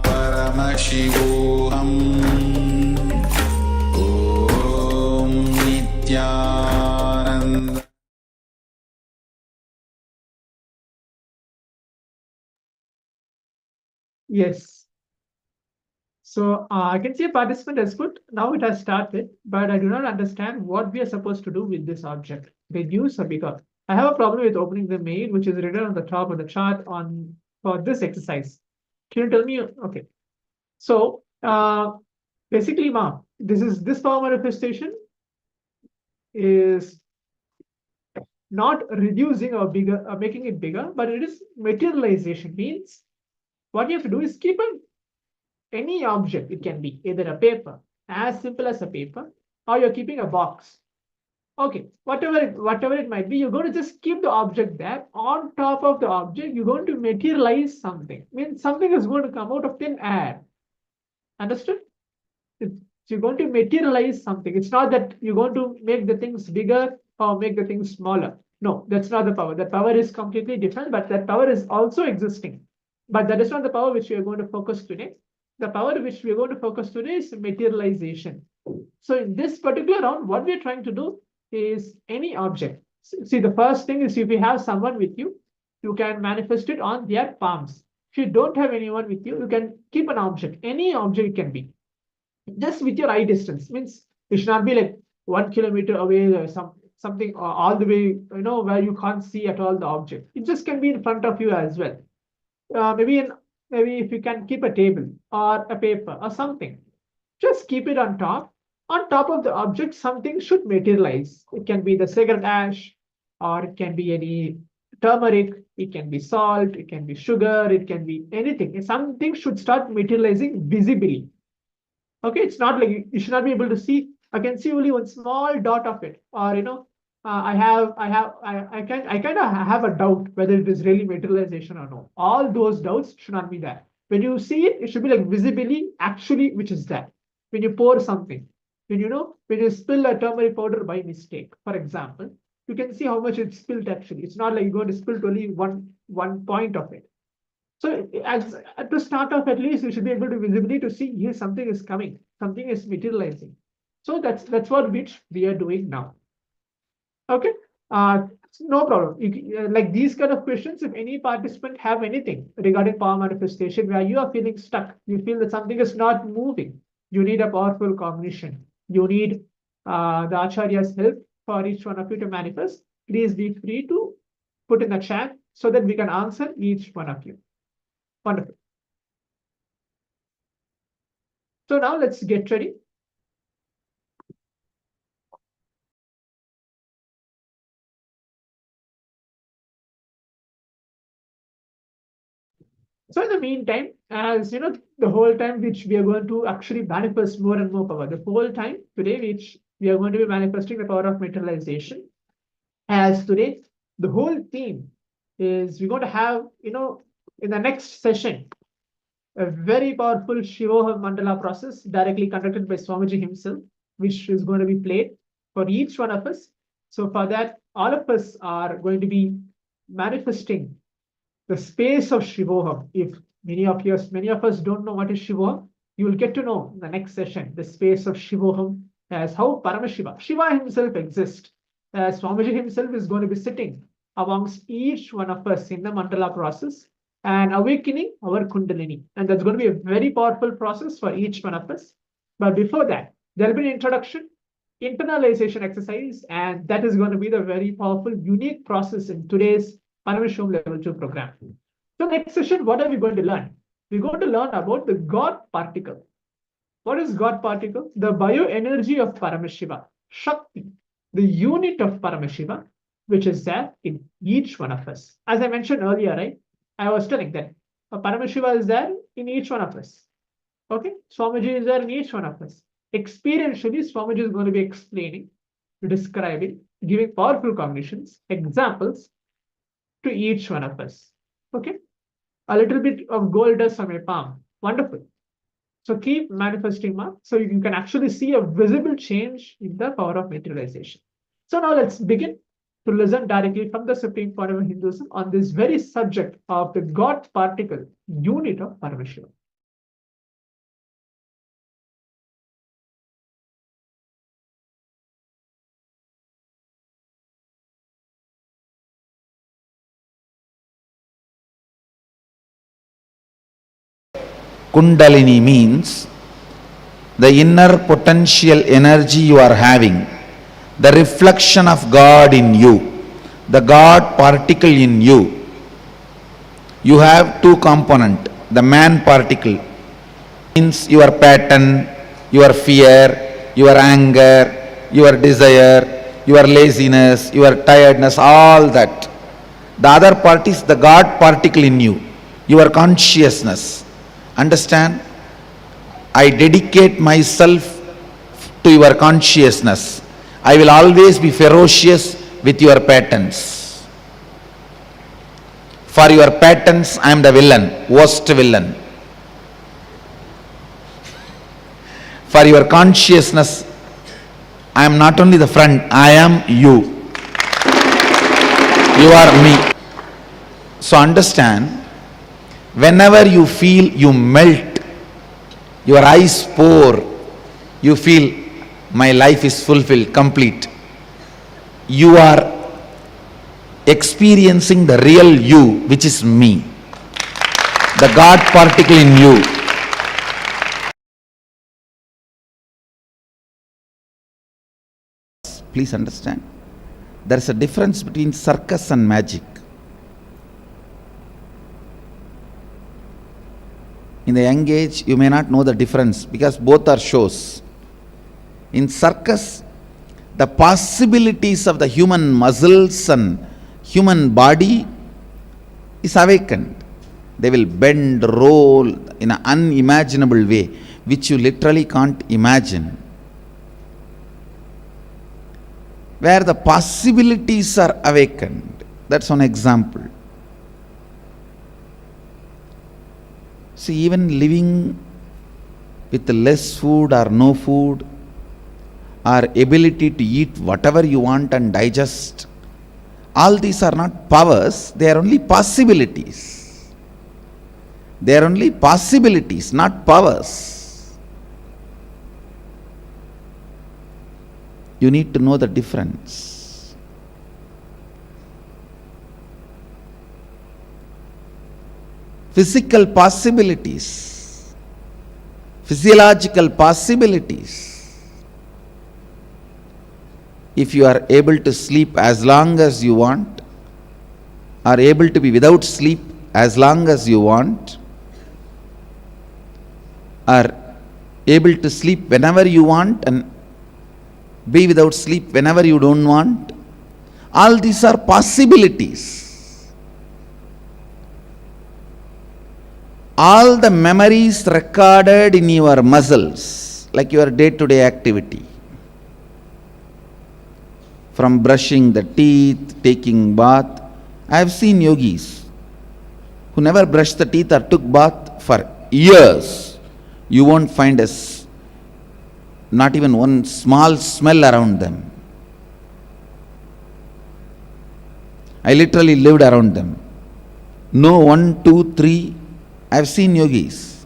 Paramashivoham. Om Nithyananda. Yes. So I can see a participant has put, now it has started, but I do not understand what we are supposed to do with this object. Reduce or become. I have a problem with opening the mail, which is written on the top of the chart on for this exercise. Can you tell me? Okay. So basically, Ma, this power manifestation is not reducing or bigger or making it bigger, but it is materialization. Means what you have to do is keep any object. It can be either a paper, as simple as a paper, or you're keeping a box. Okay, whatever it might be, you're going to just keep the object there. On top of the object, you're going to materialize something. Means something is going to come out of thin air. Understood? You're going to materialize something. It's not that you're going to make the things bigger or make the things smaller. No, that's not the power. The power is completely different, but that power is also existing. But that is not the power which we are going to focus today. The power which we are going to focus today is materialization. So in this particular round, what we're trying to do is any object. See, the first thing is if you have someone with you, you can manifest it on their palms. If you don't have anyone with you, you can keep an object. Any object it can be. Just with your eye distance. Means it should not be like 1 kilometer away or something all the way, where you can't see at all the object. It just can be in front of you as well. Maybe if you can keep a table or a paper or something, just keep it on top. On top of the object, something should materialize. It can be the cigarette ash, or it can be any turmeric, it can be salt, it can be sugar, it can be anything. Something should start materializing visibly. Okay, it's not like you should not be able to see. I can see only one small dot of it, or I kind of have a doubt whether it is really materialization or no. All those doubts should not be there. When you see it, it should be like visibly, actually, which is that. When you pour something, when you spill a turmeric powder by mistake, for example, you can see how much it's spilled actually. It's not like you're going to spill only one point of it. So as to start off, at least you should be able to visibly to see here something is coming, something is materializing. So that's what which we are doing now. Okay, no problem. Like these kind of questions, if any participant have anything regarding power manifestation where you are feeling stuck, you feel that something is not moving, you need a powerful cognition, you need the Acharya's help for each one of you to manifest, please be free to put in the chat so that we can answer each one of you. Wonderful. So now let's get ready. So in the meantime, as you know, the whole time which we are going to actually manifest more and more power, the whole time today which we are going to be manifesting the power of materialization. As today, the whole theme is we're going to have, in the next session, a very powerful Shivoham Mandala process directly conducted by Swamiji himself, which is going to be played for each one of us. So for that, all of us are going to be manifesting the space of Shivoham. If many of us don't know what is Shivoham, you will get to know in the next session the space of Shivoham as how Shiva himself exists. As Swamiji himself is going to be sitting amongst each one of us in the Mandala process and awakening our Kundalini. And that's going to be a very powerful process for each one of us. But before that, there'll be an introduction, internalization exercise, and that is going to be the very powerful, unique process in today's Paramashivoham Level 2 program. So next session, what are we going to learn? We're going to learn about the God particle. What is God particle? The bioenergy of Paramashiva, Shakti, the unit of Paramashiva, which is there in each one of us. As I mentioned earlier, right? I was telling that Paramashiva is there in each one of us. Okay, Swamiji is there in each one of us. Experientially, Swamiji is going to be explaining, describing, giving powerful cognitions, examples to each one of us. Okay, a little bit of gold dust on my palm. Wonderful. So keep manifesting more, so you can actually see a visible change in the power of materialization. So now let's begin to listen directly from the Supreme Point of Hinduism on this very subject of the God particle unit of Paramashiva. Kundalini means the inner potential energy you are having, the reflection of God in you, the God particle in you. You have two components. The man particle means your pattern, your fear, your anger, your desire, your laziness, your tiredness, all that. The other part is the God particle in you, your consciousness. Understand? I dedicate myself to your consciousness. I will always be ferocious with your patterns. For your patterns, I am the villain, worst villain. For your consciousness, I am not only the friend, I am you. You are me. So understand, whenever you feel you melt, your eyes pour, you feel my life is fulfilled, complete. You are experiencing the real you, which is me, the God particle in you. Please understand, there is a difference between circus and magic. In the young age, you may not know the difference because both are shows. In circus, the possibilities of the human muscles and human body is awakened. They will bend, roll in an unimaginable way, which you literally can't imagine. Where the possibilities are awakened. That's one example. See, even living with less food or no food, or ability to eat whatever you want and digest, all these are not powers, they are only possibilities. They are only possibilities, not powers. You need to know the difference. Physical possibilities, physiological possibilities. If you are able to sleep as long as you want, are able to be without sleep as long as you want, are able to sleep whenever you want and be without sleep whenever you don't want, all these are possibilities. All the memories recorded in your muscles, like your day-to-day activity, from brushing the teeth, taking bath. I have seen yogis who never brushed the teeth or took bath for years. You won't find not even one small smell around them. I literally lived around them. No 1, 2, 3. I have seen yogis.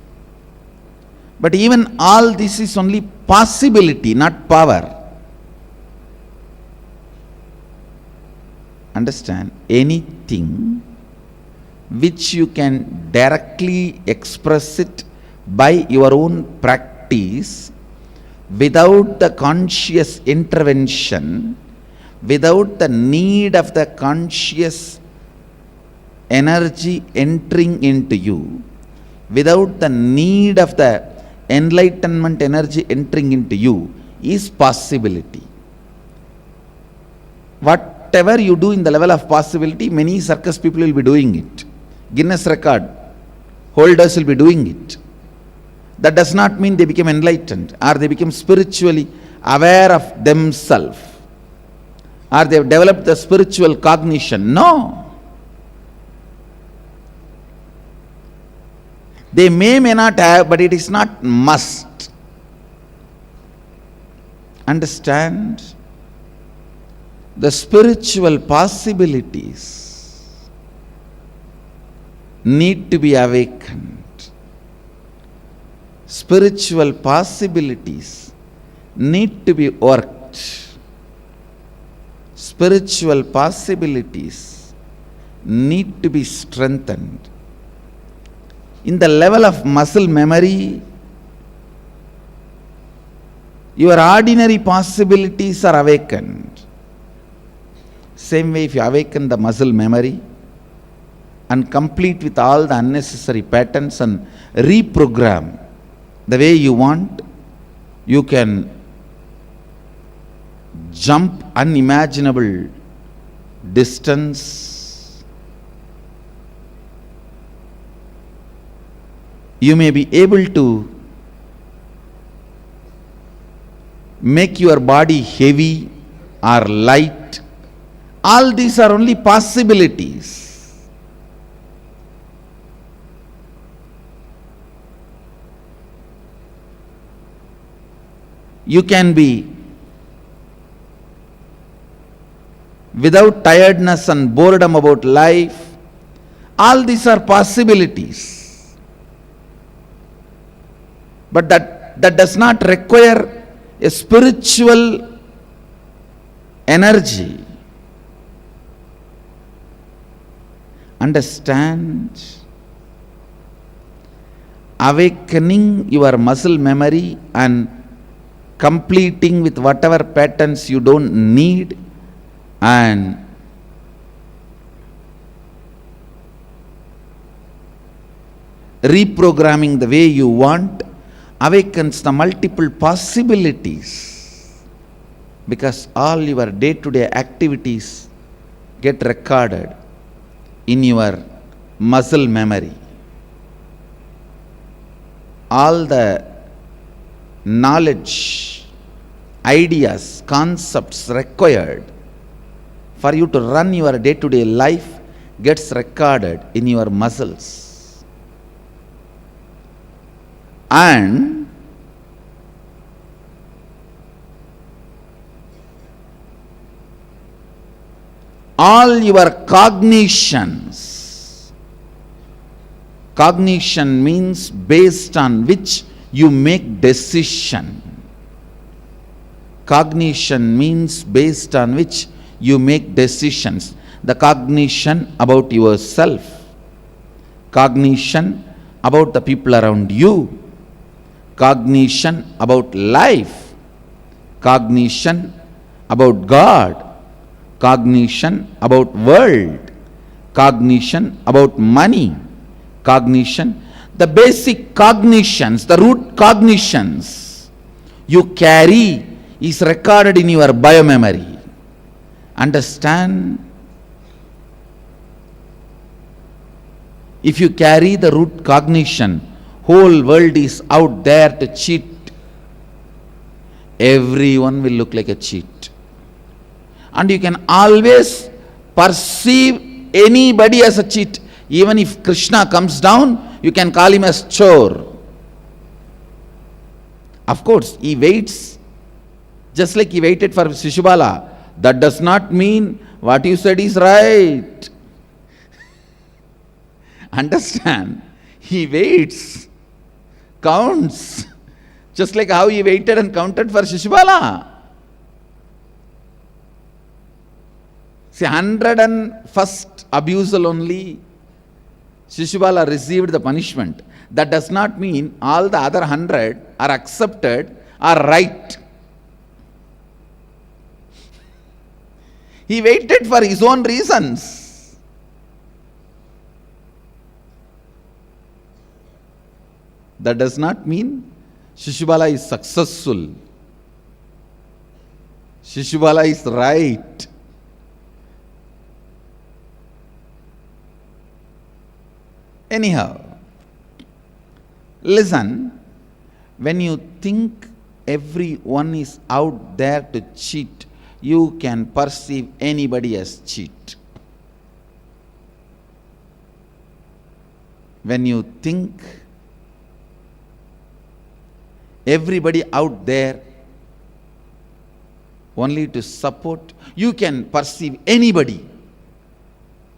But even all this is only possibility, not power. Understand, anything which you can directly express it by your own practice, without the conscious intervention, without the need of the conscious energy entering into you, without the need of the enlightenment energy entering into you is possibility. Whatever you do in the level of possibility, many circus people will be doing it. Guinness record holders will be doing it. That does not mean they become enlightened or they become spiritually aware of themselves or they have developed the spiritual cognition. No. They may not have, but it is not must. Understand? The spiritual possibilities need to be awakened. Spiritual possibilities need to be worked. Spiritual possibilities need to be strengthened. In the level of muscle memory, your ordinary possibilities are awakened. Same way, if you awaken the muscle memory and complete with all the unnecessary patterns and reprogram the way you want, you can jump unimaginable distance. You may be able to make your body heavy or light. All these are only possibilities. You can be without tiredness and boredom about life. All these are possibilities. But that does not require a spiritual energy. Understand? Awakening your muscle memory and completing with whatever patterns you don't need and reprogramming the way you want awakens the multiple possibilities, because all your day-to-day activities get recorded in your muscle memory. All the knowledge, ideas, concepts required for you to run your day-to-day life gets recorded in your muscles. And all your cognitions, cognition means based on which you make decision. Cognition means based on which you make decisions. The cognition about yourself, cognition about the people around you, cognition about life, cognition about God, cognition about world, cognition about money, cognition, the basic cognitions, the root cognitions you carry is recorded in your biomemory. Understand? If you carry the root cognition, whole world is out there to cheat. Everyone will look like a cheat. And you can always perceive anybody as a cheat. Even if Krishna comes down, you can call him as chore. Of course, he waits, just like he waited for Shishubala. That does not mean what you said is right. Understand? He waits, counts, just like how he waited and counted for Shishubala. See, 101st abusal only Shishubala received the punishment. That does not mean all the other 100 are accepted or right. He waited for his own reasons. That does not mean Shishubala is successful. Shishubala is right. Anyhow, listen, when you think everyone is out there to cheat, you can perceive anybody as cheat. When you think everybody out there only to support, you can perceive anybody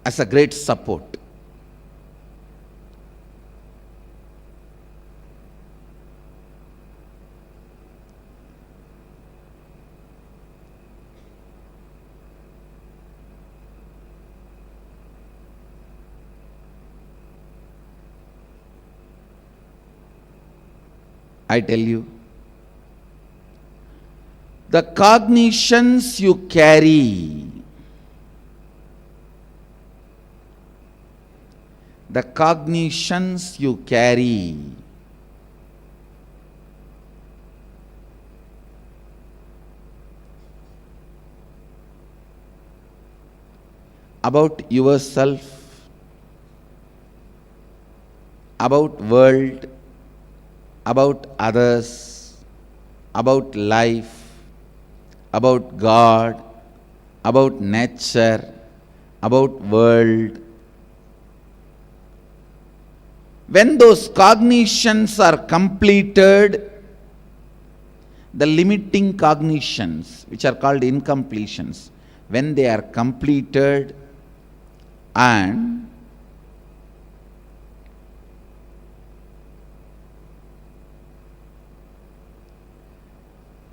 as a great support. I tell you, the cognitions you carry, about yourself, about world, about others, about life, about God, about nature, about world. When those cognitions are completed, the limiting cognitions, which are called incompletions, when they are completed and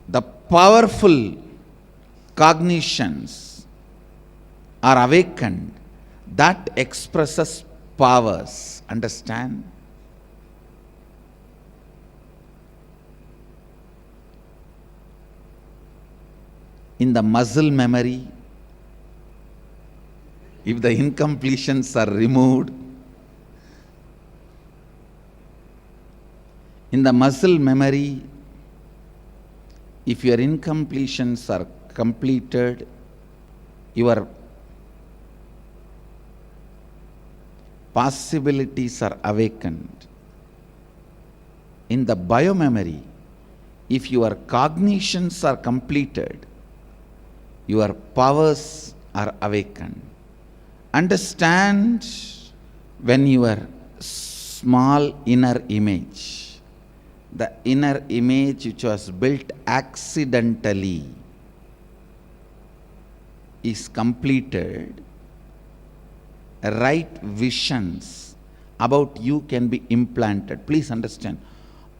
the powerful cognitions are awakened, that expresses powers. Understand? In the muscle memory, if the incompletions are removed, in the muscle memory, if your incompletions are completed, your possibilities are awakened. In the biomemory, if your cognitions are completed, your powers are awakened. Understand, when your small inner image, the inner image which was built accidentally, is completed, right visions about you can be implanted. Please understand,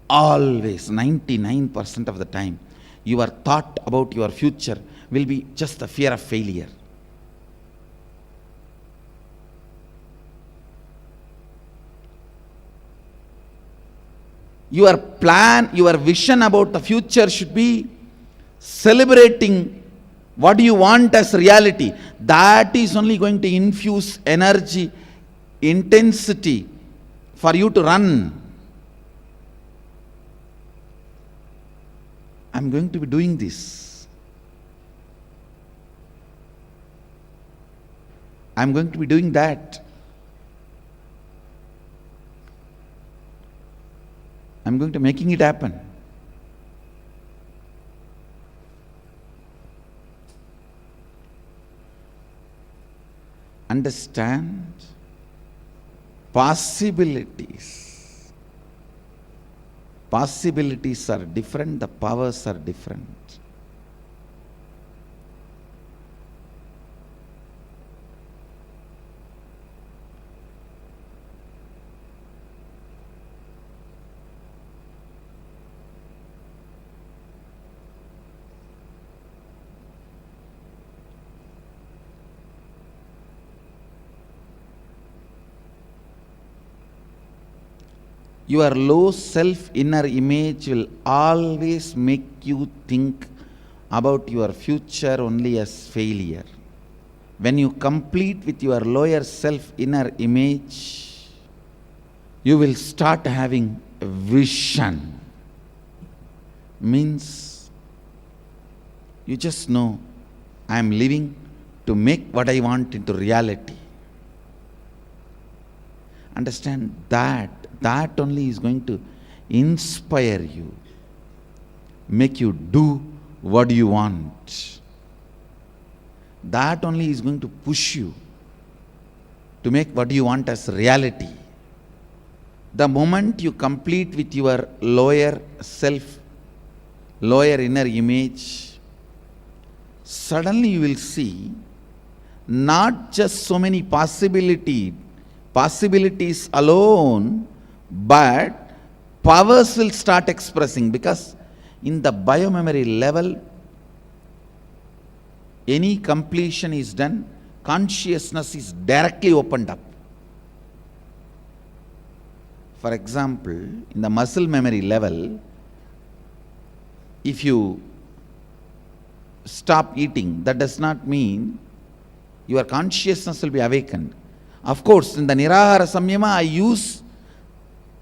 always 99% of the time, your thought about your future will be just the fear of failure. Your plan, your vision about the future should be celebrating what you want as reality. That is only going to infuse energy, intensity for you to run. I'm going to be doing this. I'm going to be doing that. I'm going to making it happen. Understand, possibilities. Possibilities are different, the powers are different. Your low self inner image will always make you think about your future only as failure. When you complete with your lower self inner image, you will start having a vision. means you just know I am living to make what I want into reality. Understand that. That only is going to inspire you, make you do what you want. That only is going to push you to make what you want as reality. The moment you complete with your lower self, lower inner image, suddenly you will see not just so many possibilities alone, but powers will start expressing, because in the biomemory level, any completion is done, consciousness is directly opened up. For example, in the muscle memory level, if you stop eating, that does not mean your consciousness will be awakened. Of course, in the Nirahara Samyama, I use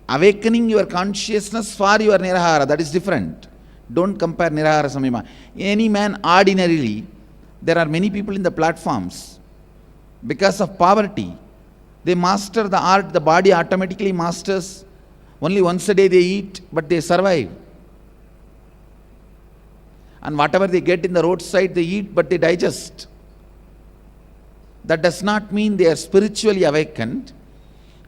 awakening your consciousness for your Nirahara. That is different. Don't compare Nirahara Samyama. Any man ordinarily, there are many people in the platforms, because of poverty, they master the art, the body automatically masters. Only once a day they eat, but they survive. And whatever they get in the roadside, they eat, but they digest. That does not mean they are spiritually awakened.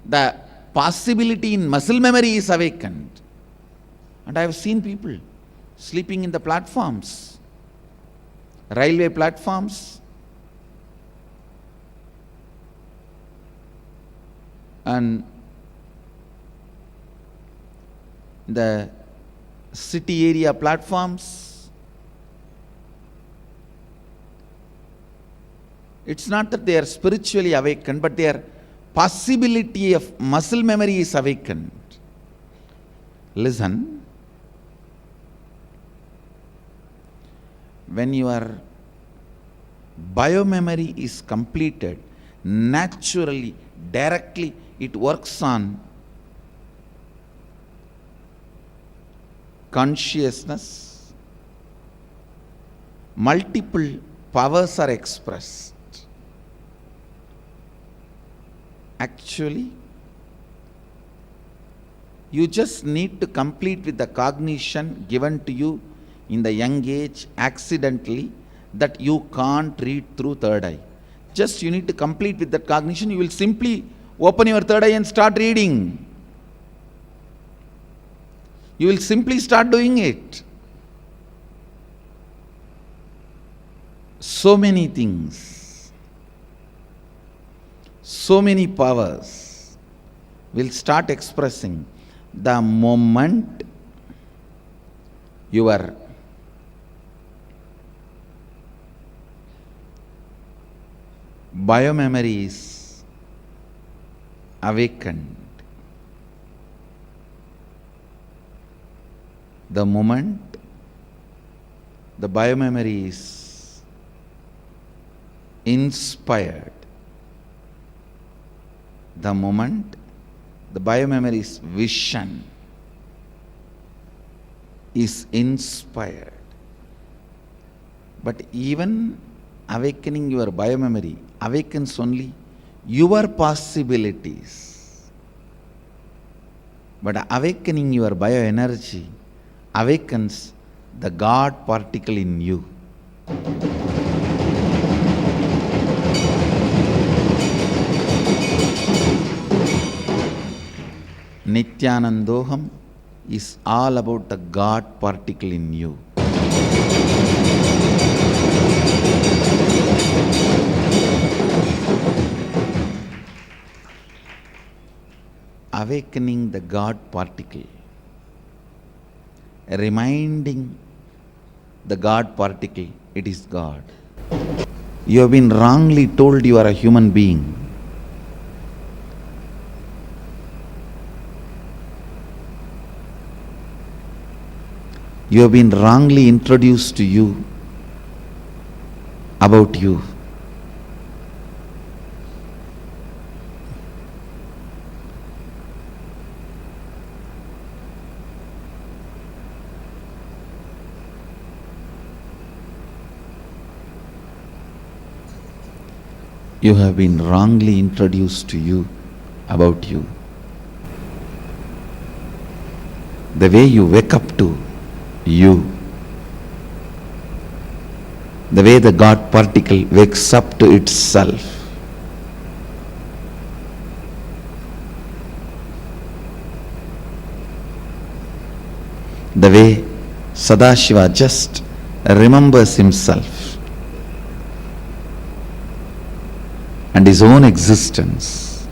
The possibility in muscle memory is awakened. And I have seen people sleeping in the platforms, railway platforms, and the city area platforms. It's not that they are spiritually awakened, but their possibility of muscle memory is awakened. Listen, when your biomemory is completed, naturally, directly, it works on consciousness. Multiple powers are expressed. Actually, you just need to complete with the cognition given to you in the young age accidentally that you can't read through third eye. Just you need to complete with that cognition. You will simply open your third eye and start reading. You will simply start doing it. So many things, so many powers will start expressing the moment your biomemory is awakened. The moment the biomemory is inspired, the moment the biomemory's vision is inspired. But even awakening your biomemory awakens only your possibilities. But awakening your bioenergy awakens the God particle in you. Nithyanandoham is all about the God particle in you. Awakening the God particle, reminding the God particle, it is God. You have been wrongly told you are a human being. You have been wrongly introduced to you about you. you have been wrongly introduced to you about you. The way you wake up to you, the way the God particle wakes up to itself, the way Sadashiva just remembers himself and his own existence.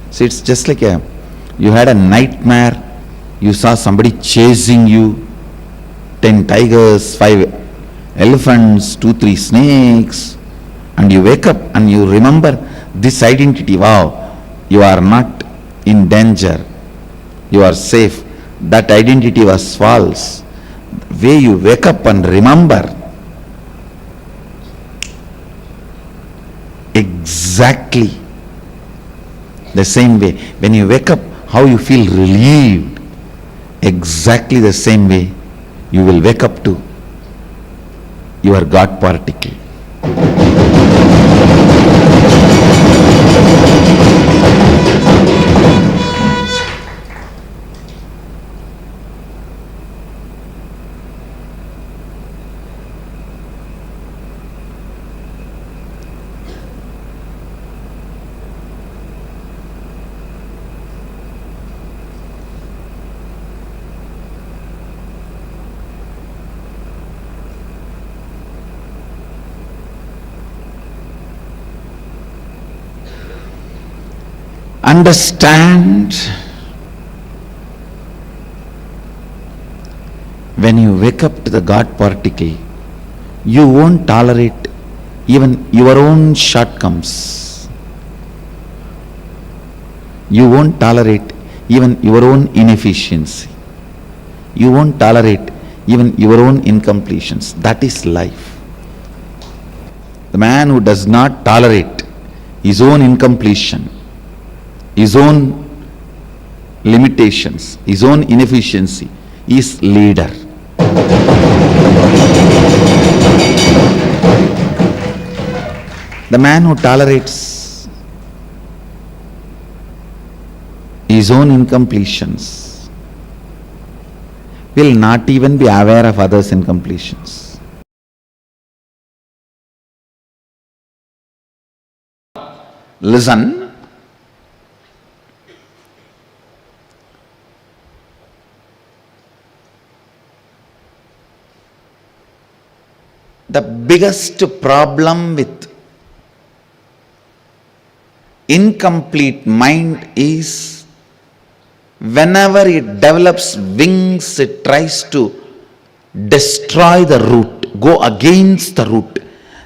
See, it's just like you had a nightmare, you saw somebody chasing you, 10 tigers, 5 elephants, 2-3 snakes, and you wake up and you remember this identity. Wow, you are not in danger, you are safe. That identity was false. The way you wake up and remember, exactly the same way. When you wake up, how you feel relieved, exactly the same way you will wake up to your God particle. Understand, when you wake up to the God particle, you won't tolerate even your own shortcomings. You won't tolerate even your own inefficiency. You won't tolerate even your own incompletions. That is life. The man who does not tolerate his own incompletion, his own limitations, his own inefficiency, is leader. The man who tolerates his own incompletions will not even be aware of others' incompletions. Listen. The biggest problem with incomplete mind is whenever it develops wings, it tries to destroy the root, go against the root.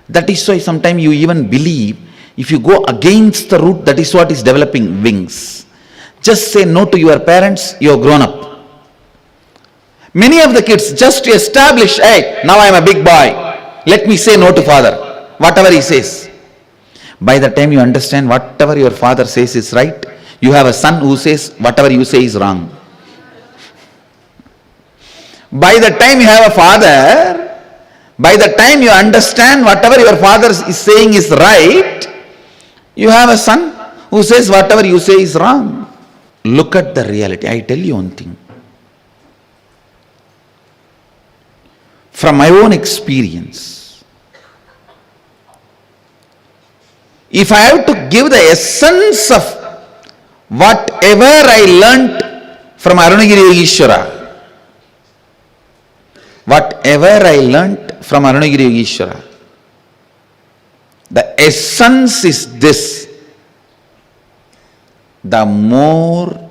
That is why sometimes you even believe if you go against the root, that is what is developing wings. Just say no to your parents, you are grown up. Many of the kids just to establish, hey, now I am a big boy, let me say no to father, whatever he says. By the time you understand whatever your father says is right, you have a son who says whatever you say is wrong. By the time you have a father, by the time you understand whatever your father is saying is right, you have a son who says whatever you say is wrong. Look at the reality. I tell you one thing. From my own experience, if I have to give the essence of whatever I learnt from Arunagiri Yogeshwara, whatever I learnt from Arunagiri Yogeshwara, the essence is this: the more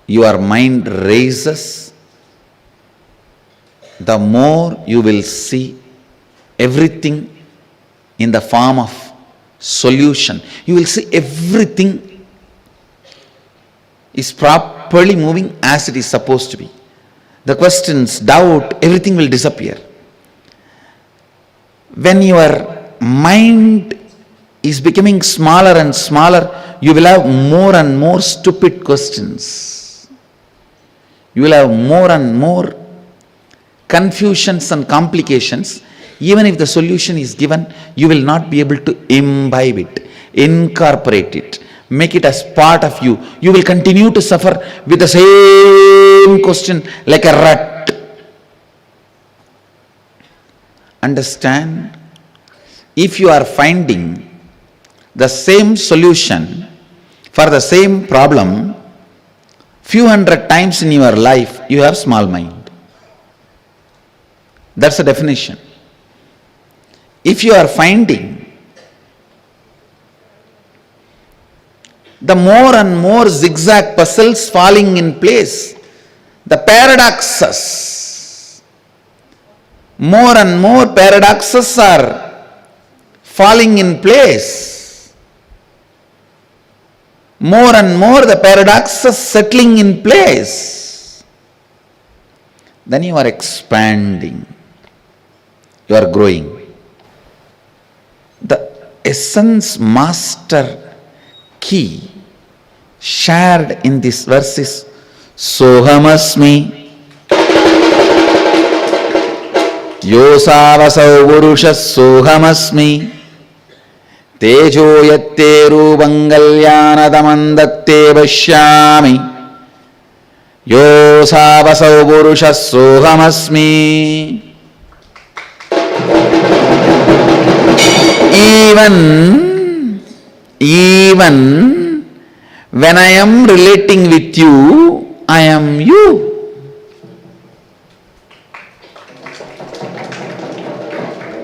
your mind raises, the more you will see everything in the form of solution. You will see everything is properly moving as it is supposed to be. The questions, doubt, everything will disappear. When your mind is becoming smaller and smaller, you will have more and more stupid questions. You will have more and more confusions and complications. even if the solution is given, you will not be able to imbibe it, incorporate it, make it as part of you. You will continue to suffer with the same question like a rut. Understand? If you are finding the same solution for the same problem few hundred times in your life, you have small mind. That's the definition. If you are finding the more and more zigzag puzzles falling in place, the paradoxes, more and more paradoxes are falling in place, more and more the paradoxes settling in place, then you are expanding, you are growing. The essence master key shared in this verse is Sohamasmi Yosavasau Purushas Sohamasmi Tejo Yatte Rubangalyanadamandatte Vashyami Yosavasau Purushas Sohamasmi. Even when I am relating with you, I am you.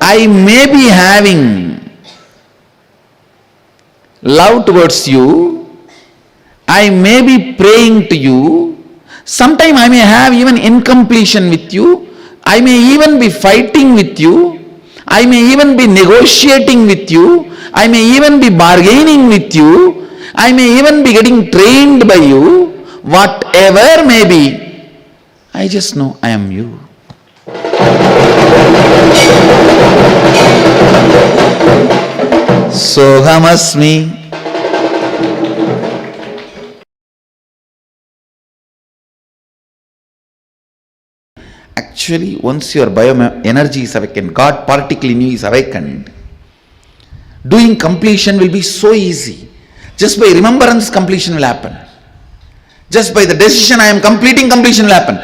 I may be having love towards you, I may be praying to you, sometime I may have even incompletion with you, I may even be fighting with you, I may even be negotiating with you, I may even be bargaining with you, I may even be getting trained by you, whatever may be, I just know I am you. Sohamasmi. Actually, once your bioenergy is awakened, God particle in you is awakened, doing completion will be so easy. Just by remembrance, completion will happen. Just by the decision I am completing, completion will happen.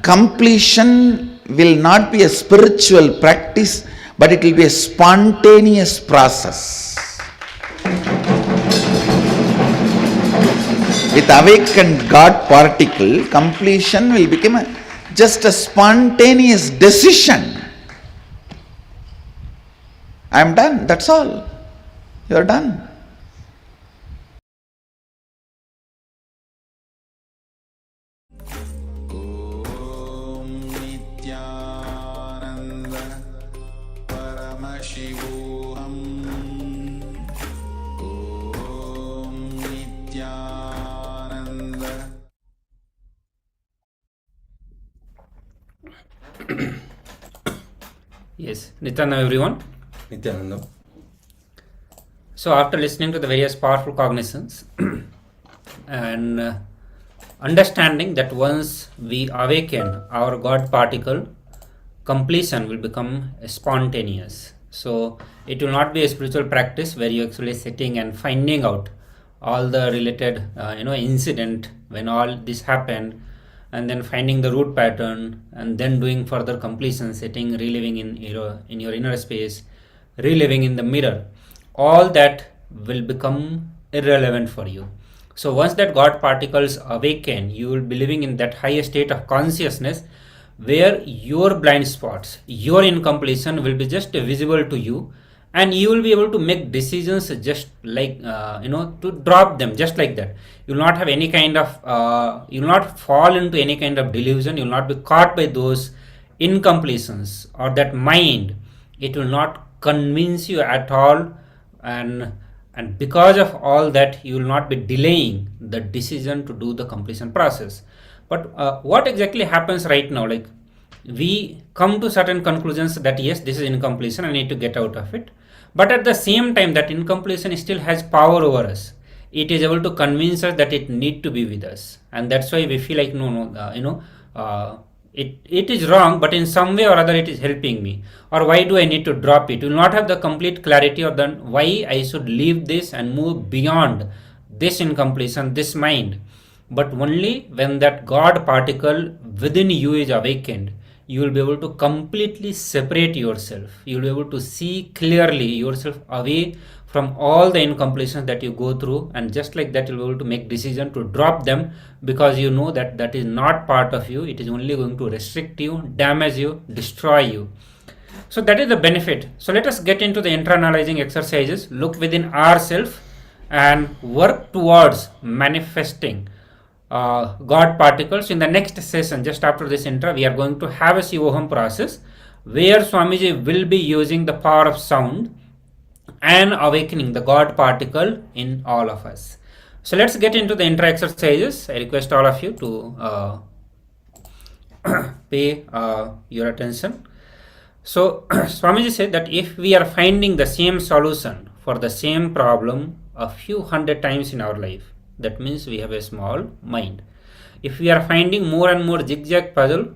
Completion will not be a spiritual practice, but it will be a spontaneous process. With awakened God particle, completion will become just a spontaneous decision. I am done, that's all. You are done. Om Nithyananda Paramashivoham. Om Nithyananda. Yes, Nithyananda everyone. Nithyananda. So after listening to the various powerful cognitions and understanding that once we awaken our God particle, completion will become spontaneous. So it will not be a spiritual practice where you actually sitting and finding out all the related incident when all this happened, and then finding the root pattern, and then doing further completion, sitting, reliving in your inner space, reliving in the mirror. All that will become irrelevant for you. So once that God particles awaken, you will be living in that higher state of consciousness where your blind spots, your incompletion will be just visible to you, and you will be able to make decisions just like to drop them just like that. You will not have any kind of you will not fall into any kind of delusion. You will not be caught by those incompletions or that mind. It will not convince you at all, and because of all that, you will not be delaying the decision to do the completion process. But what exactly happens right now? Like, we come to certain conclusions that yes, this is incompletion, I need to get out of it. But at the same time, that incompletion still has power over us. It is able to convince us that it need to be with us, and that's why we feel like it is wrong, but in some way or other it is helping me, or why do I need to drop it? You will not have the complete clarity of then why I should leave this and move beyond this incompletion, this mind. But only when that God particle within you is awakened, you will be able to completely separate yourself. You will be able to see clearly yourself away from all the incompletions that you go through, and just like that you'll be able to make decision to drop them, because you know that that is not part of you. It is only going to restrict you, damage you, destroy you. So that is the benefit. So let us get into the internalizing exercises. Look within ourselves and work towards manifesting God particles. In the next session, just after this intro, we are going to have a Shivoham process where Swamiji will be using the power of sound and awakening the God particle in all of us. So let's get into the intro exercises. I request all of you to pay your attention. So Swamiji said that if we are finding the same solution for the same problem a few hundred times in our life, that means we have a small mind. If we are finding more and more zigzag puzzle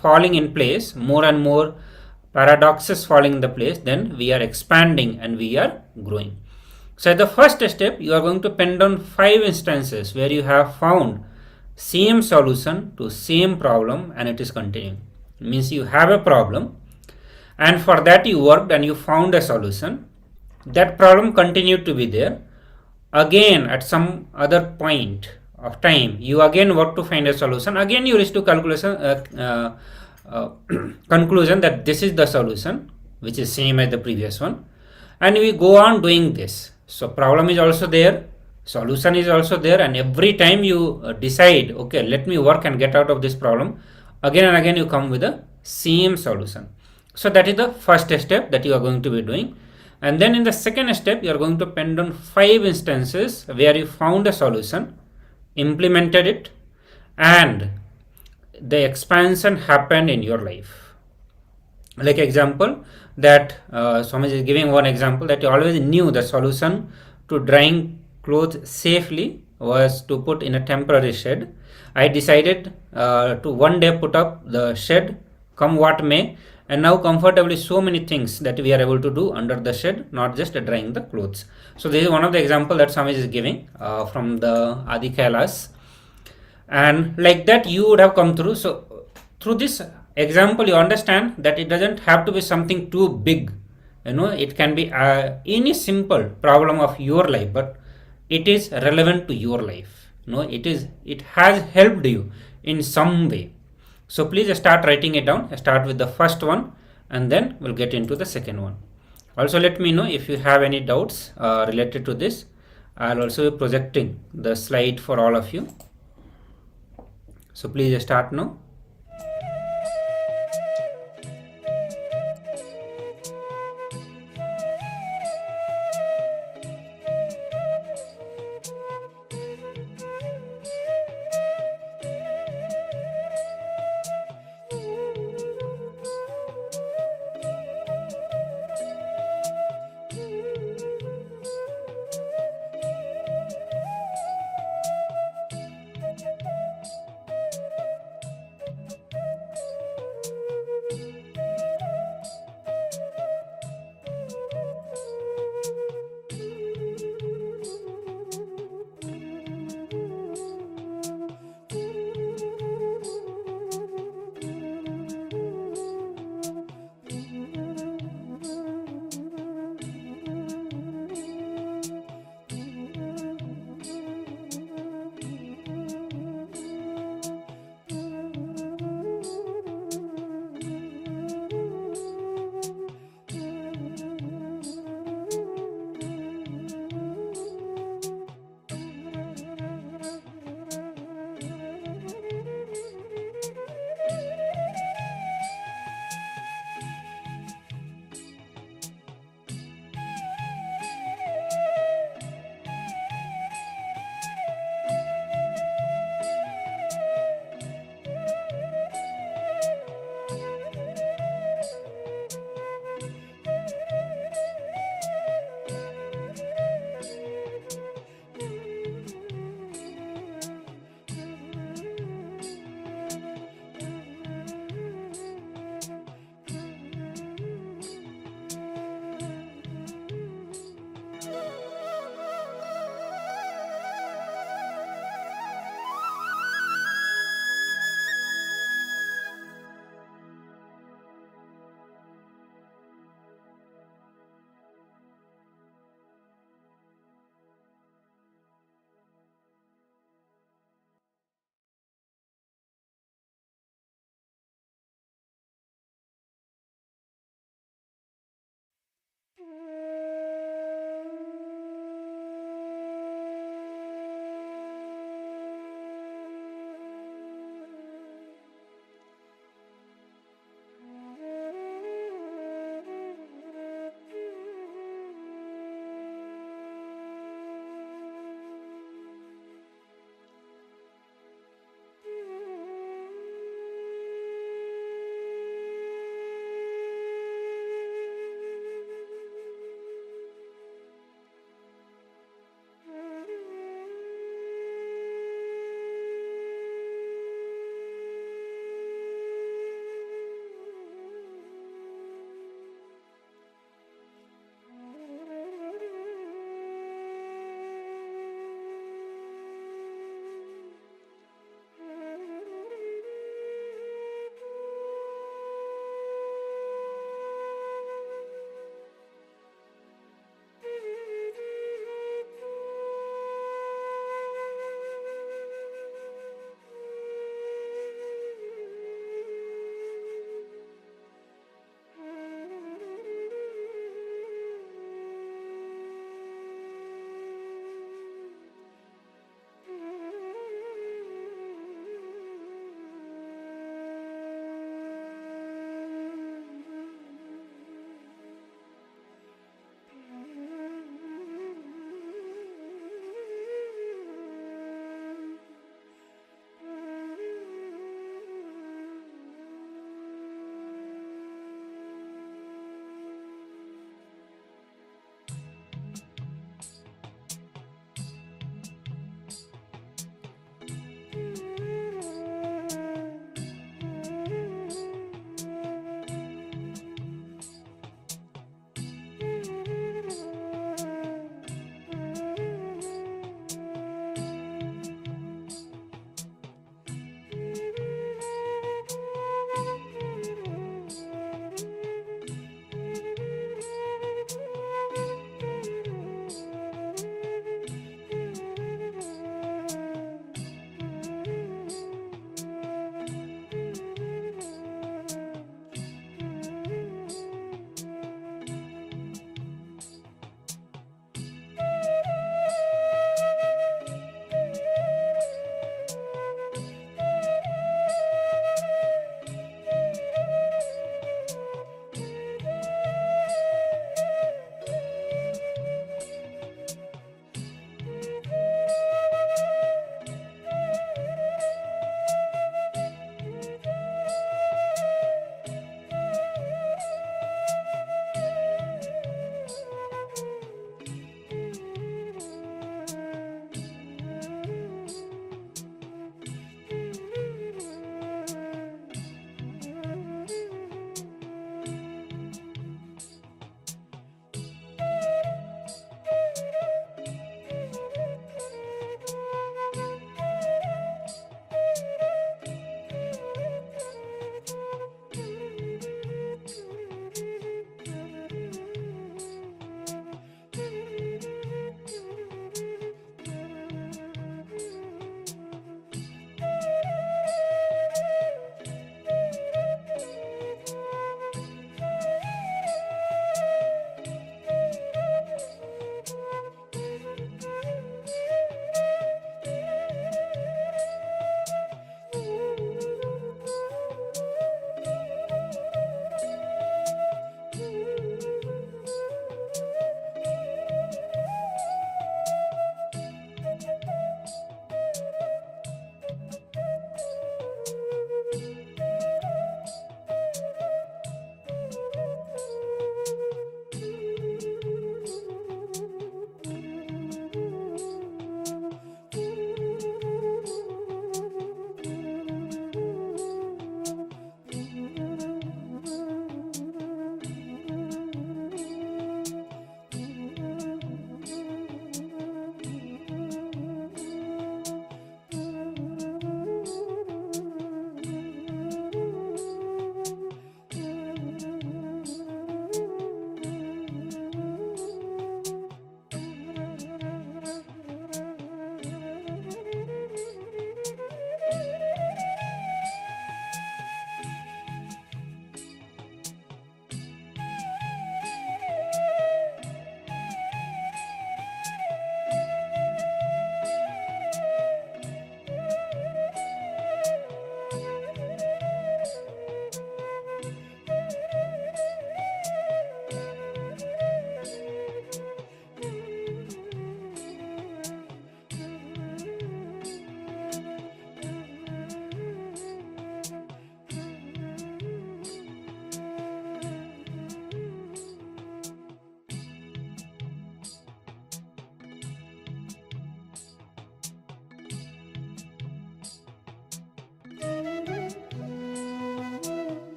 falling in place, more and more paradoxes falling in the place, then we are expanding and we are growing. So at the first step, you are going to pen down 5 instances where you have found same solution to same problem and it is continuing. It means you have a problem, and for that you worked and you found a solution. That problem continued to be there. Again, at some other point of time, you again work to find a solution. Again, you reach to conclusion that this is the solution, which is same as the previous one, and we go on doing this. So problem is also there, solution is also there, and every time you decide, okay, let me work and get out of this problem, again and again you come with the same solution. So that is the first step that you are going to be doing. And then in the second step, you are going to pen down 5 instances where you found a solution, implemented it, and the expansion happened in your life. Like example, that Swamiji is giving one example, that you always knew the solution to drying clothes safely was to put in a temporary shed. I decided to one day put up the shed, come what may, and now comfortably so many things that we are able to do under the shed, not just drying the clothes. So this is one of the example that Swamiji is giving from the Adi KAILASA, and like that you would have come through. So through this example you understand that it doesn't have to be something too big, it can be any simple problem of your life, but it is relevant to your life. It has helped you in some way. So please start writing it down. Start with the first one and then we'll get into the second one. Also let me know if you have any doubts related to this. I'll also be projecting the slide for all of you. So please start now.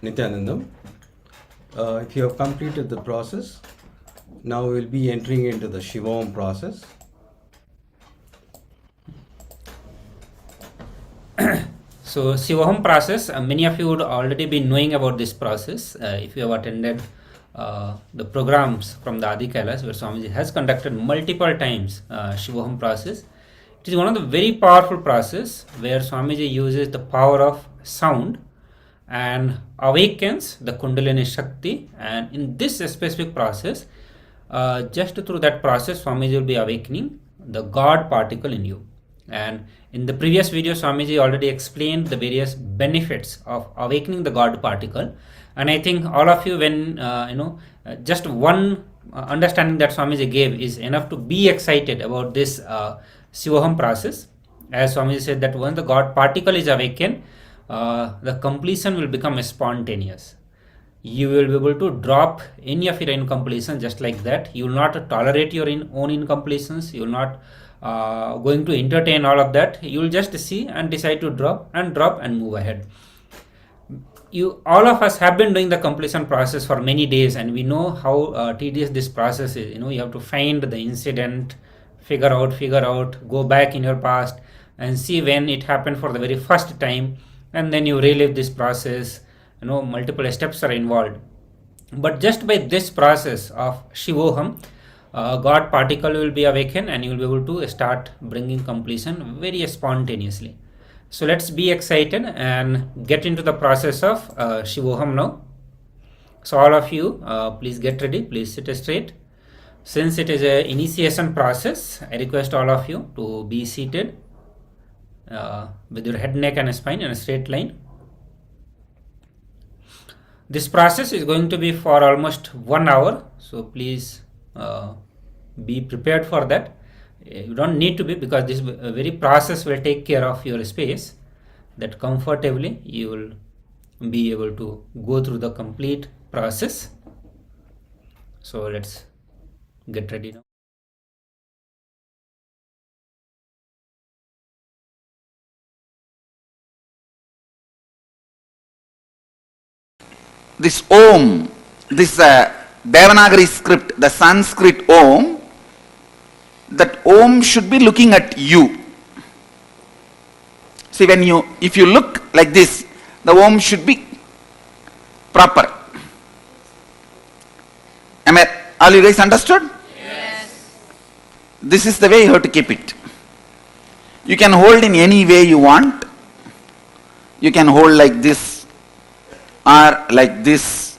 Nithyanandam. If you have completed the process, now we will be entering into the Shivoham process. So Shivoham process, many of you would already be knowing about this process if you have attended the programs from the Adi KAILASA, where Swamiji has conducted multiple times Shivoham process. It is one of the very powerful process where Swamiji uses the power of sound and awakens the Kundalini Shakti, and in this specific process, just through that process, Swamiji will be awakening the God particle in you. And in the previous video, Swamiji already explained the various benefits of awakening the God particle. And I think all of you, when just one understanding that Swamiji gave is enough to be excited about this Shivoham process. As Swamiji said that once the God particle is awakened, the completion will become spontaneous. You will be able to drop any of your incompletion just like that. You will not tolerate your own incompletions. You will not going to entertain all of that. You will just see and decide to drop and move ahead. All of us have been doing the completion process for many days, and we know how tedious this process is. You have to find the incident, figure out, go back in your past and see when it happened for the very first time, and then you relive this process. Multiple steps are involved. But just by this process of Shivoham, God particle will be awakened and you will be able to start bringing completion very spontaneously. So let's be excited and get into the process of Shivoham now. So all of you, please get ready, please sit straight. Since it is an initiation process, I request all of you to be seated with your head, neck and spine in a straight line. This process is going to be for almost 1 hour, so please be prepared for that. You don't need to be, because this very process will take care of your space, that comfortably you will be able to go through the complete process. So let's get ready now. This Om, this Devanagari script, the Sanskrit Om, that Om should be looking at you. See, if you look like this, the Om should be proper. All you guys understood? Yes. This is the way you have to keep it. You can hold in any way you want. You can hold like this or like this,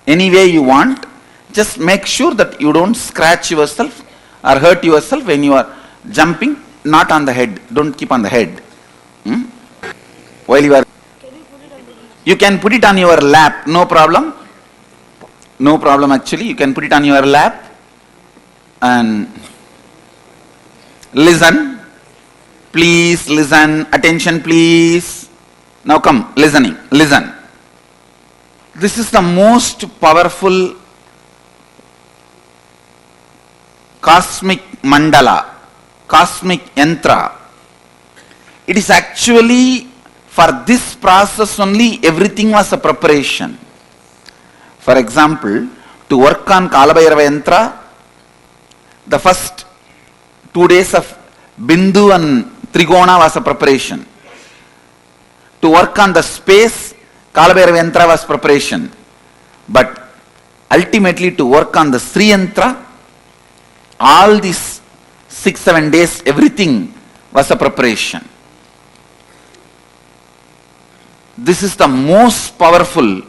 any way you want. Just make sure that you don't scratch yourself or hurt yourself when you are jumping, not on the head. Don't keep on the head. While you are, you can put it on your lap, no problem. No problem actually, you can put it on your lap and listen. Please listen, attention please. Now come, listening, listen. This is the most powerful cosmic mandala, cosmic yantra. It is actually for this process only, everything was a preparation. For example, to work on Kalabhairava yantra, the first 2 days of Bindu and Trigona was a preparation. To work on the space, Kalabhairava yantra was preparation. But ultimately to work on the Sri yantra, all these 6-7 days, everything was a preparation. This is the most powerful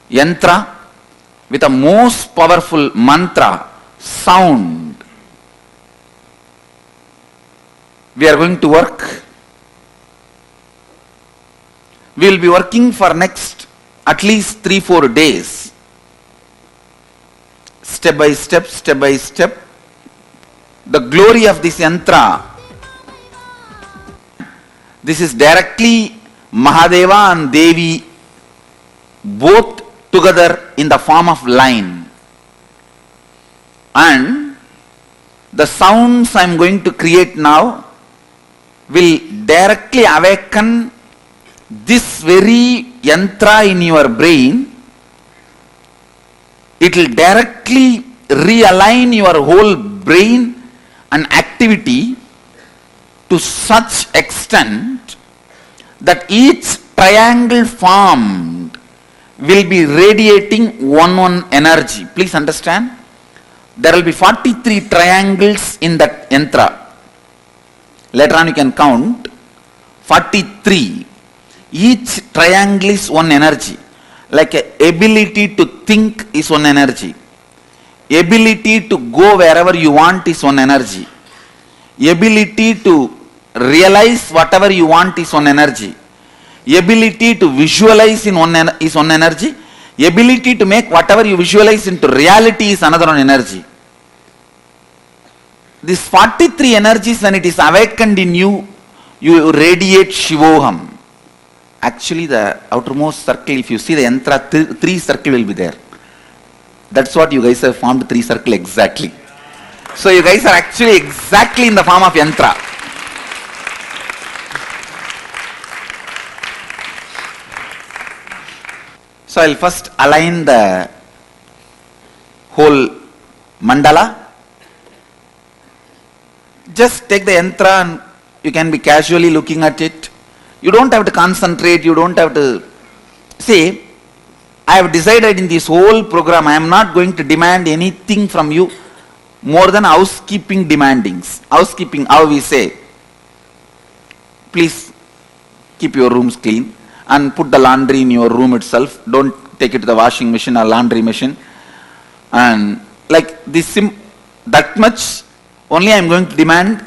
yantra with the most powerful mantra, sound. We are going to work. We will be working for next at least 3-4 days. Step by step, step by step. The glory of this yantra, this is directly Mahadeva and Devi both together in the form of line. And the sounds I am going to create now will directly awaken this very yantra in your brain, it will directly realign your whole brain and activity to such extent that each triangle formed will be radiating one energy. Please understand. There will be 43 triangles in that yantra. Later on you can count 43. Each triangle is one energy. Like ability to think is one energy. Ability to go wherever you want is one energy. Ability to realize whatever you want is one energy. Ability to visualize is one energy. Ability to make whatever you visualize into reality is another one energy. These 43 energies, when it is awakened in you, you radiate Shivoham. Actually, the outermost circle, if you see the yantra, three circle will be there. That's what you guys have formed, 3 circle exactly. So you guys are actually exactly in the form of yantra. So I'll first align the whole mandala. Just take the yantra and you can be casually looking at it. You don't have to concentrate, you don't have to... See, I have decided in this whole program, I am not going to demand anything from you more than housekeeping demandings. Housekeeping, how we say, please keep your rooms clean and put the laundry in your room itself. Don't take it to the washing machine or laundry machine. And like this, that much only I am going to demand,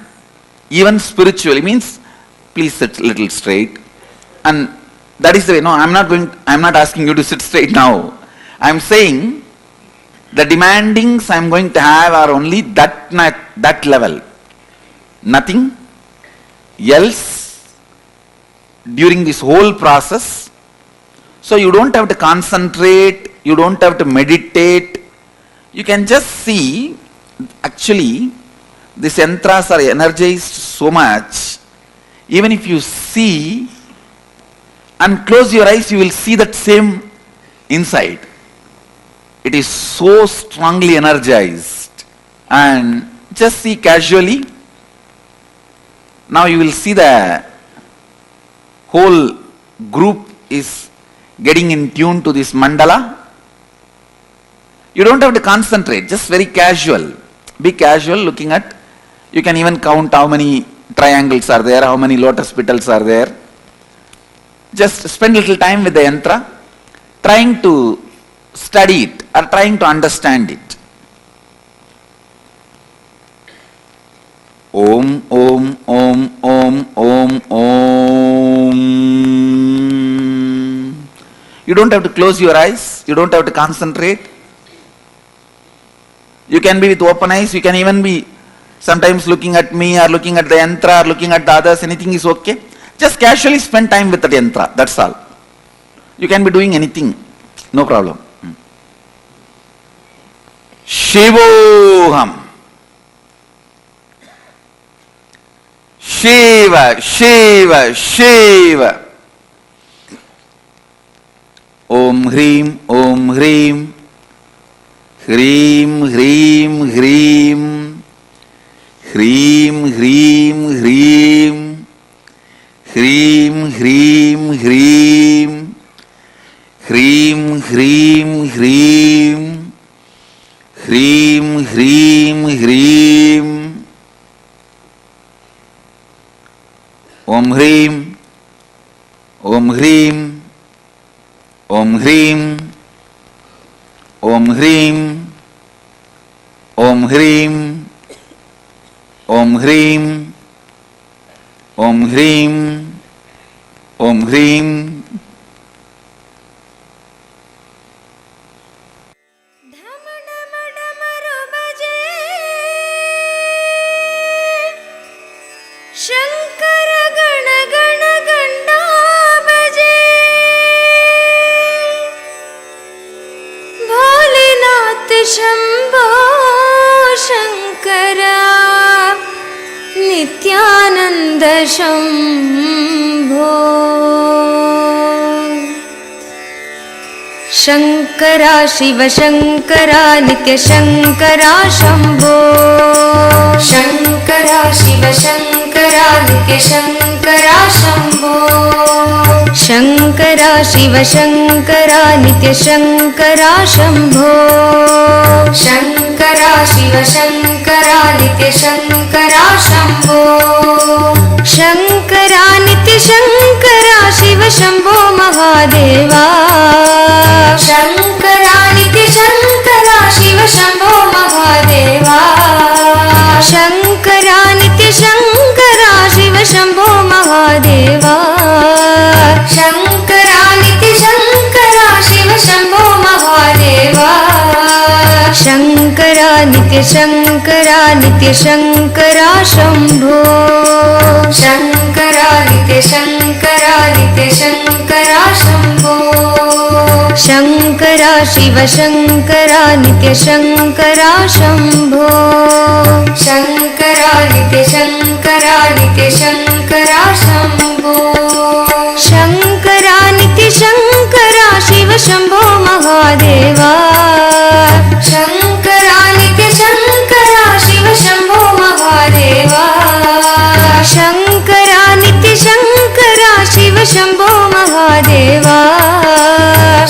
even spiritually, means please sit a little straight. And that is the way. No, I am not asking you to sit straight now. I am saying the demandings I am going to have are only that level. Nothing else during this whole process. So you don't have to concentrate, you don't have to meditate. You can just see, actually, these yantras are energized so much. Even if you see and close your eyes, you will see that same inside. It is so strongly energized. And just see casually. Now you will see the whole group is getting in tune to this mandala. You don't have to concentrate, just very casual. Be casual looking at. You can even count how many triangles are there, how many lotus petals are there. Just spend a little time with the yantra, trying to study it or trying to understand it. Om, Om, Om, Om, Om, Om. You don't have to close your eyes, you don't have to concentrate. You can be with open eyes, you can even be sometimes looking at me or looking at the yantra or looking at the others, anything is okay. Just casually spend time with the yantra, that's all. You can be doing anything, no problem. Shivoham. Shiva, Shiva, Shiva. Om Hrim, Om Hrim. Hrim, Hrim, Hrim. Hrim, Hrim, Hrim. Hrim, Hrim, Hrim. Hrim, Hrim, Hrim. Hrim, Hrim, Hrim. Om Hrim. Om Hrim. Om Hrim. Om Hrim. Om Hrim. Om Hrim. Om Hrim. Om Hrim. Shambho Shankara Nityanand Shambho Shankara Shiv Shankara नित्य शङ्करा शम्भो शङ्करा शिव शङ्करा नित्य शङ्करा शम्भो शङ्करा शिव शङ्करा नित्य शङ्करा शम्भो शङ्करा शिव शङ्करा नित्य शङ्करा शम्भो शङ्करा नित्य शङ्करा शिव शम्भो महादेवा शङ्करा नित्य शङ्करा शिव शम्भो महादेवा शङ्करा नित्य शङ्करा शिव शम्भो महादेवा शङ्करा नित्य शङ्करा शिव शम्भो महादेवा शङ्करा नित्य शङ्करा शम्भो शङ्करा नित्य शङ्करा शम्भो शङ्करा शिव शङ्करा नित्य शङ्करा शम्भो शङ्करा नित्य शङ्करा शम्भो शङ्करा नित्य शङ्करा शिव शम्भो महादेवा शङ्करा नित्य शङ्करा शिव शम्भो महादेवा शङ्करा नित्य शङ्करा शिव शम्भो महादेवा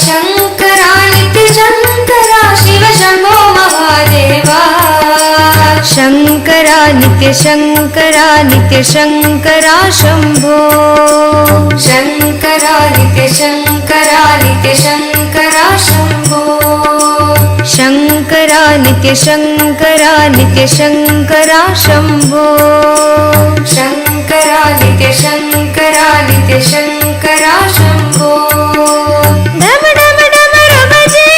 शङ्करा नित्य शङ्करा शिव शम्भो महादेवा शङ्करा नित्य शङ्करा शम्भो शङ्करा नित्य शङ्करा शम्भो शङ्करा नित्य शङ्करा शम्भो शङ्करा नित्य शङ्करा शम्भो डम डम डमरू बजे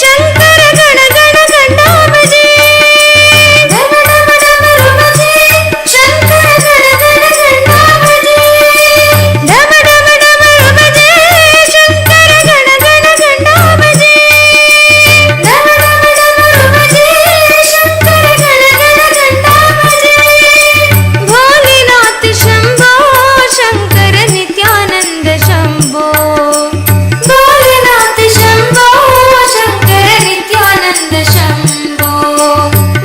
शङ्कर गण गण घण्टा बजे डम डम डमरू बजे शङ्कर गण गण घण्टा बजे डम डम डमरू बजे शङ्कर गण गण घण्टा बजे डम डम डमरू बजे शङ्कर गण गण घण्टा बजे भोलेनाथ शम्भो शङ्कर नित्यानन्द शम्भो भोलेनाथ शम्भो शङ्कर नित्यानन्द शम्भो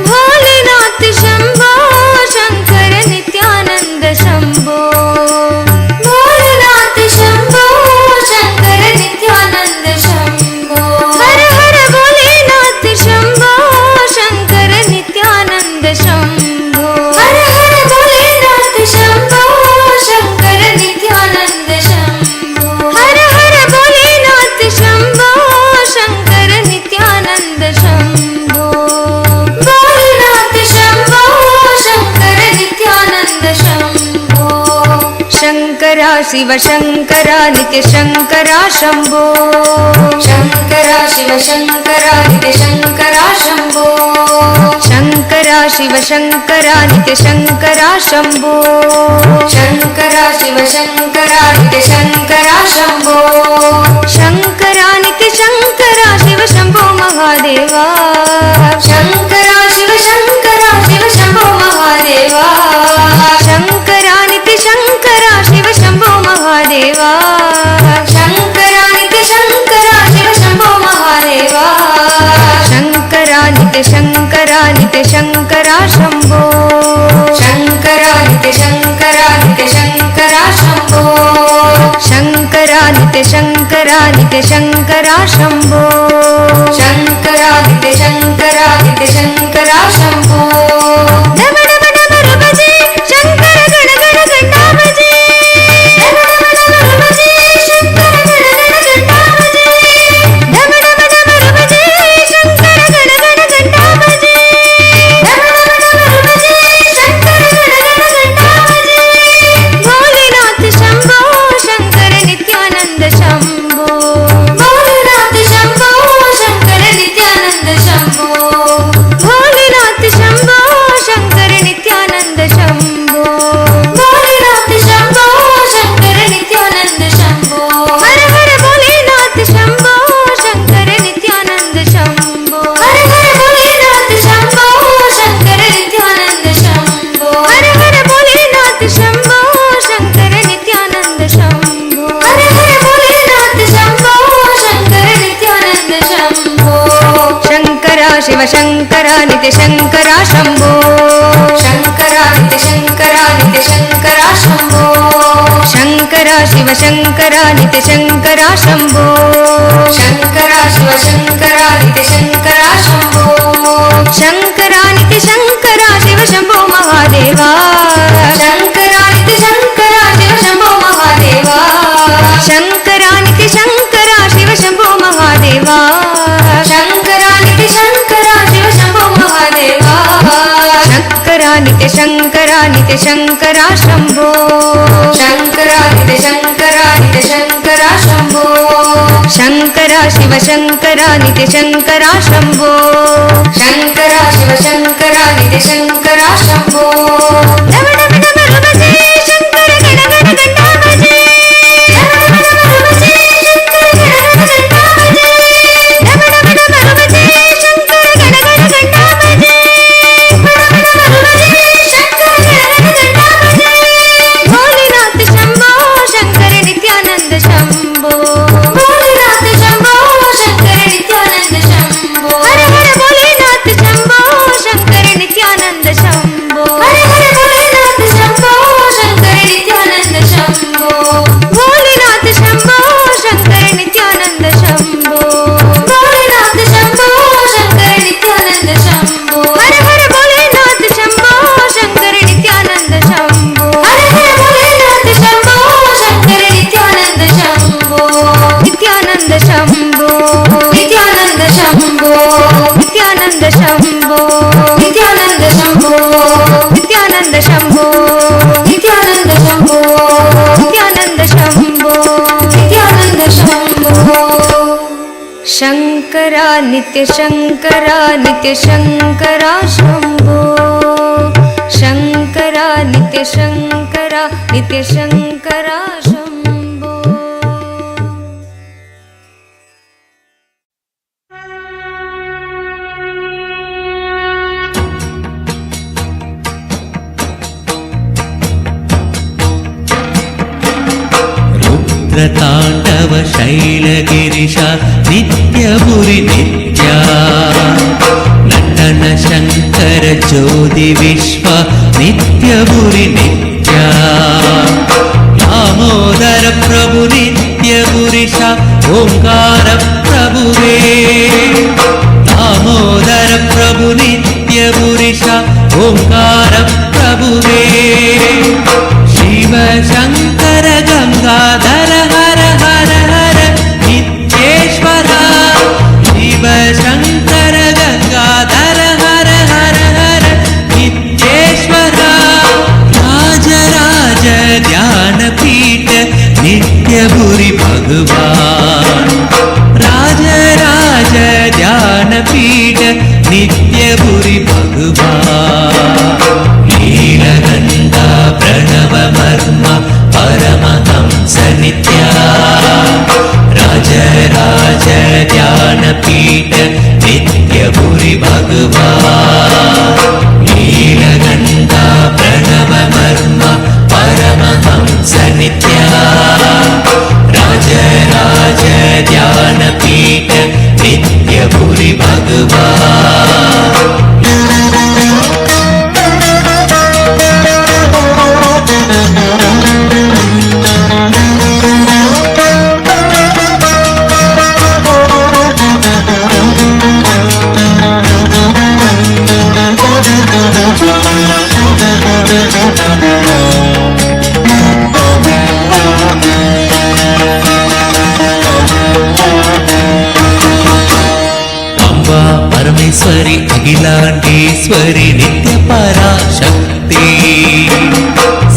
भोलेनाथ शम्भो शङ्कर नित्यानन्द शम्भो भोलेनाथ शम्भो शङ्कर नित्यानन्द शम्भो हर हर भोलेनाथ शम्भो शङ्कर नित्यानन्द शम्भो हर हर भोलेनाथ शम्भो शङ्कर नित्यानन्द शम्भो हर हर भोलेनाथ शम्भो शङ्कर नित्यानन्द शम्भो भोलेनाथ शम्भो शङ्कर नित्यानन्द शम्भो शङ्करा शिव शङ्करा नित्य शङ्करा शम्भो शङ्करा शिव शङ्करा नित्य शङ्करा शम्भो शङ्करा शिव शङ्करा नित्य शङ्करा शम्भो शङ्करा शिव शङ्करा नित्य शङ्करा शम्भो शङ्करा नित्य शङ्करा शिव शम्भो महादेवा शङ्करा शिव शङ्करा शम्भो महादेवा शङ्करा नित्य शङ्करा शिव शम्भो महादेवा शङ्करा नित्य शङ्करा शिव शम्भो महादेवा शङ्करा नित्य शङ्करा शम्भो शङ्करा नित्य शङ्करा शम्भो शङ्करा नित्य शङ्करा शम्भो शङ्करा नित्य शङ्करा शम्भो डम डम डमरू बजे शङ्कर गण गण घण्टा बजे डम डम डमरू बजे शङ्कर गण गण घण्टा बजे डम डम डमरू बजे शङ्कर गण गण घण्टा बजे डम डम डमरू बजे शङ्कर गण गण घण्टा बजे भोलेनाथ शम्भो शङ्कर नित्यानन्द शम्भो भोलेनाथ शम्भो शङ्कर नित्यानन्द शम्भो भोलेनाथ शम्भो शङ्कर शिव शङ्कर नित्य शङ्कर शम्भो शङ्कर नित्य शङ्कर शम्भो शङ्कर शिव शङ्कर नित्य शङ्कर शम्भो शङ्कर शिव शङ्कर नित्य शङ्कर शम्भो शङ्कर नित्य शङ्कर शिव शम्भो महादेवा शङ्कर नित्य शङ्कर शिव शम्भो महादेवा शङ्कर नित्य शङ्कर शिव शम्भो महादेवा शङ्कर नित्य शङ्कर शिव शम्भो महादेवा शङ्कर नित्य शङ्कर शम्भो शङ्कर नित्य शङ्कर शम्भो शङ्कर शिव शङ्कर नित्य शङ्कर शम्भो शङ्कर शिव शङ्कर नित्य शङ्कर शम्भो नम नम नम रमसे शङ्कर गण गण गणामजे नम नम नम रमसे शङ्कर गण गण गणामजे नम नम नम रमसे शङ्कर गण गण गणामजे नम नम नम रमसे शङ्कर गण गण गणामजे भोलेनाथ शम्भो शङ्कर नित्यानन्द शम्भो भोलेनाथ शम्भो शङ्कर नित्यानन्द शम्भो हर हर भोलेनाथ शम्भो शङ्कर नित्यानन्द शम्भो हर हर भोलेनाथ शम्भो शङ्कर नित्यानन्द शम्भो भोलेनाथ शम्भो शङ्कर नित्यानन्द शम्भो भोलेनाथ शम्भो शङ्कर नित्यानन्द शम्भो हर हर भोलेनाथ शम्भो शङ्कर नित्यानन्द शम्भो हर हर भोलेनाथ शम्भो शङ्कर नित्यानन्द शम्भो नित्यानन्द शम्भो नित्यानन्द शम्भो नित्यानन्द शम्भो नित्यानन्द शम्भो नित्यानन्द शम्भो नित्यानन्द शम्भो नित्यानन्द शम्भो नित्यानन्द शम्भो शङ्कर नित्य शङ्कर शम्भो शङ्कर नित्य शङ्कर शम्भो ताण्डव शैलगिरिशा नित्यपुरि नित्या नटन शङ्कर ज्योति विश्व नित्यपुरि नित्या दामोदर प्रभु नित्यपुरिशा ओङ्कार प्रभुवे दामोदर प्रभु नित्यपुरिशा ओङ्कार प्रभुवे शिव शङ्कर गङ्गाधर हर हर हर नित्येश्वर शिव शङ्कर गङ्गाधर हर हर हर नित्येश्वर राज राज ध्यानपीठ नित्यपुरि भगवान् राज राज ध्यानपीठ नित्यपुरि भगवान् नीलगन्धा प्रणव मर्म परमहंस नित्या राज राज ध्यानपीठ नित्यपुरि भगवान् नीलगन्धा प्रणव मर्म परमहंस नित्या राज राज ध्यानपीठ नित्यपुरि भगवान् परमेश्वरी अखिलांडेश्वरी नित्य पराशक्ति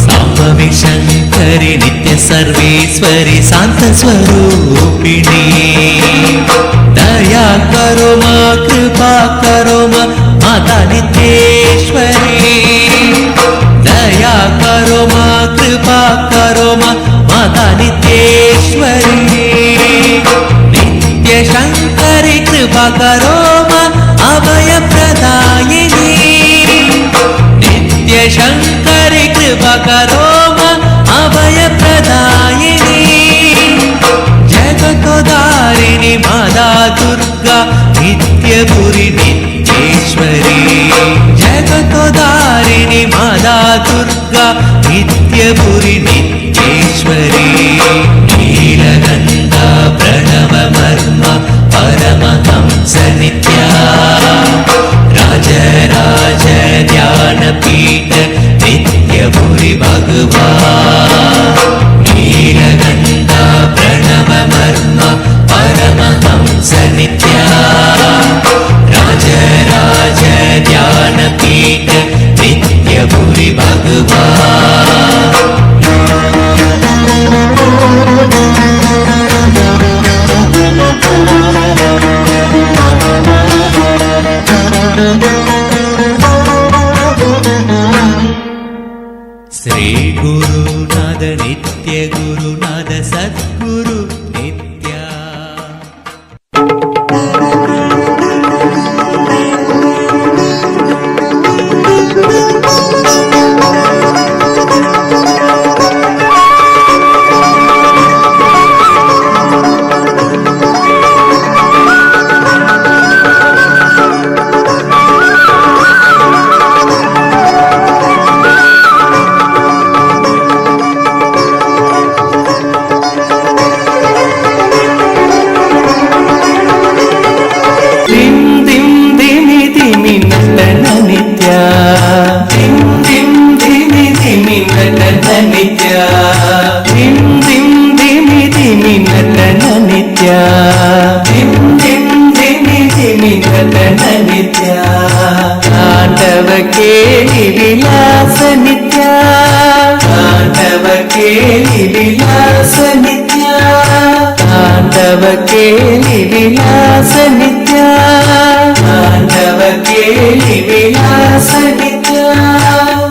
सांभवी शंकरी नित्य सर्वेश्वरी शांत स्वरूपिणी दया करो मां कृपा करो मां माता नित्येश्वरी दया करो मां कृपा करो मां माता नित्येश्वरी नित्य शंकरी कृपा करो मां अभय प्रदायिनी नित्य शंकरी कृपा करो मां अभय प्रदायिनी जगतोदारिणी माता दुर्गा नित्यपुरि नित्या ताण्डव केलि विलास नित्या ताण्डव केलि विलास नित्या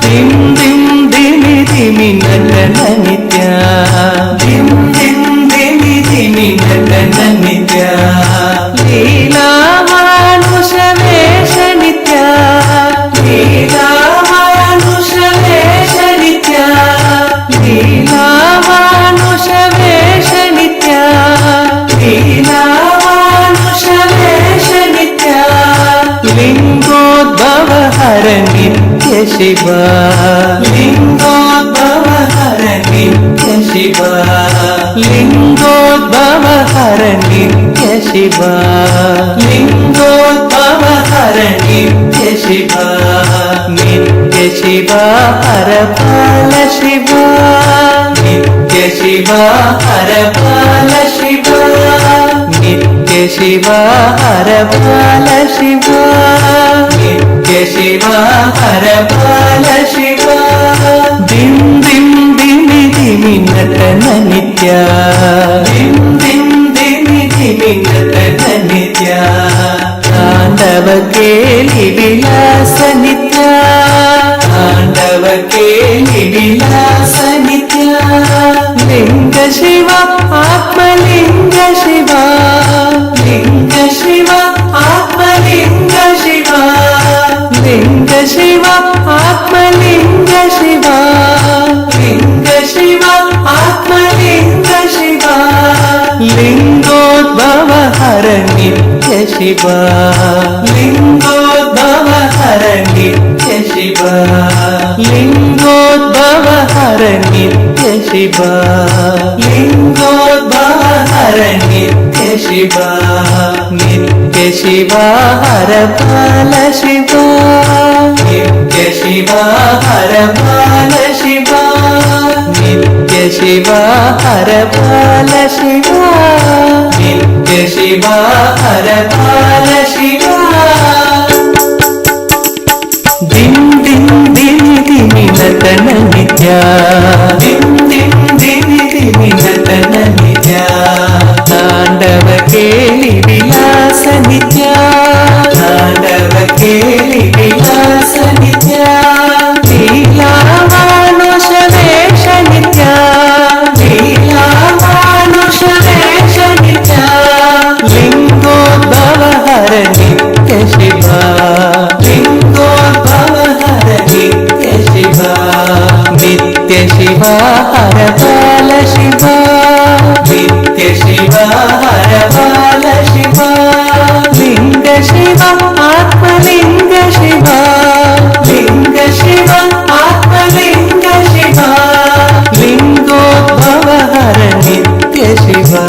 दिं दिं दिमि दिमि नटन नित्या दिं दिं दिमि दिमि नटन नित्या लीला मानुष वेश नित्या लीला मानुष वेश नित्या लीला मानुष वेश नित्या लीला मानुष वेश नित्या लिंगोद्भव हर नित्य शिवा लिंगोद्भव हर नित्य शिवा लिंगोद्भव हर नित्य शिवा लिंगोद्भव हर नित्य शिवा नित्य शिवा हर पाल शिवा नित्य शिवा हर पाल शिवा नित्य शिवा हर पाल शिवा नित्य शिवा हर पाल शिवा दिं दिं दिमि दिमि नटन नित्या दिं दिं दिमि दिमि नटन नित्या ताण्डव केलि विलास नित्या ताण्डव केलि विलास नित्या लिंग शिवा आत्मलिंग शिवा लिंग शिवा आत्मलिंग शिवा लिंग शिवा आत्मलिंग शिवा लिंग शिवा आत्मलिंग शिवा लिंगोद्भव हर नित्य शिवा लिंगोद्भव हर नित्य शिवा लिंगोद्भव हर नित्य शिवा लिंगोद्भव हर नित्य शिवा नित्य शिवा हर पाल शिवा नित्य शिवा हर पाल शिवा नित्य शिवा हर पाल शिवा नित्य शिवा हर पाल शिवा दिं दिं दिमि दिमि नटन नित्या दिं दिं दिमि दिमि नटन नित्या ताण्डव केलि विलास नित्या ताण्डव केलि विलास नित्या लीला मानुष वेश नित्या लीला मानुष वेश नित्या लिंगोद्भव हर नित्य शिवा लिंगोद्भव हर नित्य शिवा नित्य शिवा हर पाल शिवा नित्य शिवा हर पाल शिवा लिंग शिवा आत्मलिंग शिवा लिंग शिवा आत्मलिंग शिवा लिंगोद्भव हर नित्य शिवा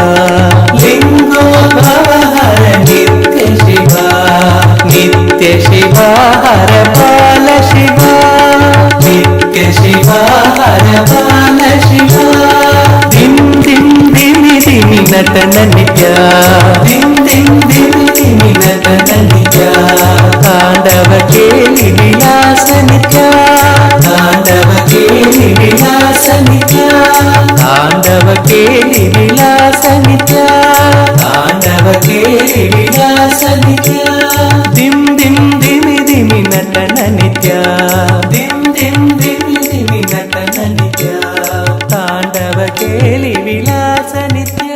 लिंगोद्भव हर नित्य शिवा नित्य शिवा हर पाल शिवा नित्य शिवा हर पाल शिवा दिं दिं दिमि दिमि नटन नित्या दिं दिं दिमि दिमि नटन नित्या ताण्डव केलि विलास नित्या ताण्डव केलि विलास नित्या ताण्डव केलि विलास नित्या ताण्डव केलि विलास नित्या दिं दिं दिमि दिमि नटन नित्या दिं दिं दिमि दिमि नटन नित्या ताण्डव केलि विलास नित्या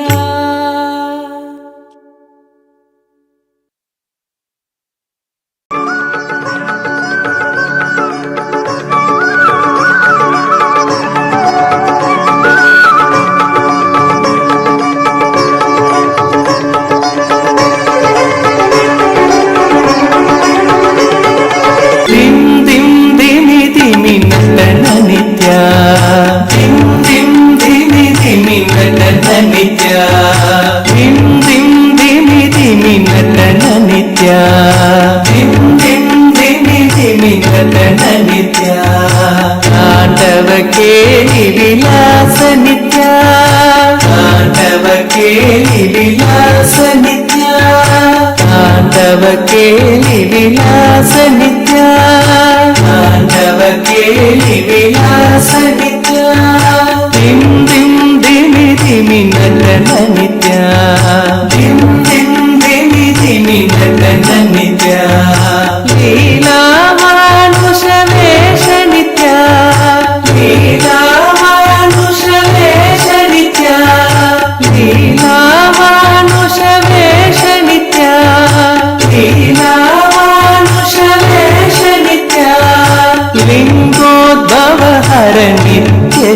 दिं दिं दिमि दिमि नटन नित्या दिं दिं दिमि दिमि नटन नित्या दिं दिं दिमि दिमि नटन नित्या दिं दिं दिमि दिमि नटन नित्या ताण्डव केलि विलास नित्या ताण्डव केलि विलास नित्या ताण्डव केलि विलास नित्या ताण्डव केलि विलास नित्या दिं दिं दिमि दिमि नटन नित्या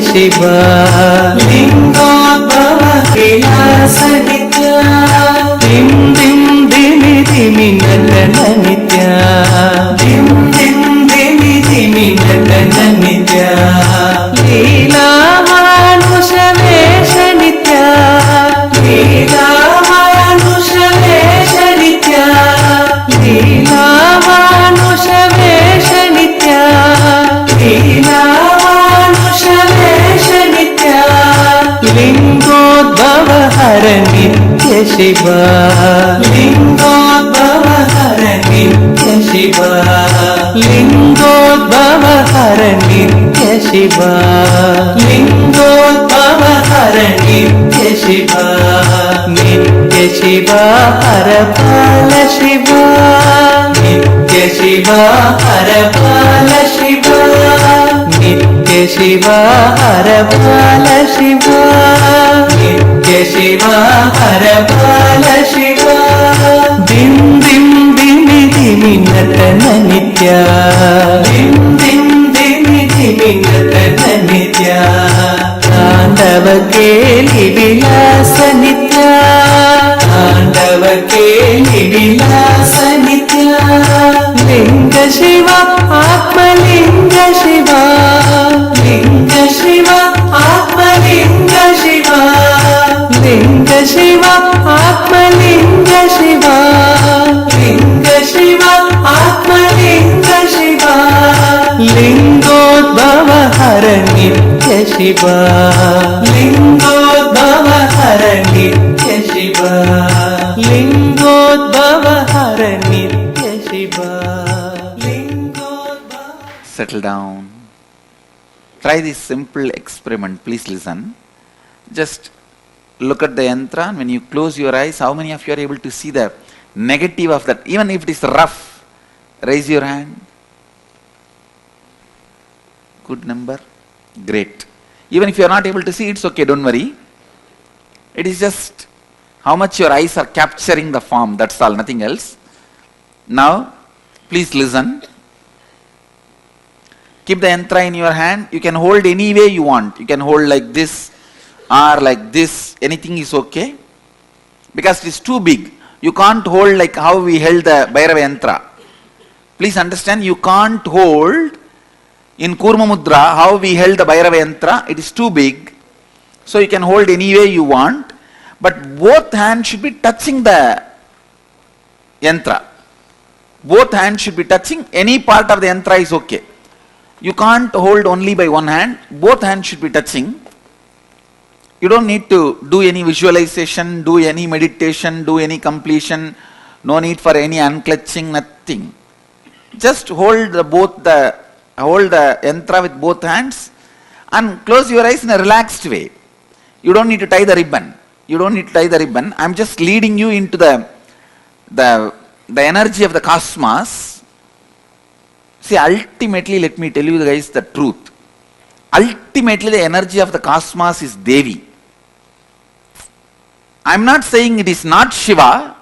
Shiva Lingodbhava Kailasa Nitya Dim Dim Dimi Dimi Natana Nitya Dim Dim Dimi Dimi Natana Nitya Leela Manusha Vesha Nitya Leela Manusha Vesha Nitya Leela Manusha Vesha Nitya Leela Manusha Vesha Nitya Lingodbhava Hara Nitya Shiva Lingodbhava Hara Nitya Shiva Lingodbhava Hara Nitya Shiva Lingodbhava Hara Nitya Shiva Nitya Shiva Hara Pala Shiva Nitya Shiva Hara Pala Shiva Nitya Shiva Hara Pala Shiva Nitya Shiva Hara Pala Shiva Dim Dim Dimi Dimi Natana Nitya Dim Dim Dimi Dimi Natana Nitya Tandava Keli Vilasa Nitya Tandava Keli Vilasa Nitya Linga Shiva Atma Linga Shiva Linga Shiva Atma Linga Shiva Linga Shiva Atma Linga Shiva Linga Shiva Atma Linga Shiva Lingodbhava Hara Nitya Shiva Lingodbhava Hara Nitya Shiva Lingodbhava Hara Nitya Shiva Lingodbhava. Settle down. Try this simple experiment. Please listen. Just look at the yantra, and when you close your eyes, how many of you are able to see the negative of that? Even if it is rough, raise your hand. Good number. Great. Even if you are not able to see, it's okay, don't worry. It is just how much your eyes are capturing the form, that's all, nothing else. Now, please listen. Keep the yantra in your hand. You can hold any way you want. You can hold like this or like this. Anything is okay. Because it is too big. You can't hold like how we held the Bhairava yantra. Please understand, you can't hold in Kurma Mudra how we held the Bhairava yantra. It is too big. So you can hold any way you want. But both hands should be touching the yantra. Both hands should be touching. Any part of the yantra is okay. You can't hold only by one hand. Both hands should be touching. You don't need to do any visualization, do any meditation, do any completion. No need for any unclutching, nothing. Just hold the yantra with both hands and close your eyes in a relaxed way. You don't need to tie the ribbon. You don't need to tie the ribbon. I'm just leading you into the energy of the cosmos. See, ultimately, let me tell you guys the truth. Ultimately, the energy of the cosmos is Devi. I'm not saying it is not Shiva.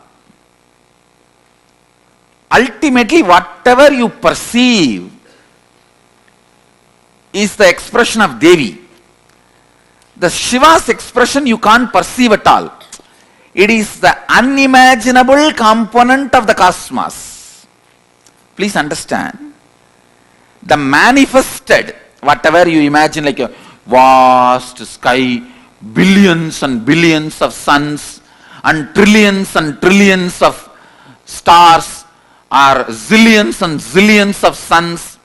Ultimately, whatever you perceive is the expression of Devi. The Shiva's expression you can't perceive at all. It is the unimaginable component of the cosmos. Please understand. The manifested, whatever you imagine, like a vast sky, billions and billions of suns, and trillions of stars, or zillions and zillions of suns,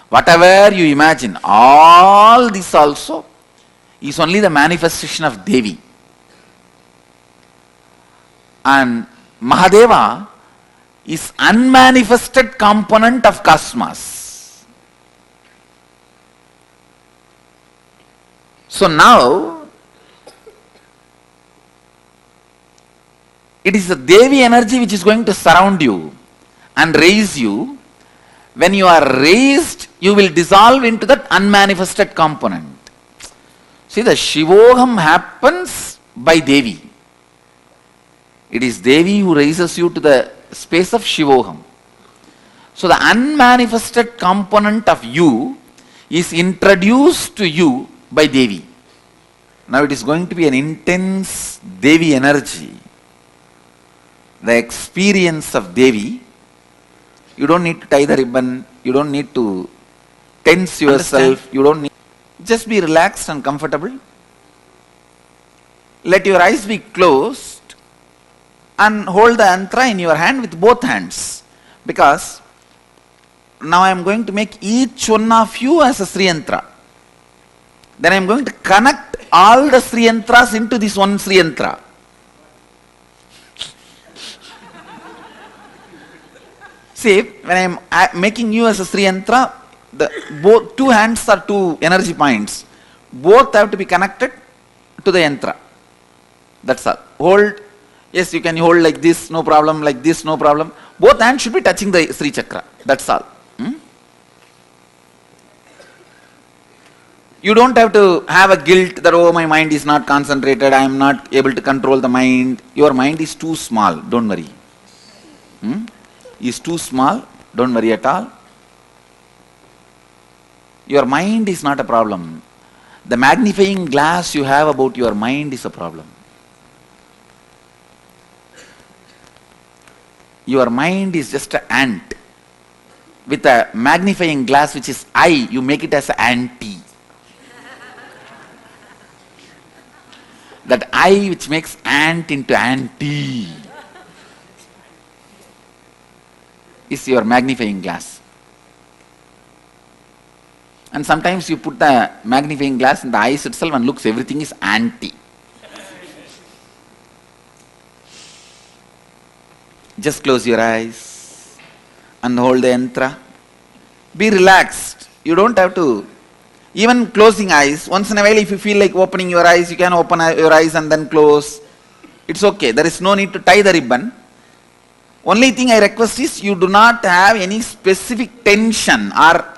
whatever you imagine, all this also is only the manifestation of Devi. And Mahadeva is unmanifested component of cosmos. So now, it is the Devi energy which is going to surround you and raise you. When you are raised, you will dissolve into that unmanifested component. See, the Shivoham happens by Devi. It is Devi who raises you to the space of Shivoham. So the unmanifested component of you is introduced to you by Devi. Now it is going to be an intense Devi energy. The experience of Devi. You don't need to tie the ribbon. You don't need to tense yourself. You don't need. Just be relaxed and comfortable. Let your eyes be closed and hold the yantra in your hand with both hands. Because now I am going to make each one of you as a Sri Yantra. Then I am going to connect all the Sri Yantras into this one Sri Yantra. See, when I am making you as a Sri Yantra, both two hands are two energy points. Both have to be connected to the yantra. That's all. Hold. Yes, you can hold like this, no problem. Like this, no problem. Both hands should be touching the Sri Chakra. That's all. You don't have to have a guilt that, oh, my mind is not concentrated, I am not able to control the mind. Your mind is too small, don't worry. Is too small, don't worry at all. Your mind is not a problem. The magnifying glass you have about your mind is a problem. Your mind is just an ant. With a magnifying glass which is I, you make it as an anti. That I which makes ant into anti is your magnifying glass. And sometimes you put the magnifying glass in the eyes itself and looks everything is anti. Just close your eyes and hold the yantra. Be relaxed. You don't have to, even closing eyes, once in a while if you feel like opening your eyes, you can open your eyes and then close. It's okay. There is no need to tie the ribbon. Only thing I request is you do not have any specific tension or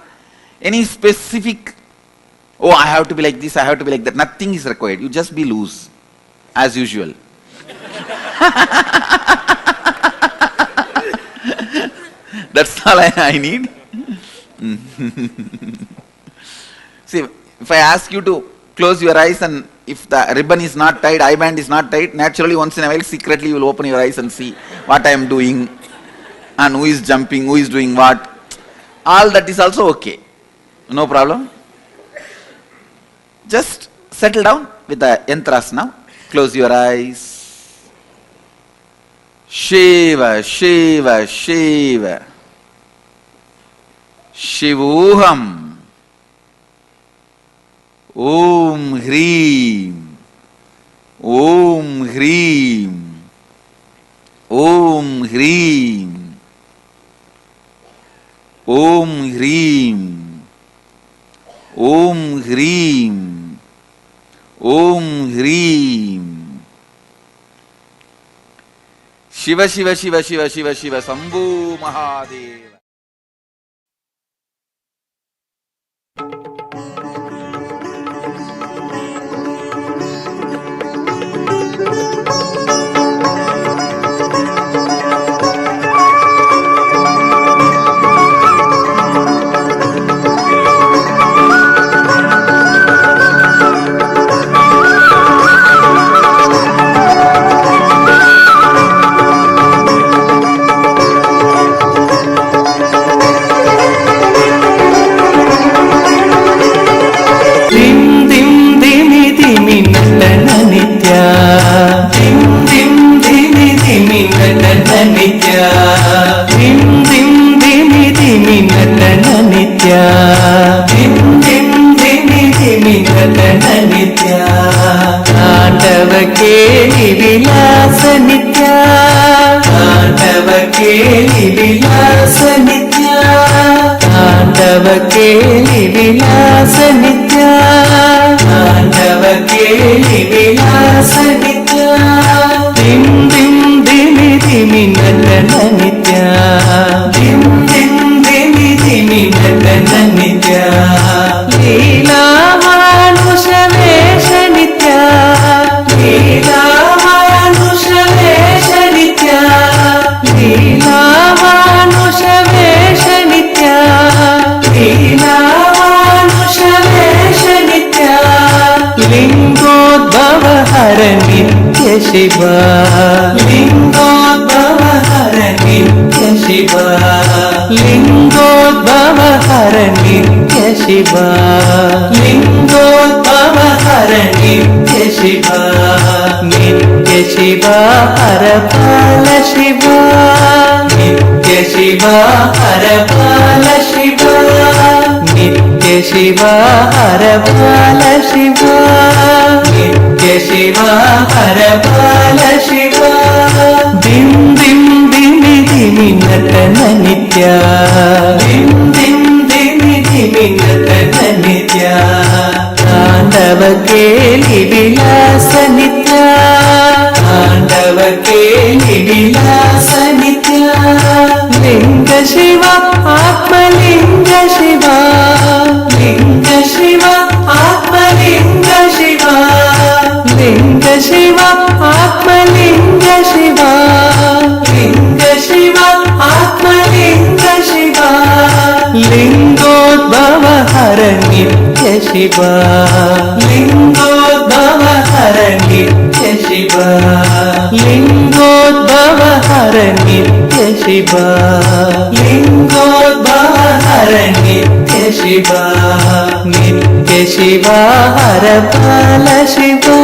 any specific, oh, I have to be like this, I have to be like that. Nothing is required. You just be loose as usual. That's all I need. See, if I ask you to close your eyes and if the ribbon is not tied, eye band is not tied, naturally once in a while secretly you will open your eyes and see what I am doing and who is jumping, who is doing what. All that is also okay. No problem. Just settle down with the yantras now. Close your eyes. Shiva, Shiva, Shiva. Shivoham. Om Hreem. Om Hreem. Om Hreem. Om Hreem. Om Hreem. Om Hreem. Shiva, Shiva, Shiva, Shiva, Shiva, Shiva, Sambhu Mahadeva. Leela Shiva, Lingodbhava Hara Nitya Shiva, Lingodbhava Hara Nitya Shiva, Lingodbhava Hara Nitya Shiva, Nitya Shiva Hara Pala Shiva, Nitya Shiva Hara Pala Shiva, Nitya Shiva Hara Pala Shiva, Nitya Shiva Hara Pala Shiva, Dim Dim Dimi Dimi Natana Nitya, Dim Dim Dimi Dimi Natana Nitya, Tandava Keli Vilasa Nitya, Tandava Keli Vilasa Nitya, Linga Shiva Atma Linga Shiva, Linga Shiva Atma Linga Shiva, Linga Shiva Atma Linga Shiva, Linga Shiva Atma Linga Shiva, Lingodbhava Hara Nitya Shiva, Lingodbhava Hara Nitya Shiva, Lingodbhava Hara Nitya Shiva, Lingodbhava Hara Nitya Shiva, Nitya Shiva Hara Pala Shiva,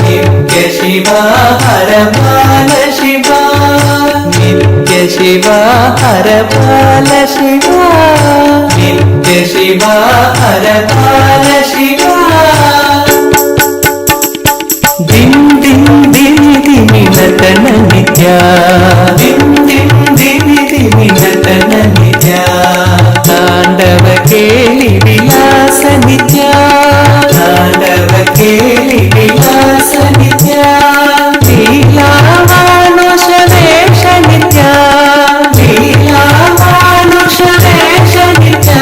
Nitya Shiva Hara Pala Shiva, Nitya Shiva Hara Pala Shiva, Nitya Shiva Hara Pala Shiva, Dim Dim Dimi Dimi Natana Nitya, Dim Dim Dimi Dimi Natana Nitya, Tandava Keli Vilasa Nitya, Tandava Keli Vilasa Nitya, Leela Manusha Vesha Nitya, Leela Manusha Vesha Nitya,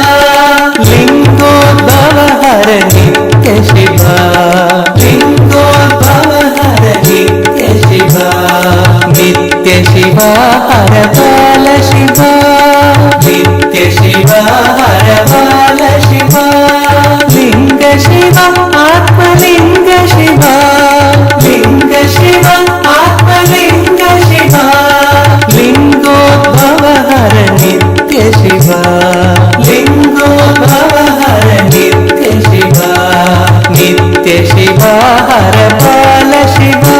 Lingodbhava Hara Nitya Shiva, Lingodbhava Hara Nitya Shiva, Nitya Shiva Hara Pala Shiva, Nitya Shiva Hara Pala Shiva, Linga Shiva Atma Linga Shiva, Linga Shiva Atma Linga Shiva, Lingodbhava Hara Nitya Shiva, Lingodbhava Hara Nitya Shiva, Nitya Shiva Hara Pala Shiva,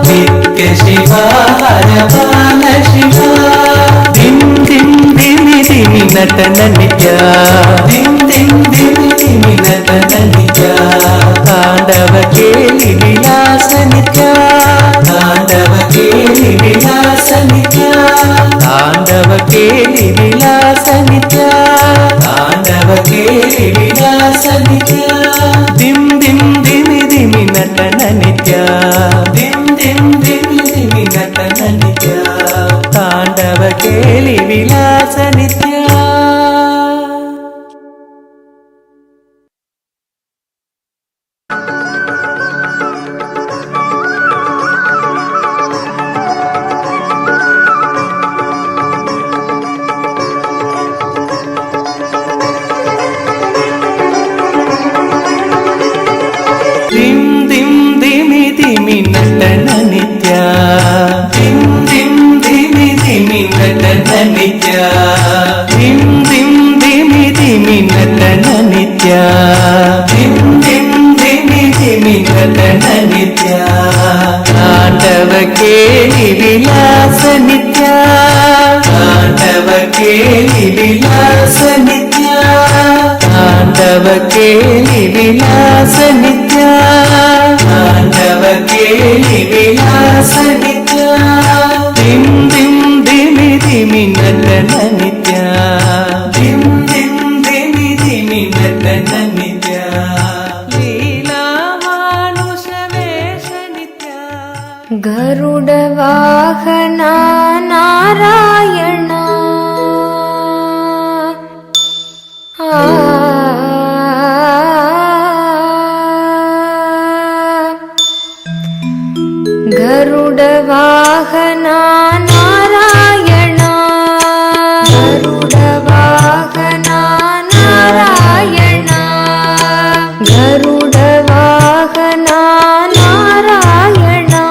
Nitya Shiva Hara Pala Shiva, Dim Dim Dimi Dimi Natana Nitya, Dim Dim Dimi Dimi Natana Nitya, Tandava Keli Vilasa Nitya, Tandava Keli Vilasa Nitya, Tandava Keli Vilasa Nitya, Tandava Keli Vilasa Nitya, Dim Dim Dimi Dimi Natana Nitya, Dim Dim Dimi Dimi Natana Nitya, Tandava Keli Vilasa Nitya. Dim Dim Dimi Dimi Natana Nitya, Dim Dim Dimi Dimi Natana Nitya, Dim Dim Dimi Dimi Natana Nitya, Dim Dim Dimi Dimi Natana Nitya, Tandava Keli Vilasa Nitya, Tandava Keli Vilasa Nitya, Tandava Keli Vilasa Nitya, Tandava Keli Vilasa Nitya, Dim Dim Dimi Dimi Natana Nitya, Dim Dim Dimi Dimi Natana Nitya, Leela Manusha Vesha Nitya, Garuda Vahana Narayana, Garuda Vahana Narayana, Garuda Vahana Narayana, Garuda Vahana Narayana,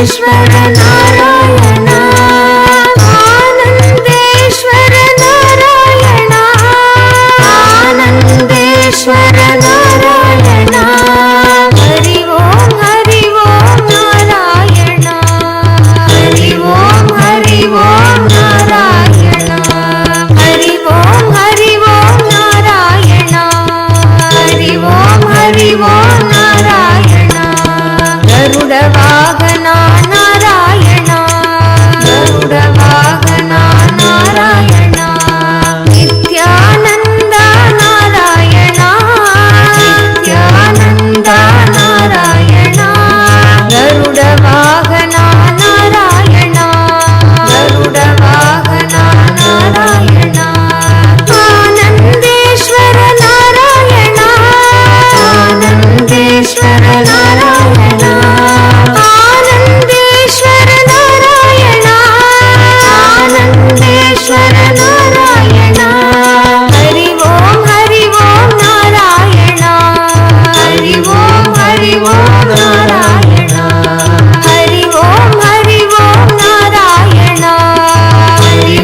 Anandeshwar Narayan Anandeshwar Narayan Anandeshwar Narayan Hari ओम नारायण हरि ओम नारायण हरि ओम नारायण हरि ओम नारायण गरुड वाहना नारायण गरुड वाहना नारायण नित्यानंद नारायण नित्यानंद नारायण गरुड वाहना नारायण गरुड वाहना नारायण आनंदेश्वर नारायण आनंदेश्वर नारायण आनंदेश्वर नारायण आनंदेश्वर नारायण हरि ओम नारायण हरि ओम नारायण हरि ओम नारायण हरि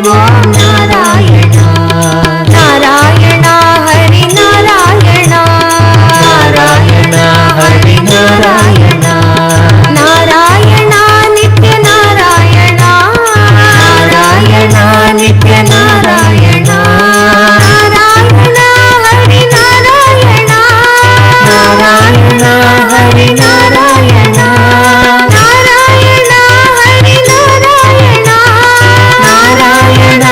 ओम नारायण नारायण हरि नारायण नारायण हरि नारायण नारायण नित्य नारायण नारायण नित्य नारायण नारायण हरि नारायण नारायण हरि नारायण नारायण हरि नारायण नारायण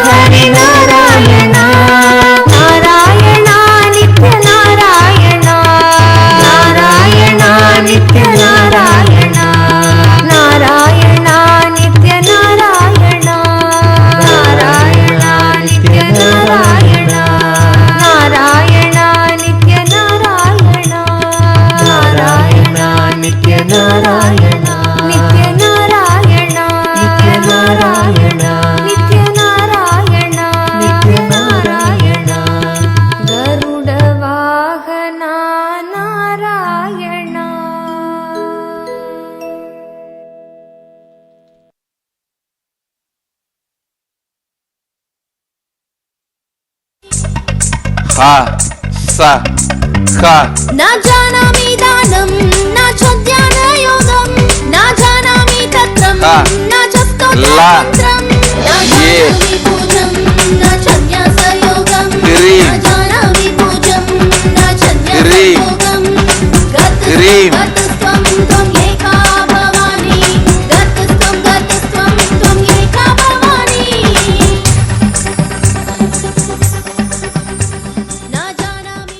हरि नारायण नारायण नित्य नारायण नारायण नित्य नारायण नारायण नित्य नारायण नारायण नित्य नारायण नारायण नित्य नारायण नारायण नित्य नारायण नित्य नारायण नित्य नारायण नित्य नारायण नित्य नारायण गरुड वाहना नारायण Ha, sa, ha. न जानामि दानं न च ध्यानयोगं न जानामि तत्रं हा. न च स्तोत्रमन्त्रं न जानामि पूजं न च न्यासयोगं ह्रीं. न जानामि पूजं न च ह्रीं. न्यासयोगं ह्रीं. गतस्त्वं त्वम् एका भवानि गतस्त्वं त्वम् एका भवानि न जानामि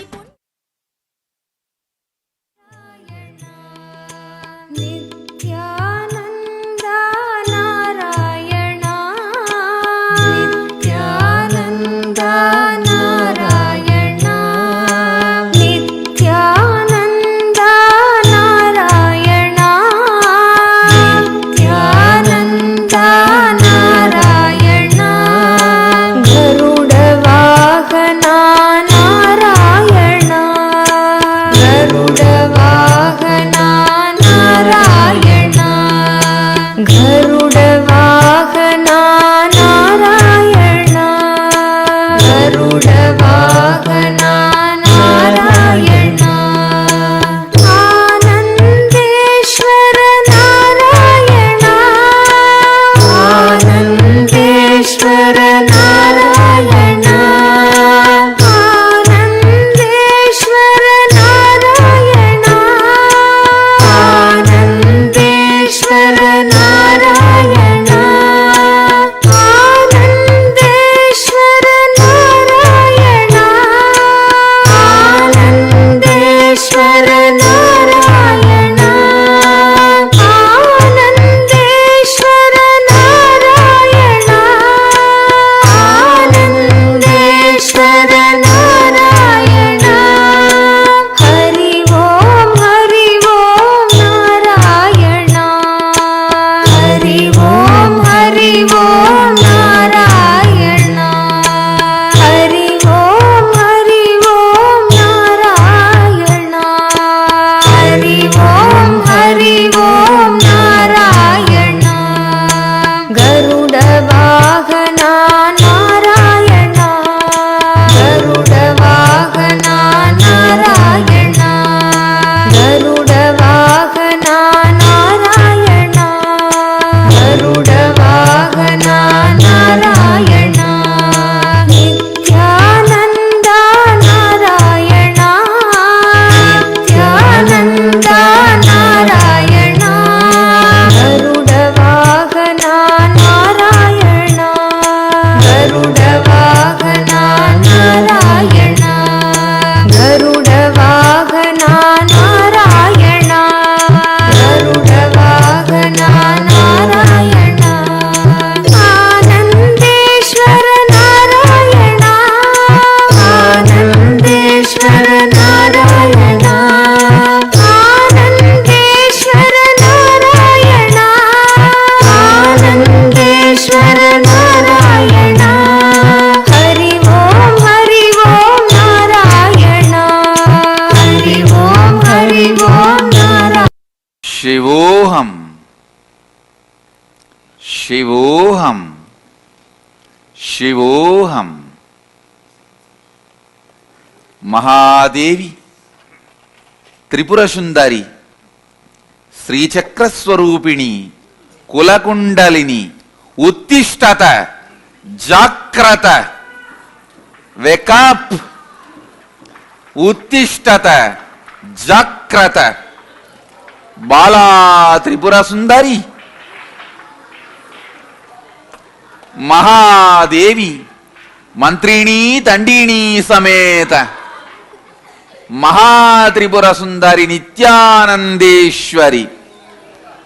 నారాయణ గరుడ వాహన నారాయణ గరుడ వాహన నారాయణ గరుడ వాహన నారాయణ గరుడ వాహన నారాయణ ఆనందేశ్వర నారాయణ ఆనందేశ్వర నారాయణ ఆనందేశ్వర నారాయణ ఆనందేశ్వర నారాయణ హరి ఓం నారాయణ హరి ఓం నారాయణ శివోహం శివోహం శివోహం. మహాదేవి త్రిపుర సుందరి శ్రీచక్రస్వరూపిణి కులకుండలిని ఉత్తిష్టత జాగ్రత్త వేకప్ ఉత్తిష్టత జాగ్రత్త. బాలా త్రిపుర సుందరి మహాదేవి మంత్రిణీ తండిణీ సమేత మహాత్రిపుర సుందరి నిత్యానందేశ్వరి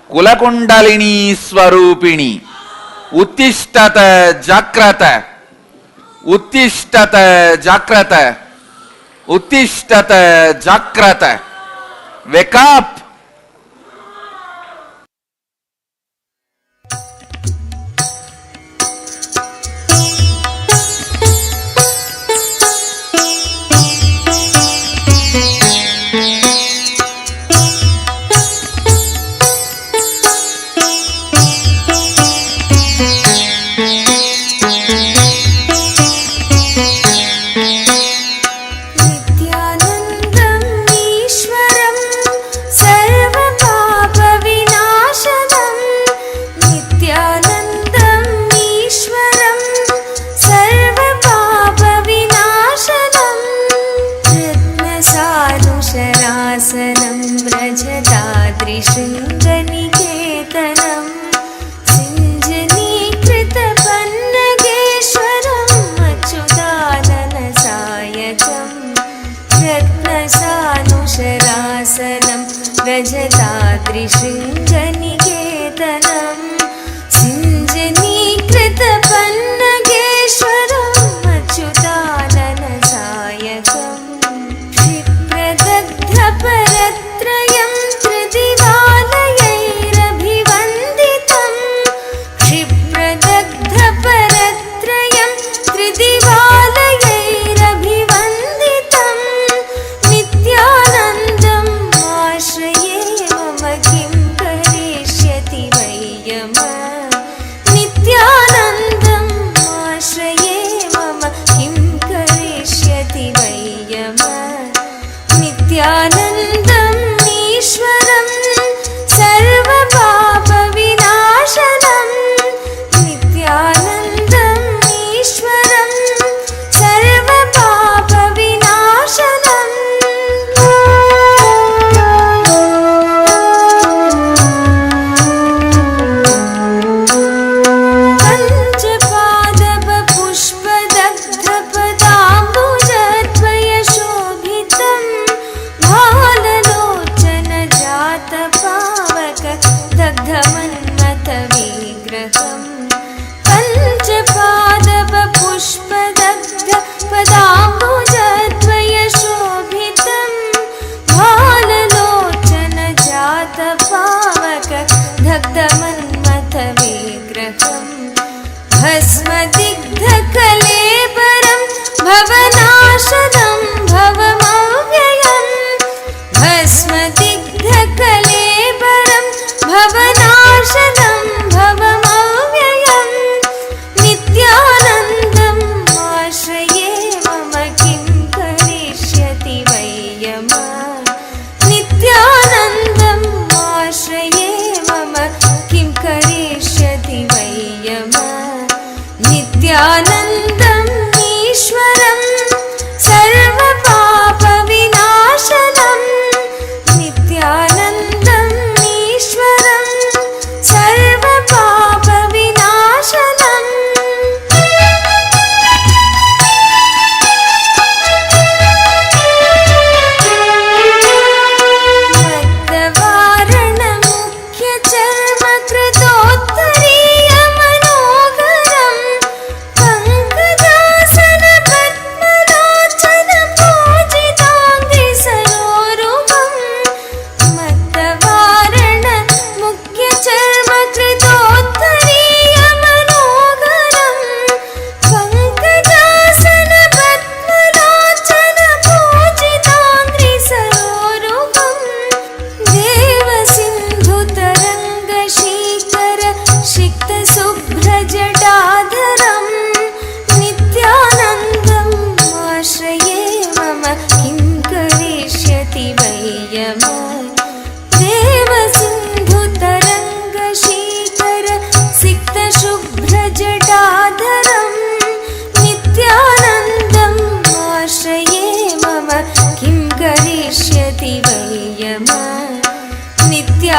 కులకుండలిని స్వరూపిణి ఉత్తిష్టత జాగ్రత్త ఉత్తిష్టత జాగ్రత్త ఉత్తిష్టత జాగ్రత్త వేకప్. నిత్యానందం ఈశ్వరం సర్వపాపవినాశనం నిత్యానందం ఈశ్వరం సర్వపాపవినాశనం రత్నసానుశరాసనం వ్రజదాద్రిశృంగనికేతనం సింజనీకృతపన్నగేశ్వరం అచ్యుతాననసాయకం రత్నసానుశరాసనం వ్రజదాద్రిశృంగనికేతనం సింజనీకృతపన్నగేశ్వరం అచ్యుతాననసాయకం క్షిప్రదగ్ధపరత్రయం త్రిదివాలయైరభివందితం క్షిప్రదగ్ధపరత్రయం త్రిదివాలయైరభివందితం నిత్యానందం ఆశ్రయే మమ కిం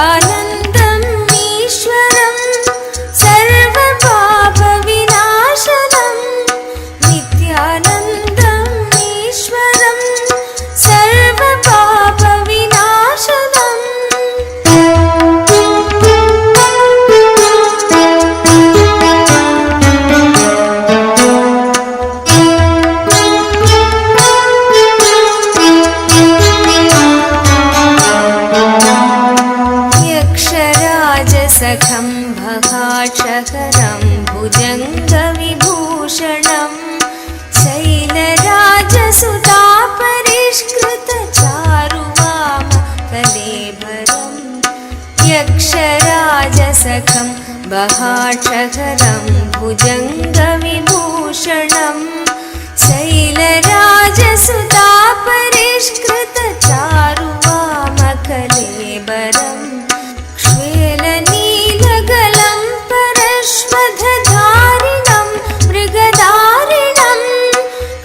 नित्यानन्दम् ईश्वरं सर्वपापविनाशनम् नित्यानन्दम् ईश्वरं सखं भगाक्षकरं भुजङ्गविभूषणं शैलराजसुतापरिष्कृतचारुवामकलेभरं यक्षराजसखं बहाक्षकरं भुजङ्गविभूषणं शैलराजसुतापरिष्कृतचारुवामकलेभरम् नीलगलं परश्वधधारिणं मृगधारिणं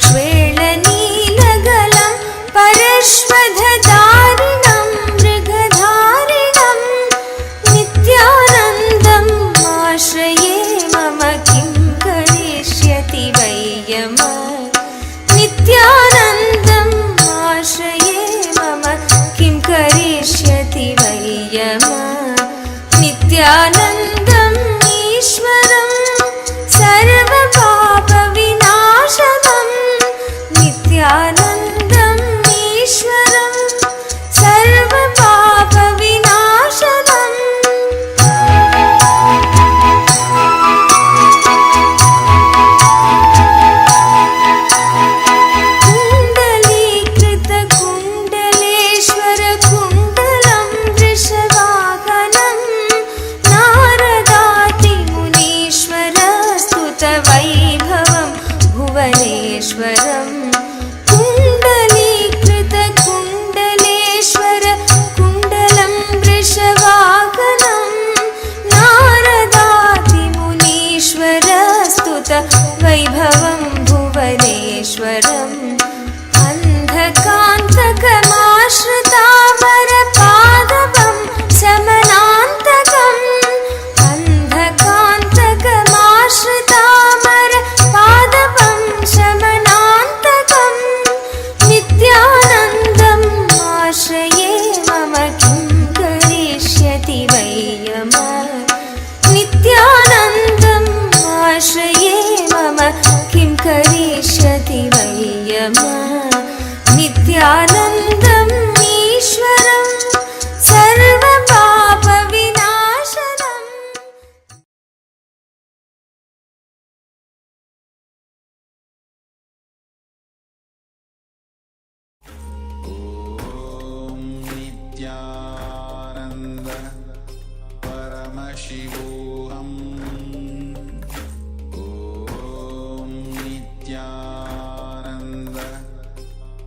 श्वेलनीलगलं परश्वधधारिणं मृगधारिणं नित्यानन्दम् आश्रये मम किं करिष्यति वै यमः नित्यानन्दम् आश्रये मम किं करिष्यति वै यमः नित्यानन्दम् ईश्वरं सर्वपापविनाशनम् नित्यानन्दम् ईश्वरं सर्वपापविनाशनम् कुण्डलीकृतकुण्डलेश्वर कुण्डलं वृषवाहनं नारदातिमुनीश्वरस्तुतवैभवं भुवनेश्वरं कुण्डलीकृतकुण्डलेश्वर कुण्डलं वृषवाहनं नारदातिमुनीश्वरस्तुतवैभवं भुवनेश्वरम् अन्धकान्तकमाश्रितामरपादवं शमनान्तकम् अन्धकान्तकमाश्रितामरपादवं शमनान्तकम् नित्यानन्दम् आश्रये मम किं करिष्यति वै यमः नित्यानन्दम् आश्रये मम किं करिष्यति वै यमः नित्यानन्दम् ईश्वरं सर्वपापविनाशनम् ॐ नित्यानन्द परमशिवोऽहम् ॐ नित्यानन्द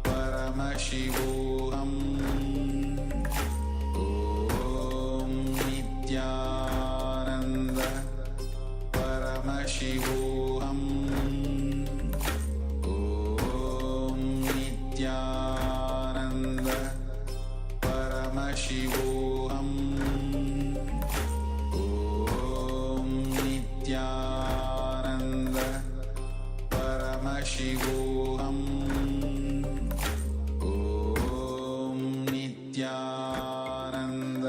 परमशिवोऽहम् ॐ नित्यानन्द परमशिवोऽहम् ॐ नित्यानन्द परमशिवोऽहम् ॐ नित्यानन्द परमशिवोऽहम् ॐ नित्यानन्द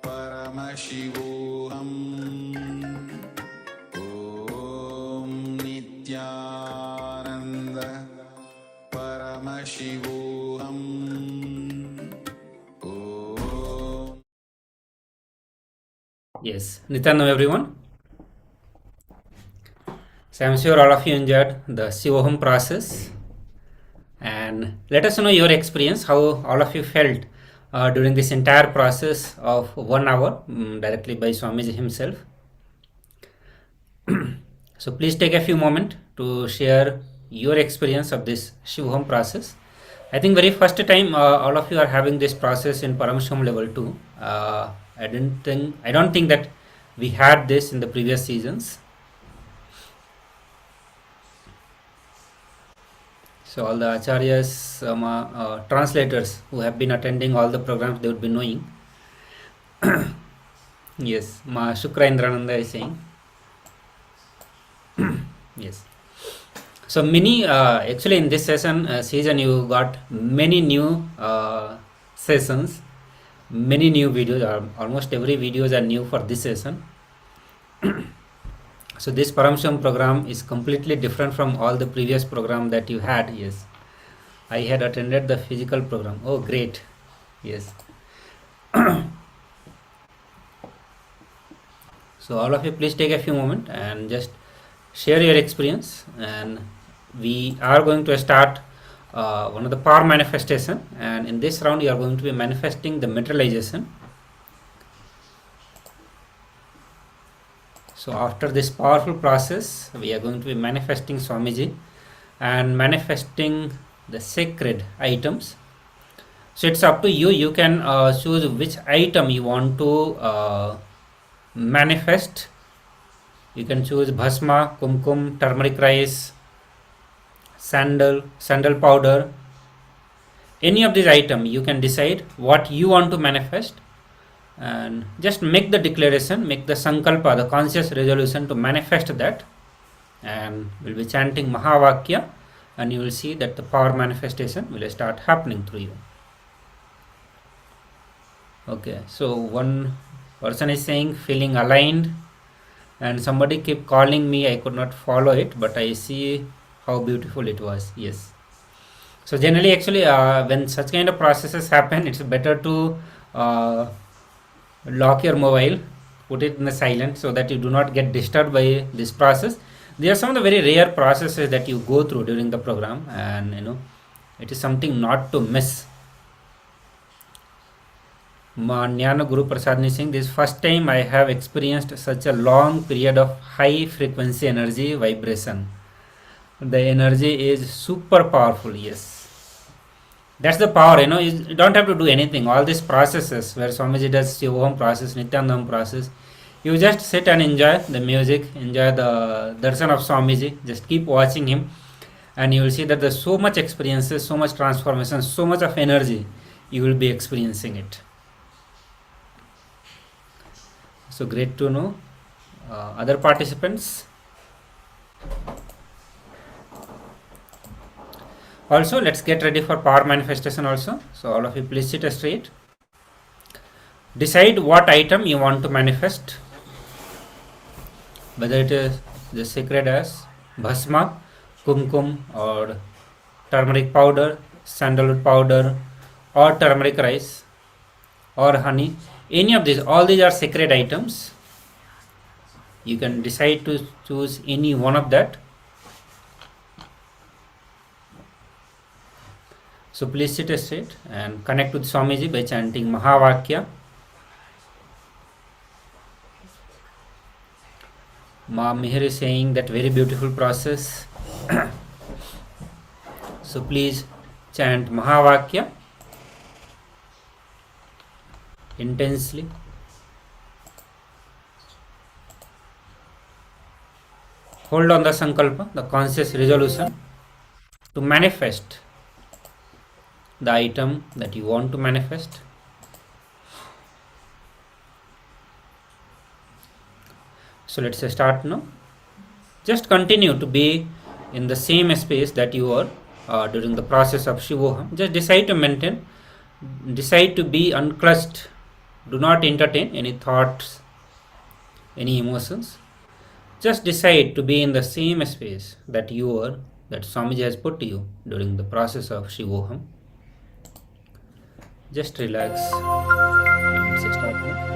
परमशिवोऽहम् ॐ नित्यानन्द परमशिवोऽहम् ॐ Yes, Nithyananda everyone. So I'm sure all of you enjoyed the Shivoham process, and let us know your experience, how all of you felt during this entire process of 1 hour directly by Swamiji himself. So please take a few moments to share your experience of this Shivoham process. I think very first time all of you are having this process in Paramashivoham Level 2. I don't think that we had this in the previous seasons. So all the acharyas, translators who have been attending all the programs, they would be knowing. Yes, Ma Shukra Indrananda is saying. Yes. So many, actually in this season you got many new sessions, many new videos. Almost every videos are new for this session. So this Paramsham program is completely different from all the previous program that you had. Yes, I had attended the physical program. Oh, great. Yes. So all of you please take a few moments and just share your experience, and we are going to start one of the power manifestation, and in this round you are going to be manifesting the materialization. So after this powerful process we are going to be manifesting Swamiji and manifesting the sacred items. So it's up to you. You can choose which item you want to manifest. You can choose bhasma, kumkum, turmeric rice, sandal powder, any of these items. You can decide what you want to manifest and just make the declaration, make the sankalpa, the conscious resolution to manifest that, and we'll be chanting Mahavakya, and you will see that the power manifestation will start happening through you. Okay, so one person is saying feeling aligned, and somebody keep calling me. I could not follow it, but I see how beautiful it was. Yes. So generally, actually, when such kind of processes happen, it's better to lock your mobile, put it in the silent, so that you do not get disturbed by this process. There are some of the very rare processes that you go through during the program, and it is something not to miss. Jnana Guru Prasadni Singh, this first time I have experienced such a long period of high frequency energy vibration. The energy is super powerful. Yes, that's the power. You don't have to do anything. All these processes where Swamiji does Shivoham process, Nithyananda process, you just sit and enjoy the music, enjoy the darshan of Swamiji, just keep watching him, and you will see that there's so much experiences, so much transformation, so much of energy, you will be experiencing it. So great to know. Other participants? Also, let's get ready for power manifestation also. So all of you please sit straight. Decide what item you want to manifest. Whether it is the sacred as bhasma, kumkum, or turmeric powder, sandalwood powder, or turmeric rice, or honey. Any of these, all these are sacred items. You can decide to choose any one of that. So please sit straight and connect with Swamiji by chanting Mahavakya. Ma Mihir is saying that very beautiful process. So please chant Mahavakya intensely. Hold on the sankalpa, the conscious resolution, to manifest the item that you want to manifest. So let's start now. Just continue to be in the same space that you were during the process of Shivoham. Just decide to maintain, decide to be unclutched. Do not entertain any thoughts, any emotions. Just decide to be in the same space that you were, that Swamiji has put to you during the process of Shivoham. Just relax. Let's start now.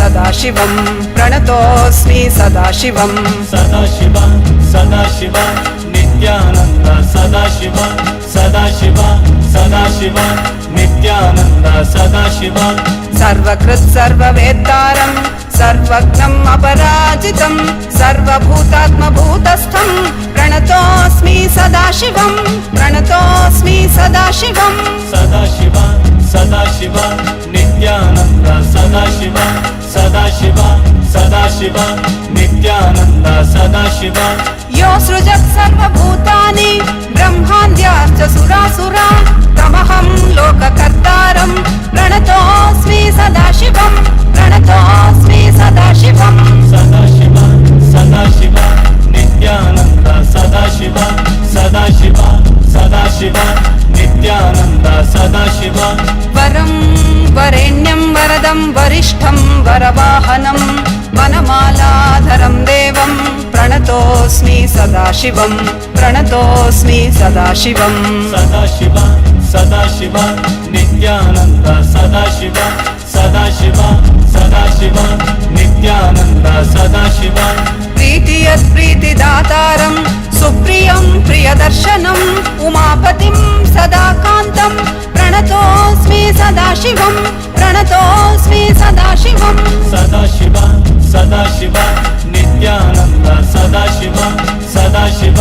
सदाशिवं प्रणतोऽस्मि सदाशिवं सदाशिव सदाशिव नित्यानन्द सदाशिव सदाशिव सदाशिव नित्यानन्द सदाशिव सर्वकृत् सर्ववेत्तारं सर्वज्ञम् अपराजितं सर्वभूतात्मभूतस्थं प्रणतोऽस्मि सदाशिवं प्रणतोऽस्मि सदाशिवं सदाशिव सदाशिव नित्यानन्द सदाशिव सदाशिव सदाशिव नित्यानन्द सदाशिव यो सृजत् सर्वभूतानि ब्रह्माद्याश्च सुरासुरा तमहं लोककर्तारं प्रणतोऽस्मि सदाशिवं प्रणतोऽस्मि सदाशिवं सदाशिव सदाशिव नित्यानन्द सदाशिव सदाशिव सदाशिव नित्यानन्द सदाशिव वरं वरेण्यं वरदं वरिष्ठं वरवाहनं वनमालाधरं देवं प्रणतोऽस्मि सदाशिवं प्रणतोऽस्मि सदाशिवं सदाशिव सदाशिव नित्यानन्द सदाशिव सदाशिव सदाशिव नित्यानन्द सदाशिव प्रीतियत् प्रीतिदातारं सुप्रियं प्रियदर्शनम् उमापतिं सदाकान्तं प्रणतोऽस्मि सदाशिवं प्रणतोऽस्मि सदाशिवं सदाशिव सदाशिव नित्यानन्द सदाशिव सदाशिव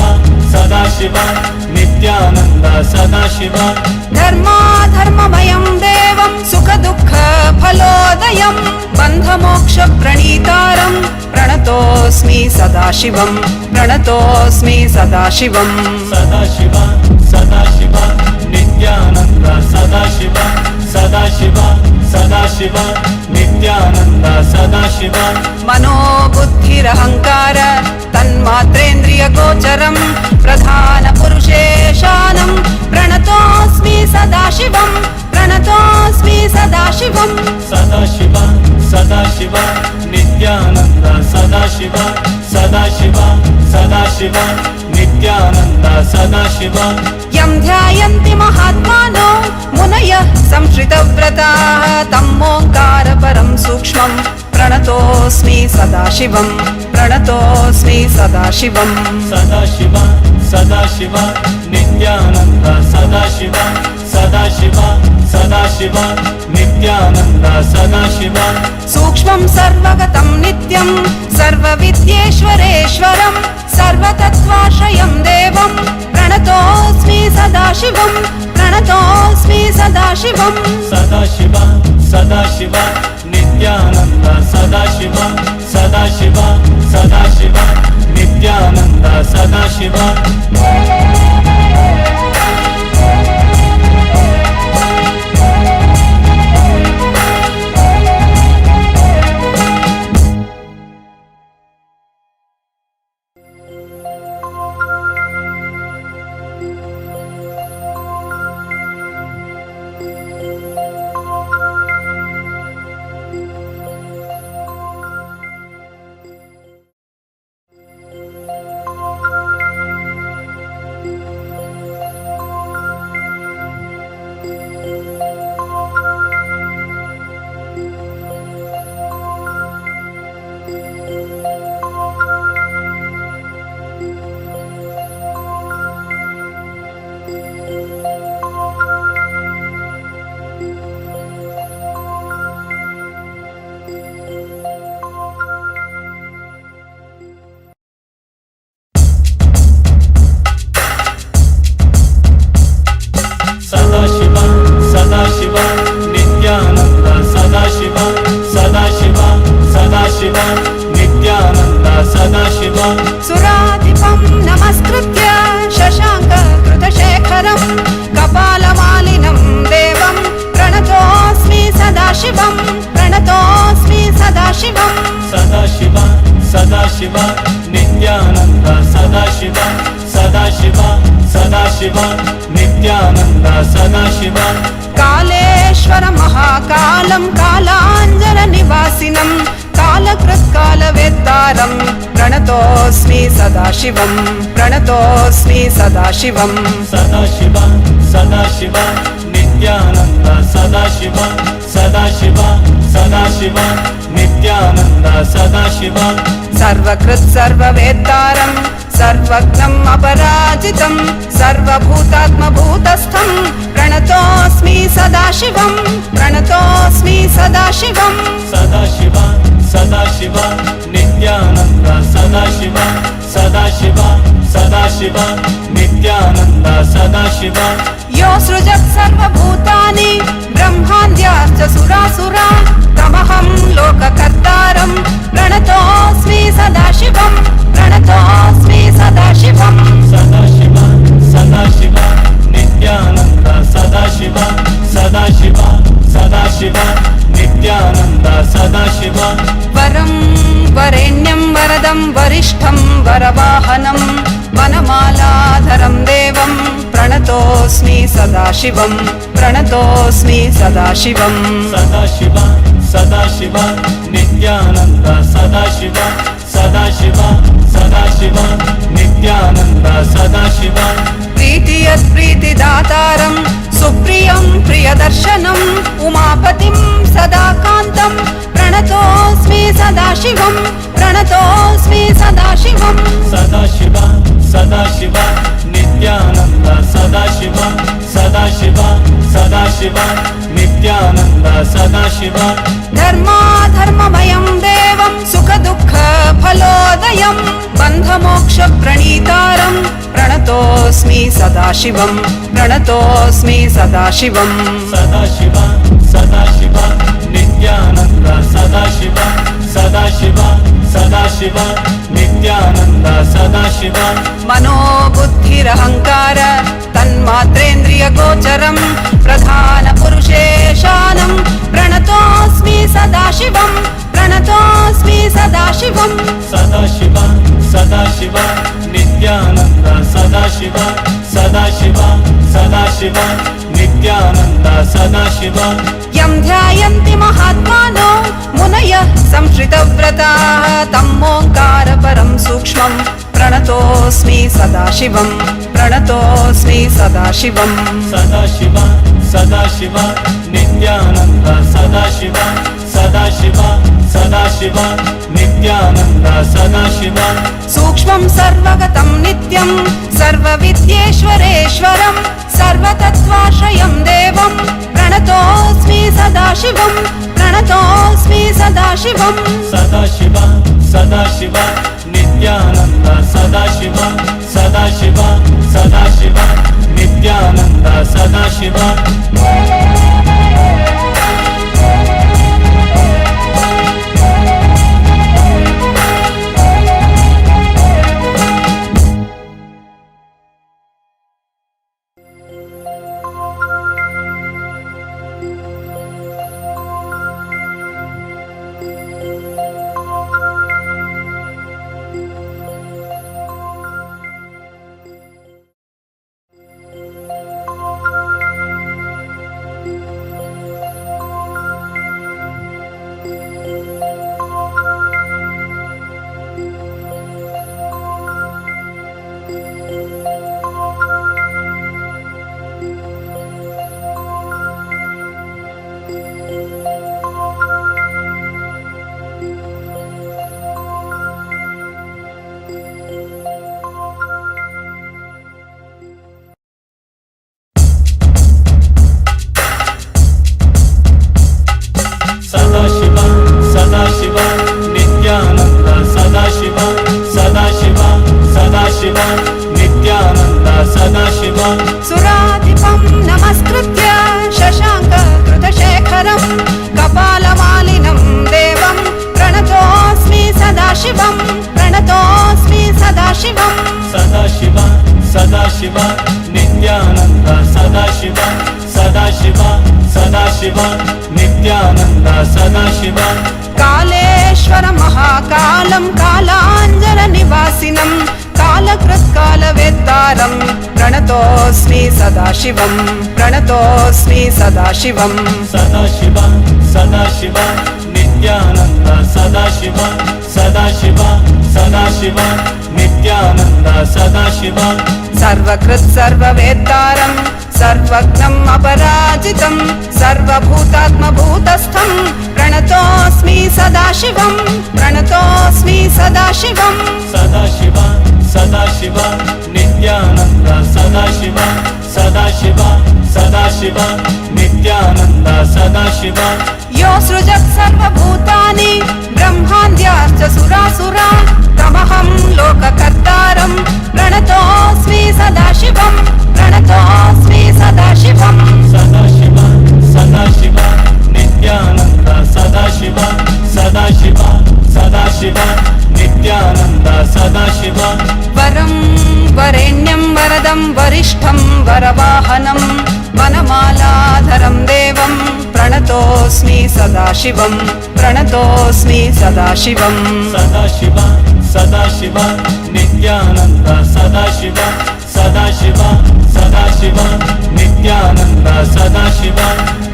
सदाशिव नित्यानन्द सदाशिव धर्माधर्ममयं देवं सुखदुःखफलोदयं बन्धमोक्षप्रणीतारं प्रणतोऽस्मि सदाशिवं प्रणतोऽस्मि सदाशिवं सदाशिव सदाशिव नित्यानन्द सदाशिव सदाशिव सदाशिव नित्यानन्द सदाशिव मनोबुद्धिरहङ्कार तन्मात्रेन्द्रियगोचरं प्रधानपुरुषेशानं प्रणतोऽस्मि सदाशिवं प्रणतोऽस्मि सदाशिवं सदाशिव सदाशिव नित्यानन्द सदाशिव सदाशिव सदाशिव नित्यानन्द सदाशिव यं ध्यायन्ति महात्मानो मुनयः संश्रितव्रताः तम् ओङ्कारपरं सूक्ष्मं प्रणतोऽस्मि सदाशिवं प्रणतोऽस्मि सदाशिवं सदाशिव सदाशिव नित्यानन्द सदाशिव सदाशिव सदाशिव नित्यानन्द सदाशिव सूक्ष्मं सर्वगतं नित्यं सर्वविद्येश्वरेश्वरं सर्वतत्त्वाश्रयं देवं प्रणतोऽस्मि सदाशिवं प्रणतोऽस्मि सदाशिवं सदाशिव सदाशिव नित्यानन्द सदाशिव सदाशिव सदाशिव नित्यानन्द सदाशिव सदाशिव सदाशिव नित्यानन्द सदाशिव सदाशिव सदाशिव नित्यानन्द सदाशिव सुराधिपं नमस्कृत्य शशाङ्ककृतशेखरं कपालमालिनं देवं प्रणतोऽस्मि सदाशिवं प्रणतोऽस्मि सदाशिवं सदाशिव सदाशिव नित्यानन्द सदाशिव सदाशिव सदाशिव नित्यानन्द सदाशिव कालेश्वर महाकालं कालाञ्जननिवासिनं कालकृत्कालवेत्तारं प्रणतोऽस्मि सदाशिवं प्रणतोऽस्मि सदाशिवं Sadashiv Sadashiv Nityanand Nithyananda Sadashiva Sadashiva Sadashiva Nithyananda Sadashiva सर्वकृत् सर्ववेत्तारं सर्वज्ञम् अपराजितं सर्वभूतात्मभूतस्थं प्रणतोऽस्मि सदाशिवं प्रणतोऽस्मि सदाशिवं Sadashiva Sadashiva Nithyananda Sadashiva Sadashiva Sadashiva Nithyananda Sadashiva यो सृजत् सर्वभूतानि ब्रह्माद्याश्च सुरासुरा तमहं लोककर्तारं प्रणतोऽस्मि सदाशिवं प्रणतोऽस्मि सदाशिवं Sadashiva Sadashiva Nithyananda Sadashiva Sadashiva Sadashiva Nithyananda Sadashiva वरं वरेण्यं वरदं वरिष्ठं वरवाहनं वनमालाधरं देवं प्रणतोऽस्मि सदाशिवं प्रणतोऽस्मि सदाशिवं Sadashiva Sadashiva Nithyananda Sadashiva Sadashiva Sadashiva Nithyananda Sadashiva प्रीतियत् प्रीतिदातारं सुप्रियं प्रियदर्शनम् उमापतिं सदाकान्तं प्रणतोऽस्मि सदाशिवं प्रणतोऽस्मि सदाशिवं Sadashiva Sadashiva Nithyananda Sadashiva Sadashiva Sadashiva Nithyananda Sadashiva धर्माधर्ममयं देवं सुखदुःखफलोदयं बन्धमोक्षप्रणीतारं प्रणतोऽस्मि सदाशिवं प्रणतोऽस्मि सदाशिवं Sadashiva Sadashiva Nithyananda Sadashiva Sadashiva Sadashiva Nithyananda Sadashiva मनोबुद्धिरहङ्कार तन्मात्रेन्द्रियगोचरं प्रधानपुरुषेशानं प्रणतोऽस्मि सदाशिवं प्रणतोऽस्मि सदाशिवं Sadashiva Sadashiva Nithyananda Sadashiva Sadashiva Sadashiva Nithyananda Sadashiva यं ध्यायन्ति महात्मानो मुनयः संश्रितव्रताः तं ओङ्कारपरं सूक्ष्मं प्रणतोऽस्मि सदाशिवं प्रणतोऽस्मि सदाशिवं Sadashiva Sadashiva Nithyananda Sadashiva Sadashiva Sadashiva Nithyananda Sadashiva सूक्ष्मं सर्वगतं नित्यं सर्वविद्येश्वरेश्वरं सर्वतत्त्वाश्रयं देवं प्रणतोऽस्मि सदाशिवं प्रणतोऽस्मि सदाशिवं Sadashiva Sadashiva Nithyananda Sadashiva Sadashiva Sadashiva Nithyananda Sadashiva Sadashiva Sadashiva Nithyananda Sadashiva Sadashiva Sadashiva Nithyananda Sadashiva सुराधिपं नमस्कृत्य शशाङ्ककृतशेखरं कपालमालिनं देवं प्रणतोऽस्मि सदाशिवं प्रणतोऽस्मि सदाशिवं Sadashiva Sadashiva Nithyananda Sadashiva Sadashiva Sadashiva Nithyananda Sadashiva Kaleshwar महाकालं कालाञ्जननिवासिनं कालकृत्कालवेत्तारं प्रणतोऽस्मि सदाशिवं प्रणतोऽस्मि सदाशिवं Sadashiva Sadashiva Nithyananda Sadashiva Sadashiva Sadashiva Nithyananda Sadashiva सर्वकृत् सर्ववेत्तारं सर्वज्ञम् अपराजितं सर्वभूतात्मभूतस्थं प्रणतोऽस्मि सदाशिवं प्रणतोऽस्मि सदाशिवं Sadashiva Sadashiva Nithyananda Sadashiva Sadashiva Sadashiva Nithyananda Sadashiva यो सृजत् सर्वभूतानि ब्रह्माद्याश्च सुरासुरा तमहं लोककर्तारं प्रणतोऽस्मि सदाशिवं प्रणतोऽस्मि सदाशिवं Sadashiva Sadashiva Nithyananda Sadashiva Sadashiva Sadashiva Nithyananda Sadashiva वरं वरेण्यं वरदं वरिष्ठं वरवाहनं वनमालाधरं देवं प्रणतोऽस्मि सदाशिवं प्रणतोऽस्मि सदाशिवं Sadashiva Sadashiva Nithyananda Sadashiva Sadashiva Sadashiva Nithyananda Sadashiva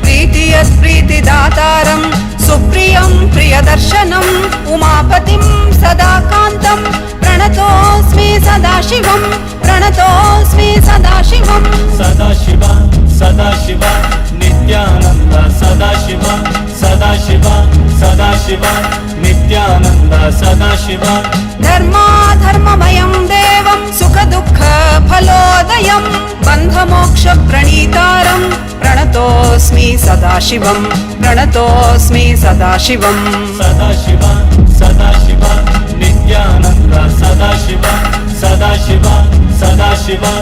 प्रीतियत् प्रीतिदातारं सुप्रियं प्रियदर्शनम् उमापतिं सदाकान्तं प्रणतोऽस्मि सदाशिवं प्रणतोऽस्मि सदाशिवं Sadashiva Sadashiva Nithyananda Sadashiva Sadashiva Sadashiva Nithyananda Sadashiva धर्माधर्ममयं देवं सुखदुःखफलोदयं बन्धमोक्षप्रणीतारं प्रणतोऽस्मि सदाशिवं प्रणतोऽस्मि सदाशिवं Sadashiva Sadashiva Nithyananda Sadashiva Sadashiva Sadashiva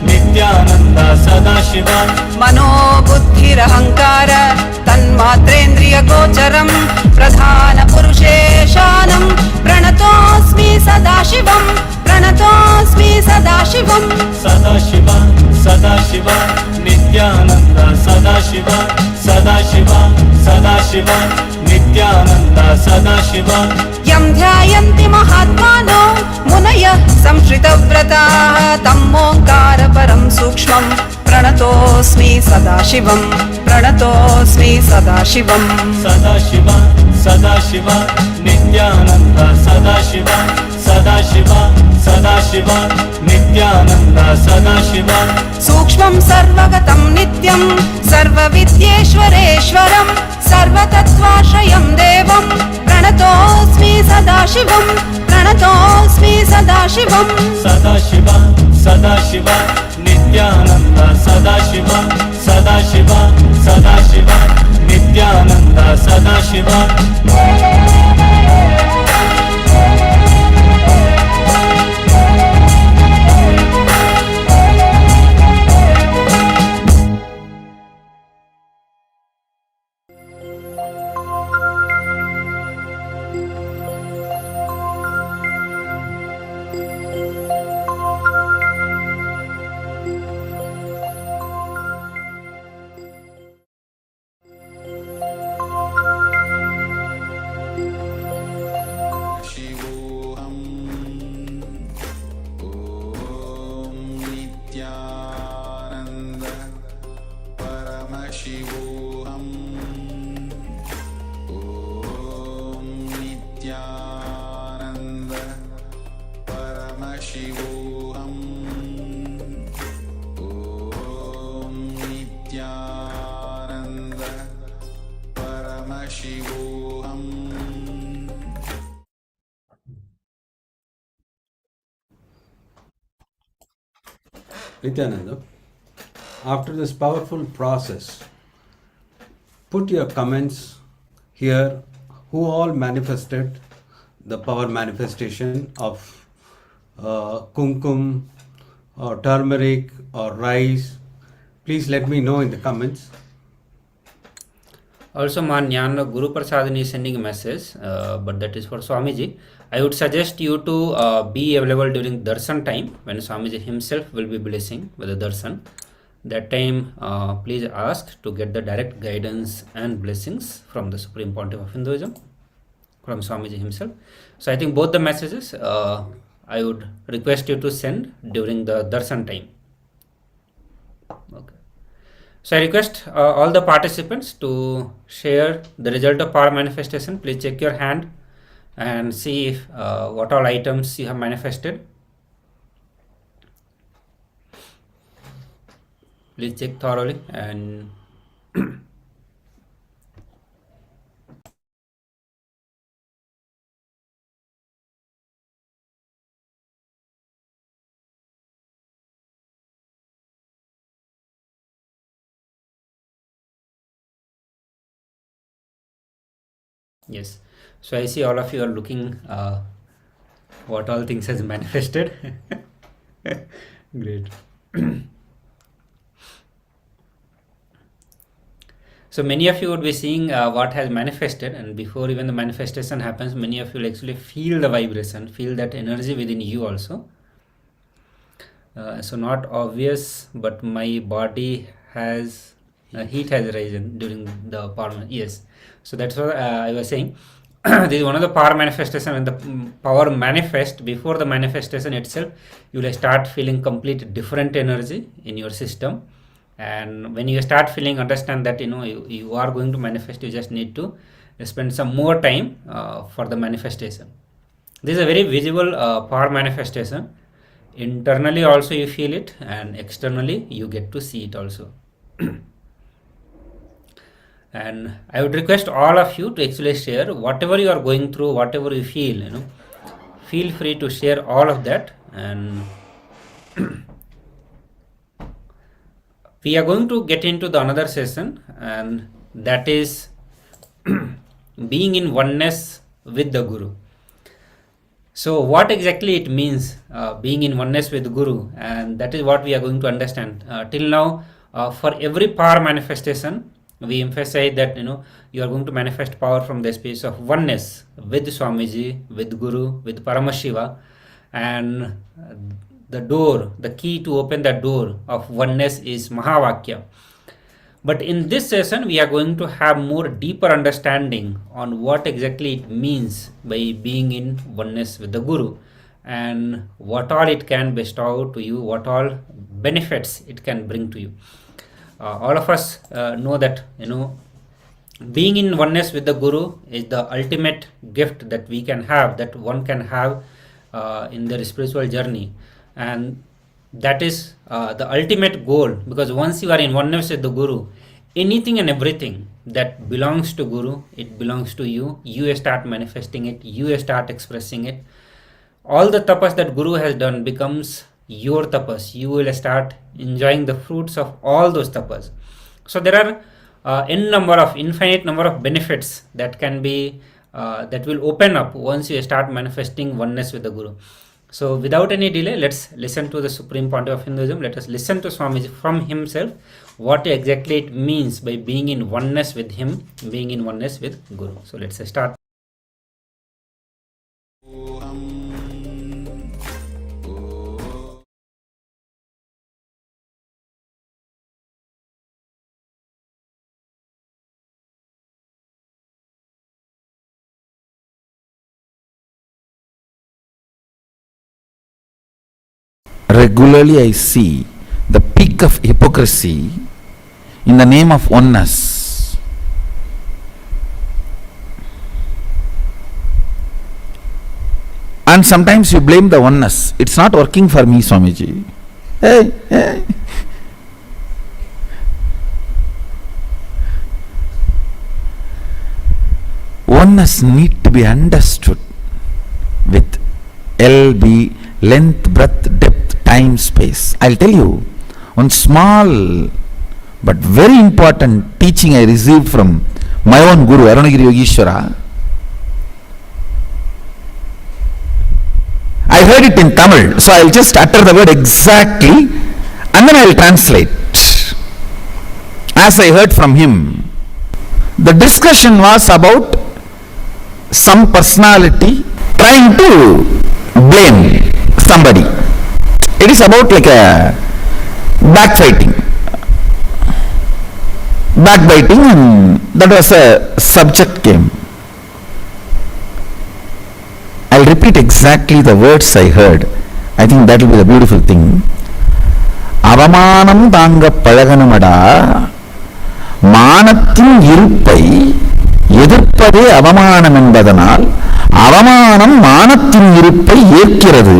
Nithyananda Sadashiva मनोबुद्धिरहङ्कार तन्मात्रेन्द्रियगोचरं प्रधानपुरुषेशानं प्रणतोऽस्मि सदाशिवं प्रणतोऽस्मि सदाशिवं Sadashiva Sadashiva Nithyananda Sadashiva Sadashiva Sadashiva Nithyananda Sadashiva यं ध्यायन्ति महात्मानो मुनयः संश्रितव्रताः तं ओङ्कारपरं सूक्ष्मं प्रणतोऽस्मि सदाशिवं प्रणतोऽस्मि सदाशिवं Sadashiva Sadashiva Nithyananda Sadashiva Sadashiva Sadashiva Nithyananda Sadashiva सूक्ष्मं सर्वगतं नित्यं सर्वविद्येश्वरेश्वरं सर्वतत्त्वाश्रयं देवं प्रणतोऽस्मि सदाशिवं प्रणतोऽस्मि सदाशिवं Sadashiva Sadashiva Nithyananda Sadashiva Sadashiva Sadashiva Nithyananda Sadashiva Shivoham. Om Nithyananda Paramashivoham. Om Nithyananda Paramashivoham. Om Nithyananda Paramashivoham. Nithyananda, after this powerful process, put your comments here who all manifested the power manifestation of kumkum or turmeric or rice. Please let me know in the comments. Also, Nyan Guru Prasadini is sending a message, but that is for Swamiji. I would suggest you to be available during darshan time when Swamiji himself will be blessing with the darshan. That time, please ask to get the direct guidance and blessings from the Supreme Pontiff of Hinduism, from Swamiji himself. So I think both the messages I would request you to send during the darshan time. Okay. So I request all the participants to share the result of power manifestation. Please check your hand and see if, what all items you have manifested. Please check thoroughly and yes. So I see all of you are looking what all things has manifested. Great. So many of you would be seeing what has manifested, and before even the manifestation happens, many of you will actually feel the vibration, feel that energy within you also. So not obvious, but my body has heat has risen during the power. Yes, so that's what I was saying. This is one of the power manifestation. When the power manifest, before the manifestation itself, you will start feeling complete different energy in your system. And when you start feeling, understand that you are going to manifest. You just need to spend some more time for the manifestation. This is a very visible power manifestation. Internally also you feel it, and externally you get to see it also. And I would request all of you to actually share whatever you are going through, whatever you feel. Feel free to share all of that. And we are going to get into the another session, and that is being in oneness with the Guru. So what exactly it means, being in oneness with Guru, and that is what we are going to understand. Till now, for every power manifestation, we emphasize that you are going to manifest power from the space of oneness with Swamiji, with Guru, with Paramashiva, and the key to open the door of oneness is Mahavakya. But in this session, we are going to have more deeper understanding on what exactly it means by being in oneness with the Guru, and what all it can bestow to you, what all benefits it can bring to you. All of us know that being in oneness with the Guru is the ultimate gift that we can have, that one can have in their spiritual journey. And that is the ultimate goal, because once you are in oneness with the Guru, anything and everything that belongs to Guru, it belongs to you. You start manifesting it, you start expressing it. All the tapas that Guru has done becomes your tapas. You will start enjoying the fruits of all those tapas. So there are infinite number of benefits that can be that will open up once you start manifesting oneness with the Guru. So without any delay, let's listen to the Supreme Pontiff of Hinduism. Let us listen to Swamiji from himself, what exactly it means by being in oneness with him, being in oneness with Guru. So let's start. Regularly I see the peak of hypocrisy in the name of oneness. And sometimes you blame the oneness. It's not working for me, Swamiji. Hey. Oneness need to be understood with LB, length, breadth, depth, time, space. I'll tell you one small but very important teaching I received from my own Guru, Arunagiri Yogeshwara. I heard it in Tamil, so I'll just utter the word exactly and then I'll translate as I heard from him. The discussion was about some personality trying to blame somebody. It is about like a backbiting, and that was a subject came. I'll repeat exactly the words I heard. I think that will be the beautiful thing. அவமானம் தாங்க பழகணுமடா, மானத்தின் இருப்பை எதிர்ப்பதே அவமானம் என்பதனால் அவமானம் மானத்தின் இருப்பை ஏற்கிறது.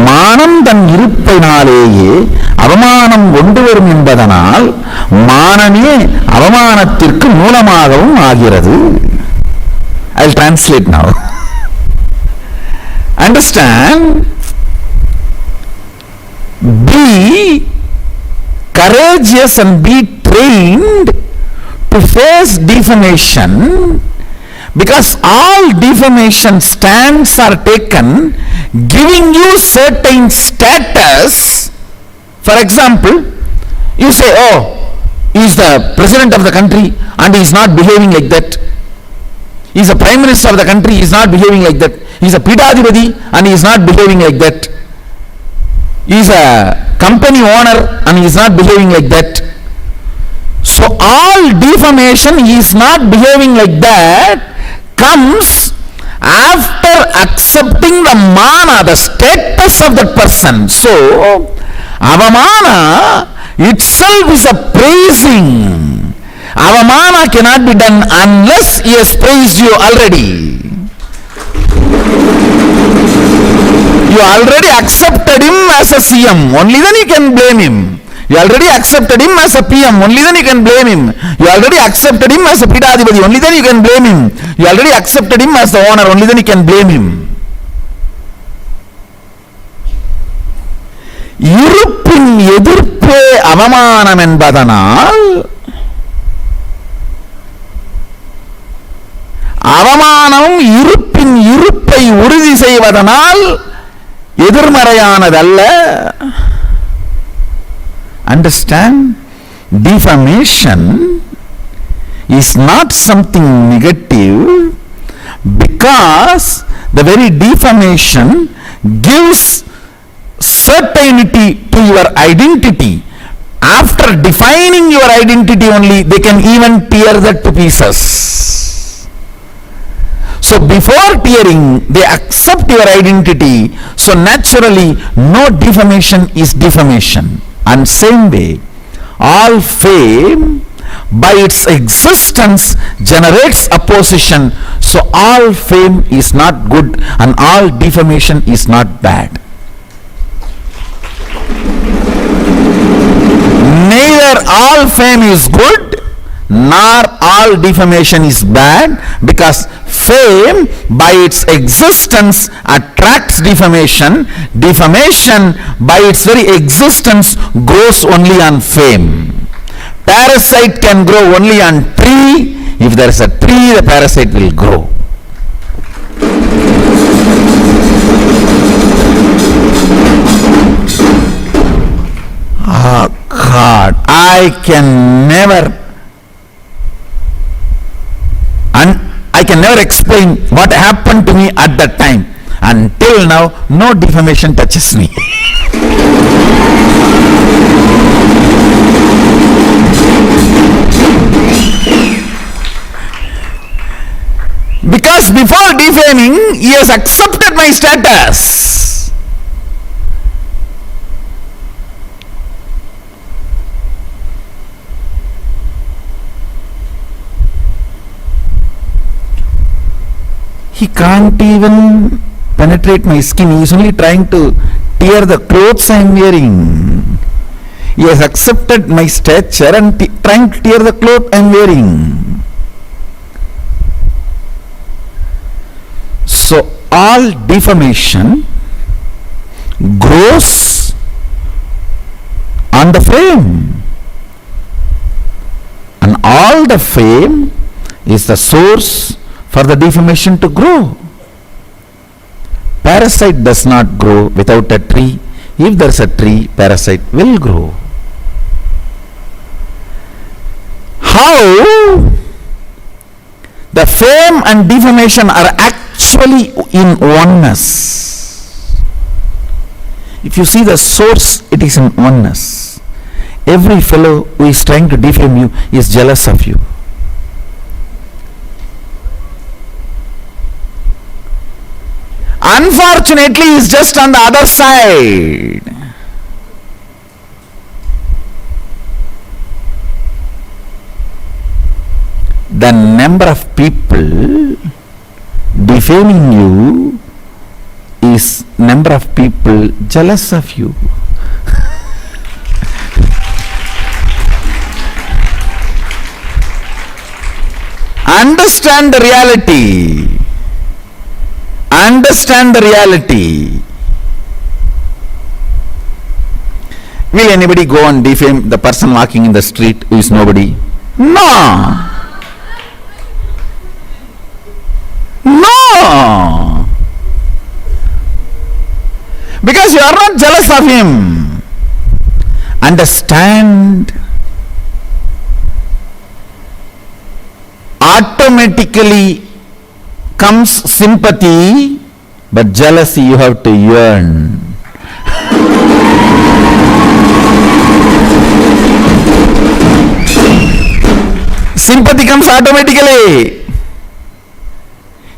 மானம் தன் இருப்பினாலேயே அவமானம் கொண்டு வரும் என்பதனால் மானமே அவமானத்திற்கு மூலமாகவும் ஆகிறது. I'll translate now. Understand? Be courageous and be trained to face defamation, because all defamation stands are taken giving you certain status. For example, you say, oh, he is the president of the country and he is not behaving like that. He is the prime minister of the country, he is not behaving like that. He is a Pidadipati and he is not behaving like that. He is a company owner and he is not behaving like that. So all defamation, he is not behaving like that, comes after accepting the mana, the status of that person. So avamana itself is a praising. Avamana cannot be done unless he has praised you already. You already accepted him as a CM, only then you can blame him. You already accepted him as a PM, only then you can blame him. You already accepted him as a Pidadipati, only then you can blame him. You already accepted him as the owner, only then you can blame him. இருப்பின் எதிர்ப்பே அவமானம் என்பதனால் அவமானம் இருப்பின் இருப்பை உறுதி செய்வதனால் எதிர்மறையானதல்ல. Understand? Defamation is not something negative, because the very defamation gives certainty to your identity. After defining your identity only, they can even tear that to pieces. So before tearing, they accept your identity. So naturally, no defamation is defamation. And same way, all fame by its existence generates opposition. So all fame is not good and all defamation is not bad. Neither all fame is good nor all defamation is bad, because fame by its existence attracts defamation. Defamation by its very existence grows only on fame. Parasite can grow only on tree. If there is a tree, the parasite will grow. Oh God, I can never explain what happened to me at that time. Until now, no defamation touches me. Because before defaming, he has accepted my status. He can't even penetrate my skin. He is only trying to tear the clothes I am wearing. He has accepted my stature and trying to tear the cloth I am wearing. So all defamation grows on the fame, and all the fame is the source for the defamation to grow. Parasite does not grow without a tree. If there is a tree, parasite will grow. How the fame and defamation are actually in oneness. If you see the source, it is in oneness. Every fellow who is trying to defame you is jealous of you. Unfortunately, he is just on the other side. the number of people defaming you is number of people jealous of you. Understand the reality. Understand the reality. Will anybody go and defame the person walking in the street who is nobody? No. No. Because you are not jealous of him. Understand. Automatically comes sympathy, but jealousy you have to yearn. Sympathy comes automatically.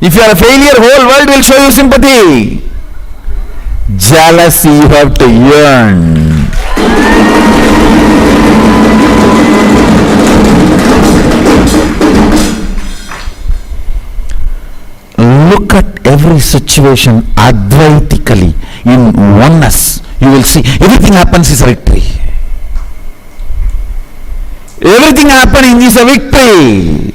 If you are a failure, whole world will show you sympathy. Jealousy you have to yearn. Look at every situation advaitically in oneness. You will see everything happens is a victory. Everything happening is a victory.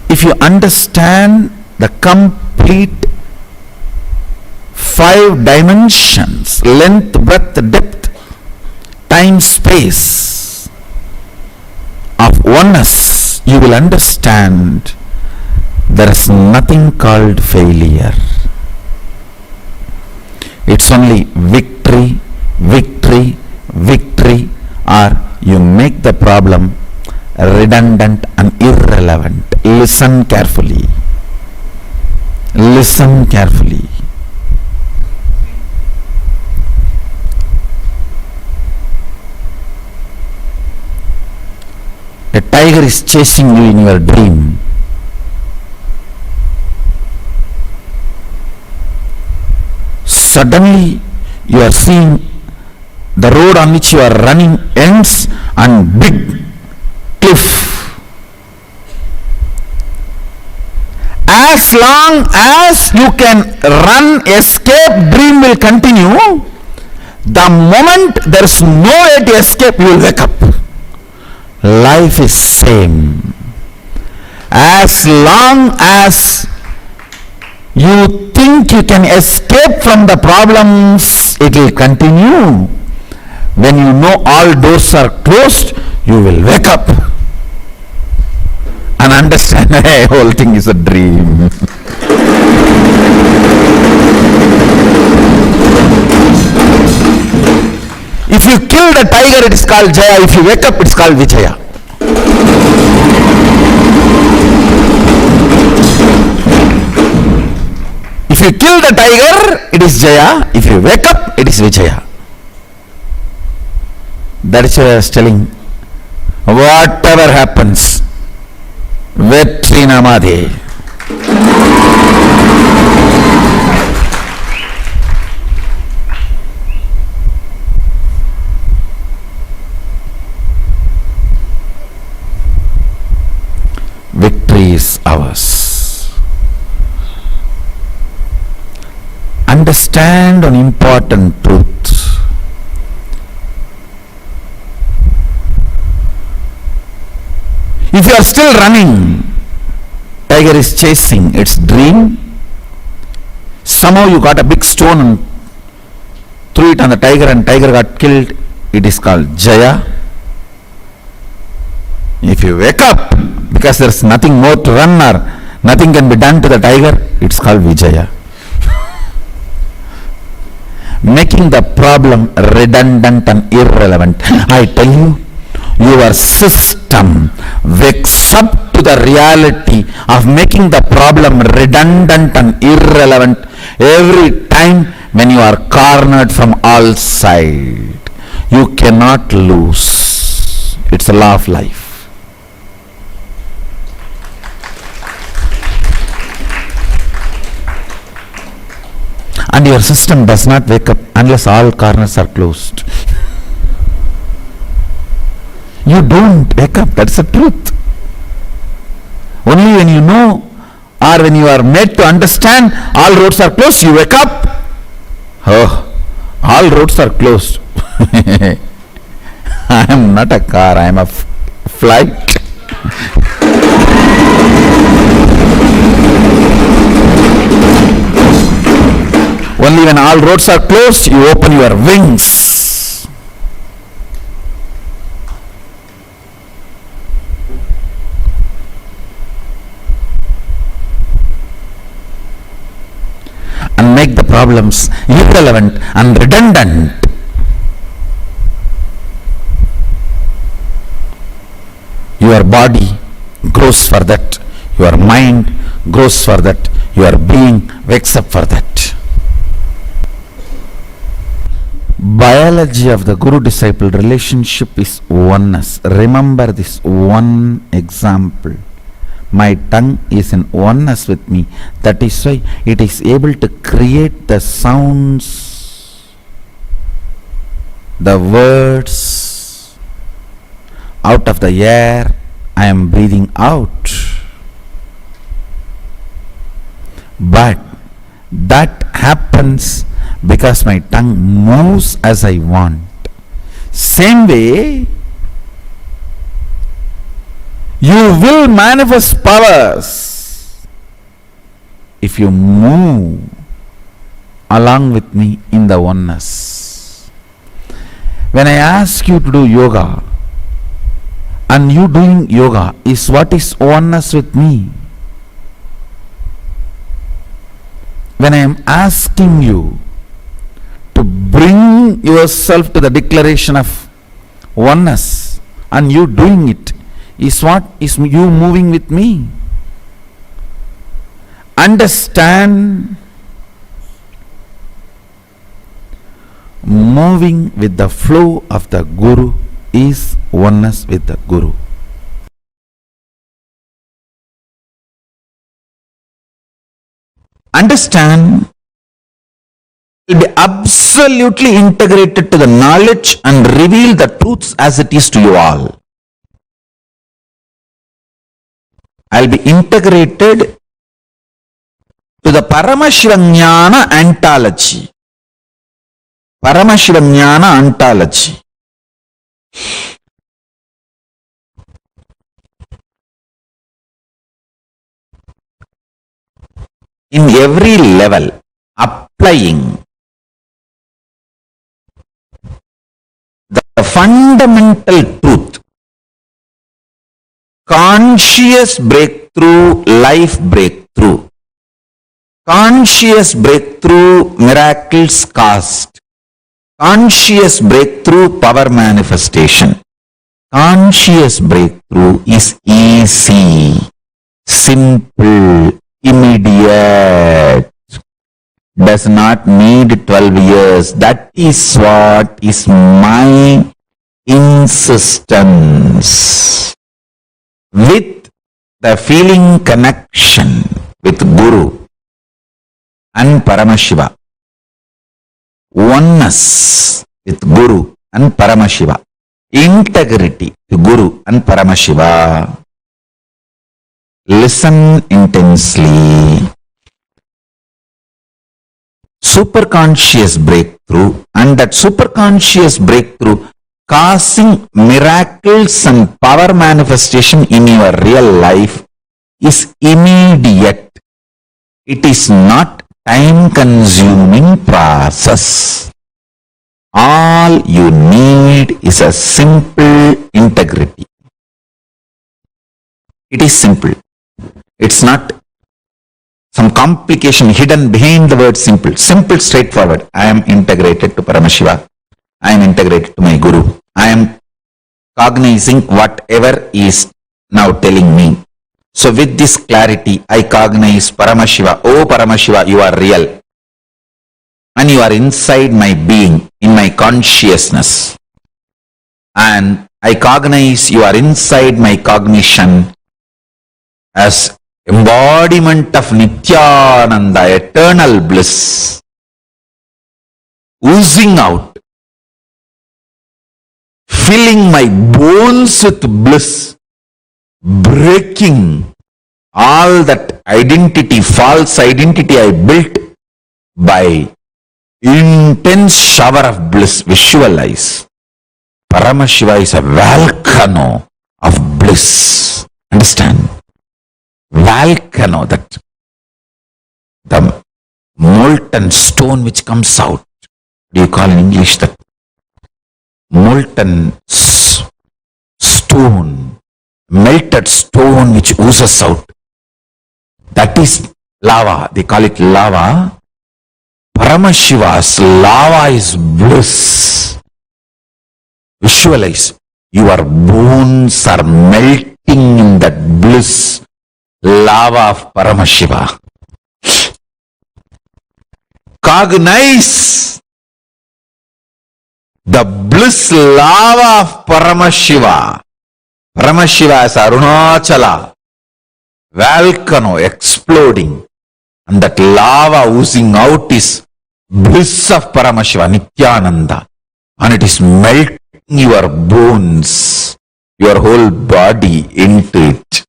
If you understand the complete 5 dimensions, length, breadth, depth, time, space of oneness, you will understand there is nothing called failure. It's only victory, victory, victory, or you make the problem redundant and irrelevant. Listen carefully. Listen carefully. A tiger is chasing you in your dream. Suddenly you are seeing the road on which you are running ends and big cliff. As long as you can run, escape, dream will continue. The moment there is no way to escape, you will wake up. Life is same. As long as you think you can escape from the problems, it will continue. When you know all doors are closed, you will wake up and understand the whole thing is a dream. If you kill the tiger, it is called Jaya. If you wake up, it's called Vijaya. If you kill the tiger, it is Jaya. If you wake up, it is Vijaya. That is what I was telling. Whatever happens, Vetri Namade. Victory is ours. Understand an important truth. If you are still running, tiger is chasing its dream. Somehow you got a big stone and threw it on the tiger and tiger got killed. It is called Jaya. If you wake up, because there is nothing more to run or nothing can be done to the tiger, it's called Vijaya. Making the problem redundant and irrelevant. I tell you, your system wakes up to the reality of making the problem redundant and irrelevant every time when you are cornered from all sides. You cannot lose. It's a law of life. And your system does not wake up unless all corners are closed. You don't wake up. That's the truth. Only when you know, or when you are made to understand all roads are closed, you wake up. Oh, all roads are closed. I am not a car, I am a flight. Only when all roads are closed, you open your wings. And make the problems irrelevant and redundant. Your body grows for that. Your mind grows for that. Your being wakes up for that. Biology of the Guru-disciple relationship is oneness. Remember this one example. My tongue is in oneness with me. That is why it is able to create the sounds, the words out of the air I am breathing out. But that happens because my tongue moves as I want. Same way, you will manifest powers if you move along with me in the oneness. When I ask you to do yoga, and you doing yoga is what is oneness with me. When I am asking you to bring yourself to the declaration of oneness, and you doing it, is what is you moving with me. Understand, moving with the flow of the Guru is oneness with the Guru. Understand, will be absolutely integrated to the knowledge and reveal the truths as it is to you all. I'll be integrated to the Paramashivoham ontology. Paramashivoham ontology. In every level, applying the fundamental truth, conscious breakthrough, life breakthrough, conscious breakthrough, miracles caused, conscious breakthrough, power manifestation. Conscious breakthrough is easy, simple, immediate, does not need 12 years. That is what is my insistence. With the feeling connection with Guru and Paramashiva, oneness with Guru and Paramashiva, integrity to Guru and Paramashiva. Listen intensely. Superconscious breakthrough, and that superconscious breakthrough causing miracles and power manifestation in your real life is immediate. It is not time-consuming process. All you need is a simple integrity. It is simple. It's not some complication hidden behind the word simple. Simple, straightforward. I am integrated to Paramashiva. I am integrated to my Guru. I am cognizing whatever is now telling me. So with this clarity, I cognize Paramashiva. Oh Paramashiva, you are real. And you are inside my being, in my consciousness. And I cognize you are inside my cognition as embodiment of Nithyananda, eternal bliss, oozing out filling my bones with bliss, breaking all that identity, false identity I built by intense shower of bliss. Visualize. Paramashiva is a volcano of bliss. Understand? Volcano, that the molten stone which comes out. What do you call in English that? Molten stone, melted stone which oozes out. That is lava. They call it lava. Paramashiva's lava is bliss. Visualize. Your bones are melting in that bliss lava of Paramashiva. Cognize the bliss lava of Paramashiva. Paramashiva is Arunachala, volcano exploding, and that lava oozing out is bliss of Paramashiva, Nithyananda, and it is melting your bones, your whole body into it.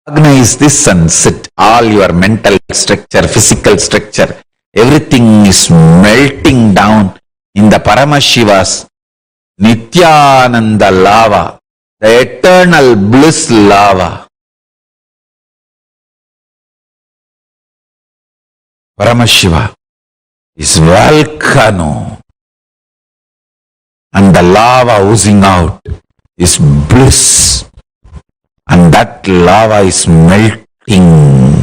Recognize this and sit. All your mental structure, physical structure, everything is melting down in the Paramashiva's Nithyananda lava, the eternal bliss lava. Paramashiva is volcano, and the lava oozing out is bliss, and that lava is melting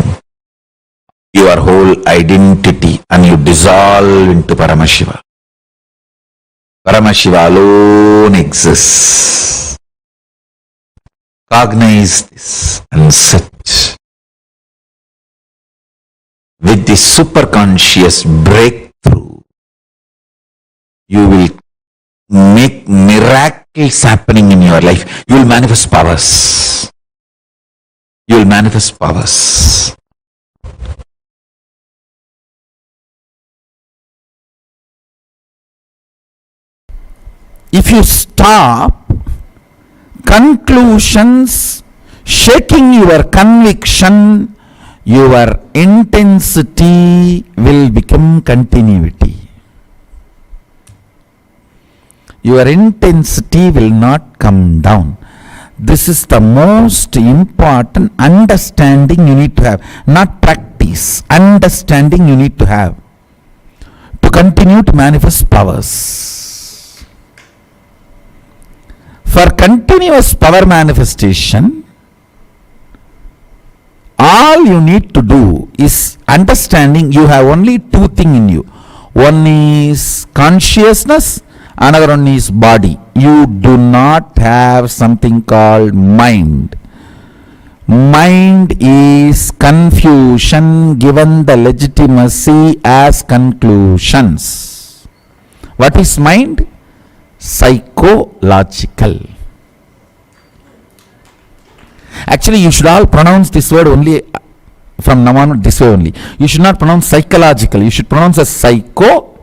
your whole identity, and you dissolve into Paramashiva. Paramashiva alone exists. Cognize this and sit. With this superconscious breakthrough, you will make miracles happening in your life. You will manifest powers. You will manifest powers. If you stop conclusions, shaking your conviction, your intensity will become continuity. Your intensity will not come down. This is the most important understanding you need to have, not practice. Understanding you need to have to continue to manifest powers. For continuous power manifestation, all you need to do is understanding you have only two things in you. One is consciousness, another one is body. You do not have something called mind. Mind is confusion given the legitimacy as conclusions. What is mind? Psychological. Actually, you should all pronounce this word only from now on this way only. You should not pronounce psychological. You should pronounce as psychological.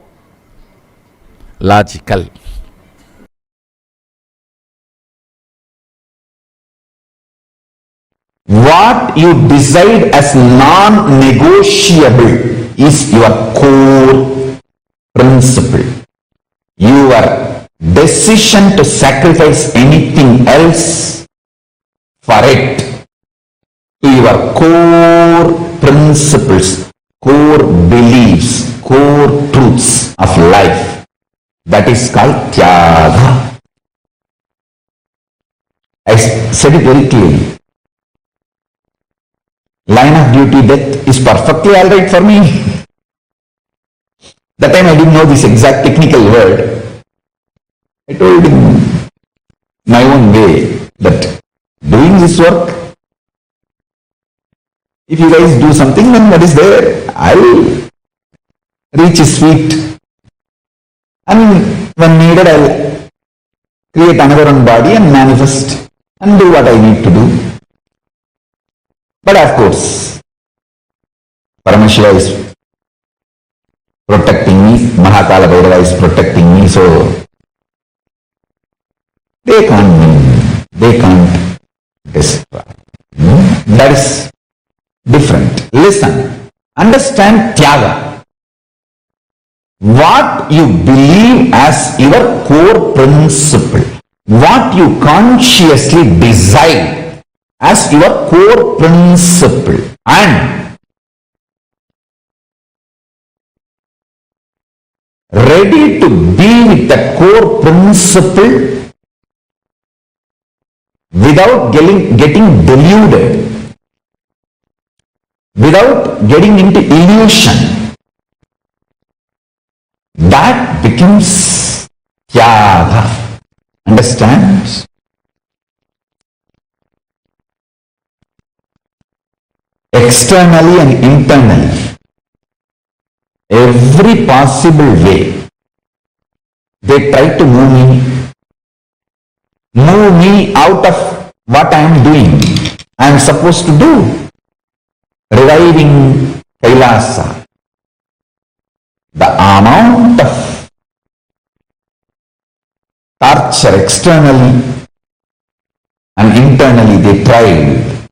What you decide as non-negotiable is your core principle. Your decision to sacrifice anything else for it to your core principles, core beliefs, core truths of life. That is called Tyaga. I said it very clearly. Line of duty, death is perfectly alright for me. That time I didn't know this exact technical word. I told him my own way that doing this work, if you guys do something, then what is there? I will reach his feet. And when needed, I will create another one body and manifest and do what I need to do. But of course, Paramashiva is protecting me, Mahakala Bhairava is protecting me, so They can't win. They can't destroy. That is different. Listen. Understand Tyaga. What you believe as your core principle. What you consciously decide as your core principle. And ready to be with the core principle without getting deluded, without getting into illusion. That becomes Tyaga. Understand? Externally and internally, every possible way, they try to move me out of what I am doing. I am supposed to do. Reviving KAILASA. The amount of torture externally and internally they tried.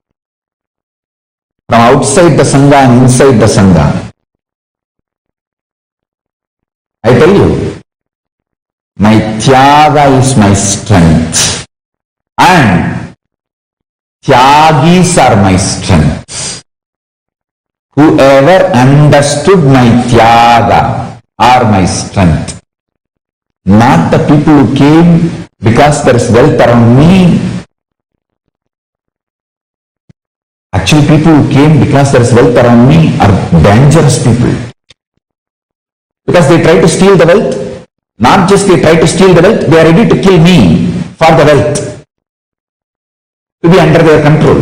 From outside the Sangha and inside the Sangha. I tell you, my Tyaga is my strength. And Tyagis are my strength. Whoever understood my Tyaga are my strength. Not the people who came because there is wealth around me. Actually, people who came because there is wealth around me are dangerous people. Because they try to steal the wealth. Not just they try to steal the wealth, they are ready to kill me for the wealth. To be under their control.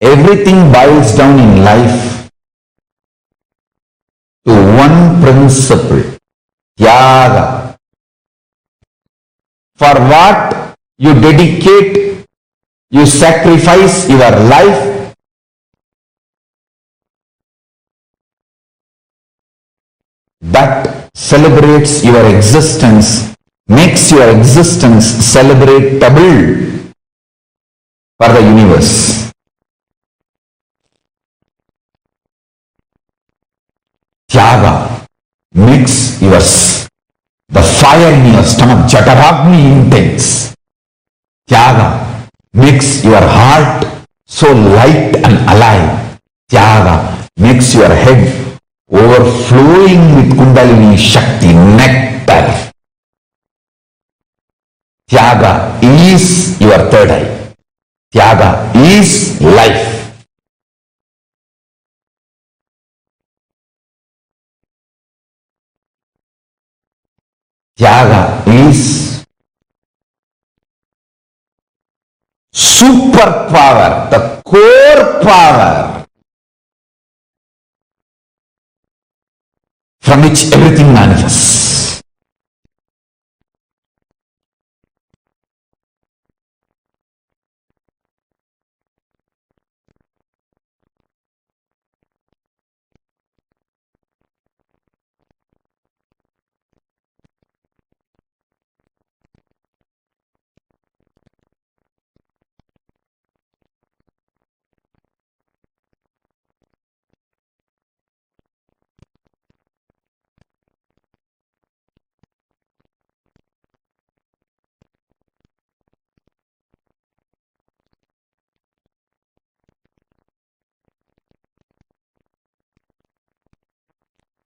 Everything boils down in life to one principle, Tyaga. For what you dedicate, you sacrifice your life, that celebrates your existence, makes your existence celebratable for the universe. Tyaga makes the fire in your stomach, Jataragni intense. Tyaga makes your heart so light and alive. Tyaga makes your head overflowing with Kundalini Shakti, nectar. Tyaga is your third eye. Tyaga is life. Tyaga is superpower, the core power from which everything manifests.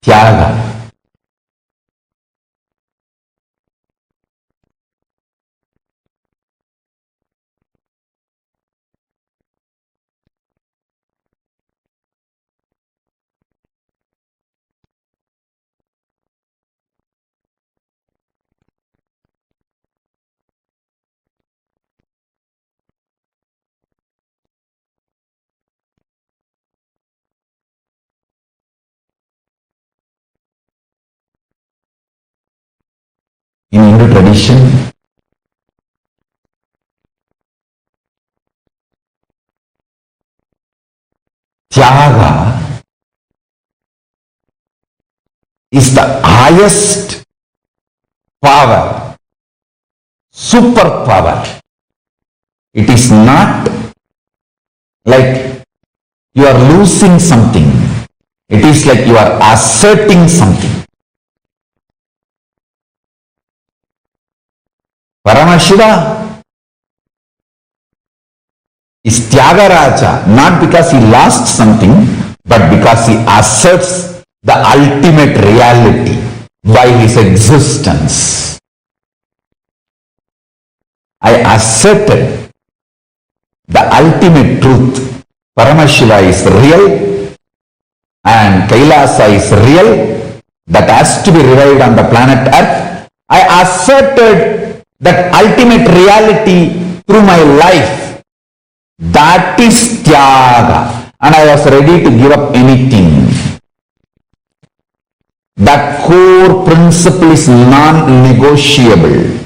Tyaga. In Hindu tradition, is the highest power, superpower. It is not like you are losing something. It is like you are asserting something. Paramashiva is Tyagaraja, not because he lost something, but because he asserts the ultimate reality by his existence. I asserted the ultimate truth. Paramashiva is real and KAILASA is real, that has to be revived on the planet Earth. I asserted that ultimate reality through my life. That is Tyaga, and I was ready to give up anything. That core principle is non-negotiable.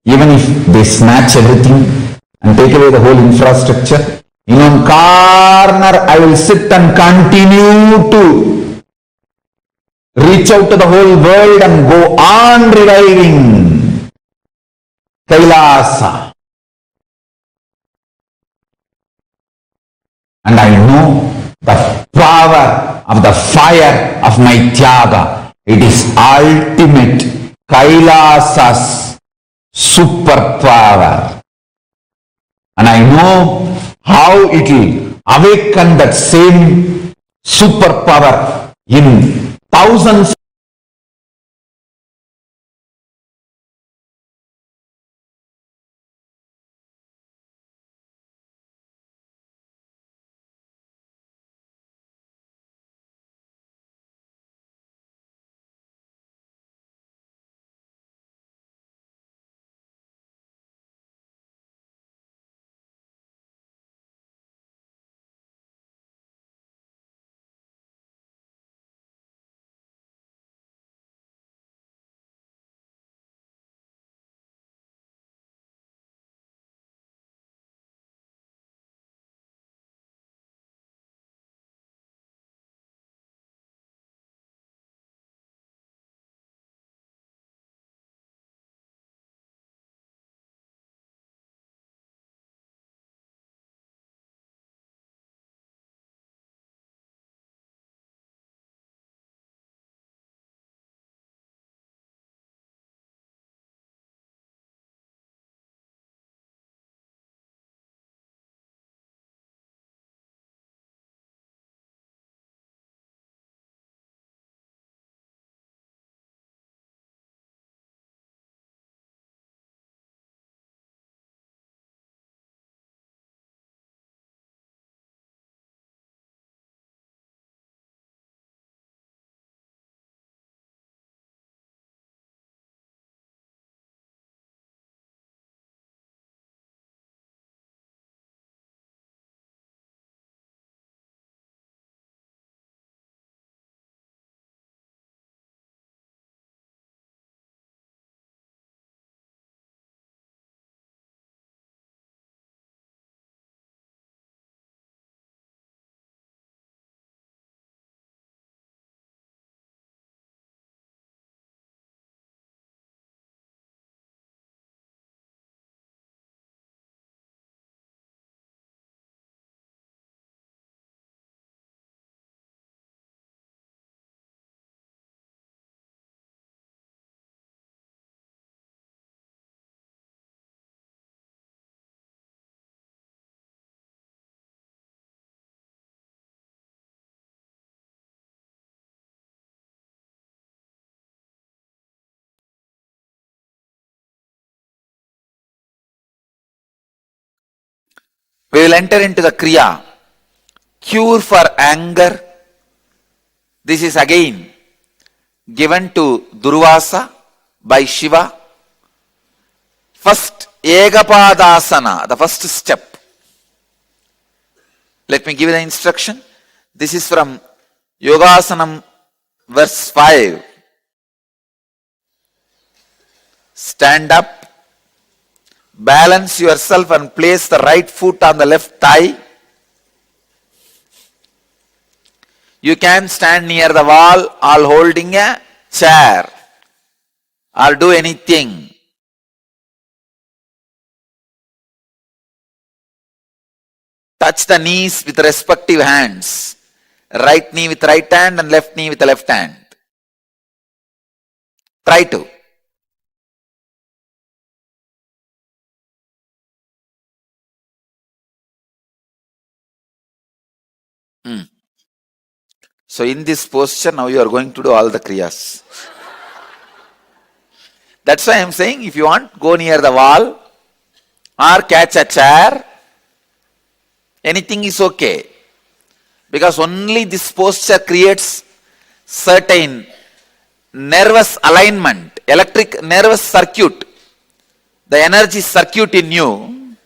Even if they snatch everything and take away the whole infrastructure, in one corner I will sit and continue to reach out to the whole world and go on reviving KAILASA. And I know the power of the fire of my Tyaga. It is ultimate KAILASA's superpower. And I know how it will awaken that same superpower in thousands. We will enter into the Kriya. Cure for anger. This is again given to Durvasa by Shiva. First, Egapadasana, the first step. Let me give you the instruction. This is from Yogasanam, verse 5. Stand up, balance yourself and place the right foot on the left thigh. You can stand near the wall or holding a chair or do anything. Touch the knees with respective hands. Right knee with right hand and left knee with the left hand. Try to. So in this posture, now you are going to do all the kriyas. That's why I am saying, if you want, go near the wall or catch a chair. Anything is okay. Because only this posture creates certain nervous alignment, electric nervous circuit, the energy circuit in you,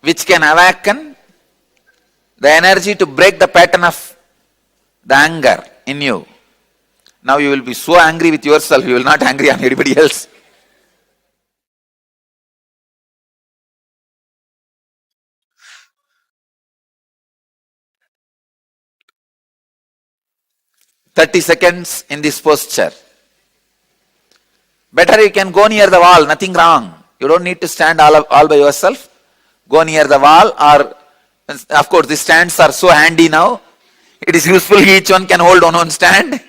which can awaken the energy to break the pattern of the anger in you. Now you will be so angry with yourself, you will not angry on anybody else. "30 seconds in this posture. Better you can go near the wall, nothing wrong. You don't need to stand all by yourself. Go near the wall, or of course the stands are so handy now. It is useful, each one can hold on one stand.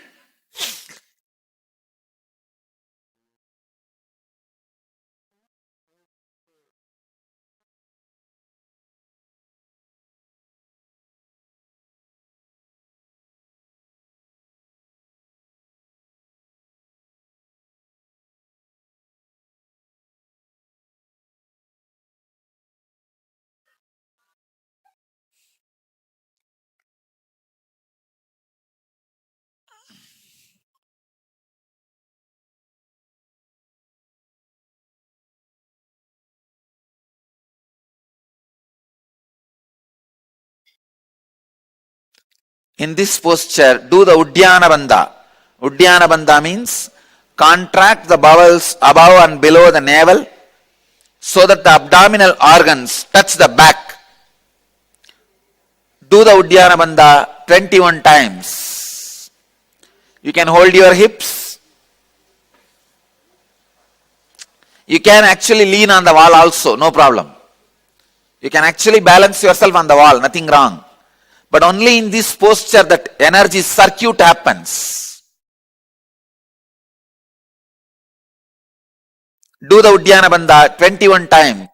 In this posture, do the Uddiyana Bandha. Uddiyana Bandha means contract the bowels above and below the navel so that the abdominal organs touch the back. Do the Uddiyana Bandha 21 times. You can hold your hips. You can actually lean on the wall also, no problem. You can actually balance yourself on the wall, nothing wrong. But only in this posture that energy circuit happens. Do the Uddiyana Bandha 21 times.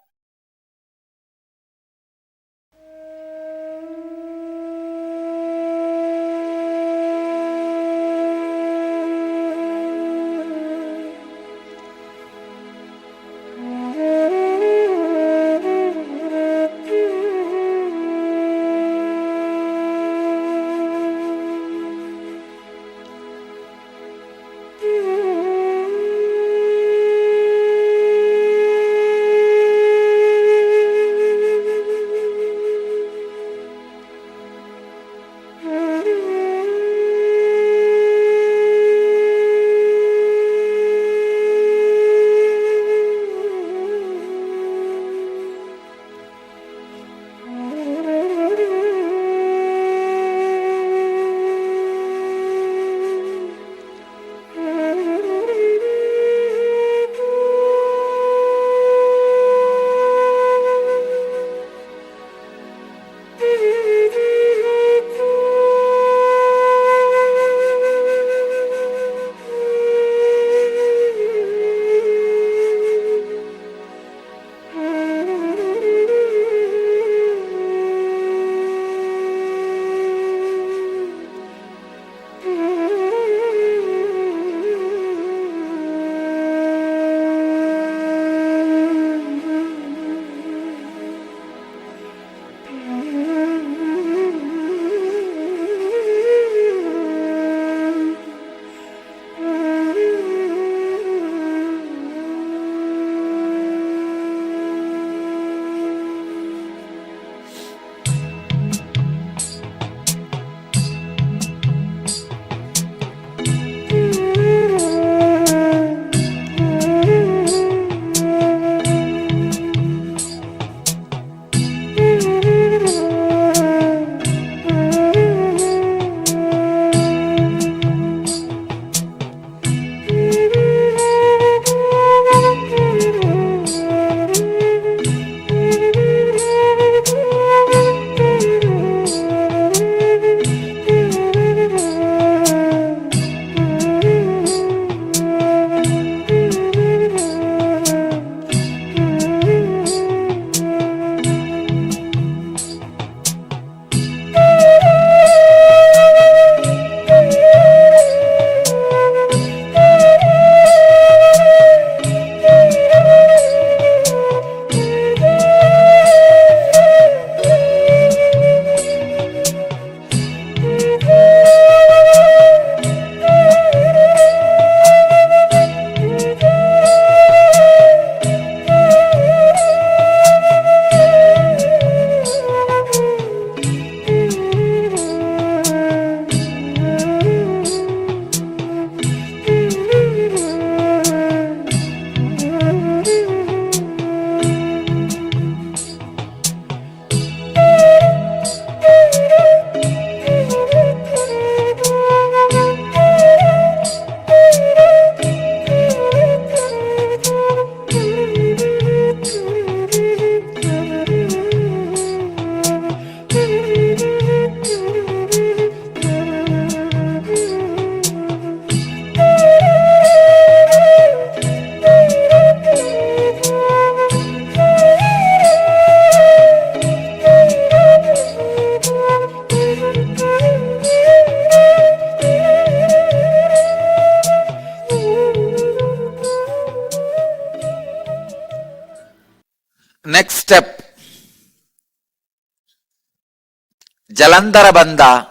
Jalandhara Bandha.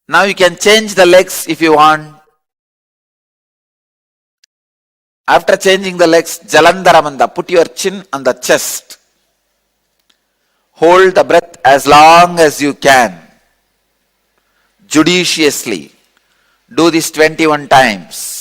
Now you can change the legs if you want. After changing the legs, Jalandhara Bandha, put your chin on the chest. Hold the breath as long as you can. Judiciously. Do this 21 times.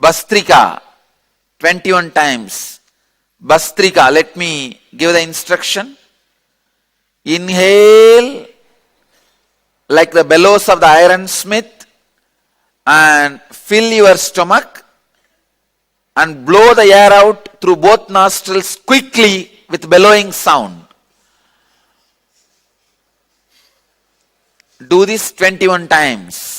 Bastrika, 21 times. Bastrika, let me give the instruction. Inhale like the bellows of the ironsmith and fill your stomach and blow the air out through both nostrils quickly with bellowing sound. Do this 21 times.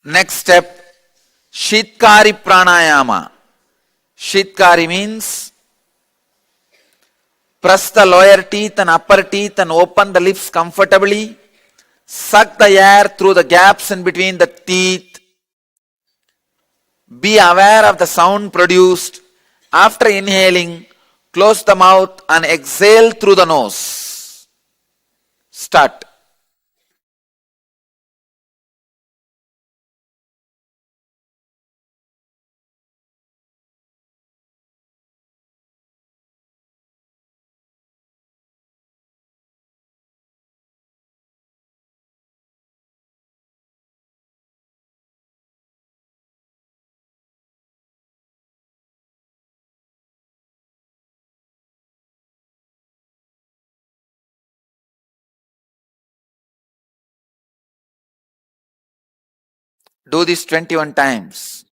Next step, Shitkari Pranayama. Shitkari means press the lower teeth and upper teeth and open the lips comfortably. Suck the air through the gaps in between the teeth. Be aware of the sound produced. After inhaling, close the mouth and exhale through the nose. Start. Do this 21 times.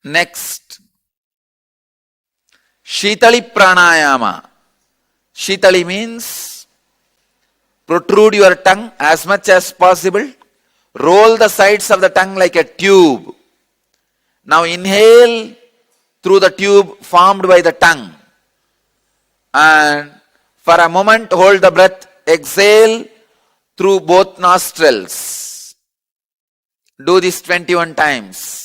Next, Shitali Pranayama. Shitali means protrude your tongue as much as possible. Roll the sides of the tongue like a tube. Now inhale through the tube formed by the tongue. And for a moment hold the breath. Exhale through both nostrils. Do this 21 times.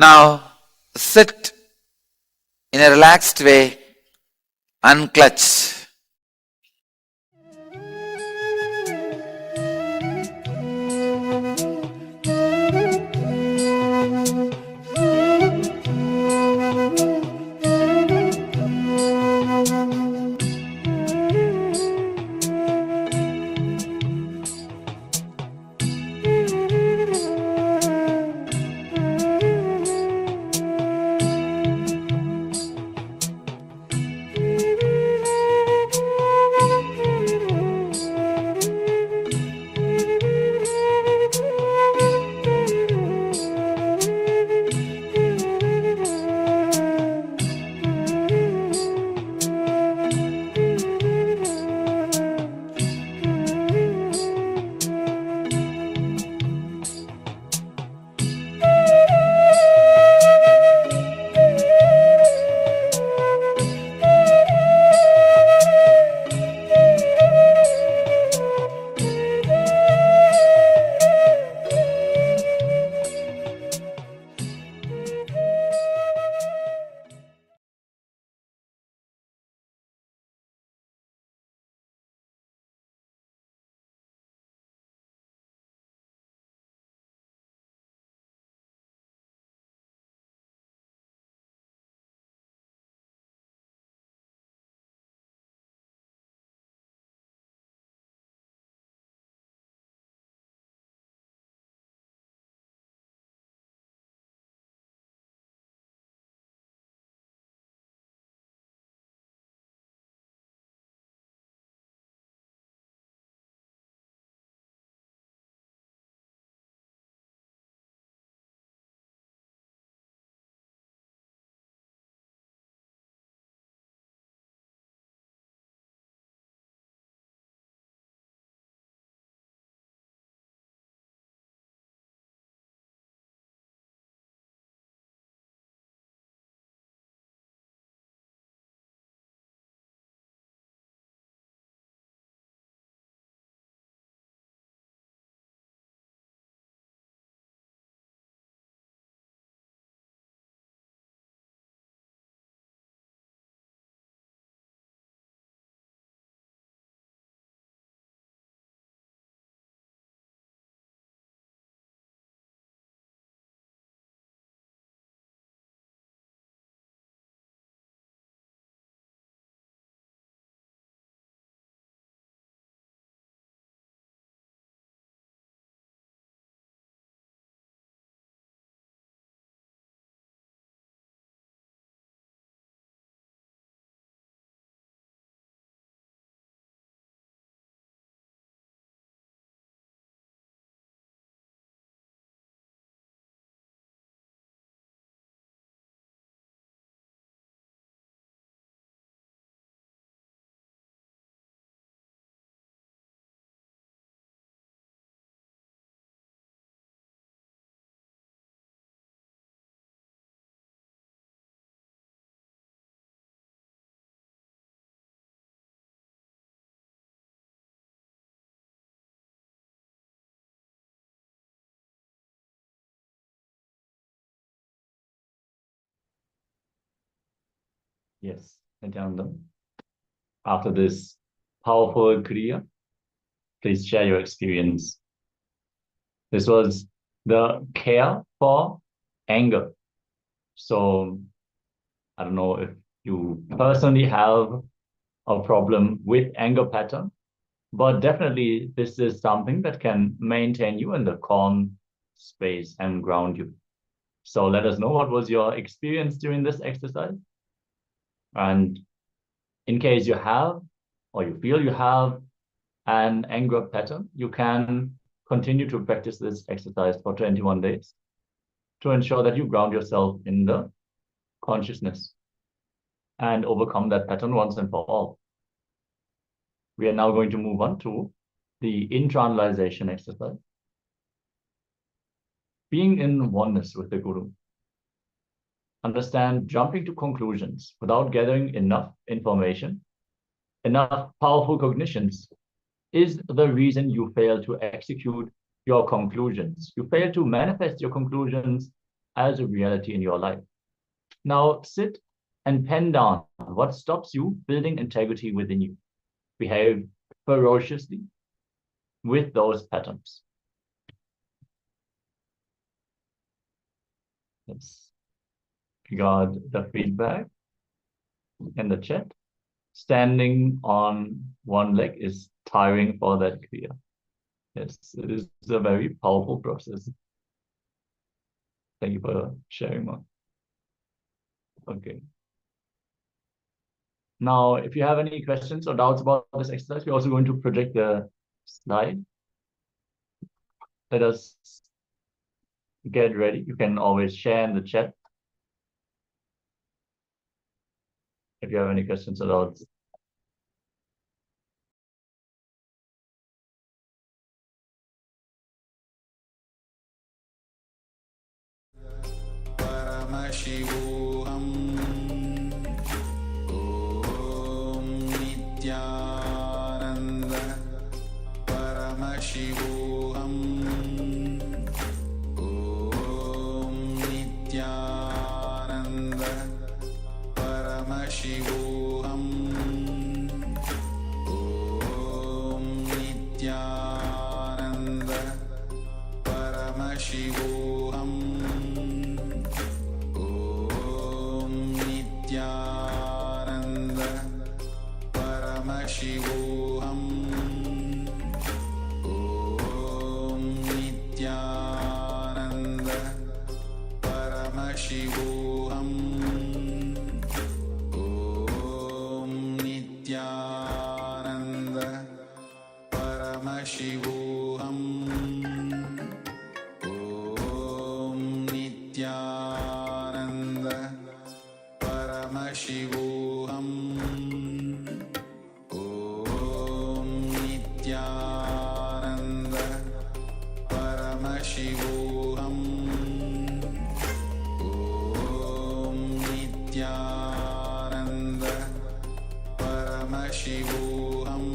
Now sit in a relaxed way, unclutch. Yes, Nithyananda. After this powerful Kriya, please share your experience. This was the care for anger. So I don't know if you personally have a problem with anger pattern, but definitely this is something that can maintain you in the calm space and ground you. So let us know what was your experience during this exercise. And in case you have, or you feel you have an anger pattern, you can continue to practice this exercise for 21 days to ensure that you ground yourself in the consciousness and overcome that pattern once and for all. We are now going to move on to the internalization exercise. Being in oneness with the Guru. Understand jumping to conclusions without gathering enough information, enough powerful cognitions, is the reason you fail to execute your conclusions. You fail to manifest your conclusions as a reality in your life. Now sit and pen down what stops you building integrity within you. Behave ferociously with those patterns. Let's guard the feedback in the chat. Standing on one leg is tiring for that kriya. Yes, it is a very powerful process. Thank you for sharing more. Okay. Now, if you have any questions or doubts about this exercise, we're also going to project the slide. Let us get ready. You can always share in the chat if you have any questions or doubts. Paramashivoham Om Nithyananda Paramashivoham Om Nithyananda Paramashivoham Om Nithyananda Paramashivoham Nithyananda Paramashivoham Om Nithyananda Paramashivoham Om Nithyananda Paramashivoham Om Nithyananda Paramashivoham Om Nithyananda Paramashivoham Om Nithyananda Paramashivoham Om Nithyananda Paramashivoham Nithyananda Paramashivoham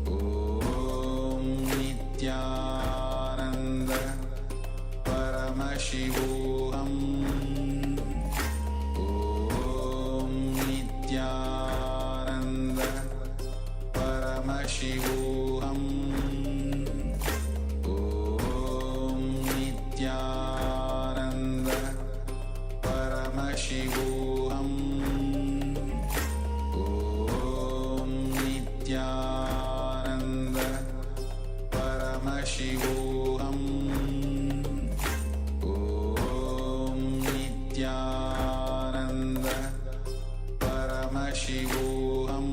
Om Nithyananda Paramashivoham Om Nithyananda Paramashivoham Om Nithyananda Paramashivoham Om Nithyananda Paramashivoham Om Nithyananda Paramashivoham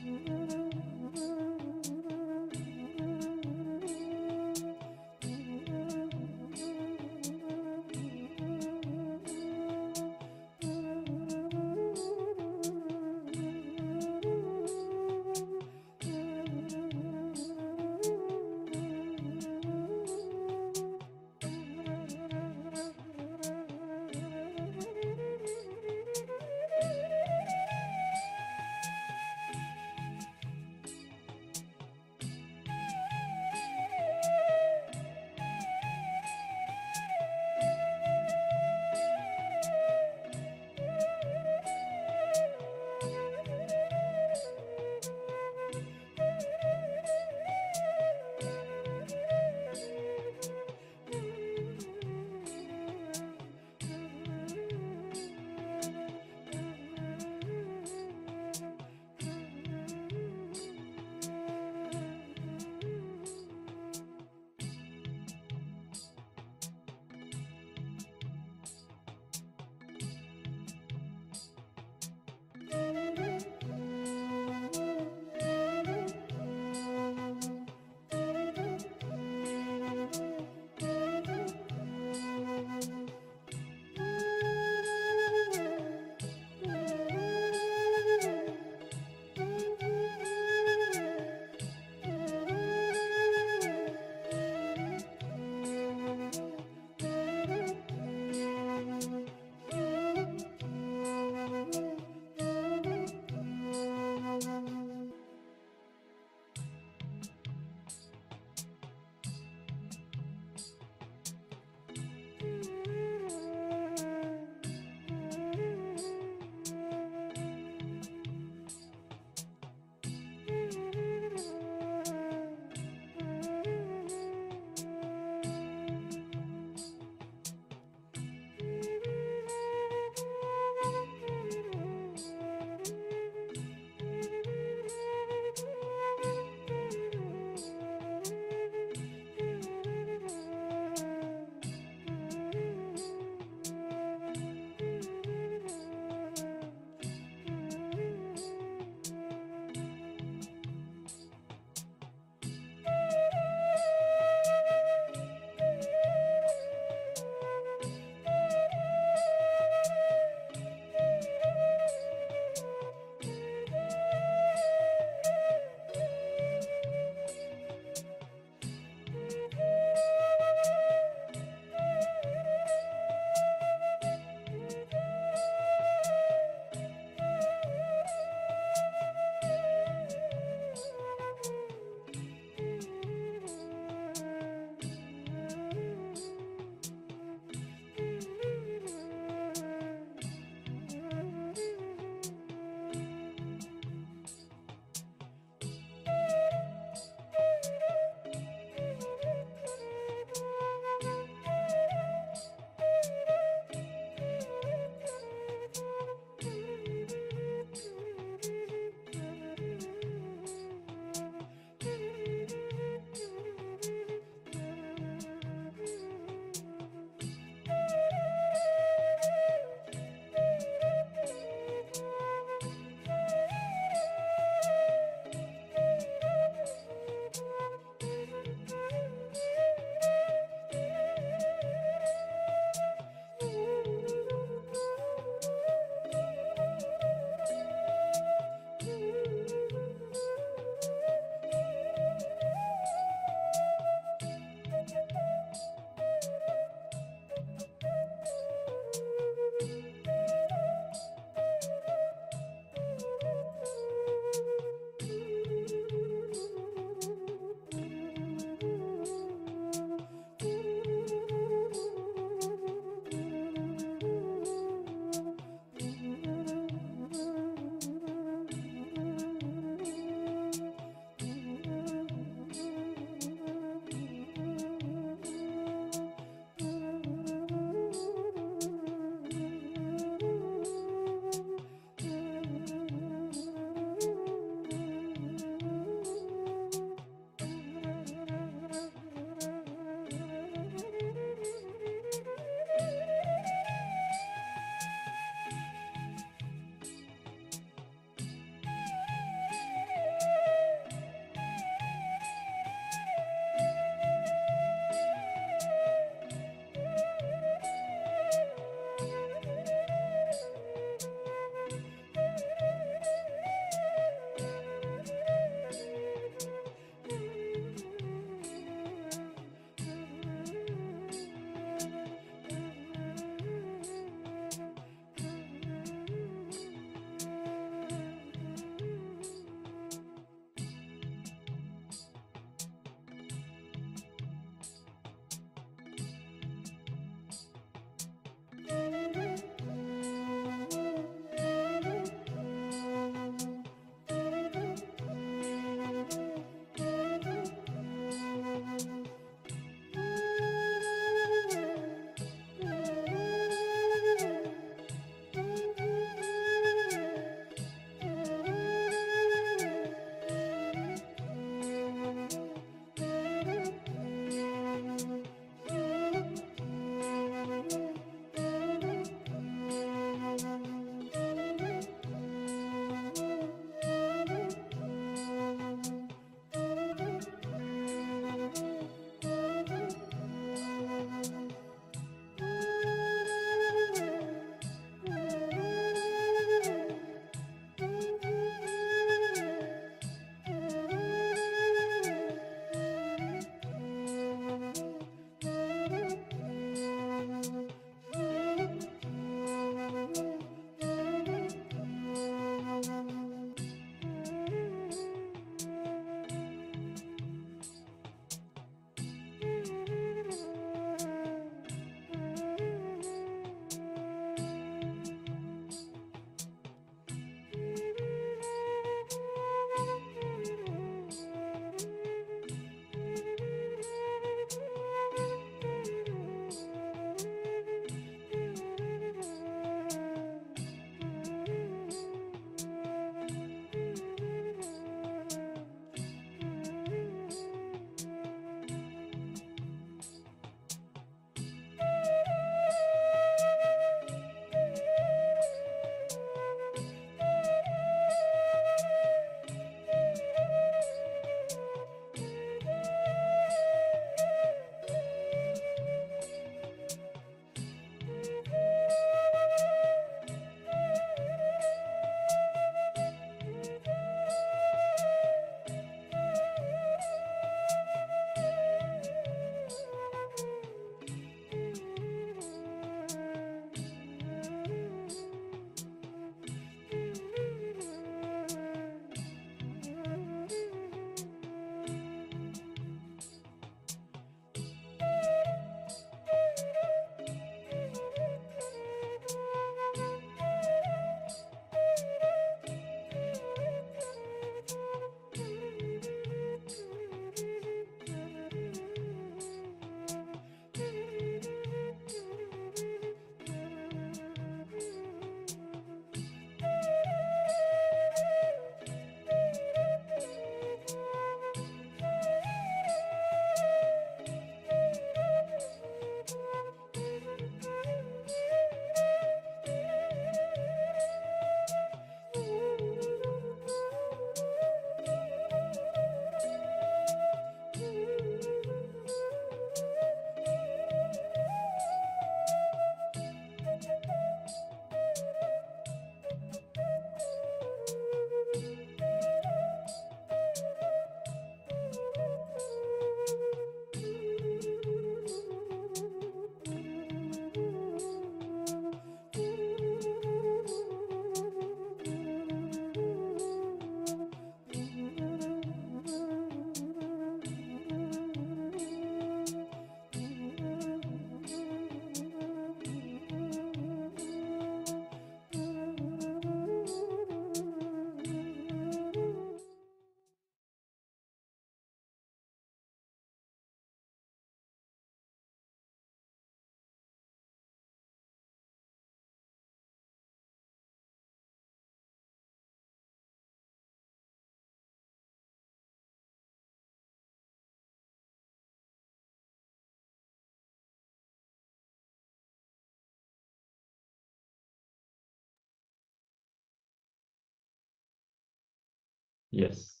Yes.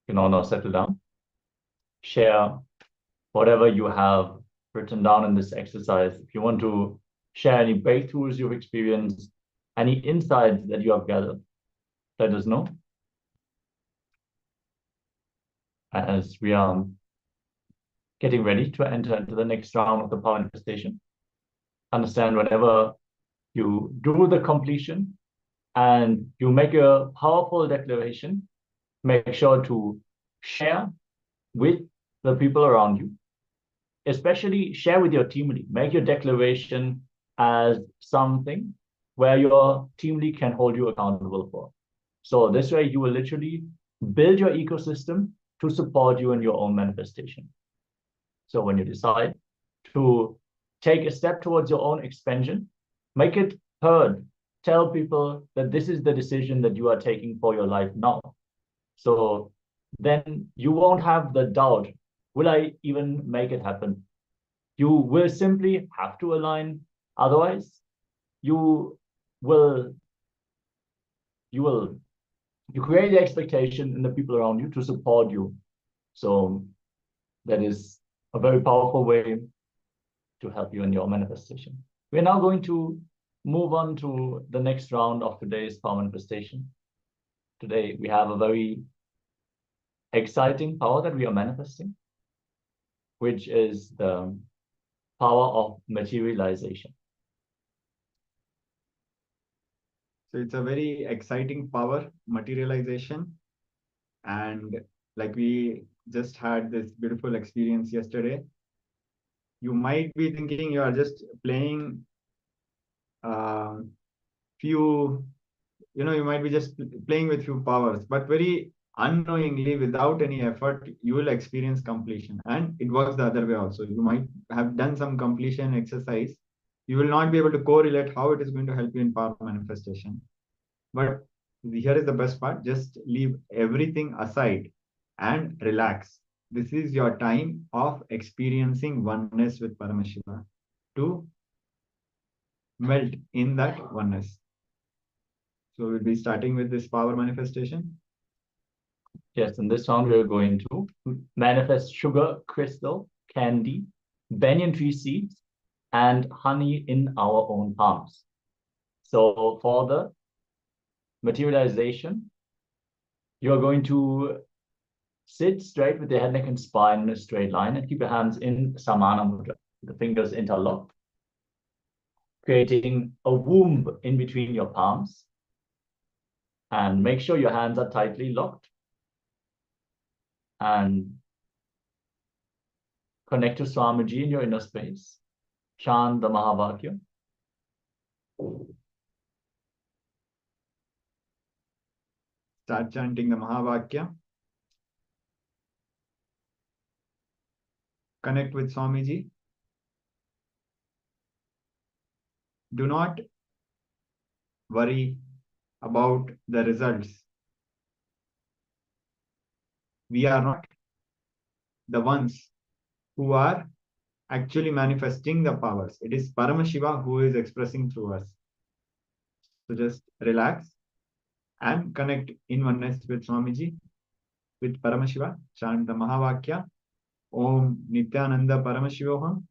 You can all now settle down. Share whatever you have written down in this exercise. If you want to share any breakthroughs you've experienced, any insights that you have gathered, let us know. As we are getting ready to enter into the next round of the power manifestation. Understand whenever you do the completion and you make a powerful declaration, make sure to share with the people around you, especially share with your team lead. Make your declaration as something where your team lead can hold you accountable for. So this way you will literally build your ecosystem to support you in your own manifestation. So when you decide to take a step towards your own expansion, make it heard. Tell people that this is the decision that you are taking for your life now. So then you won't have the doubt, will I even make it happen? You will simply have to align. Otherwise, you create the expectation in the people around you to support you. So that is a very powerful way to help you in your manifestation. We're now going to move on to the next round of today's power manifestation. Today, we have a very exciting power that we are manifesting, which is the power of materialization. So it's a very exciting power, materialization. And like we just had this beautiful experience yesterday, you might be thinking you are just playing you might be just playing with few powers, but very unknowingly, without any effort, you will experience completion. And it works the other way also. You might have done some completion exercise. You will not be able to correlate how it is going to help you in power manifestation. But here is the best part. Just leave everything aside and relax. This is your time of experiencing oneness with Paramashiva, to melt in that oneness. So we'll be starting with this power manifestation. Yes, in this round, we're going to manifest sugar, crystal, candy, banyan tree seeds, and honey in our own palms. So for the materialization, you're going to sit straight with the head, neck, and spine in a straight line and keep your hands in samana mudra, the fingers interlocked, creating a womb in between your palms. And make sure your hands are tightly locked. And connect to Swamiji in your inner space. Chant the Mahavakya. Start chanting the Mahavakya. Connect with Swamiji. Do not worry about the results. We are not the ones who are actually manifesting the powers. It is Paramashiva who is expressing through us. So just relax and connect in oneness with Swamiji, with Paramashiva. Chant the Mahavakya. Om Nithyananda Paramashivoham.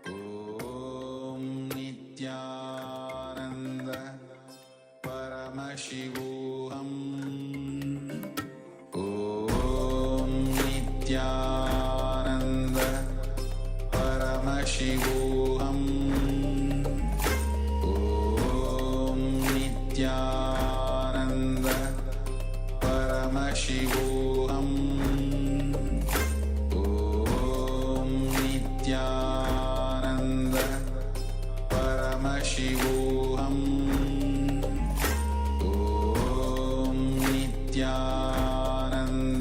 ॐ नित्यानन्द परमशिवोऽहम् ॐ नित्यानन्द परमशिवोऽहम् ॐ नित्यानन्द परमशिवोऽहम् नित्यानन्द परमशिवोऽहम् ॐ Nityanand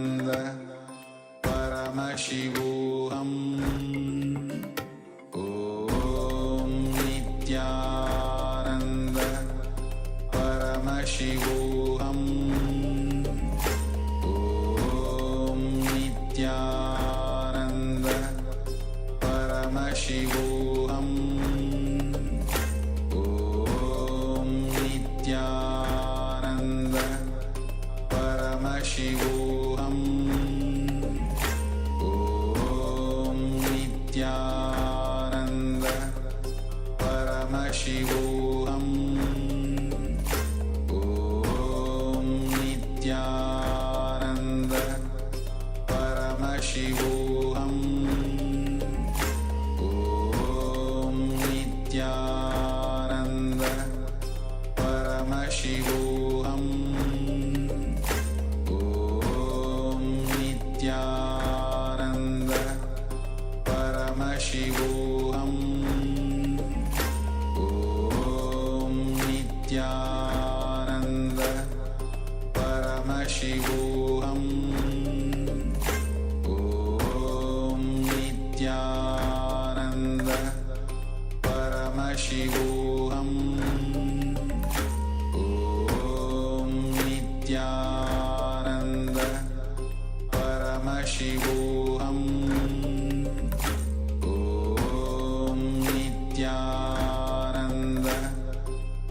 Paramashivoham. Om Nithyananda. Paramashivoham. Om Nithyananda. Paramashivoham. Om Nithyananda. Paramashivoham. Om Nithyananda. Paramashivoham. Om Nithyananda. Paramashivoham. Om Nithyananda. Paramashivoham. Om Nithyananda. Paramashivoham. Om Nithyananda.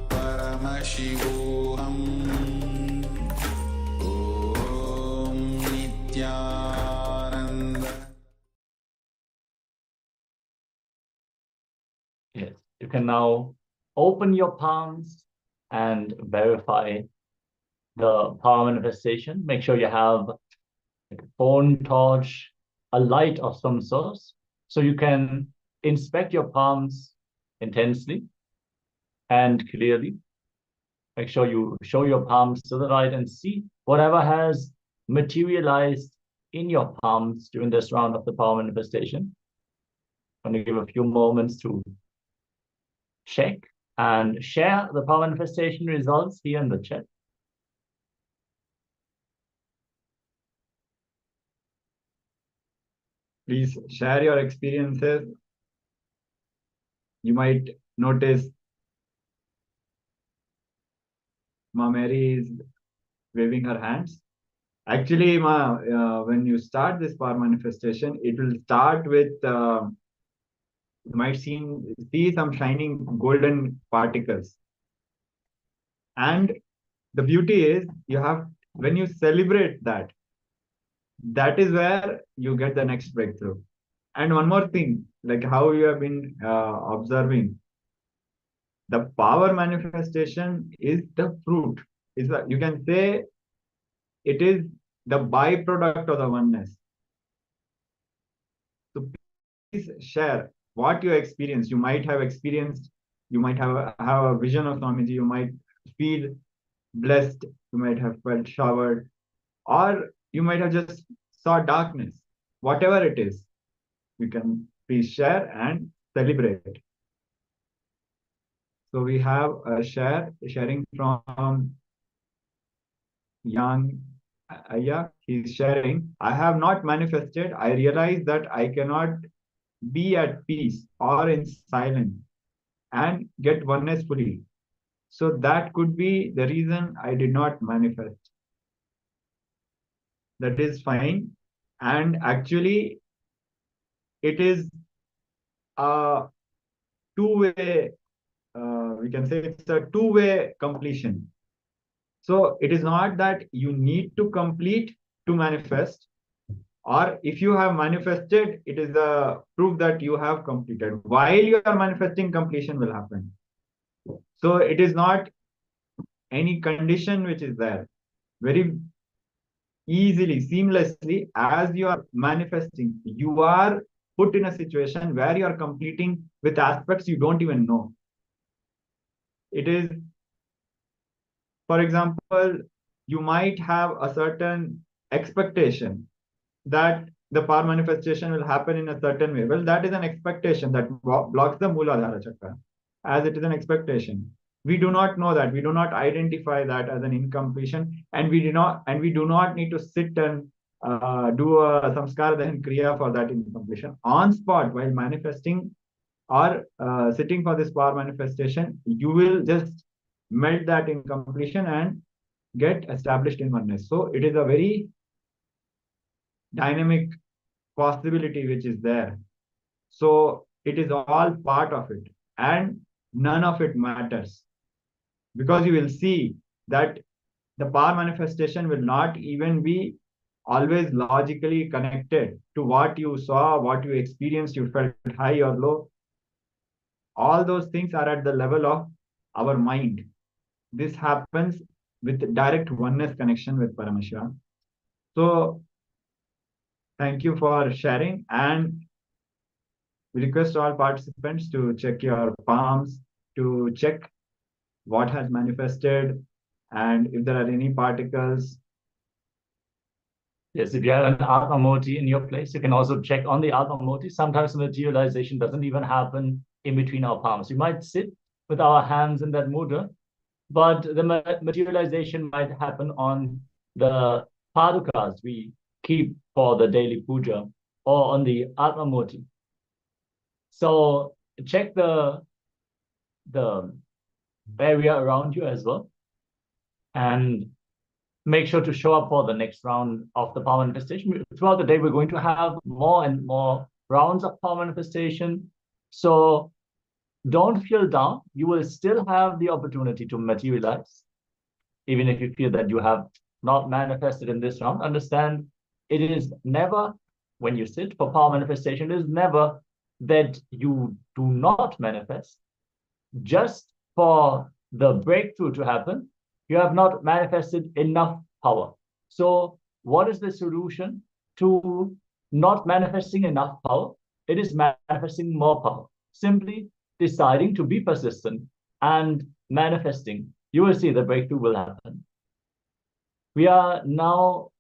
Paramashivoham. Om Nithyananda. Yes, you can now open your palms and verify the power manifestation. Make sure you have like a phone torch, a light of some sort, so you can inspect your palms intensely and clearly. Make sure you show your palms to the right and see whatever has materialized in your palms during this round of the power manifestation. I'm going to give a few moments to check and share the power manifestation results here in the chat. Please share your experiences. You might notice Ma Mary is waving her hands. Actually, when you start this power manifestation, it will start with you might see some shining golden particles. And the beauty is when you celebrate that is where you get the next breakthrough. And one more thing, like how you have been observing, the power manifestation is the fruit. You can say it is the byproduct of the oneness. So please share what you experience. You might have experienced, you might have a vision of Swamiji, you might feel blessed, you might have felt showered, or you might have just saw darkness. Whatever it is, you can please share and celebrate. So we have a sharing from Young Aya. He's sharing, I have not manifested. I realize that I cannot be at peace or in silence and get oneness fully. So that could be the reason I did not manifest. That is fine. And actually, it is a two-way, we can say it's a two-way completion. So it is not that you need to complete to manifest, or if you have manifested, it is a proof that you have completed. While you are manifesting, completion will happen. So it is not any condition which is there. Very easily, seamlessly, as you are manifesting, you are put in a situation where you are completing with aspects you don't even know. It is, for example, you might have a certain expectation that the power manifestation will happen in a certain way. Well, that is an expectation that blocks the Mooladhara Chakra, as it is an expectation. We do not know that. We do not identify that as an incompletion, and we do not need to sit and do a samskara then kriya for that incompletion. On spot, while manifesting or sitting for this power manifestation, you will just melt that incompletion and get established in oneness. So it is a very dynamic possibility which is there. So it is all part of it, and none of it matters, because you will see that the power manifestation will not even be always logically connected to what you saw, what you experienced, you felt high or low. All those things are at the level of our mind. This happens with direct oneness connection with Paramashiva. So thank you for sharing, and we request all participants to check your palms, to check what has manifested, and if there are any particles. Yes, if you have an Atma Moti in your place, you can also check on the Atma Moti. Sometimes materialization doesn't even happen in between our palms. We might sit with our hands in that mudra, but the materialization might happen on the padukas we keep for the daily puja or on the Atma Moti. So check the area around you as well, and make sure to show up for the next round of the power manifestation. Throughout the day, we're going to have more and more rounds of power manifestation. So don't feel down. You will still have the opportunity to materialize. Even if you feel that you have not manifested in this round, understand it is never, when you sit for power manifestation, it is never that you do not manifest. Just for the breakthrough to happen, you have not manifested enough power. So what is the solution to not manifesting enough power? It is manifesting more power. Simply deciding to be persistent and manifesting. You will see the breakthrough will happen. We are now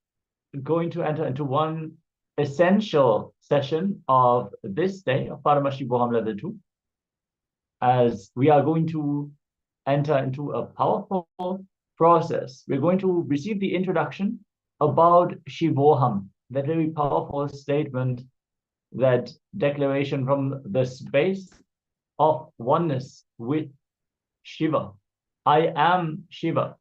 going to enter into one essential session of this day of Paramashivoham Level-2, as we are going to enter into a powerful process. We're going to receive the introduction about Shivoham, that very powerful statement, that declaration from the space of oneness with Shiva. I am Shiva.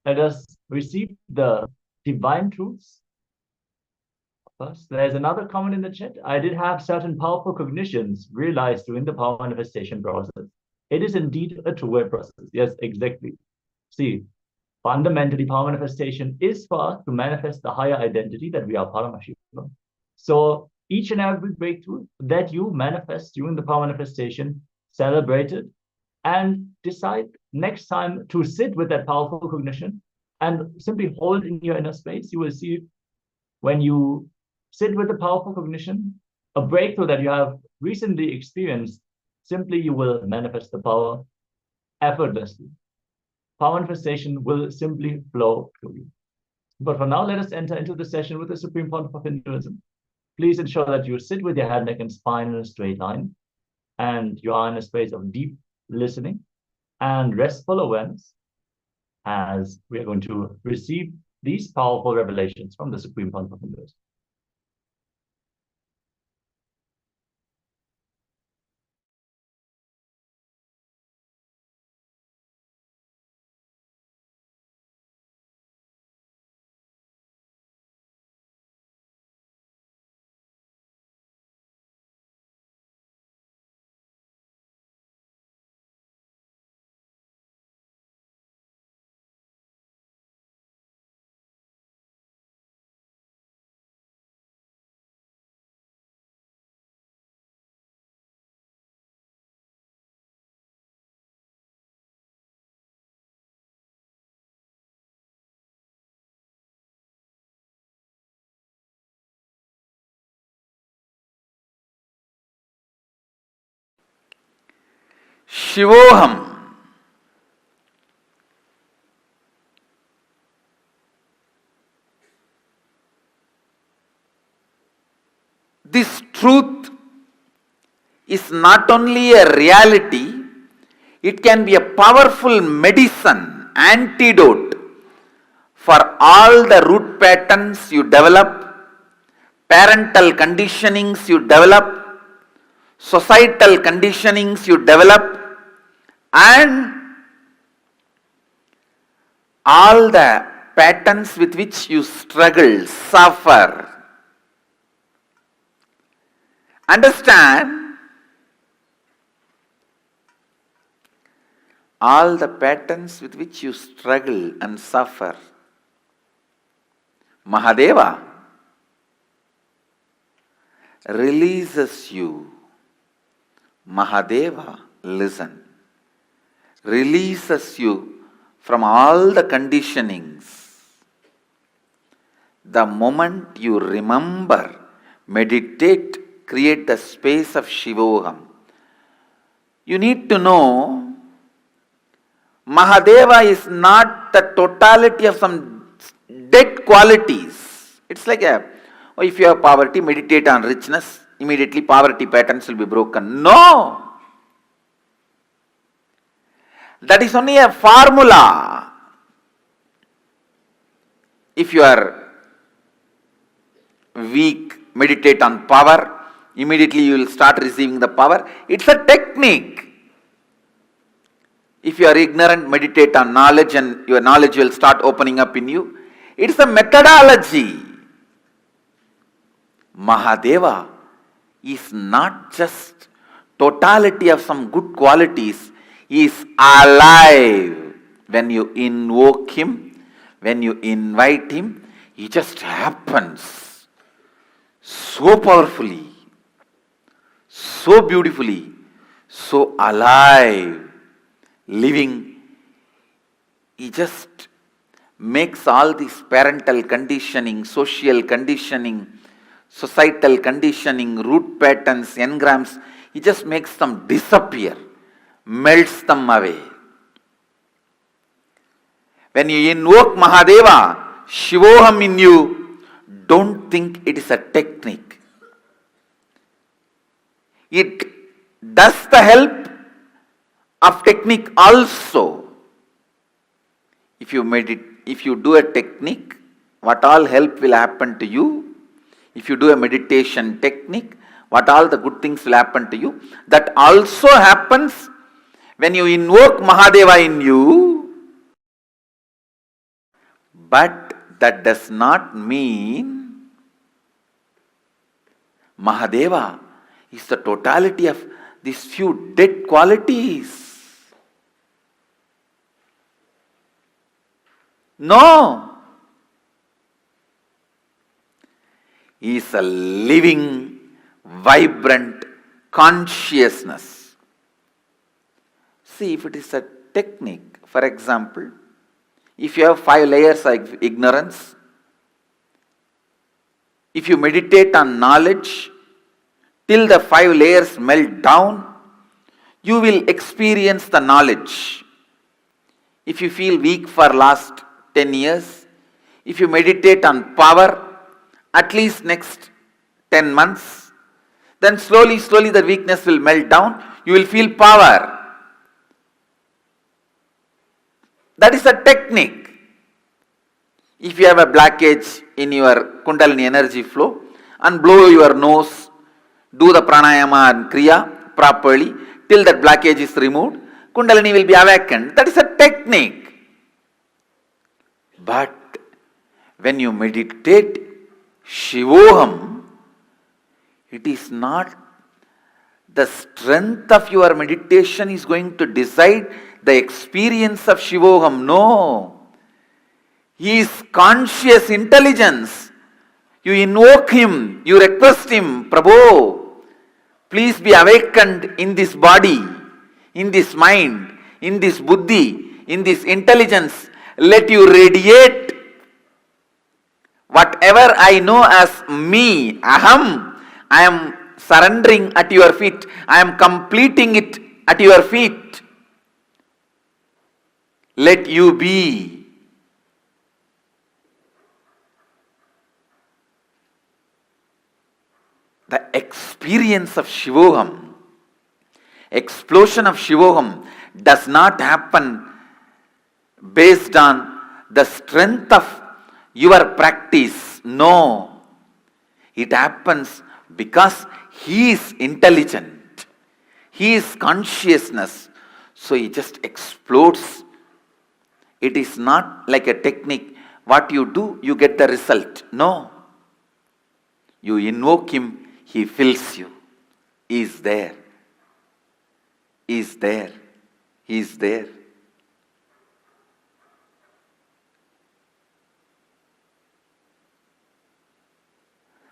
Let us receive the divine truths. First, there's another comment in the chat. I did have certain powerful cognitions realized during the power manifestation process. It is indeed a two-way process. Yes, exactly. See, fundamentally, power manifestation is for us to manifest the higher identity that we are Paramashivoham. So each and every breakthrough that you manifest during the power manifestation, celebrate it, and decide next time to sit with that powerful cognition and simply hold in your inner space. You will see when you sit with the powerful cognition, a breakthrough that you have recently experienced, simply you will manifest the power effortlessly. Power manifestation will simply flow through you. But for now, let us enter into the session with the Supreme Pontiff of Hinduism. Please ensure that you sit with your head, neck, and spine in a straight line, and you are in a space of deep listening and restful awareness, as we are going to receive these powerful revelations from the Supreme Pontiff of Hinduism. Shivoham. This truth is not only a reality, it can be a powerful medicine, antidote for all the root patterns you develop, parental conditionings you develop, societal conditionings you develop, and all the patterns with which you struggle, suffer. Understand, all the patterns with which you struggle and suffer. Mahadeva releases you. Mahadeva, listen, releases you from all the conditionings. The moment you remember, meditate, create the space of Shivoham. You need to know, Mahadeva is not the totality of some dead qualities. It's like if you have poverty, meditate on richness, immediately poverty patterns will be broken. No! That is only a formula. If you are weak, meditate on power, immediately you will start receiving the power. It's a technique. If you are ignorant, meditate on knowledge and your knowledge will start opening up in you. It's a methodology. Mahadeva is not just totality of some good qualities. He is alive. When you invoke him, when you invite him, he just happens so powerfully, so beautifully, so alive, living. He just makes all this parental conditioning, social conditioning, societal conditioning, root patterns, engrams, he just makes them disappear, melts them away. When you invoke Mahadeva, Shivoham in you, don't think it is a technique. It does the help of technique also. If you do a technique, what all help will happen to you? If you do a meditation technique, what all the good things will happen to you? That also happens when you invoke Mahadeva in you. But that does not mean Mahadeva is the totality of these few dead qualities. No. He is a living, vibrant consciousness. See, if it is a technique, for example, if you have 5 layers of ignorance, if you meditate on knowledge till the 5 layers melt down, you will experience the knowledge. If you feel weak for last 10 years, if you meditate on power, at least next 10 months, then slowly the weakness will melt down. You will feel power. That is a technique. If you have a blockage in your Kundalini energy flow, and blow your nose, do the pranayama and kriya properly till that blockage is removed, Kundalini will be awakened. That is a technique. But when you meditate Shivoham, it is not the strength of your meditation is going to decide the experience of Shivoham. No. He is conscious intelligence. You invoke him, you request him, Prabhu, please be awakened in this body, in this mind, in this buddhi, in this intelligence. Let you radiate whatever I know as me, aham, I am surrendering at your feet. I am completing it at your feet. Let you be. The experience of Shivoham, explosion of Shivoham does not happen based on the strength of your practice. No. It happens because he is intelligent. He is consciousness. So he just explodes. It is not like a technique. What you do, you get the result. No. You invoke him, he fills you. He is there. He is there. He is there.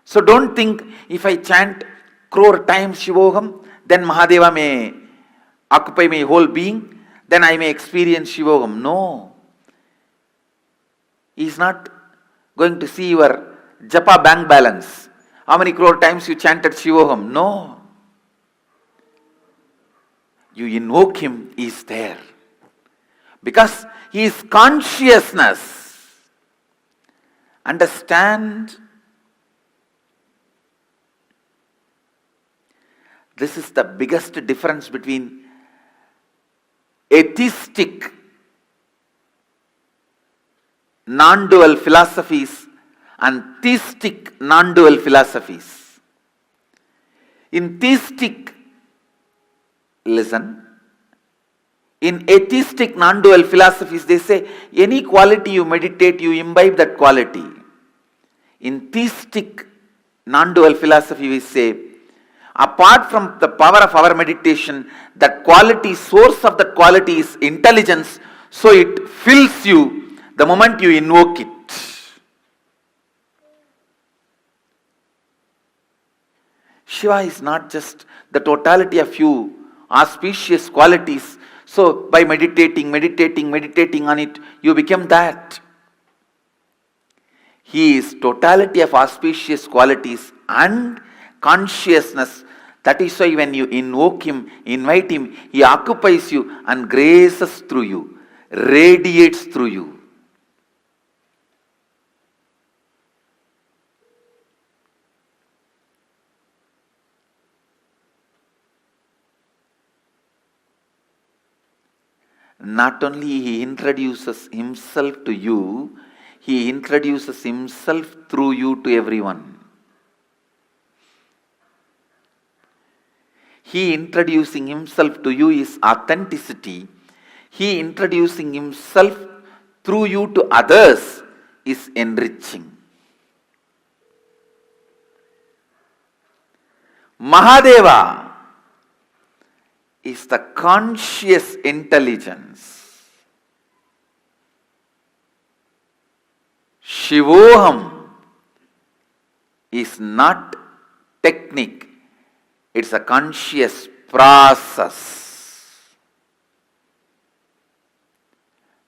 So don't think if I chant crore times Shivoham, then Mahadeva may occupy my whole being, then I may experience Shivoham. No. He is not going to see your japa bank balance. How many crore times you chanted Shivoham? No. You invoke him, he is there. Because he is consciousness. Understand? This is the biggest difference between atheistic non-dual philosophies and theistic non-dual philosophies. In theistic, listen, in atheistic non-dual philosophies, they say any quality you meditate, you imbibe that quality. In theistic non-dual philosophy, we say, apart from the power of our meditation, that quality, source of that quality is intelligence, so it fills you the moment you invoke it. Shiva is not just the totality of few auspicious qualities. So by meditating on it, you become that. He is totality of auspicious qualities and consciousness. That is why when you invoke him, invite him, he occupies you and graces through you, radiates through you. Not only he introduces himself to you, he introduces himself through you to everyone. He introducing himself to you is authenticity. He introducing himself through you to others is enriching. Mahadeva is the conscious intelligence. Shivoham is not technique, it's a conscious process.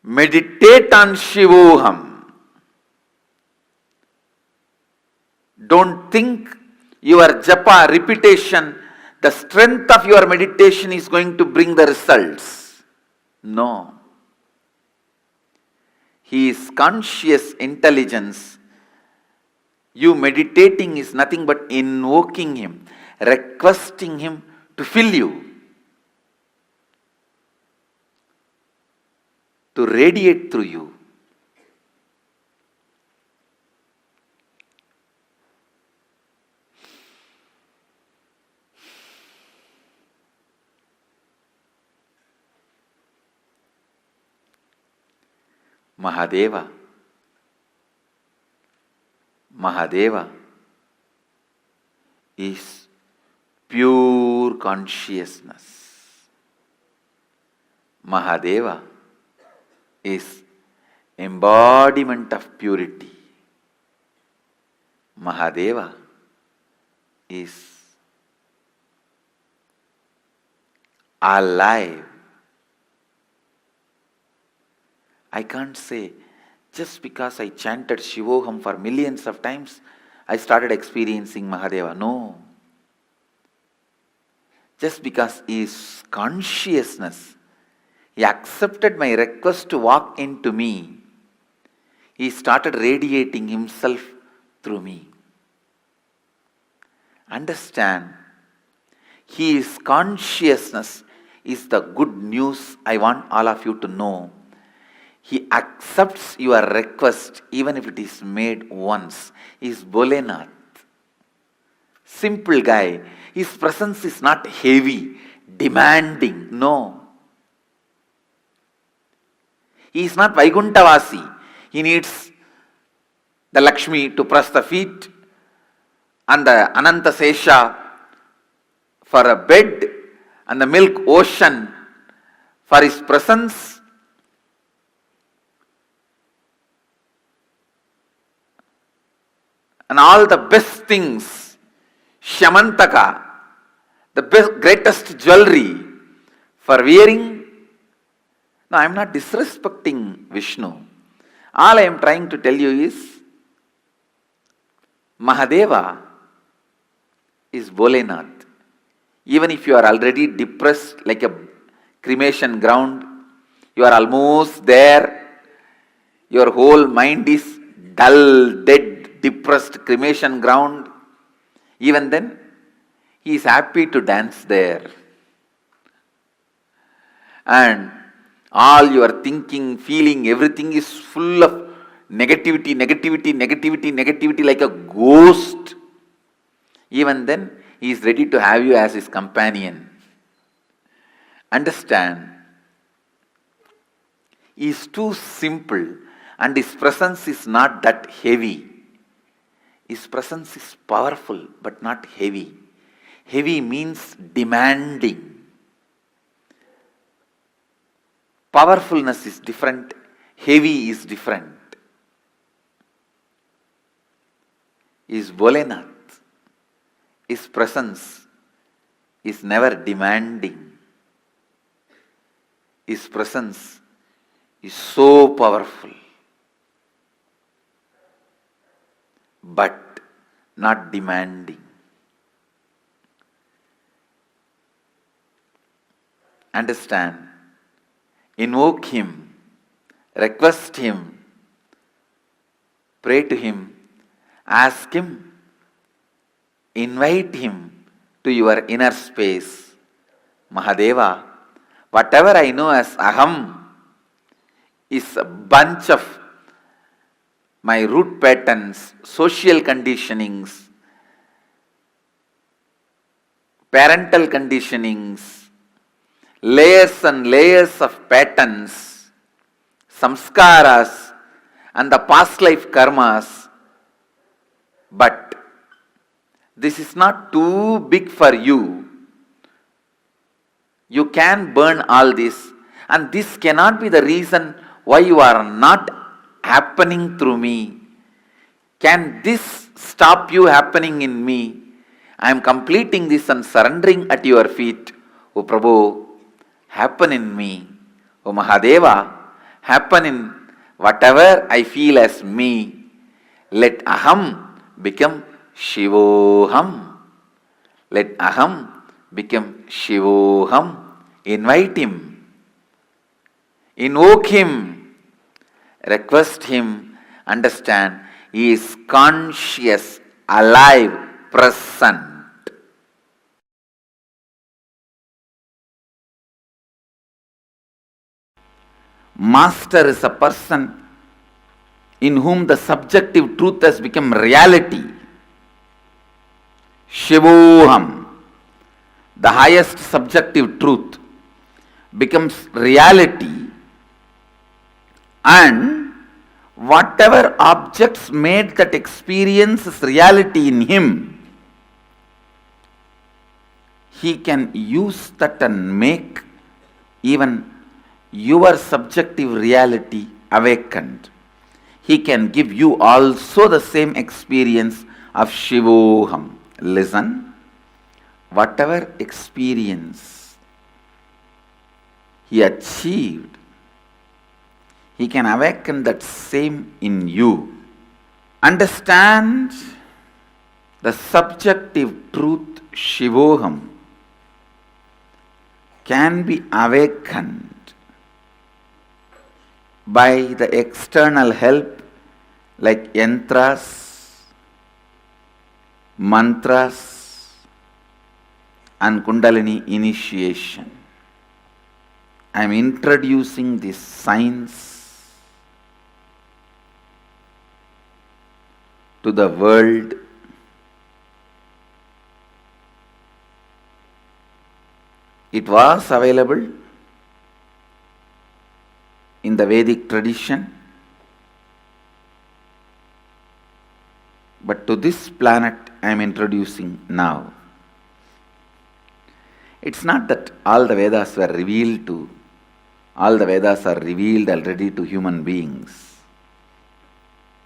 Meditate on Shivoham. Don't think your japa repetition, the strength of your meditation is going to bring the results. No. He is conscious intelligence. You meditating is nothing but invoking him, requesting him to fill you, to radiate through you. Mahadeva is pure consciousness. Mahadeva is embodiment of purity. Mahadeva is alive. I can't say, just because I chanted Shivoham for millions of times, I started experiencing Mahadeva. No. Just because he is consciousness, he accepted my request to walk into me. He started radiating himself through me. Understand, he is consciousness is the good news I want all of you to know. He accepts your request even if it is made once. He is Bolenath. Simple guy. His presence is not heavy, demanding. No. He is not Vaikuntavasi. He needs the Lakshmi to press the feet and the Ananta Sesha for a bed and the milk ocean for his presence. and all the best things, Shamantaka, the best, greatest jewelry for wearing. No, I am not disrespecting Vishnu. All I am trying to tell you is, Mahadeva is Bholenath. Even if you are already depressed like a cremation ground, you are almost there, your whole mind is dull, dead, depressed cremation ground, even then, he is happy to dance there. And all your thinking, feeling, everything is full of negativity, negativity, negativity, negativity like a ghost. Even then, he is ready to have you as his companion. Understand? He is too simple and his presence is not that heavy. His presence is powerful but not heavy. Heavy means demanding. Powerfulness is different, heavy is different. Is Bholenath. His presence is never demanding. His presence is so powerful, but not demanding. Understand? Invoke him, request him, pray to him, ask him, invite him to your inner space. Mahadeva, whatever I know as Aham is a bunch of my root patterns, social conditionings, parental conditionings, layers and layers of patterns, samskaras, and the past life karmas. But this is not too big for you. You can burn all this, and this cannot be the reason why you are not happening through me. Can this stop you happening in me? I am completing this and surrendering at your feet. O Prabhu, happen in me. O Mahadeva, happen in whatever I feel as me. Let Aham become Shivoham. Let Aham become Shivoham. Invite him. Invoke him. Request him. Understand, he is conscious, alive, present. Master is a person in whom the subjective truth has become reality. Shivoham, the highest subjective truth, becomes reality, and whatever objects made that experience is reality in him, he can use that and make even your subjective reality awakened. He can give you also the same experience of Shivoham. Listen, whatever experience he achieved, he can awaken that same in you. Understand, the subjective truth Shivoham can be awakened by the external help like yantras, mantras, and Kundalini initiation. I am introducing this science to the world. It was available in the Vedic tradition, but to this planet I am introducing now. It's not that all the Vedas were revealed to, all the Vedas are revealed already to human beings.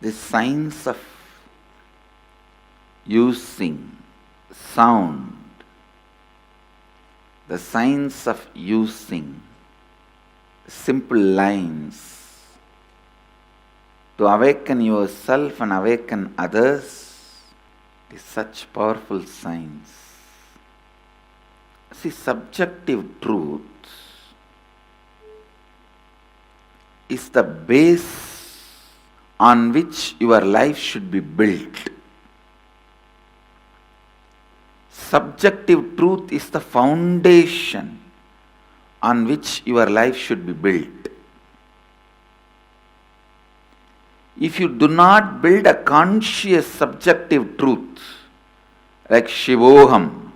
This science of using sound, the science of using simple lines to awaken yourself and awaken others is such powerful science. See, subjective truth is the base on which your life should be built. Subjective truth is the foundation on which your life should be built. If you do not build a conscious subjective truth like Shivoham,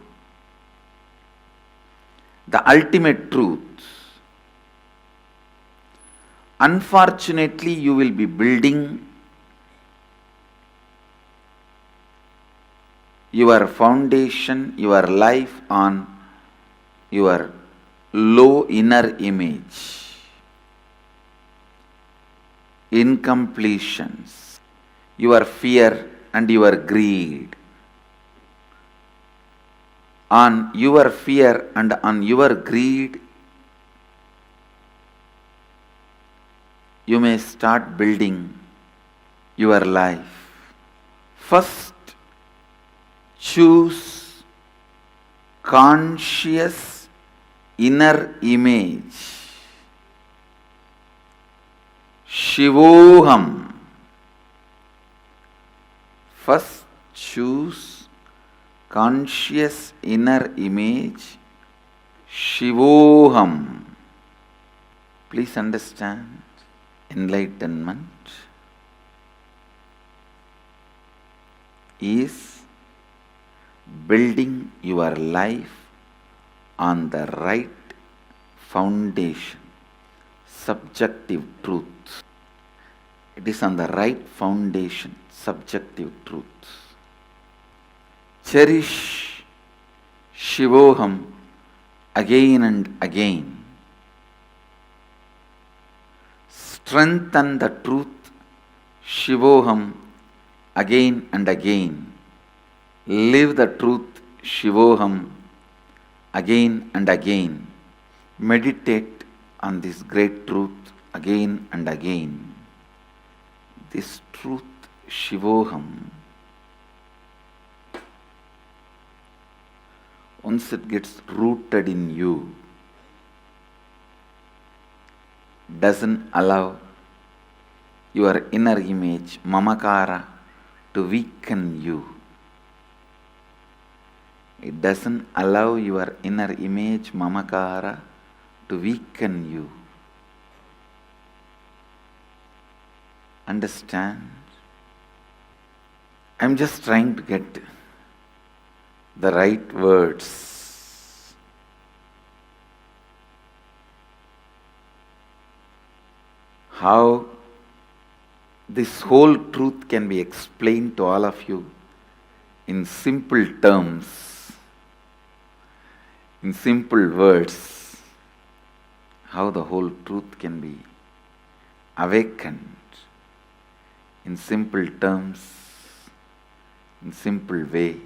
the ultimate truth, unfortunately you will be building your foundation, your life on your low inner image, incompletions, your fear and your greed. On your fear and on your greed, you may start building your life. First, choose conscious inner image. Shivoham. First, choose conscious inner image. Shivoham. Please understand, enlightenment is building your life on the right foundation, subjective truth. It is on the right foundation, subjective truth. Cherish Shivoham again and again. Strengthen the truth Shivoham again and again. Live the truth Shivoham again and again. Meditate on this great truth again and again. This truth Shivoham, once it gets rooted in you, doesn't allow your inner image, mamakara, to weaken you. It doesn't allow your inner image, mamakara, to weaken you. Understand? I'm just trying to get the right words. How this whole truth can be explained to all of you in simple terms, in simple words, how the whole truth can be awakened in simple terms, in simple way.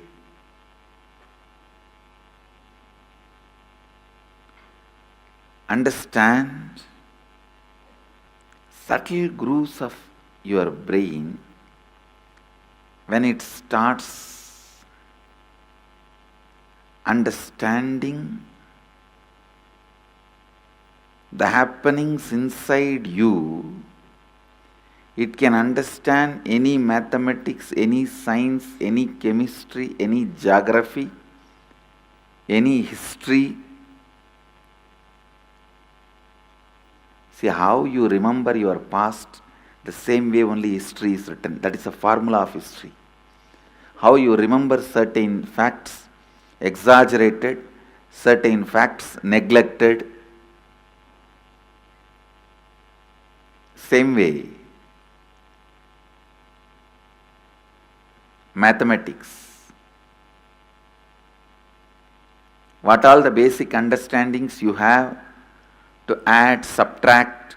Understand subtle grooves of your brain when it starts understanding the happenings inside you, it can understand any mathematics, any science, any chemistry, any geography, any history. See how you remember your past, the same way only history is written. That is a formula of history. How you remember certain facts exaggerated, certain facts neglected. Same way, mathematics. What all the basic understandings you have to add, subtract,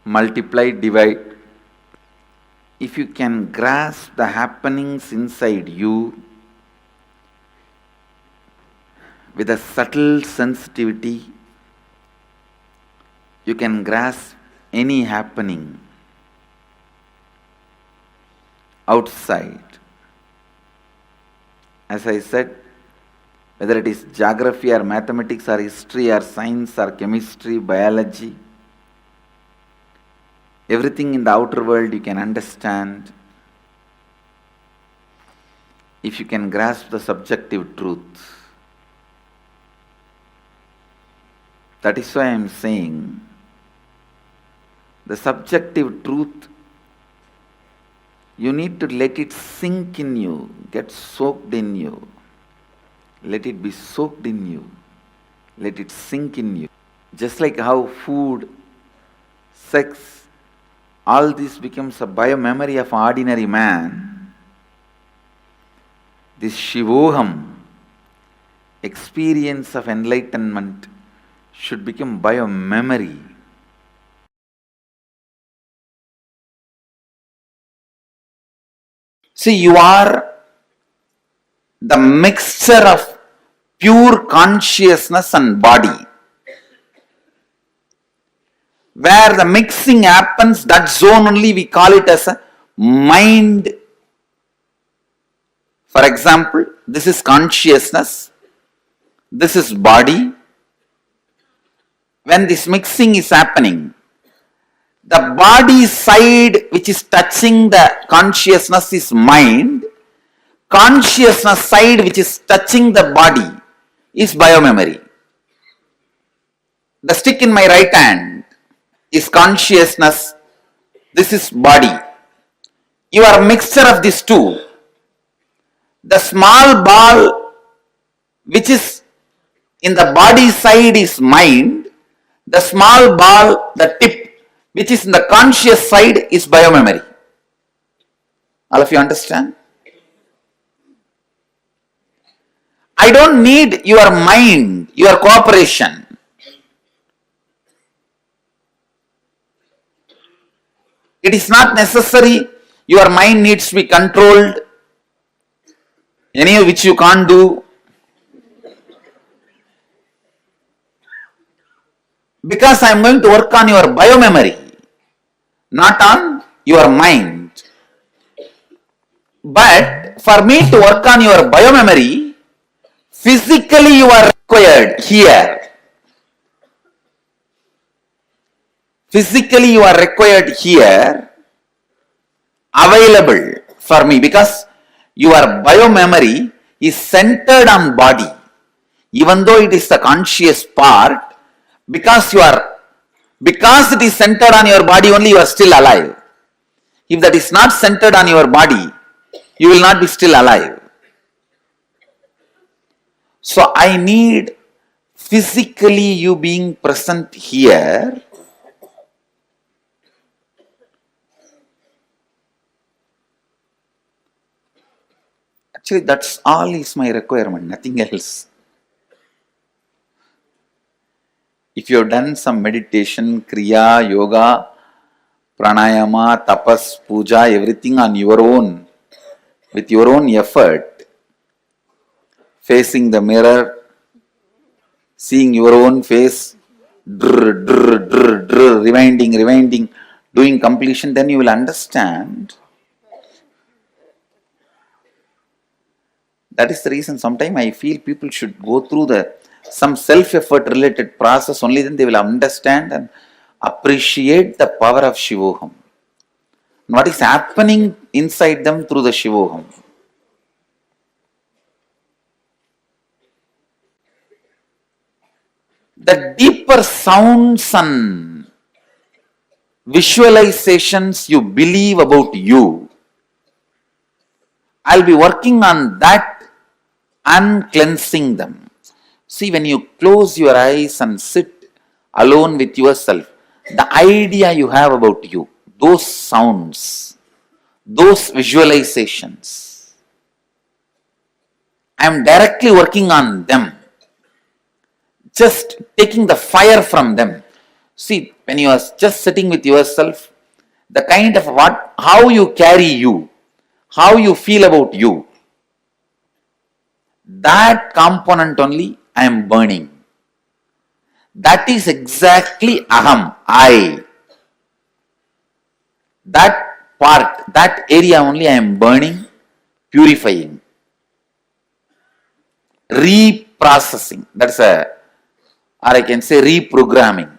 multiply, divide. if you can grasp the happenings inside you with a subtle sensitivity, you can grasp any happening outside. As I said, whether it is geography or mathematics or history or science or chemistry, biology, everything in the outer world you can understand if you can grasp the subjective truth. That is why I am saying the subjective truth, you need to let it sink in you, get soaked in you. Let it be soaked in you. Let it sink in you. Just like how food, sex, all this becomes a biomemory of an ordinary man, this Shivoham experience of enlightenment should become biomemory. See, you are the mixture of pure consciousness and body. Where the mixing happens, that zone only we call it as a mind. For example, this is consciousness, this is body. When this mixing is happening, the body side which is touching the consciousness is mind. Consciousness side which is touching the body is biomemory. The stick in my right hand is consciousness, this is body. You are a mixture of these two. The small ball which is in the body side is mind. The small ball, the tip which is in the conscious side is biomemory. All of you understand? I don't need your mind, your cooperation. It is not necessary your mind needs to be controlled, any of which you can't do. Because I am going to work on your biomemory, not on your mind. But for me to work on your biomemory, physically you are required here. Physically you are required here, available for me, because your biomemory is centered on body. Even though it is the conscious part, because it is centered on your body only, you are still alive. If that is not centered on your body, you will not be still alive. So I need physically you being present here. Actually, that's all is my requirement, nothing else. If you have done some meditation, kriya, yoga, pranayama, tapas, puja, everything on your own, with your own effort, facing the mirror, seeing your own face, rewinding, doing completion, then you will understand. That is the reason sometimes I feel people should go through some self-effort related process, only then they will understand and appreciate the power of Shivoham. What is happening inside them through the Shivoham. The deeper sounds and visualizations you believe about you, I'll be working on that and cleansing them. See, when you close your eyes and sit alone with yourself, the idea you have about you, those sounds, those visualizations, I am directly working on them, just taking the fire from them. See, when you are just sitting with yourself, the kind of how you carry you, how you feel about you, that component only I am burning. That is exactly aham, I. That part, that area only I am burning, purifying, reprocessing. That's or I can say reprogramming.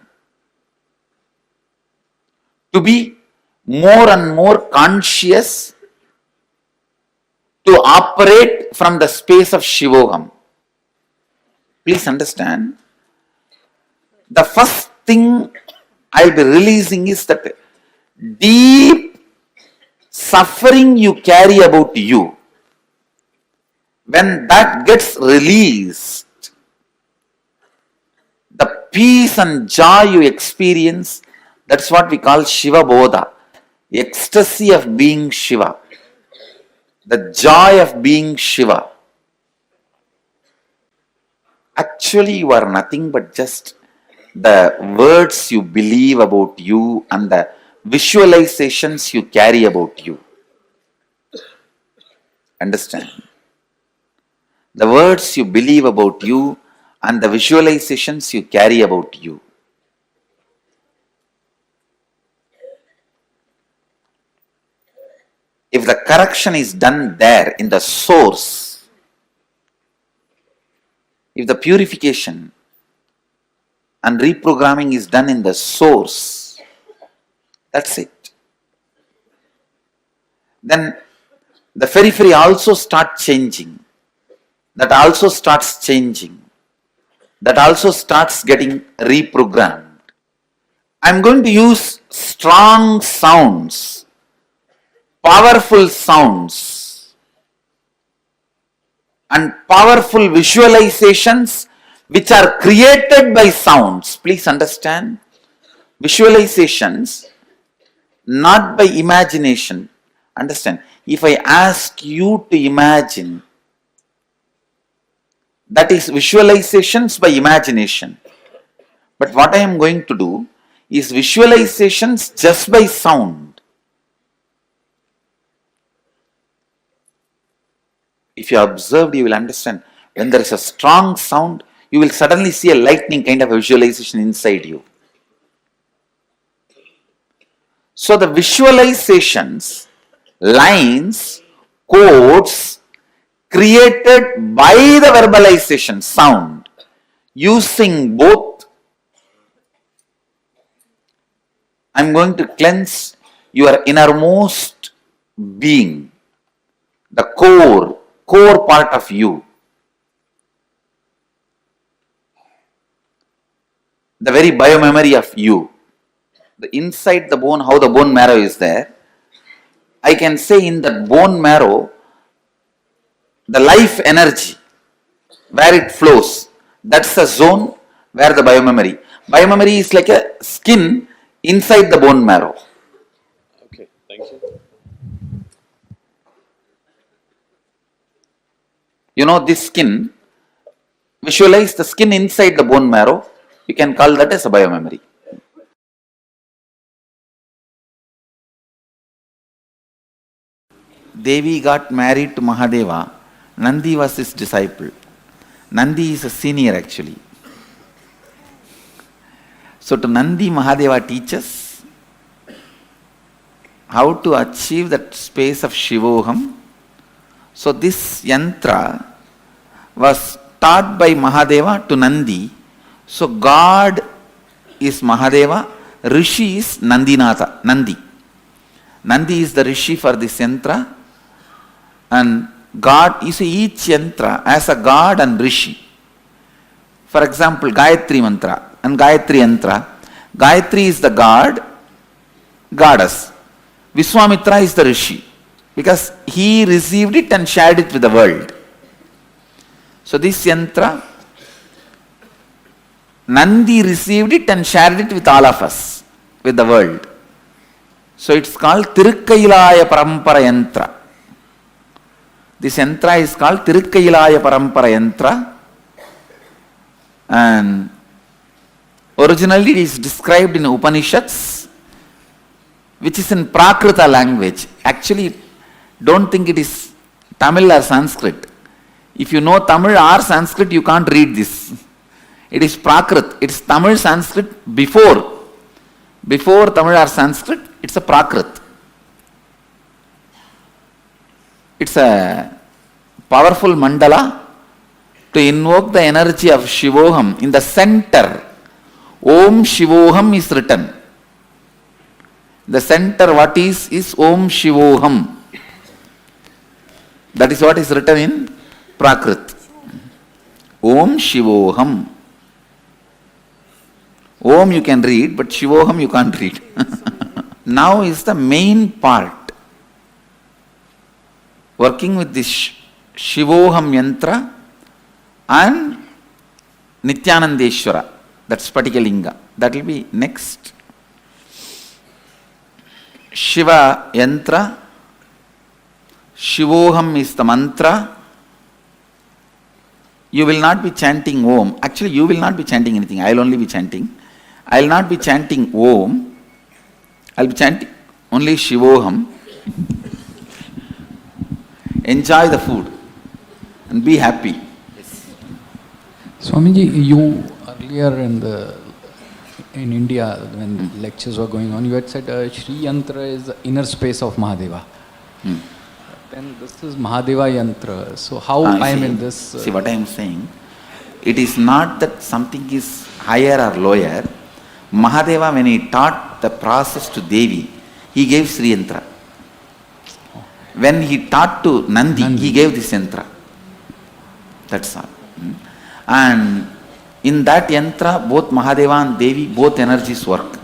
To be more and more conscious, to operate from the space of Shivoham. Please understand, the first thing I'll be releasing is that deep suffering you carry about you. When that gets released, the peace and joy you experience, that's what we call Shiva Bodha, ecstasy of being Shiva, the joy of being Shiva. Actually, you are nothing but just the words you believe about you and the visualizations you carry about you. Understand? The words you believe about you and the visualizations you carry about you. If the correction is done there in the source, if the purification and reprogramming is done in the source, that's it. Then the periphery also starts changing. That also starts changing. That also starts getting reprogrammed. I'm going to use strong sounds, powerful sounds, and powerful visualizations which are created by sounds. Please understand, visualizations, not by imagination. Understand, if I ask you to imagine, that is visualizations by imagination. But what I am going to do is visualizations just by sound. If you observed, you will understand. When there is a strong sound, you will suddenly see a lightning kind of visualization inside you. So the visualizations, lines, codes, created by the verbalization, sound, using both, I'm going to cleanse your innermost being, the core part of you, the very biomemory of you, the inside the bone, how the bone marrow is there. I can say in that bone marrow, the life energy, where it flows, that's the zone where the biomemory. Biomemory is like a skin inside the bone marrow. Okay, thank you. You know this skin, visualize the skin inside the bone marrow, you can call that as a biomemory. Devi got married to Mahadeva. Nandi was his disciple. Nandi is a senior actually. So to Nandi, Mahadeva teaches how to achieve that space of Shivoham. So this yantra was taught by Mahadeva to Nandi. So God is Mahadeva, Rishi is Nandinatha, Nandi. Nandi is the Rishi for this yantra. And God, you see each yantra as a God and Rishi. For example, Gayatri Mantra and Gayatri Yantra. Gayatri is the God, goddess. Vishwamitra is the Rishi because he received it and shared it with the world. So this yantra, Nandi received it and shared it with all of us, with the world. So it's called Tirukkailaya Parampara Yantra. This yantra is called Tirukkailaya Parampara Yantra, and originally it is described in Upanishads which is in Prakrita language. Actually, don't think it is Tamil or Sanskrit. If you know Tamil or Sanskrit, you can't read this. It is Prakrit. It's Tamil Sanskrit before Tamil or Sanskrit, it's a Prakrit. It's a powerful mandala to invoke the energy of Shivoham. In the center, Om Shivoham is written. The center, what is Om Shivoham. That is what is written in Prakrit. Om Shivoham. Om you can read, but Shivoham you can't read. Now is the main part. Working with this Shivoham Yantra and Nithyanandeshwara. That's Patikalinga. That will be next. Shiva Yantra. Shivoham is the mantra. You will not be chanting Om. Actually, you will not be chanting anything. I will only be chanting. I will not be chanting Om. I will be chanting only Shivoham. Enjoy the food and be happy. Swamiji, you earlier in India, when lectures were going on, you had said Shri Yantra is the inner space of Mahadeva. Then this is Mahadeva Yantra. So how I am in this? See what I am saying? It is not that something is higher or lower. Mahadeva, when he taught the process to Devi, he gave Sri Yantra. When he taught to Nandi, he gave this yantra. That's all. And in that yantra, both Mahadeva and Devi, both energies work.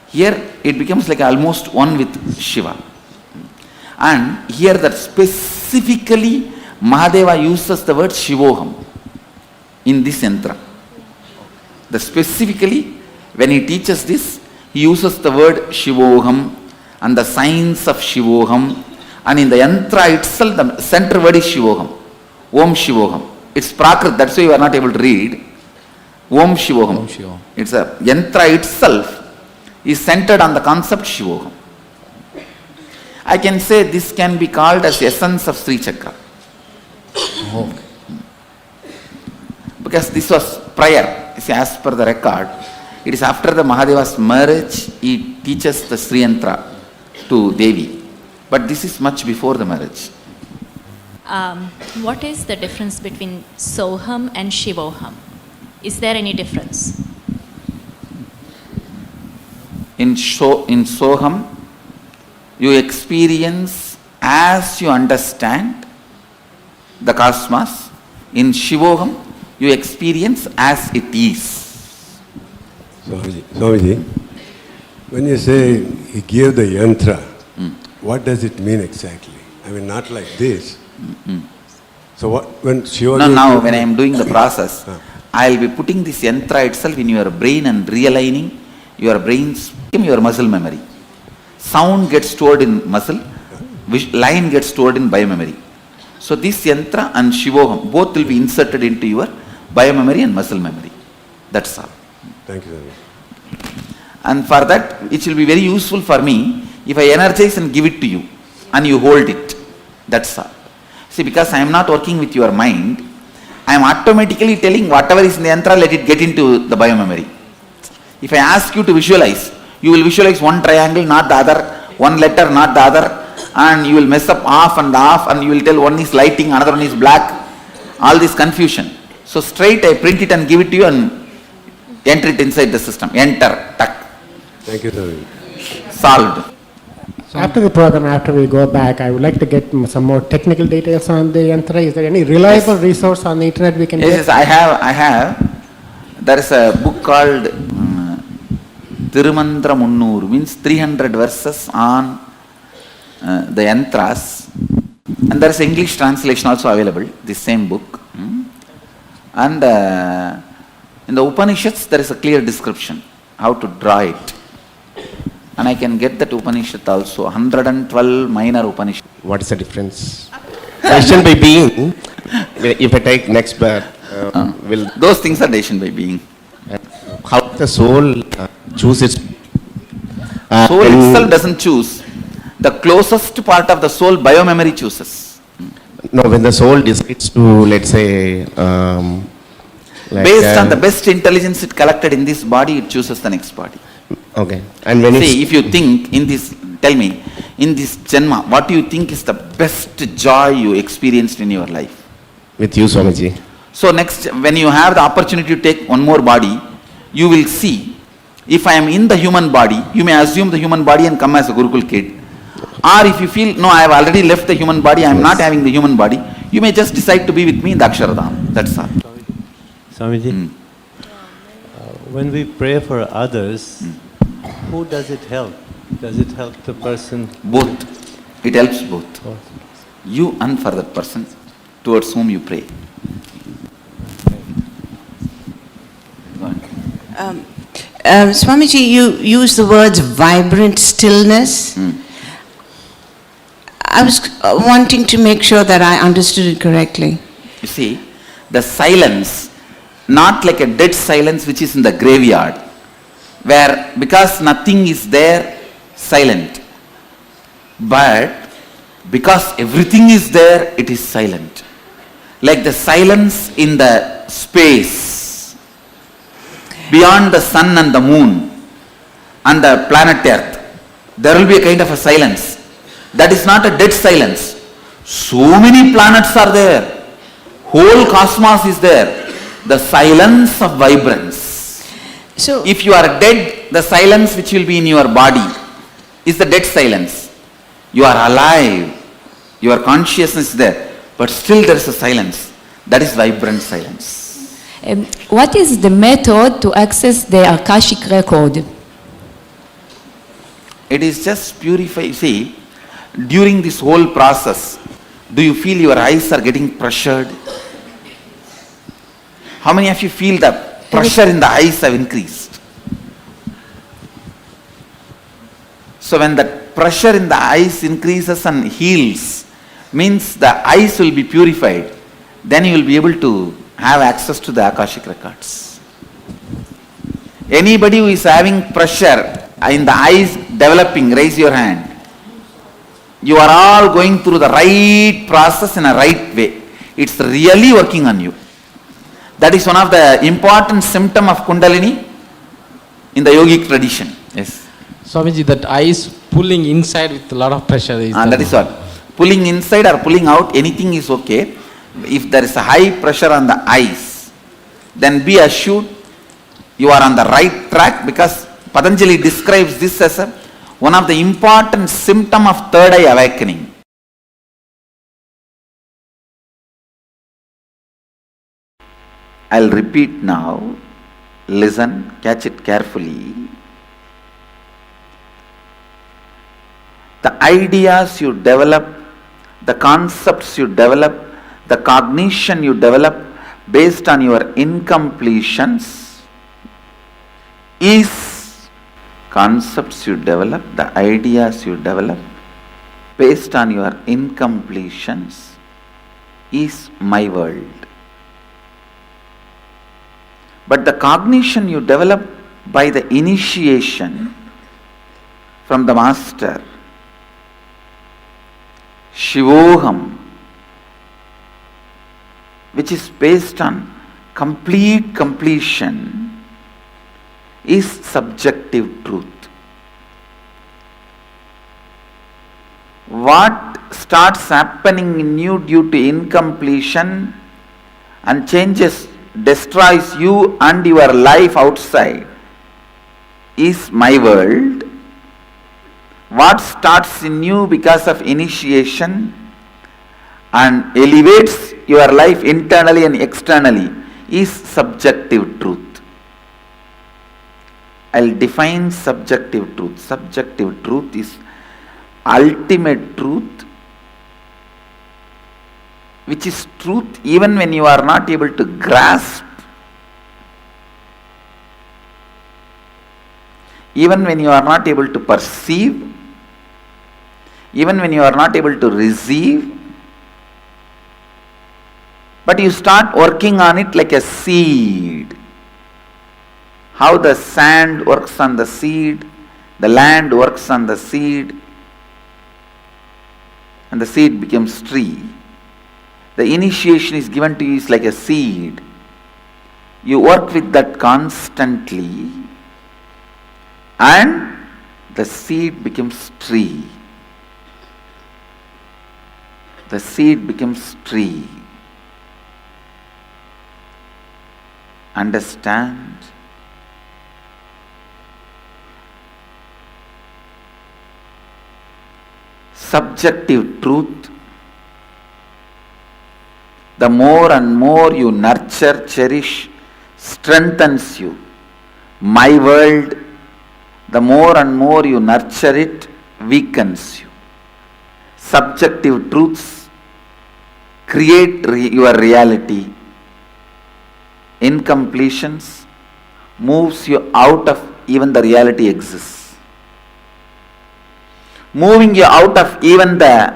Here it becomes like almost one with Shiva. And here that specifically Mahadeva uses the word Shivoham in this yantra. The specifically, when he teaches this, he uses the word Shivoham and the signs of Shivoham. And in the yantra itself, the center word is Shivoham. Om Shivoham. It's Prakrit, that's why you are not able to read. Om Shivoham. It's a yantra itself is centered on the concept Shivoham. I can say this can be called as essence of Sri Chakra. Because this was prior. See, as per the record, it is after the Mahadeva's marriage, he teaches the Sri Yantra to Devi. But this is much before the marriage. What is the difference between Soham and Shivoham? Is there any difference? In Soham, you experience as you understand the cosmos. In Shivoham, you experience as it is. Swamiji, when you say he gave the yantra, what does it mean exactly? I mean, not like this. So what, when Shiva... No, now when I am doing the process, I will be putting this yantra itself in your brain and realigning your brain's, your muscle memory. Sound gets stored in muscle, line gets stored in biomemory. So this yantra and Shivoham, both will be inserted into your biomemory and muscle memory. That's all. Thank you, sir. And for that, it will be very useful for me if I energize and give it to you and you hold it. That's all. See, because I am not working with your mind, I am automatically telling whatever is in the yantra, let it get into the biomemory. If I ask you to visualize, you will visualize one triangle, not the other, one letter, not the other, and you will mess up off, and you will tell one is lighting, another one is black, all this confusion. So straight I print it and give it to you and enter it inside the system. Enter, tuck. Thank you, sir. Solved. After the program, after we go back, I would like to get some more technical details on the yantra. Is there any reliable resource on the internet we can get? Yes, I have. There is a book called Tirumantra Munnur, means 300 verses on the yantras. And there is English translation also available, this same book. And in the Upanishads, there is a clear description how to draw it. And I can get that Upanishad also, 112 minor Upanishad. What is the difference? Decision by being, if I take next birth, will... Those things are decision by being. How the soul chooses? Soul itself doesn't choose. The closest part of the soul, biomemory, chooses. No, when the soul decides to, let's say, like, Based on the best intelligence it collected in this body, it chooses the next body. okay, and when See, if you think in this, tell me, in this Janma, what do you think is the best joy you experienced in your life? with you, Swamiji. So next, when you have the opportunity to take one more body, you will see, if I am in the human body, you may assume the human body and come as a Gurukul kid. Or if you feel, no, I have already left the human body, I am not having the human body, you may just decide to be with me in the Aksharadham. That's all. Swamiji, when we pray for others, who does it help? Does it help the person? Both. It helps both. You and for that person towards whom you pray. Swamiji, you use the words vibrant stillness. I was wanting to make sure that I understood it correctly. You see, the silence, not like a dead silence which is in the graveyard, where because nothing is there, silent. But because everything is there, it is silent. Like the silence in the space, beyond the sun and the moon and the planet Earth, there will be a kind of a silence. That is not a dead silence. So many planets are there. Whole cosmos is there. The silence of vibrance. So, if you are dead, the silence which will be in your body is the dead silence. You are alive. Your consciousness is there. But still there is a silence. That is vibrant silence. What is the method to access the Akashic record? It is just purify. See, during this whole process, do you feel your eyes are getting pressured? How many of you feel the pressure in the eyes have increased? So when the pressure in the eyes increases and heals, means the eyes will be purified. Then you will be able to have access to the Akashic records. Anybody who is having pressure in the eyes developing, raise your hand. You are all going through the right process in a right way. It's really working on you. That is one of the important symptom of Kundalini in the yogic tradition. Yes. Swamiji, that eyes pulling inside with a lot of pressure. That is what. Pulling inside or pulling out, anything is okay. If there is a high pressure on the eyes, then be assured you are on the right track, because Patanjali describes this as one of the important symptom of third eye awakening. I'll repeat now. Listen, catch it carefully. The ideas you develop, the concepts you develop, the cognition you develop based on your incompletions is concepts you develop, the ideas you develop based on your incompletions is my world. But the cognition you develop by the initiation from the master, Shivoham, which is based on complete completion, is subjective truth. What starts happening in you due to incompletion and changes, destroys you and your life outside is my world. What starts in you because of initiation and elevates your life internally and externally is subjective truth. I'll define subjective truth. Subjective truth is ultimate truth, which is truth even when you are not able to grasp, even when you are not able to perceive, even when you are not able to receive, but you start working on it like a seed. How the sand works on the seed, The land works on the seed and the seed becomes tree. The initiation is given to you is like a seed. You work with that constantly and the seed becomes tree. The seed becomes tree. Understand? Subjective truth, the more and more you nurture, cherish, strengthens you. My world, the more and more you nurture it, weakens you. Subjective truths create your reality. Incompletions moves you out of even the reality exists. Moving you out of even the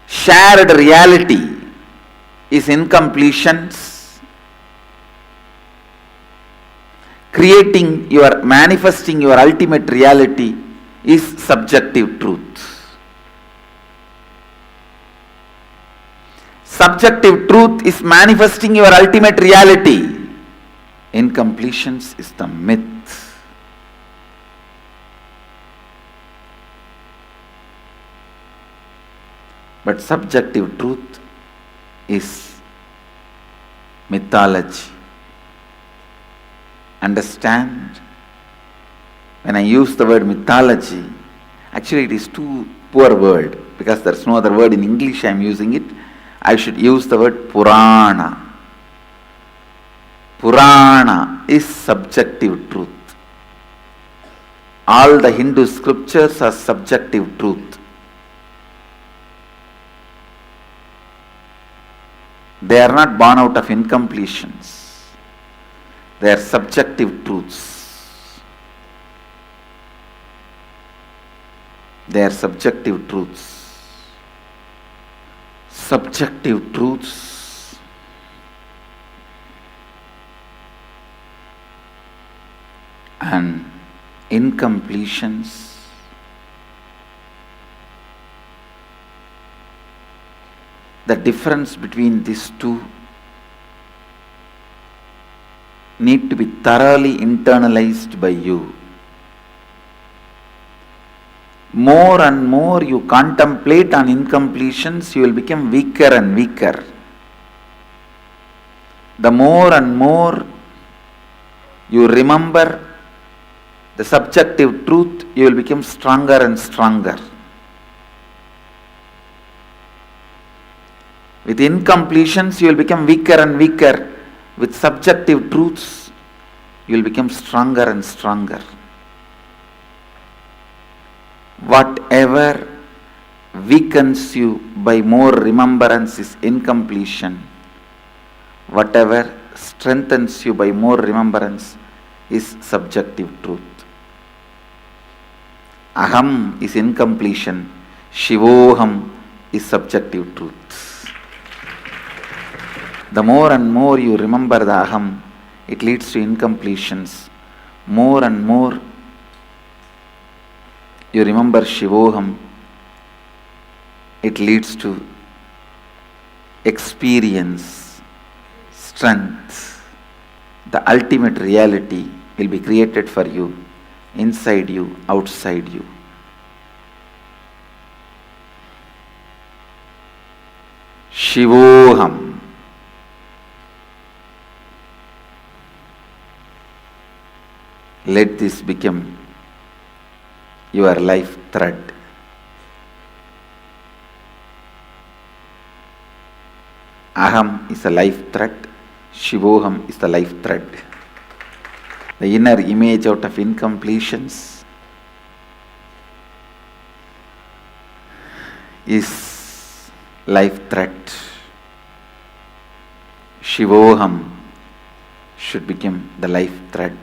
shared reality is incompletions. Manifesting your ultimate reality is subjective truth. Subjective truth is manifesting your ultimate reality. Incompletions is the myth. But subjective truth is mythology. Understand? When I use the word mythology, actually it is too poor word because there is no other word in English I am using it. I should use the word Purana. Purana is subjective truth. All the Hindu scriptures are subjective truth. They are not born out of incompletions. They are subjective truths. They are subjective truths. Subjective truths and incompletions the difference between these two need to be thoroughly internalized by you. More and more you contemplate on incompletions, you will become weaker and weaker. The more and more you remember the subjective truth, you will become stronger and stronger. With incompletions, you will become weaker and weaker. With subjective truths, you will become stronger and stronger. Whatever weakens you by more remembrance is incompletion. Whatever strengthens you by more remembrance is subjective truth. Aham is incompletion. Shivoham is subjective truth. The more and more you remember the aham, it leads to incompletions. More and more you remember Shivoham, it leads to experience, strength. The ultimate reality will be created for you, inside you, outside you. Shivoham. Let this become your life thread. Aham is a life thread. Shivoham is the life thread. The inner image out of incompletions is life thread. Shivoham should become the life thread.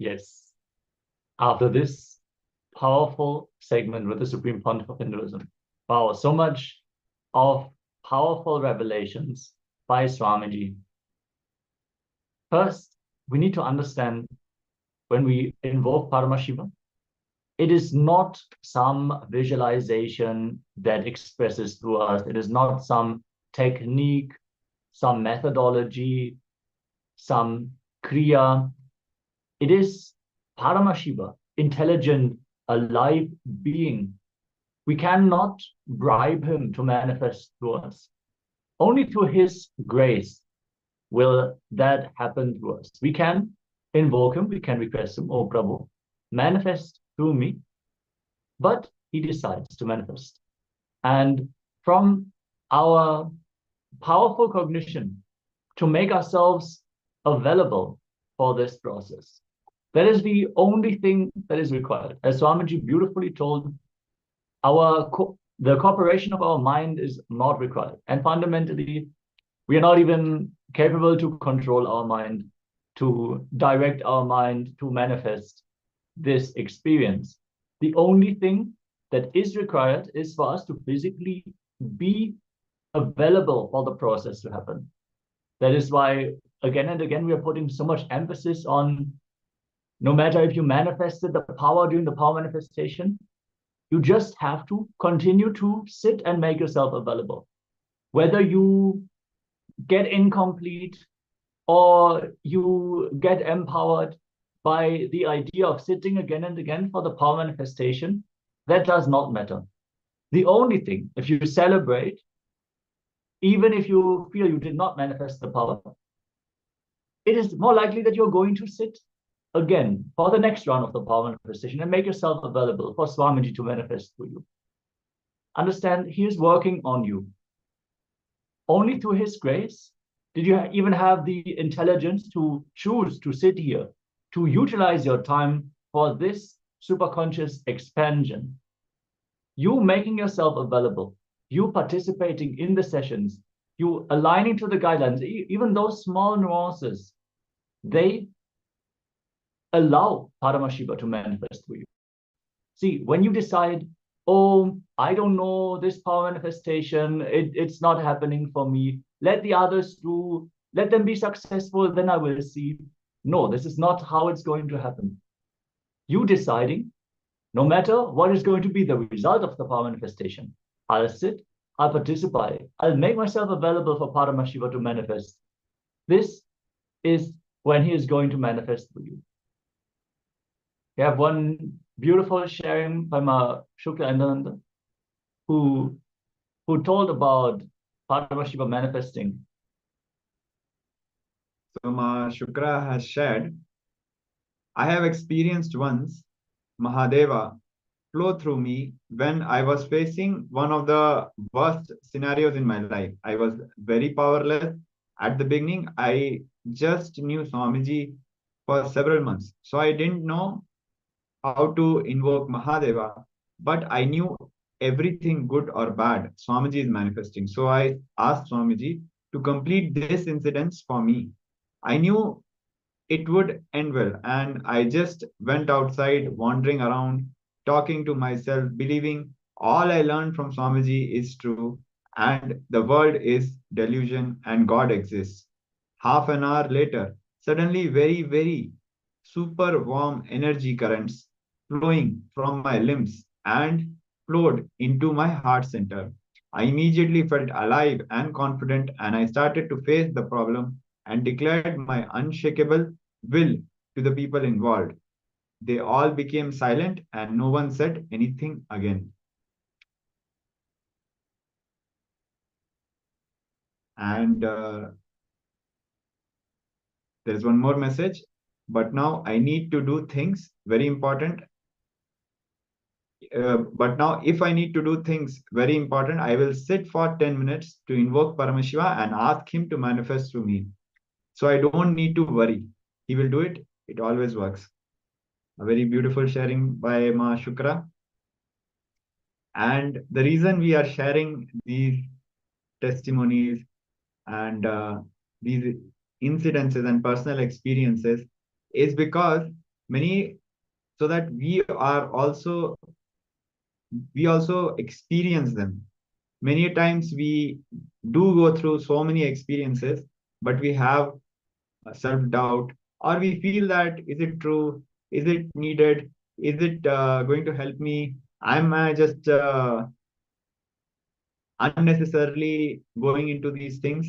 Yes. After this powerful segment with the Supreme Pontiff of Hinduism. Wow, so much of powerful revelations by Swamiji. First, we need to understand when we invoke Paramashiva, it is not some visualization that expresses through us. It is not some technique, some methodology, some kriya. It is Paramashiva, intelligent, alive being. We cannot bribe him to manifest through us. Only through his grace will that happen to us. We can invoke him, we can request him, oh Prabhu, manifest through me, but he decides to manifest. And from our powerful cognition to make ourselves available for this process, that is the only thing that is required. As Swamiji beautifully told, the cooperation of our mind is not required. And fundamentally, we are not even capable to control our mind, to direct our mind to manifest this experience. The only thing that is required is for us to physically be available for the process to happen. That is why, again and again, we are putting so much emphasis on, no matter if you manifested the power during the power manifestation, you just have to continue to sit and make yourself available. Whether you get incomplete or you get empowered by the idea of sitting again and again for the power manifestation, that does not matter. The only thing, if you celebrate, even if you feel you did not manifest the power, it is more likely that you're going to sit again for the next round of the power manifestation and make yourself available for Swamiji to manifest through you. Understand, he is working on you. Only through his grace did you even have the intelligence to choose to sit here, to utilize your time for this superconscious expansion. You making yourself available, you participating in the sessions, you aligning to the guidelines, even those small nuances, they allow Paramashiva to manifest through you. See, when you decide, oh, I don't know this power manifestation, it's not happening for me, let the others do, let them be successful, then I will see. No, this is not how it's going to happen. You deciding, no matter what is going to be the result of the power manifestation, I'll sit, I'll participate, I'll make myself available for Paramashiva to manifest. This is when he is going to manifest for you. We have one beautiful sharing by Ma Shukla Nithyananda, who told about Paramashiva manifesting. So Ma Shukra has shared, I have experienced once Mahadeva flow through me when I was facing one of the worst scenarios in my life. I was very powerless. At the beginning, I just knew Swamiji for several months. So I didn't know how to invoke Mahadeva, but I knew everything good or bad Swamiji is manifesting. So I asked Swamiji to complete this incident for me. I knew it would end well, and I just went outside, wandering around, talking to myself, believing all I learned from Swamiji is true, and the world is delusion and God exists. Half an hour later, suddenly very, very super warm energy currents flowing from my limbs and flowed into my heart center. I immediately felt alive and confident, and I started to face the problem and declared my unshakable will to the people involved. They all became silent and no one said anything again. And there's one more message. But now I need to do things very important. But now if I need to do things very important, I will sit for 10 minutes to invoke Paramashiva and ask him to manifest through me. So I don't need to worry. He will do it. It always works. A very beautiful sharing by Ma Shukra. And the reason we are sharing these testimonies and these incidences and personal experiences is because so that we also experience them. Many times we do go through so many experiences, but we have self-doubt, or we feel that, is it true? Is it needed? Is it going to help me? Am I just unnecessarily going into these things?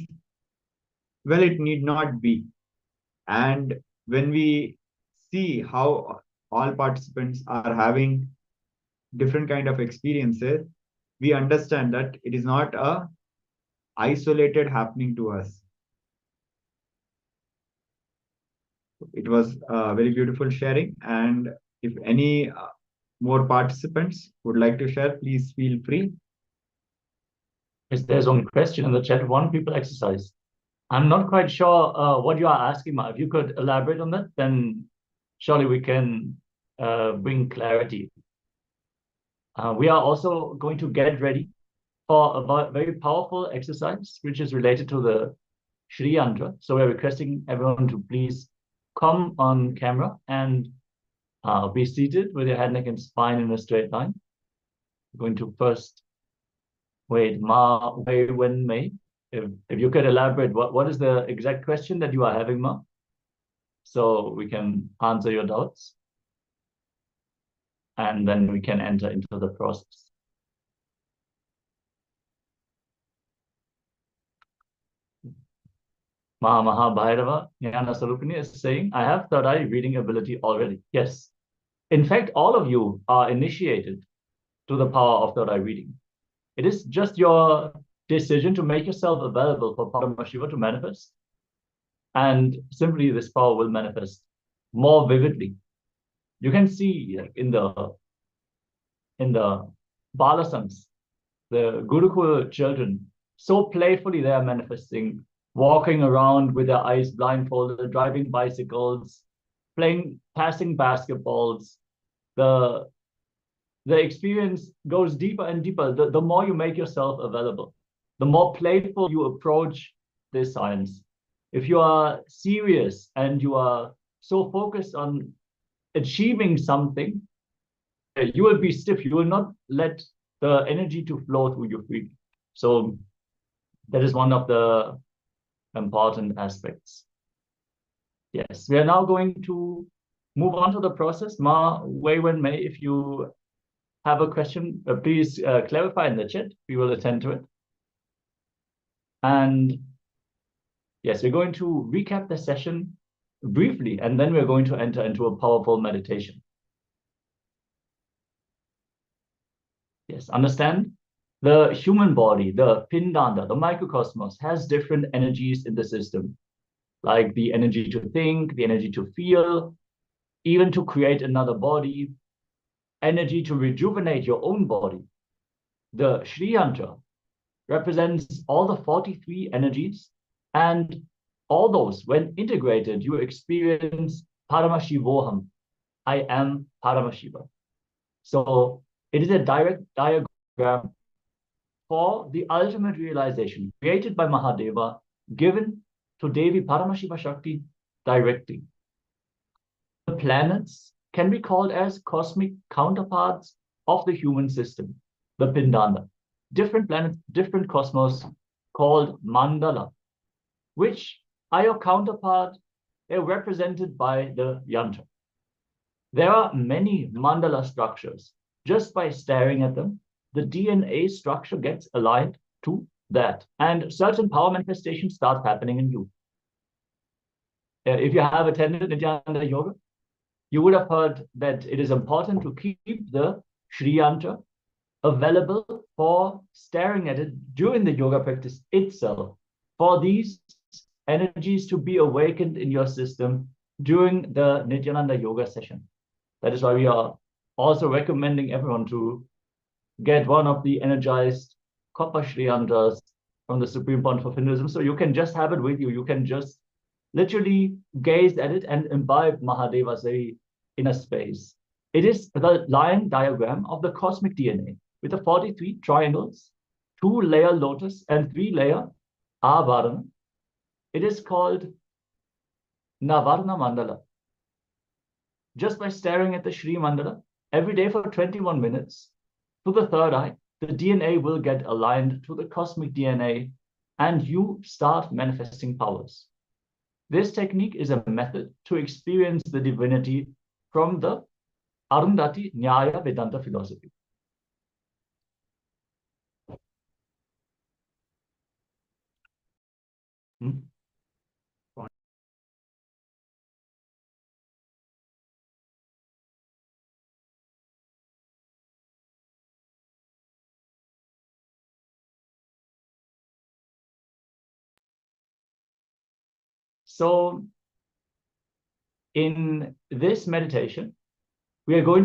Well, it need not be. And when we see how all participants are having different kind of experiences, we understand that it is not a isolated happening to us. It was a very beautiful sharing, and if any more participants would like to share, please feel free. Yes, there's one question in the chat. One people exercise. I'm not quite sure what you are asking, Ma. If you could elaborate on that, then surely we can bring clarity. We are also going to get ready for a very powerful exercise, which is related to the Shri Yantra. So we're requesting everyone to please come on camera and be seated with your head, neck, and spine in a straight line. We're going to first wait, Ma, Wei Wen Mei. If you could elaborate, what is the exact question that you are having, Ma? So we can answer your doubts. And then we can enter into the process. Maha Bhairava Jnana Sarupini is saying, I have third eye reading ability already. Yes. In fact, all of you are initiated to the power of third eye reading. It is just your decision to make yourself available for Paramashiva to manifest. And simply this power will manifest more vividly. You can see like, in the Balasams, the Gurukul children, so playfully they are manifesting, walking around with their eyes blindfolded, driving bicycles, passing basketballs. The experience goes deeper and deeper. The more you make yourself available, the more playful you approach this science. If you are serious and you are so focused on achieving something, you will be stiff. You will not let the energy to flow through your feet. So that is one of the important aspects. Yes, we are now going to move on to the process. Ma, Wei Wen Mei, if you have a question, please clarify in the chat. We will attend to it. And yes, we're going to recap the session briefly, and then we're going to enter into a powerful meditation. Yes, understand? The human body, the pindanda, the microcosmos, has different energies in the system, like the energy to think, the energy to feel, even to create another body, energy to rejuvenate your own body. The Shri Yantra represents all the 43 energies, and all those, when integrated, you experience Paramashivoham. I am Paramashiva. So it is a direct diagram for the ultimate realization created by Mahadeva, given to Devi Paramashiva Shakti directly. The planets can be called as cosmic counterparts of the human system, the Pindanda. Different planets, different cosmos called Mandala, which are your counterpart. They're represented by the Yantra. There are many mandala structures. Just by staring at them, the DNA structure gets aligned to that, and certain power manifestations start happening in you. If you have attended Nithyananda Yoga, you would have heard that it is important to keep the Shri Yantra available for staring at it during the yoga practice itself, for these energies to be awakened in your system during the Nithyananda Yoga session. That is why we are also recommending everyone to get one of the energized copper Shri Yantras from the Supreme Font for Hinduism, so you can just have it with you. You can just literally gaze at it and imbibe Mahadeva's very inner space. It is the line diagram of the cosmic DNA with the 43 triangles, 2-layer lotus and 3-layer avarana. It is called Navarna Mandala. just by staring at the Shri Mandala every day for 21 minutes to the third eye, the DNA will get aligned to the cosmic DNA and you start manifesting powers. This technique is a method to experience the divinity from the Arundhati Nyaya Vedanta philosophy. So in this meditation, we are going to